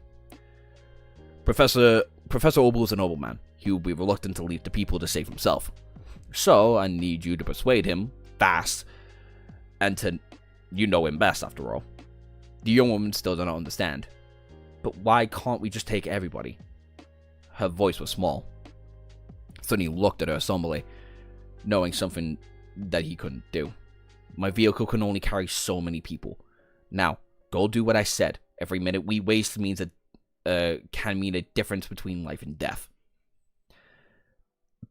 Professor Opal is a nobleman. He will be reluctant to leave the people to save himself. So, I need you to persuade him, fast, and you know him best, after all. The young woman still does not understand. But why can't we just take everybody? Her voice was small. Sonny looked at her somberly, knowing something that he couldn't do. My vehicle can only carry so many people. Now, go do what I said. Every minute we waste means can mean a difference between life and death.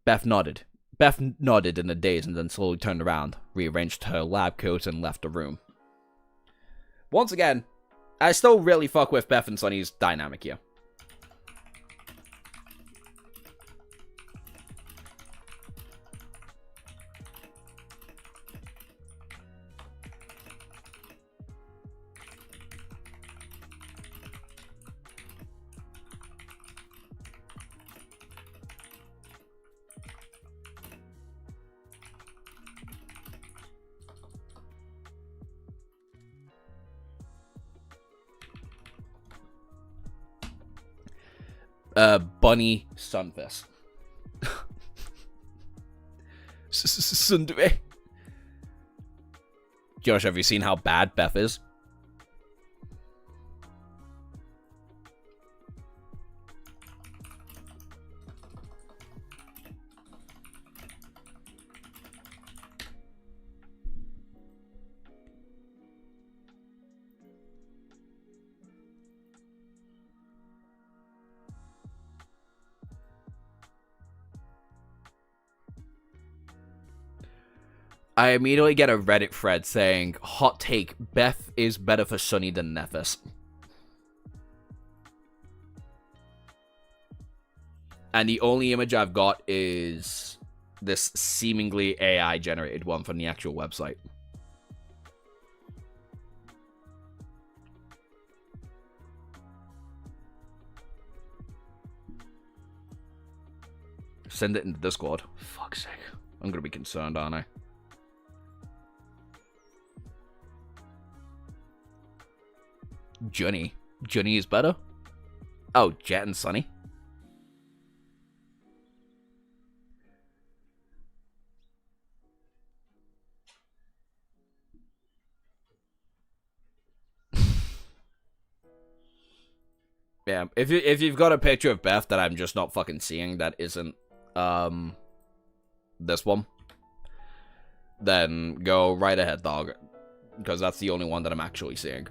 Beth nodded. Beth nodded in a daze and then slowly turned around, rearranged her lab coat, and left the room. Once again, I still really fuck with Beth and Sonny's dynamic here. Bunny Sunfist. Sundue. Josh, have you seen how bad Beth is? I immediately get a Reddit thread saying, hot take, Beth is better for Sonny than Nephis. And the only image I've got is this seemingly AI-generated one from the actual website. Send it in the Discord. Fuck's sake. I'm gonna be concerned, aren't I? Johnny. Johnny is better? Oh, Jet and Sunny? Yeah, if you've got a picture of Beth that I'm just not fucking seeing that isn't, this one, then go right ahead, dog. Because that's the only one that I'm actually seeing.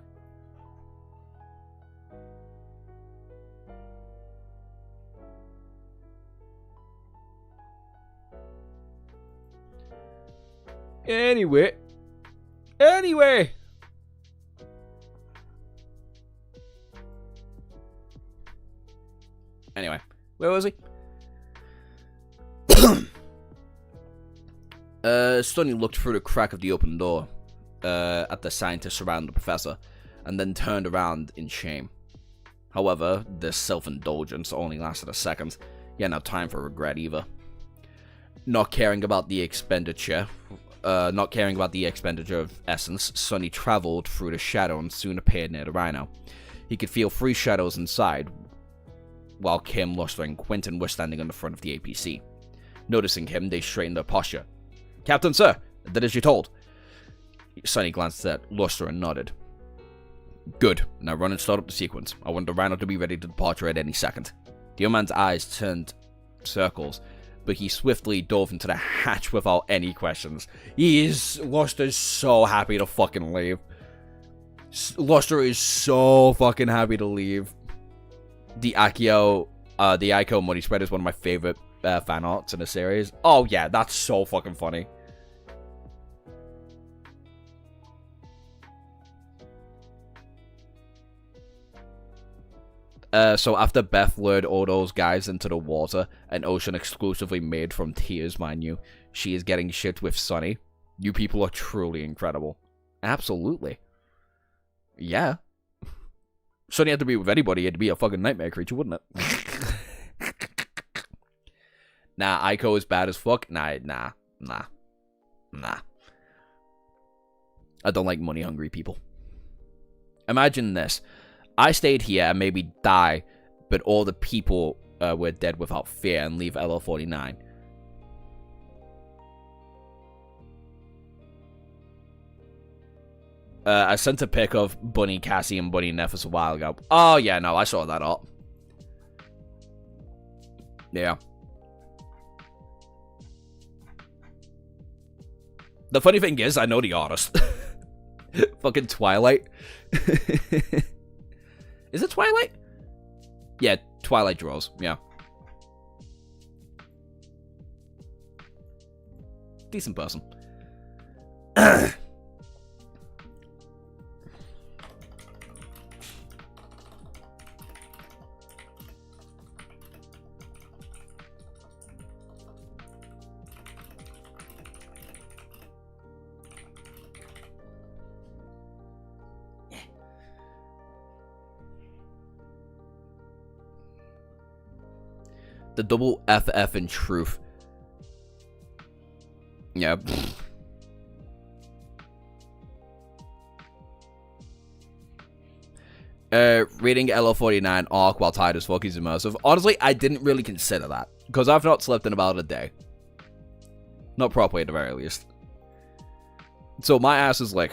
Anyway. Anyway, where was he? Sonny looked through the crack of the open door at the scientists around the professor, and then turned around in shame. However, this self-indulgence only lasted a second. He had no time for regret either. Not caring about the expenditure of essence, Sonny traveled through the shadow and soon appeared near the rhino. He could feel 3 shadows inside, while Kim, Luster, and Quentin were standing on the front of the APC. Noticing him, they straightened their posture. "Captain, sir, did as you're told." Sonny glanced at Luster and nodded. "Good. Now run and start up the sequence. I want the rhino to be ready to departure at any second." The young man's eyes turned circles, but he swiftly dove into the hatch without any questions. Luster's so happy to fucking leave. Luster is so fucking happy to leave. The Aiko money spread is one of my favorite fan arts in the series. Oh yeah, that's so fucking funny. So after Beth lured all those guys into the water, an ocean exclusively made from tears, mind you, she is getting shipped with Sonny. You people are truly incredible. Absolutely. Yeah. Sonny had to be with anybody, it'd be a fucking nightmare creature, wouldn't it? Nah, Aiko is bad as fuck. Nah. I don't like money-hungry people. Imagine this. I stayed here and maybe die, but all the people were dead without fear and leave LO49. I sent a pic of Bunny Cassie and Bunny Nefis a while ago. Oh, yeah, no, I saw that up. Yeah. The funny thing is, I know the artist. Fucking Twilight. Is it Twilight? Yeah, Twilight draws, yeah. Decent person. The double FF in truth. Yeah. Reading LO49 arc while tired as fuck is immersive. Honestly, I didn't really consider that. Because I've not slept in about a day. Not properly at the very least. So my ass is like...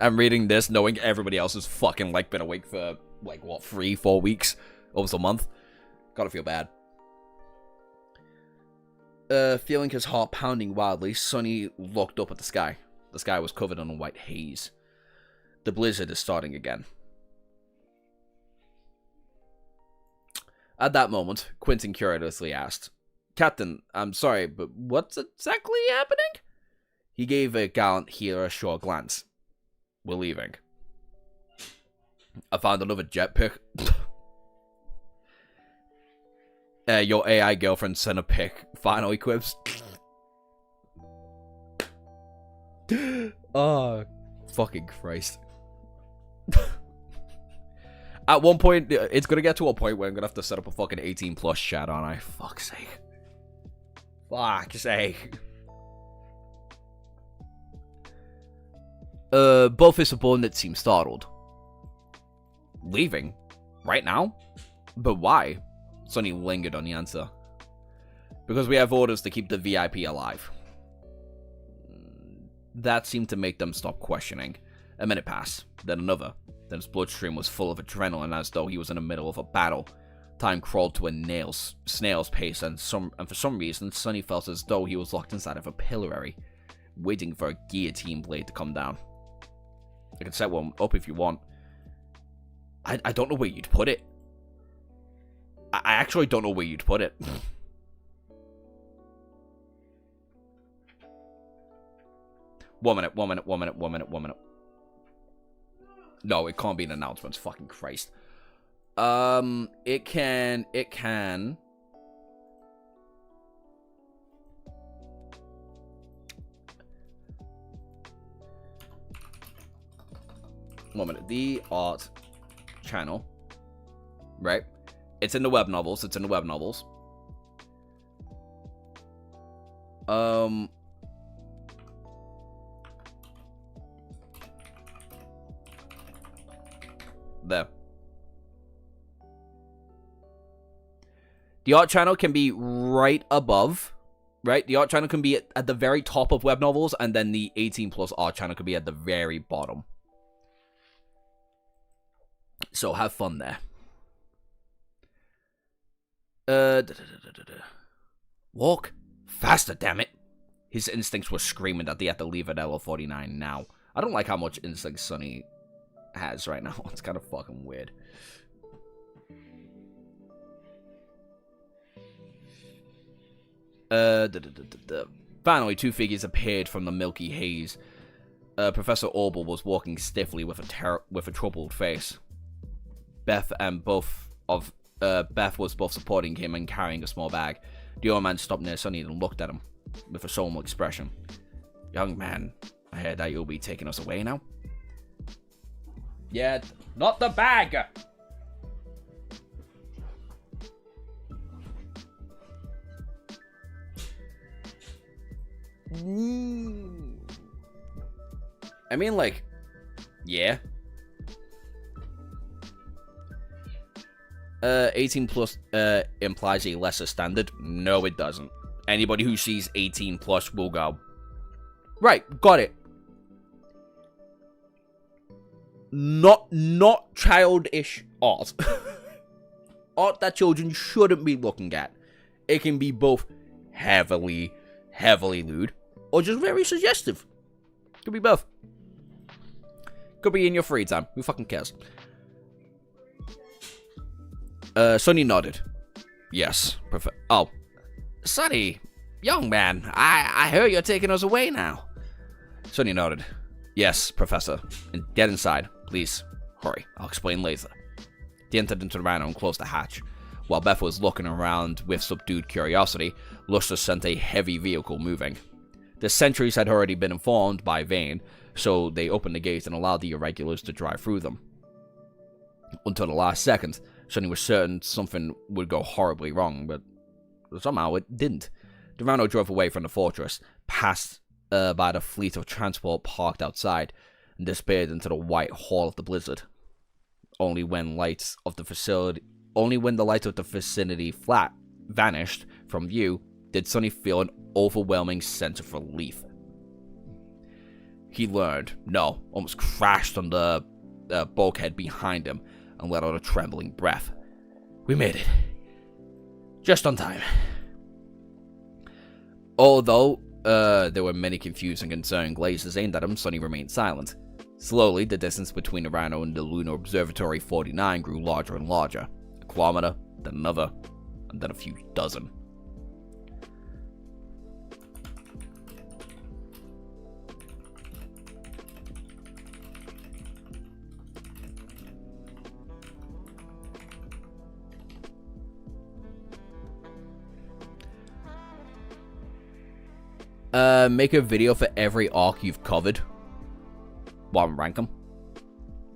I'm reading this knowing everybody else has fucking like been awake for... like, what, 3-4 weeks? Almost a month? Gotta feel bad. Feeling his heart pounding wildly, Sonny looked up at the sky. The sky was covered in a white haze. The blizzard is starting again. At that moment, Quentin curiously asked, "Captain, I'm sorry, but what's exactly happening?" He gave a gallant healer a short glance. "We're leaving." I found another jet pic. Your AI girlfriend sent a pic. Finally, Kirbs. Oh, fucking Christ. At one point, it's gonna get to a point where I'm gonna have to set up a fucking 18 plus chat, aren't I? Fuck's sake. Fuck's sake. Both his subordinates seem startled. Leaving? Right now? But why? Sonny lingered on the answer. Because we have orders to keep the VIP alive. That seemed to make them stop questioning. A minute passed, then another. Then his bloodstream was full of adrenaline as though he was in the middle of a battle. Time crawled to a snail's pace, and for some reason, Sonny felt as though he was locked inside of a pillory, waiting for a guillotine blade to come down. I can set one up if you want. I don't know where you'd put it. I actually don't know where you'd put it. One minute. No, it can't be an announcement. Fucking Christ. It can. One minute. The art channel. Right? It's in the web novels. There. The art channel can be right above, right? The art channel can be at the very top of web novels, and then the 18 plus art channel can be at the very bottom. So have fun there. Walk faster, damn it. His instincts were screaming that they had to leave at LO49 now. I don't like how much instinct Sonny has right now. It's kind of fucking weird. Finally, two figures appeared from the milky haze. Professor Orble was walking stiffly with a troubled face. Beth was both supporting him and carrying a small bag. The old man stopped near Sonny and looked at him with a solemn expression. Young man, I heard that you'll be taking us away now. Yeah, not the bag! I mean, like, yeah. 18 plus implies a lesser standard. No, it doesn't. Anybody who sees 18 plus will go, right, got it. Not childish art. Art that children shouldn't be looking at. It can be both heavily lewd or just very suggestive. Could be both. Could be in your free time. Who fucking cares? Sonny nodded. Yes, oh. Sonny, young man, I heard you're taking us away now. Sonny nodded. Yes, Professor. And get inside, please. Hurry, I'll explain later. They entered into the rhino and closed the hatch. While Beth was looking around with subdued curiosity, Luster sent a heavy vehicle moving. The sentries had already been informed by Vane, so they opened the gates and allowed the irregulars to drive through them. Until the last second, Sonny was certain something would go horribly wrong, but somehow it didn't. The rhino drove away from the fortress, passed by the fleet of transport parked outside, and disappeared into the white hall of the blizzard. Only when the lights of the vicinity flat vanished from view did Sonny feel an overwhelming sense of relief. He almost crashed on the bulkhead behind him and let out a trembling breath. We made it. Just on time. Although there were many confusing and concerning lasers aimed at him, Sonny remained silent. Slowly, the distance between the Rhino and the Lunar Observatory 49 grew larger and larger. A kilometer, then another, and then a few dozen. Make a video for every arc you've covered. Well, rank them.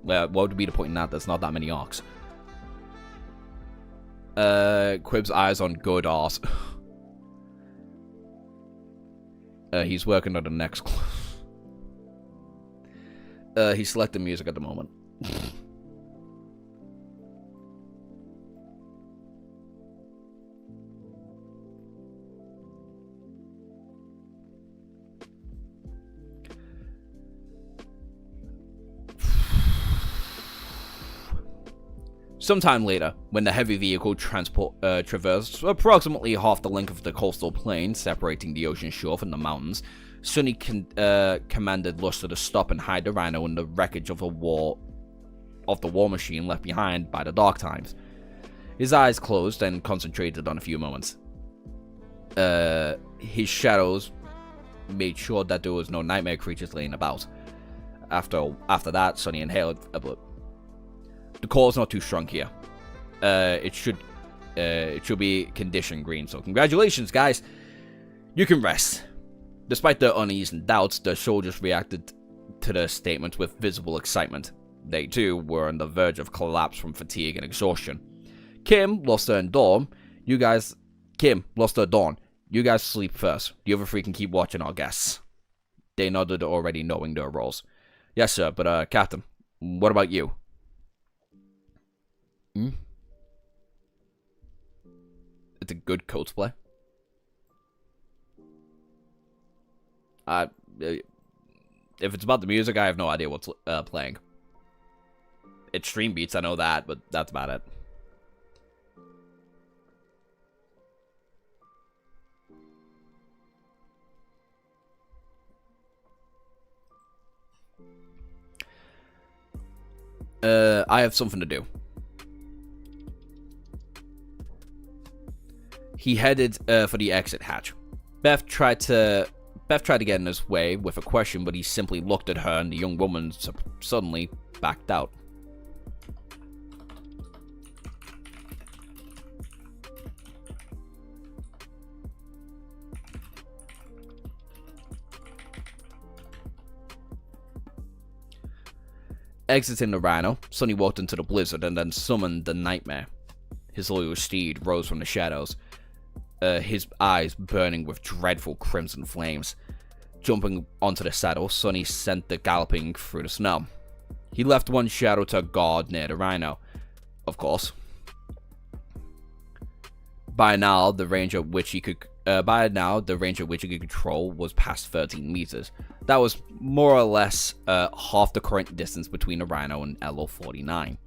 What would be the point in that? There's not that many arcs. Quib's eyes on good arse. He's working on the next clue. He's selecting music at the moment. Sometime later, when the heavy vehicle traversed approximately half the length of the coastal plain separating the ocean shore from the mountains, Sonny commanded Luster to stop and hide the Rhino in the wreckage of the war machine left behind by the Dark Times. His eyes closed and concentrated on a few moments. His shadows made sure that there was no nightmare creatures laying about. After that, Sonny inhaled a bit. The coal's not too strong here. It should be condition green. So congratulations, guys. You can rest. Despite their unease and doubts, the soldiers reacted to the statement with visible excitement. They too were on the verge of collapse from fatigue and exhaustion. Kim, Luster, and Dawn. You guys sleep first. The other three can keep watching our guests. They nodded, already knowing their roles. Yes, sir. But Captain, what about you? It's a good cosplay. If it's about the music, I have no idea what's playing. It's stream beats, I know that, but that's about it. I have something to do. He headed for the exit hatch. Beth tried to get in his way with a question, but he simply looked at her, and the young woman suddenly backed out. Exiting the Rhino, Sonny walked into the blizzard and then summoned the Nightmare. His loyal steed rose from the shadows, his eyes burning with dreadful crimson flames. Jumping onto the saddle, Sonny sent the galloping through the snow. He left one shadow to guard near the Rhino, of course. By now, the range at which he could control was past 13 meters. That was more or less half the current distance between the Rhino and LO49.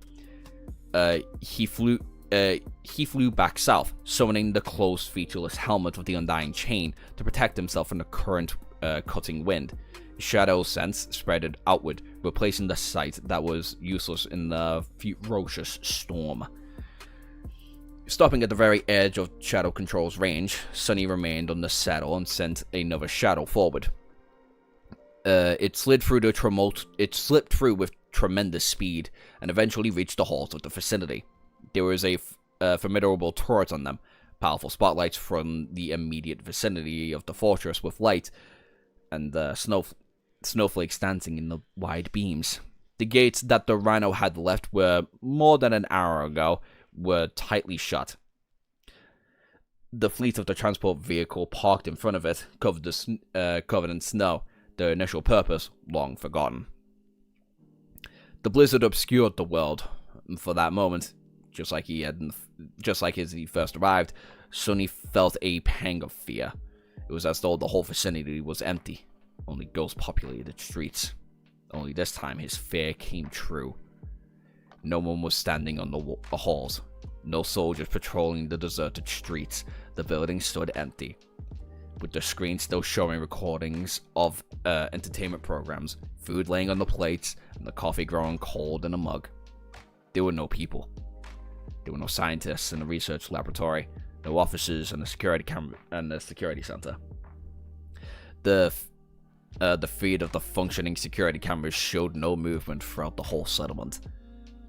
He flew back south, summoning the closed featureless helmet with the undying chain to protect himself from the current cutting wind. Shadow sense spread outward, replacing the sight that was useless in the ferocious storm. Stopping at the very edge of Shadow Control's range, Sonny remained on the saddle and sent another shadow forward. It slipped through with tremendous speed and eventually reached the halls of the vicinity. There was a formidable turret on them, powerful spotlights from the immediate vicinity of the fortress with light, and snowflakes dancing in the wide beams. The gates that the Rhino had left were more than an hour ago were tightly shut. The fleet of the transport vehicle parked in front of it, covered in snow, their initial purpose long forgotten. The blizzard obscured the world, and for that moment, just like as he first arrived, Sonny felt a pang of fear. It was as though the whole vicinity was empty, only ghosts populated streets. Only this time his fear came true. No one was standing on the halls. No soldiers patrolling the deserted streets. The building stood empty, with the screen still showing recordings of entertainment programs, food laying on the plates, and the coffee growing cold in a mug. There were no people. There were no scientists in the research laboratory, no officers in the security center. The feed of the functioning security cameras showed no movement throughout the whole settlement.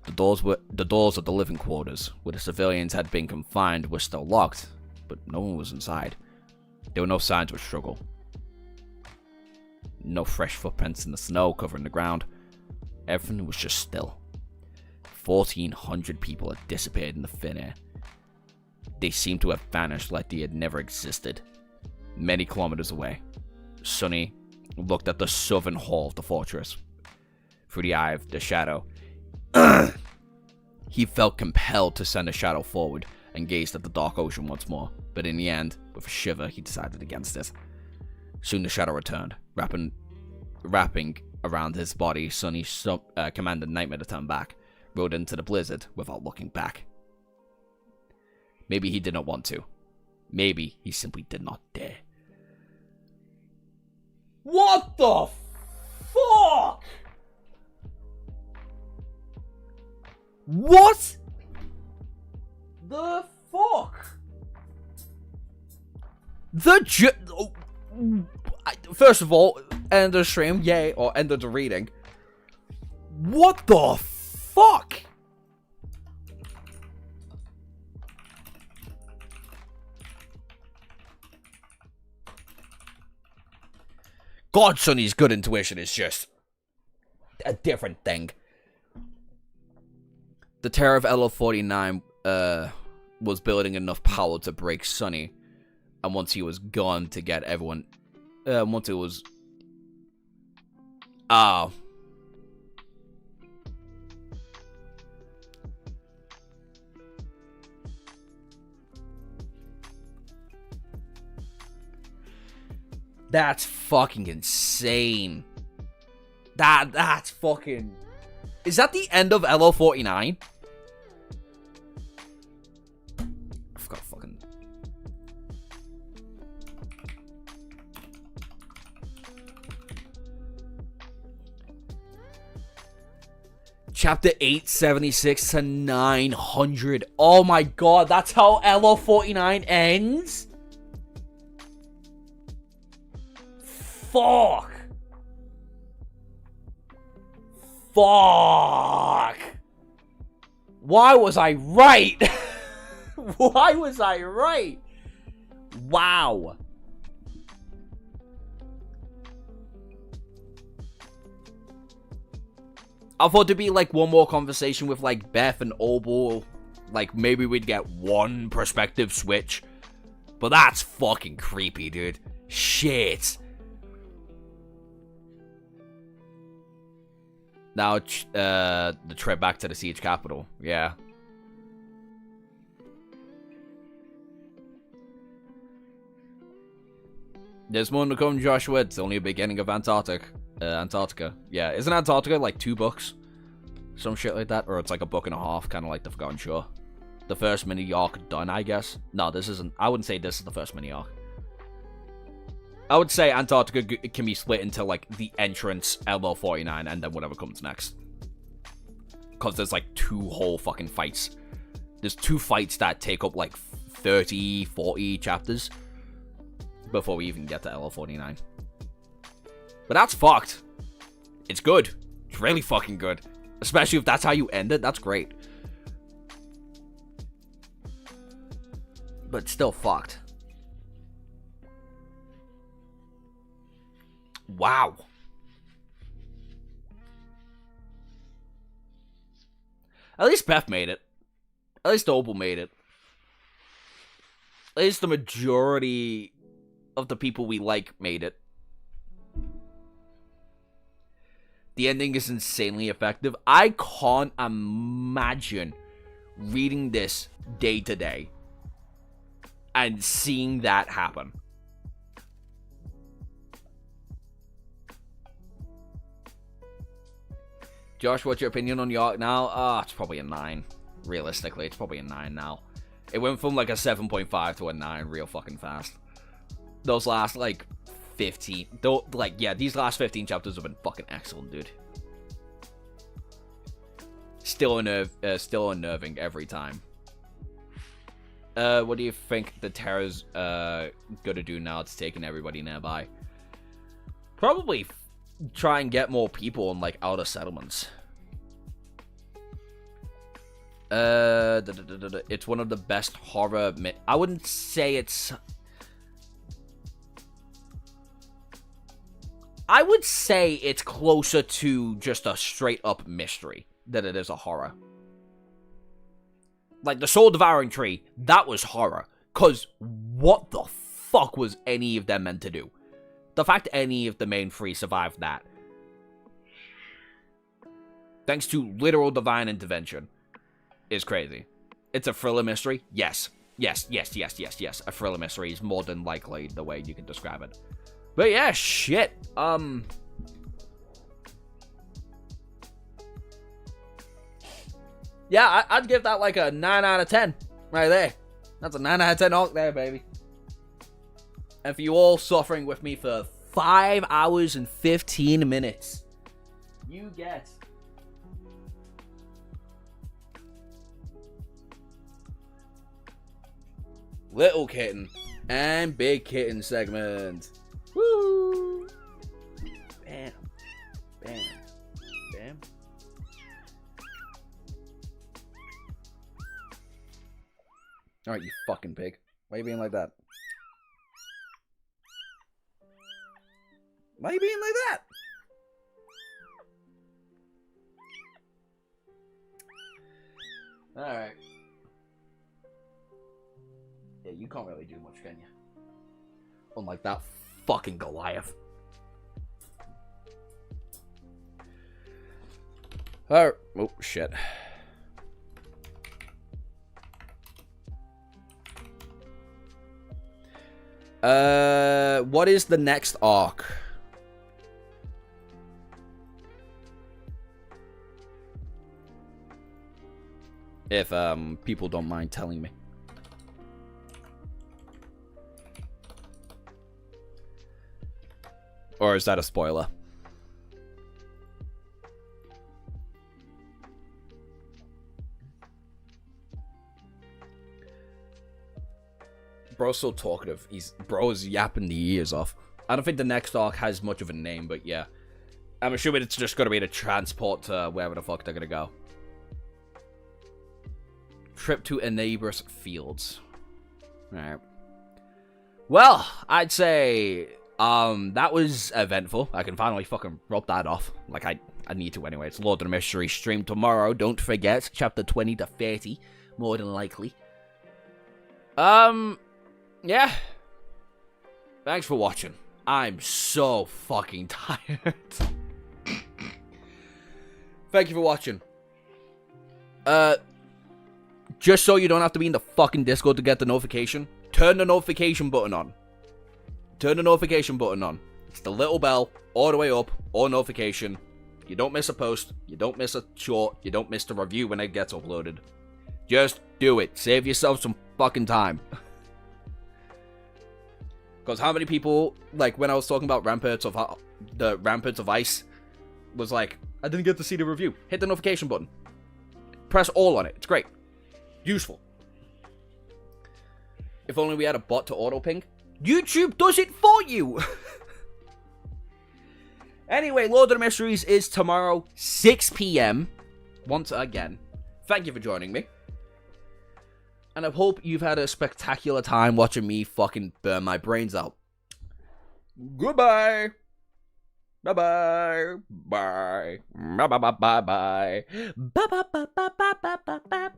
The doors of the living quarters, where the civilians had been confined, were still locked, but no one was inside. There were no signs of a struggle. No fresh footprints in the snow covering the ground. Everything was just still. 1,400 people had disappeared in the thin air. They seemed to have vanished like they had never existed. Many kilometers away, Sonny looked at the southern hall of the fortress. Through the eye of the shadow, he felt compelled to send a shadow forward and gazed at the dark ocean once more. But in the end, with a shiver, he decided against it. Soon the shadow returned, wrapping around his body. Sonny commanded Nightmare to turn back, rode into the blizzard without looking back. Maybe he did not want to. Maybe he simply did not dare. What the fuck? What the fuck? First of all, end of the stream, yay, or end of the reading. What the fuck? God, Sonny's good intuition is just a different thing. The terror of LO49 was building enough power to break Sonny, and once he was gone to get everyone, once it was, that's fucking insane. That's fucking... Is that the end of LO49? I forgot fucking... Chapter 876 to 900. Oh my god, that's how LO49 ends? Fuck. Fuck. Why was I right? Why was I right? Wow. I thought there'd be like one more conversation with like Beth and Obel. Like maybe we'd get one perspective switch. But that's fucking creepy, dude. Shit. Now, the trip back to the siege capital. Yeah. There's more to come, Joshua. It's only a beginning of Antarctica. Yeah, isn't Antarctica like 2 books? Some shit like that? Or it's like a book and a half, kind of like the Forgotten Shore. The first mini arc done, I guess. No, this isn't. I wouldn't say this is the first mini arc. I would say Antarctica can be split into, like, the entrance, LO49, and then whatever comes next. Because there's, like, 2 whole fucking fights. There's 2 fights that take up, like, 30, 40 chapters before we even get to LO49. But that's fucked. It's good. It's really fucking good. Especially if that's how you end it, that's great. But still fucked. Wow. At least Beth made it. At least Obel made it. At least the majority of the people we like made it. The ending is insanely effective. I can't imagine reading this day to day and seeing that happen. Josh, what's your opinion on the arc now? It's probably a 9. Realistically, it's probably a 9 now. It went from like a 7.5 to a 9 real fucking fast. Those last like 15, though, like, yeah, these last 15 chapters have been fucking excellent, dude. Still unnerving every time. What do you think the Terror's gonna do now it's taking everybody nearby? Probably try and get more people in, like, outer settlements. It's one of the best horror... I wouldn't say it's... I would say it's closer to just a straight-up mystery than it is a horror. Like, the soul devouring tree, that was horror. Because what the fuck was any of them meant to do? The fact any of the main three survived that, thanks to literal divine intervention, is crazy. It's a thriller mystery? Yes. Yes. A thriller mystery is more than likely the way you can describe it. But yeah, shit. Yeah, I'd give that like a 9 out of 10 right there. That's a 9 out of 10 arc there, baby. And for you all suffering with me for 5 hours and 15 minutes, you get Little Kitten and Big Kitten segment. Woo! Bam. Bam. Bam. Alright, you fucking pig. Why are you being like that? Why are you being like that? Alright. Yeah, you can't really do much, can you? Unlike that fucking Goliath. Alright. Oh, shit. What is the next arc? If, people don't mind telling me. Or is that a spoiler? Bro's so talkative. Bro's yapping the ears off. I don't think the next arc has much of a name, but yeah. I'm assuming it's just gonna be the transport to wherever the fuck they're gonna go. Trip to Enabrous Fields. Alright. Well, I'd say that was eventful. I can finally fucking rub that off. Like, I need to anyway. It's Lord of the Mystery stream tomorrow. Don't forget, chapter 20 to 30. More than likely. Yeah. Thanks for watching. I'm so fucking tired. Thank you for watching. Just so you don't have to be in the fucking Discord to get the notification, turn the notification button on. Turn the notification button on. It's the little bell all the way up, all notification. You don't miss a post, you don't miss a short, you don't miss the review when it gets uploaded. Just do it. Save yourself some fucking time. Because how many people, like, when I was talking about the Ramparts of Ice, was like, I didn't get to see the review. Hit the notification button. Press all on it. It's great. Useful. If only we had a bot to auto-ping. YouTube does it for you! Anyway, Lord of the Mysteries is tomorrow, 6 PM. Once again. Thank you for joining me. And I hope you've had a spectacular time watching me fucking burn my brains out. Goodbye. Bye-bye. Bye. Bye-bye-bye-bye. Bye-bye-bye-bye-bye.